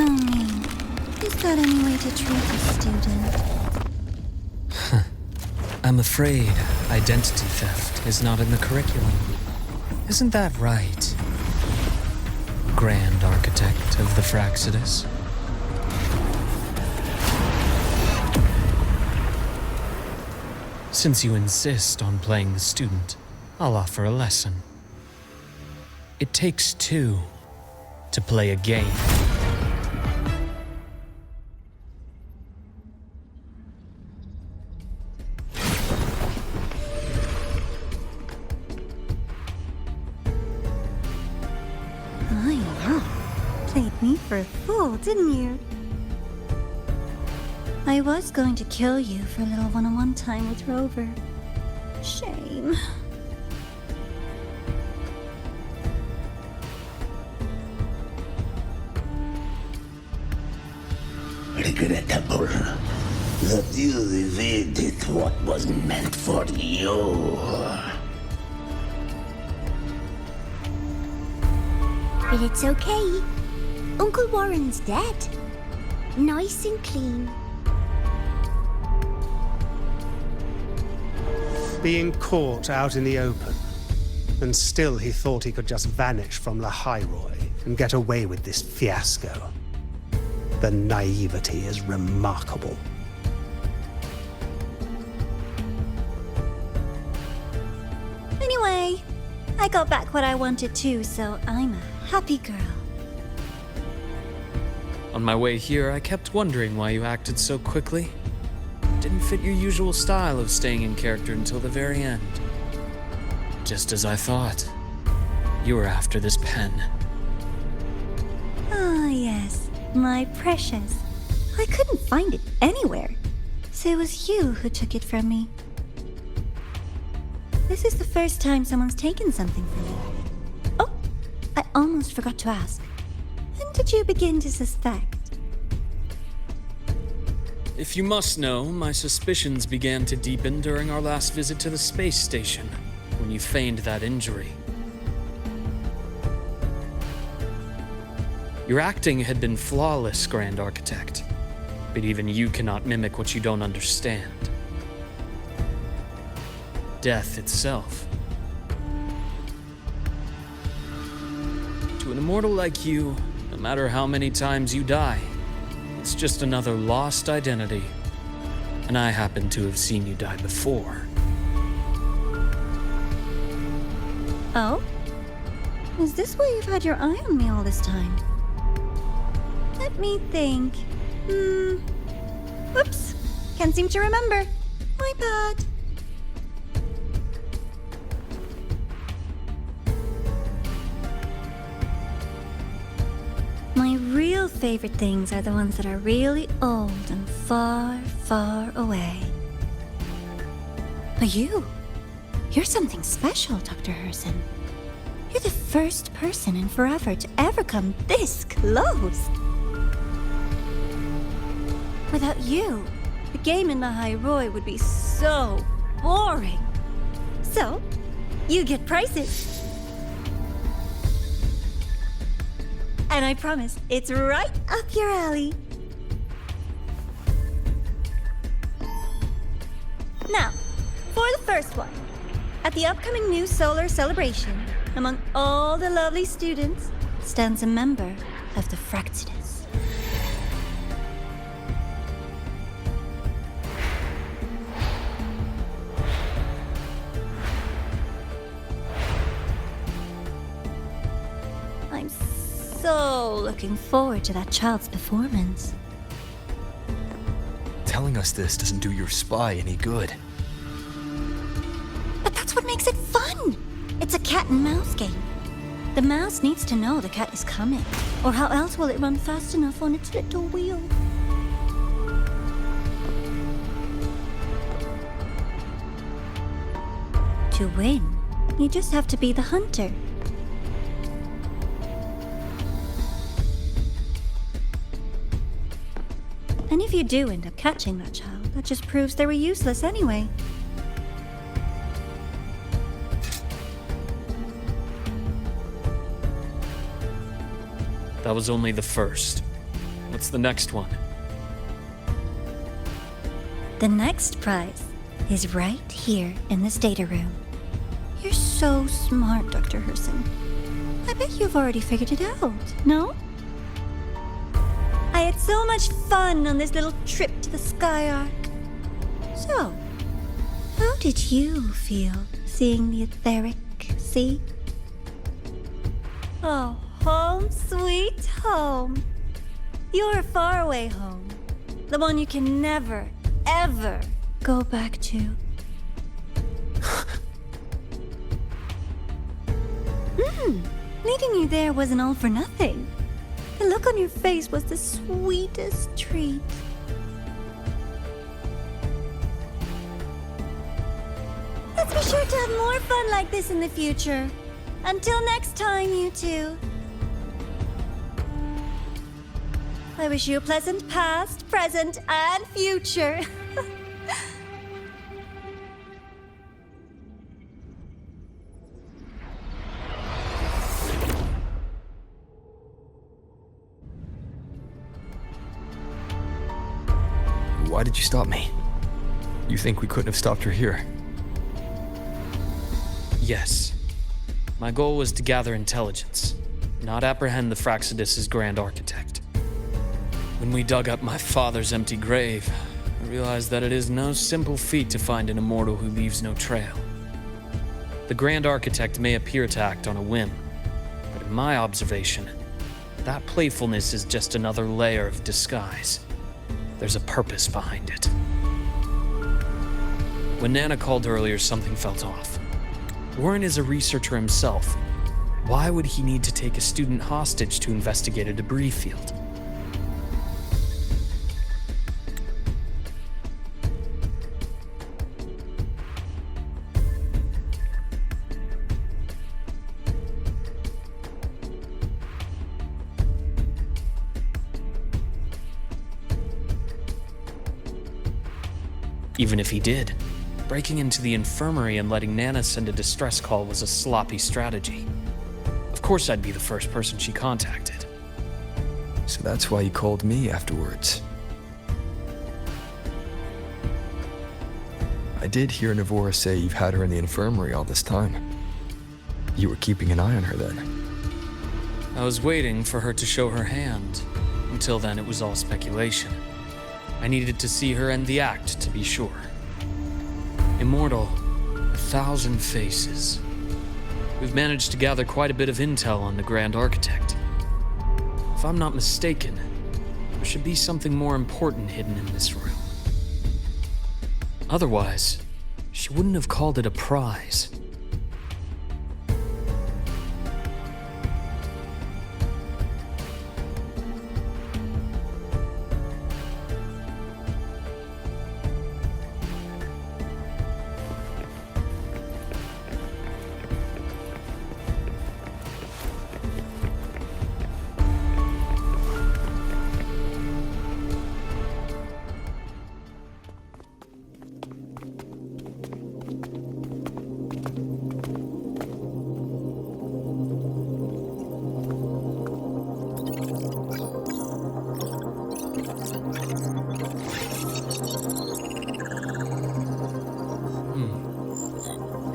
How mean. Is that any way to treat a student? I'm afraid identity theft is not in the curriculum. Isn't that right, Grand Architect of the Fraxidus? Since you insist on playing the student, I'll offer a lesson. It takes two to play a game. I know. Played me for a fool, didn't you? I was going to kill you for a little one-on-one time with Rover. Shame. Regrettable that you evaded what was meant for you. But it's okay. Uncle Warren's dead. Nice and clean. Being caught out in the open, and still he thought he could just vanish from Lahai-Roi and get away with this fiasco. The naivety is remarkable. Anyway, I got back what I wanted too, so I'm a happy girl. On my way here, I kept wondering why you acted so quickly. Didn't fit your usual style of staying in character until the very end. Just as I thought. You were after this pen. Ah, yes, my precious. I couldn't find it anywhere, so it was you who took it from me. This is the first time someone's taken something from me. Oh, I almost forgot to ask. When did you begin to suspect? If you must know, my suspicions began to deepen during our last visit to the space station, when you feigned that injury. Your acting had been flawless, Grand Architect, but even you cannot mimic what you don't understand. Death itself. To an immortal like you, no matter how many times you die, it's just another lost identity. And I happen to have seen you die before. Oh? Is this why you've had your eye on me all this time? Let me think. Whoops. Can't seem to remember. My bad. My real favorite things are the ones that are really old and far, far away. But you're something special, Dr. Herson. You're the first person in forever to ever come this close. Without you, the game in Lahai-Roi would be so boring. So, you get prizes. And I promise, it's right up your alley. Now, for the first one. At the upcoming new solar celebration, among all the lovely students, stands a member of the Fraxidus. I'm so looking forward to that child's performance. Telling us this doesn't do your spy any good. But that's what makes it fun! It's a cat and mouse game. The mouse needs to know the cat is coming, or how else will it run fast enough on its little wheel? To win, you just have to be the hunter. And if you do end up catching that child, that just proves they were useless anyway. That was only the first. What's the next one? The next prize is right here in this data room. You're so smart, Dr. Herson. I bet you've already figured it out, no? I had so much fun on this little trip to the Sky Arc. So, how did you feel seeing the etheric sea? Oh, home sweet home. Your faraway home. The one you can never, ever go back to. Meeting you there wasn't all for nothing. The look on your face was the sweetest treat. Let's be sure to have more fun like this in the future. Until next time, you two. I wish you a pleasant past, present, and future. Why did you stop me? You think we couldn't have stopped her here? Yes. My goal was to gather intelligence, not apprehend the Fraxidus' grand architect. When we dug up my father's empty grave, I realized that it is no simple feat to find an immortal who leaves no trail. The grand architect may appear to act on a whim, but in my observation, that playfulness is just another layer of disguise. There's a purpose behind it. When Nana called earlier, something felt off. Warren is a researcher himself. Why would he need to take a student hostage to investigate a debris field? Even if he did, breaking into the infirmary and letting Nana send a distress call was a sloppy strategy. Of course I'd be the first person she contacted. So that's why you called me afterwards. I did hear Navora say you've had her in the infirmary all this time. You were keeping an eye on her then. I was waiting for her to show her hand. Until then, it was all speculation. I needed to see her end the act to be sure. Immortal, 1,000 faces. We've managed to gather quite a bit of intel on the Grand Architect. If I'm not mistaken, there should be something more important hidden in this room. Otherwise, she wouldn't have called it a prize.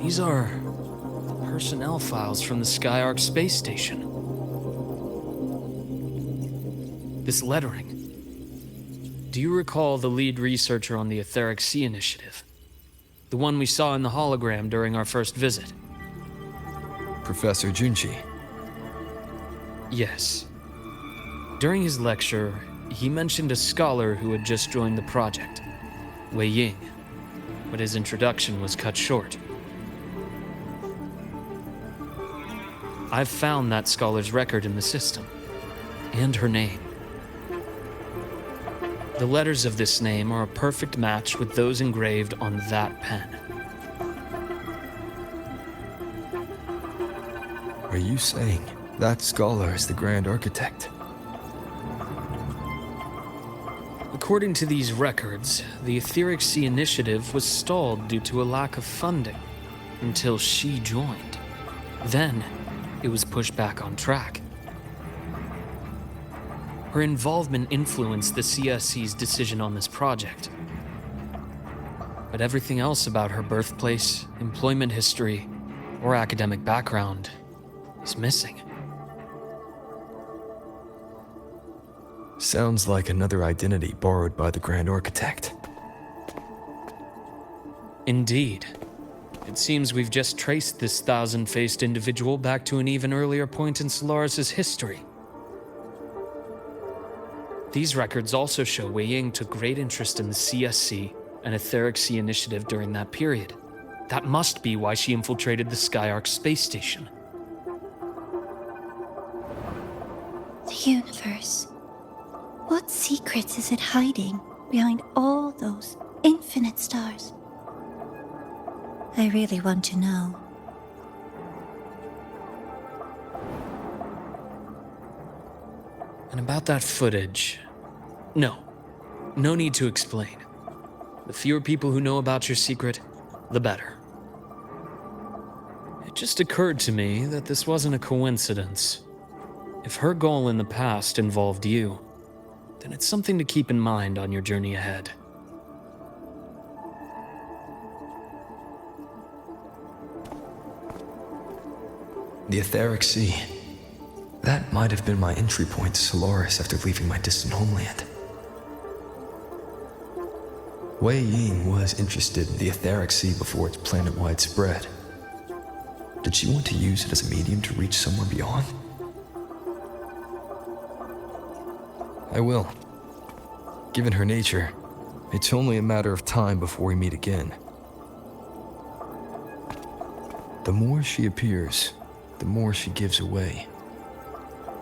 These are personnel files from the Skyark space station. This lettering. Do you recall the lead researcher on the Etheric Sea Initiative? The one we saw in the hologram during our first visit? Professor Junchi. Yes. During his lecture, he mentioned a scholar who had just joined the project, Wei Ying, but his introduction was cut short. I've found that scholar's record in the system, and her name. The letters of this name are a perfect match with those engraved on that pen. Are you saying that scholar is the Grand Architect? According to these records, the Etheric Sea Initiative was stalled due to a lack of funding until she joined. Then, it was pushed back on track. Her involvement influenced the CSC's decision on this project. But everything else about her birthplace, employment history, or academic background is missing. Sounds like another identity borrowed by the Grand Architect. Indeed. It seems we've just traced this thousand-faced individual back to an even earlier point in Solaris' history. These records also show Wei Ying took great interest in the CSC and Etheric Sea initiative during that period. That must be why she infiltrated the Skyark space station. The universe. What secrets is it hiding behind all those infinite stars? I really want to know. And about that footage... No need to explain. The fewer people who know about your secret, the better. It just occurred to me that this wasn't a coincidence. If her goal in the past involved you, then it's something to keep in mind on your journey ahead. The Etheric Sea. That might have been my entry point to Solaris after leaving my distant homeland. Wei Ying was interested in the Etheric Sea before its planet-wide spread. Did she want to use it as a medium to reach somewhere beyond? I will. Given her nature, it's only a matter of time before we meet again. The more she appears, the more she gives away.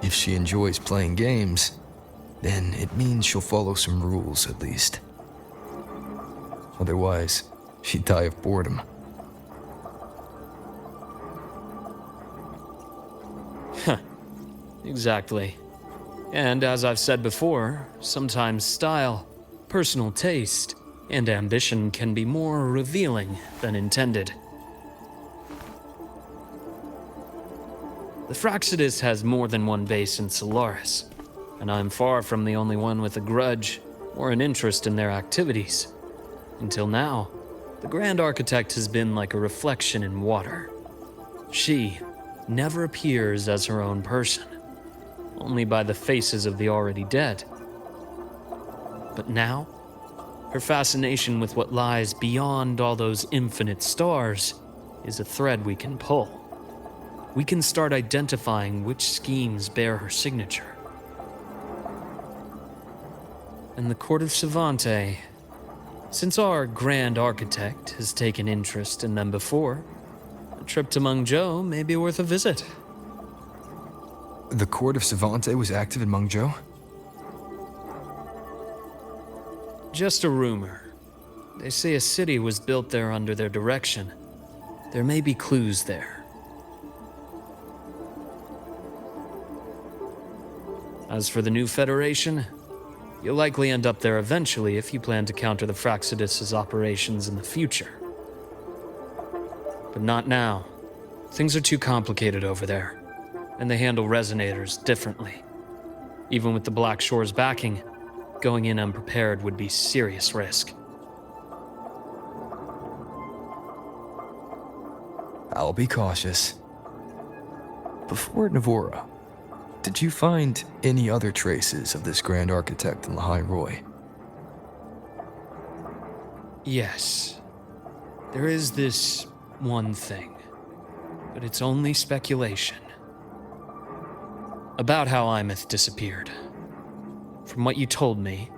If she enjoys playing games, then it means she'll follow some rules at least. Otherwise, she'd die of boredom. Exactly. And as I've said before, sometimes style, personal taste, and ambition can be more revealing than intended. The Fractsidus has more than one base in Solaris, and I'm far from the only one with a grudge or an interest in their activities. Until now, the Grand Architect has been like a reflection in water. She never appears as her own person, only by the faces of the already dead. But now, her fascination with what lies beyond all those infinite stars is a thread we can pull. We can start identifying which schemes bear her signature. And the Court of Savante, since our Grand Architect has taken interest in them before, a trip to Míng Cháo may be worth a visit. The Court of Savante was active in Míng Cháo? Just a rumor. They say a city was built there under their direction. There may be clues there. As for the new Federation, you'll likely end up there eventually if you plan to counter the Fractsidus' operations in the future. But not now. Things are too complicated over there, and they handle Resonators differently. Even with the Black Shore's backing, going in unprepared would be serious risk. I'll be cautious. Before Navora, did you find any other traces of this Grand Architect in Lahai-Roi? Yes. There is this one thing, but it's only speculation. About how Imeth disappeared. From what you told me,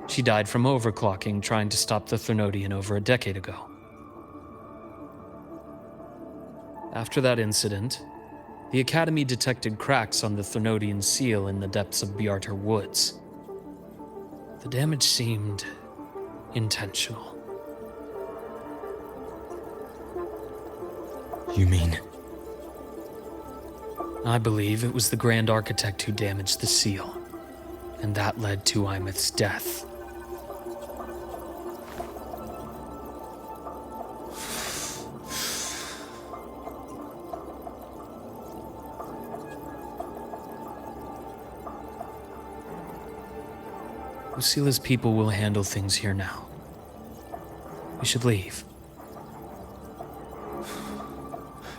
she died from overclocking trying to stop the Threnodian over a decade ago. After that incident, the Academy detected cracks on the Threnodian seal in the depths of Bjartar Woods. The damage seemed intentional. You mean? I believe it was the Grand Architect who damaged the seal, and that led to Imeth's death. Lucila's people will handle things here now. We should leave.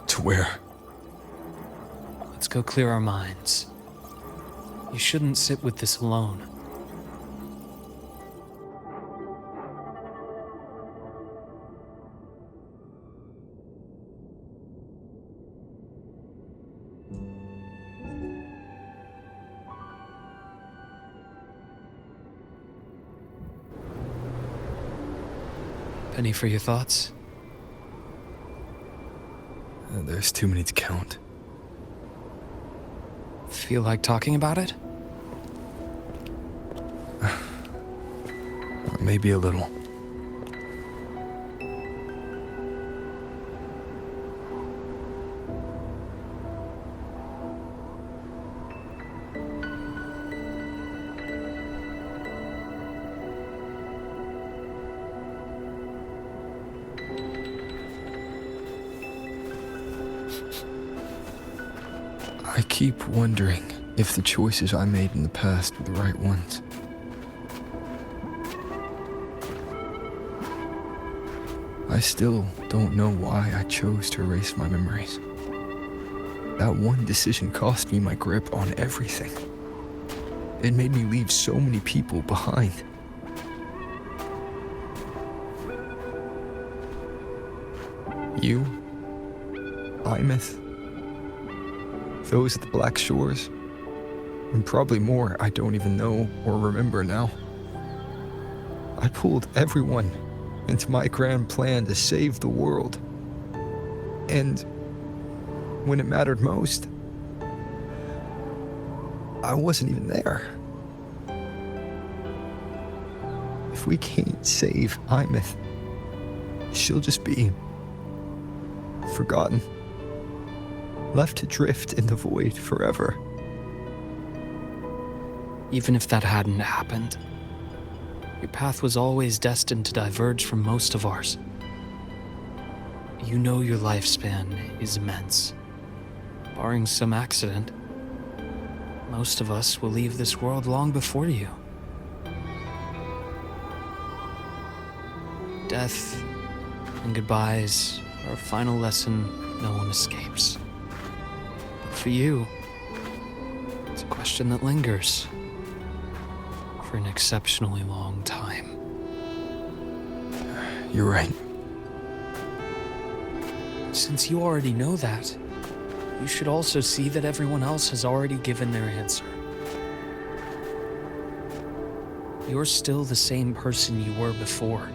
To where? Let's go clear our minds. You shouldn't sit with this alone. Penny for your thoughts? There's too many to count. Feel like talking about it? Maybe a little. I keep wondering if the choices I made in the past were the right ones. I still don't know why I chose to erase my memories. That one decision cost me my grip on everything. It made me leave so many people behind. You, Imeth, those at the Black Shores, and probably more I don't even know or remember now. I pulled everyone into my grand plan to save the world. And when it mattered most, I wasn't even there. If we can't save Imeth, she'll just be forgotten, left to drift in the void forever. Even if that hadn't happened, your path was always destined to diverge from most of ours. You know your lifespan is immense. Barring some accident, most of us will leave this world long before you. Death and goodbyes are a final lesson no one escapes. But for you, it's a question that lingers for an exceptionally long time. You're right. Since you already know that, you should also see that everyone else has already given their answer. You're still the same person you were before.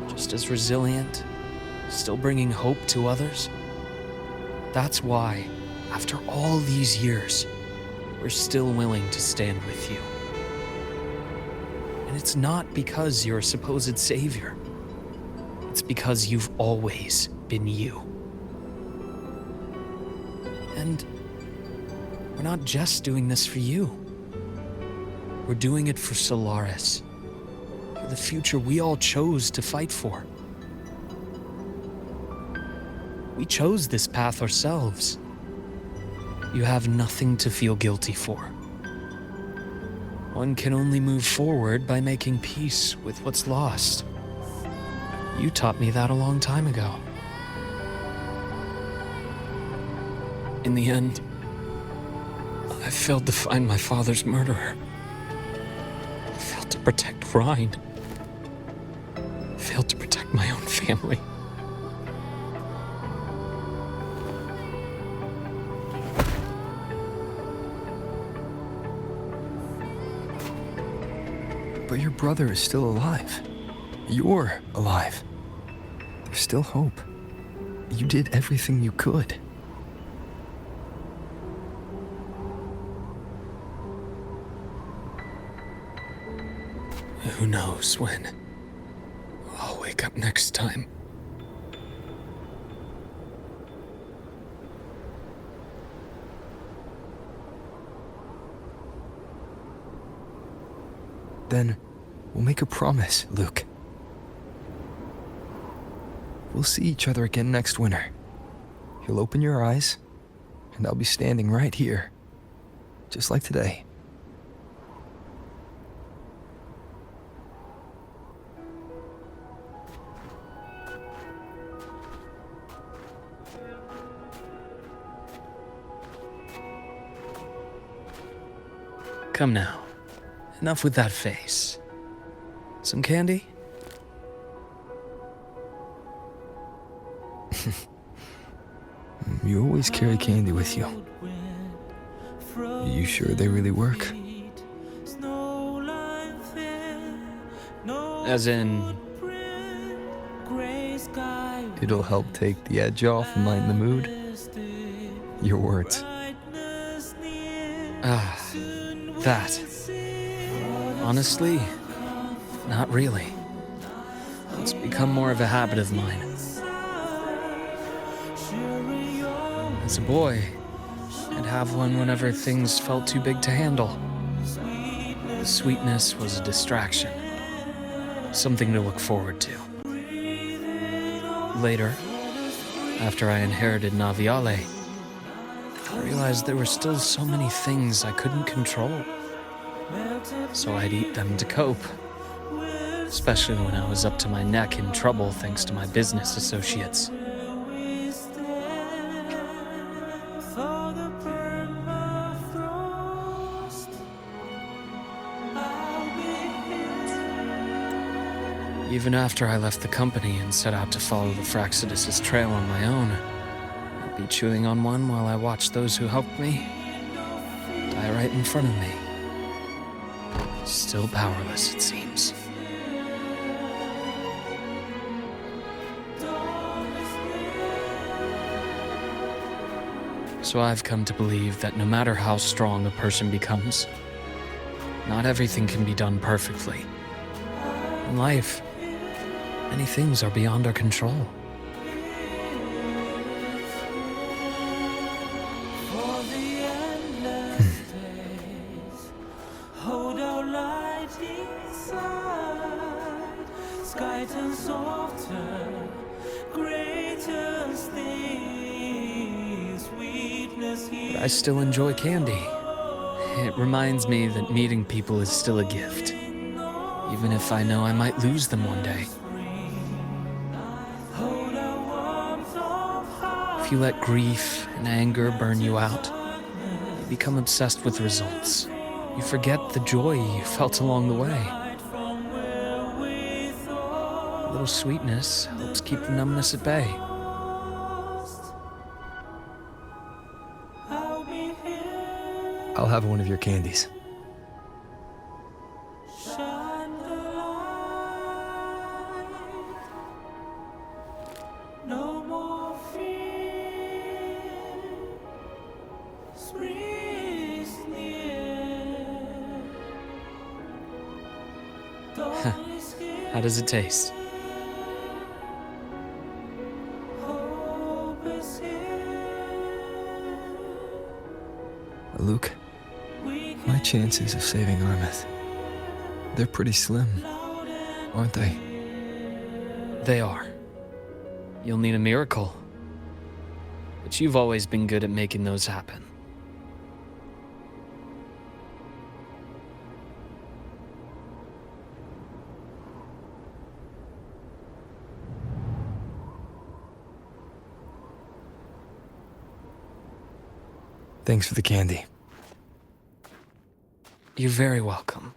Just as resilient, still bringing hope to others. That's why, after all these years, we're still willing to stand with you. And it's not because you're a supposed savior. It's because you've always been you. And we're not just doing this for you. We're doing it for Solaris. For the future we all chose to fight for. We chose this path ourselves. You have nothing to feel guilty for. One can only move forward by making peace with what's lost. You taught me that a long time ago. In the end, I failed to find my father's murderer. I failed to protect Rhine. I failed to protect my own family. But your brother is still alive. You're alive. There's still hope. You did everything you could. Who knows when I'll wake up next time. Then we'll make a promise, Luke. We'll see each other again next winter. You'll open your eyes, and I'll be standing right here, just like today. Come now. Enough with that face. Some candy? You always carry candy with you. You sure they really work? As in... It'll help take the edge off and lighten the mood? Your words. That. Honestly, not really. It's become more of a habit of mine. As a boy, I'd have one whenever things felt too big to handle. The sweetness was a distraction, something to look forward to. Later, after I inherited Naviale, I realized there were still so many things I couldn't control. So I'd eat them to cope, especially when I was up to my neck in trouble thanks to my business associates. Even after I left the company and set out to follow the Fraxidus' trail on my own, I'd be chewing on one while I watched those who helped me die right in front of me. Still powerless, it seems. So I've come to believe that no matter how strong a person becomes, not everything can be done perfectly. In life, many things are beyond our control. But I still enjoy candy. It reminds me that meeting people is still a gift, even if I know I might lose them one day. If you let grief and anger burn you out, you become obsessed with results. You forget the joy you felt along the way. A little sweetness helps keep the numbness at bay. I'll have one of your candies. How does it taste? Luke, my chances of saving Armeth, they're pretty slim, aren't they? They are. You'll need a miracle. But you've always been good at making those happen. Thanks for the candy. You're very welcome.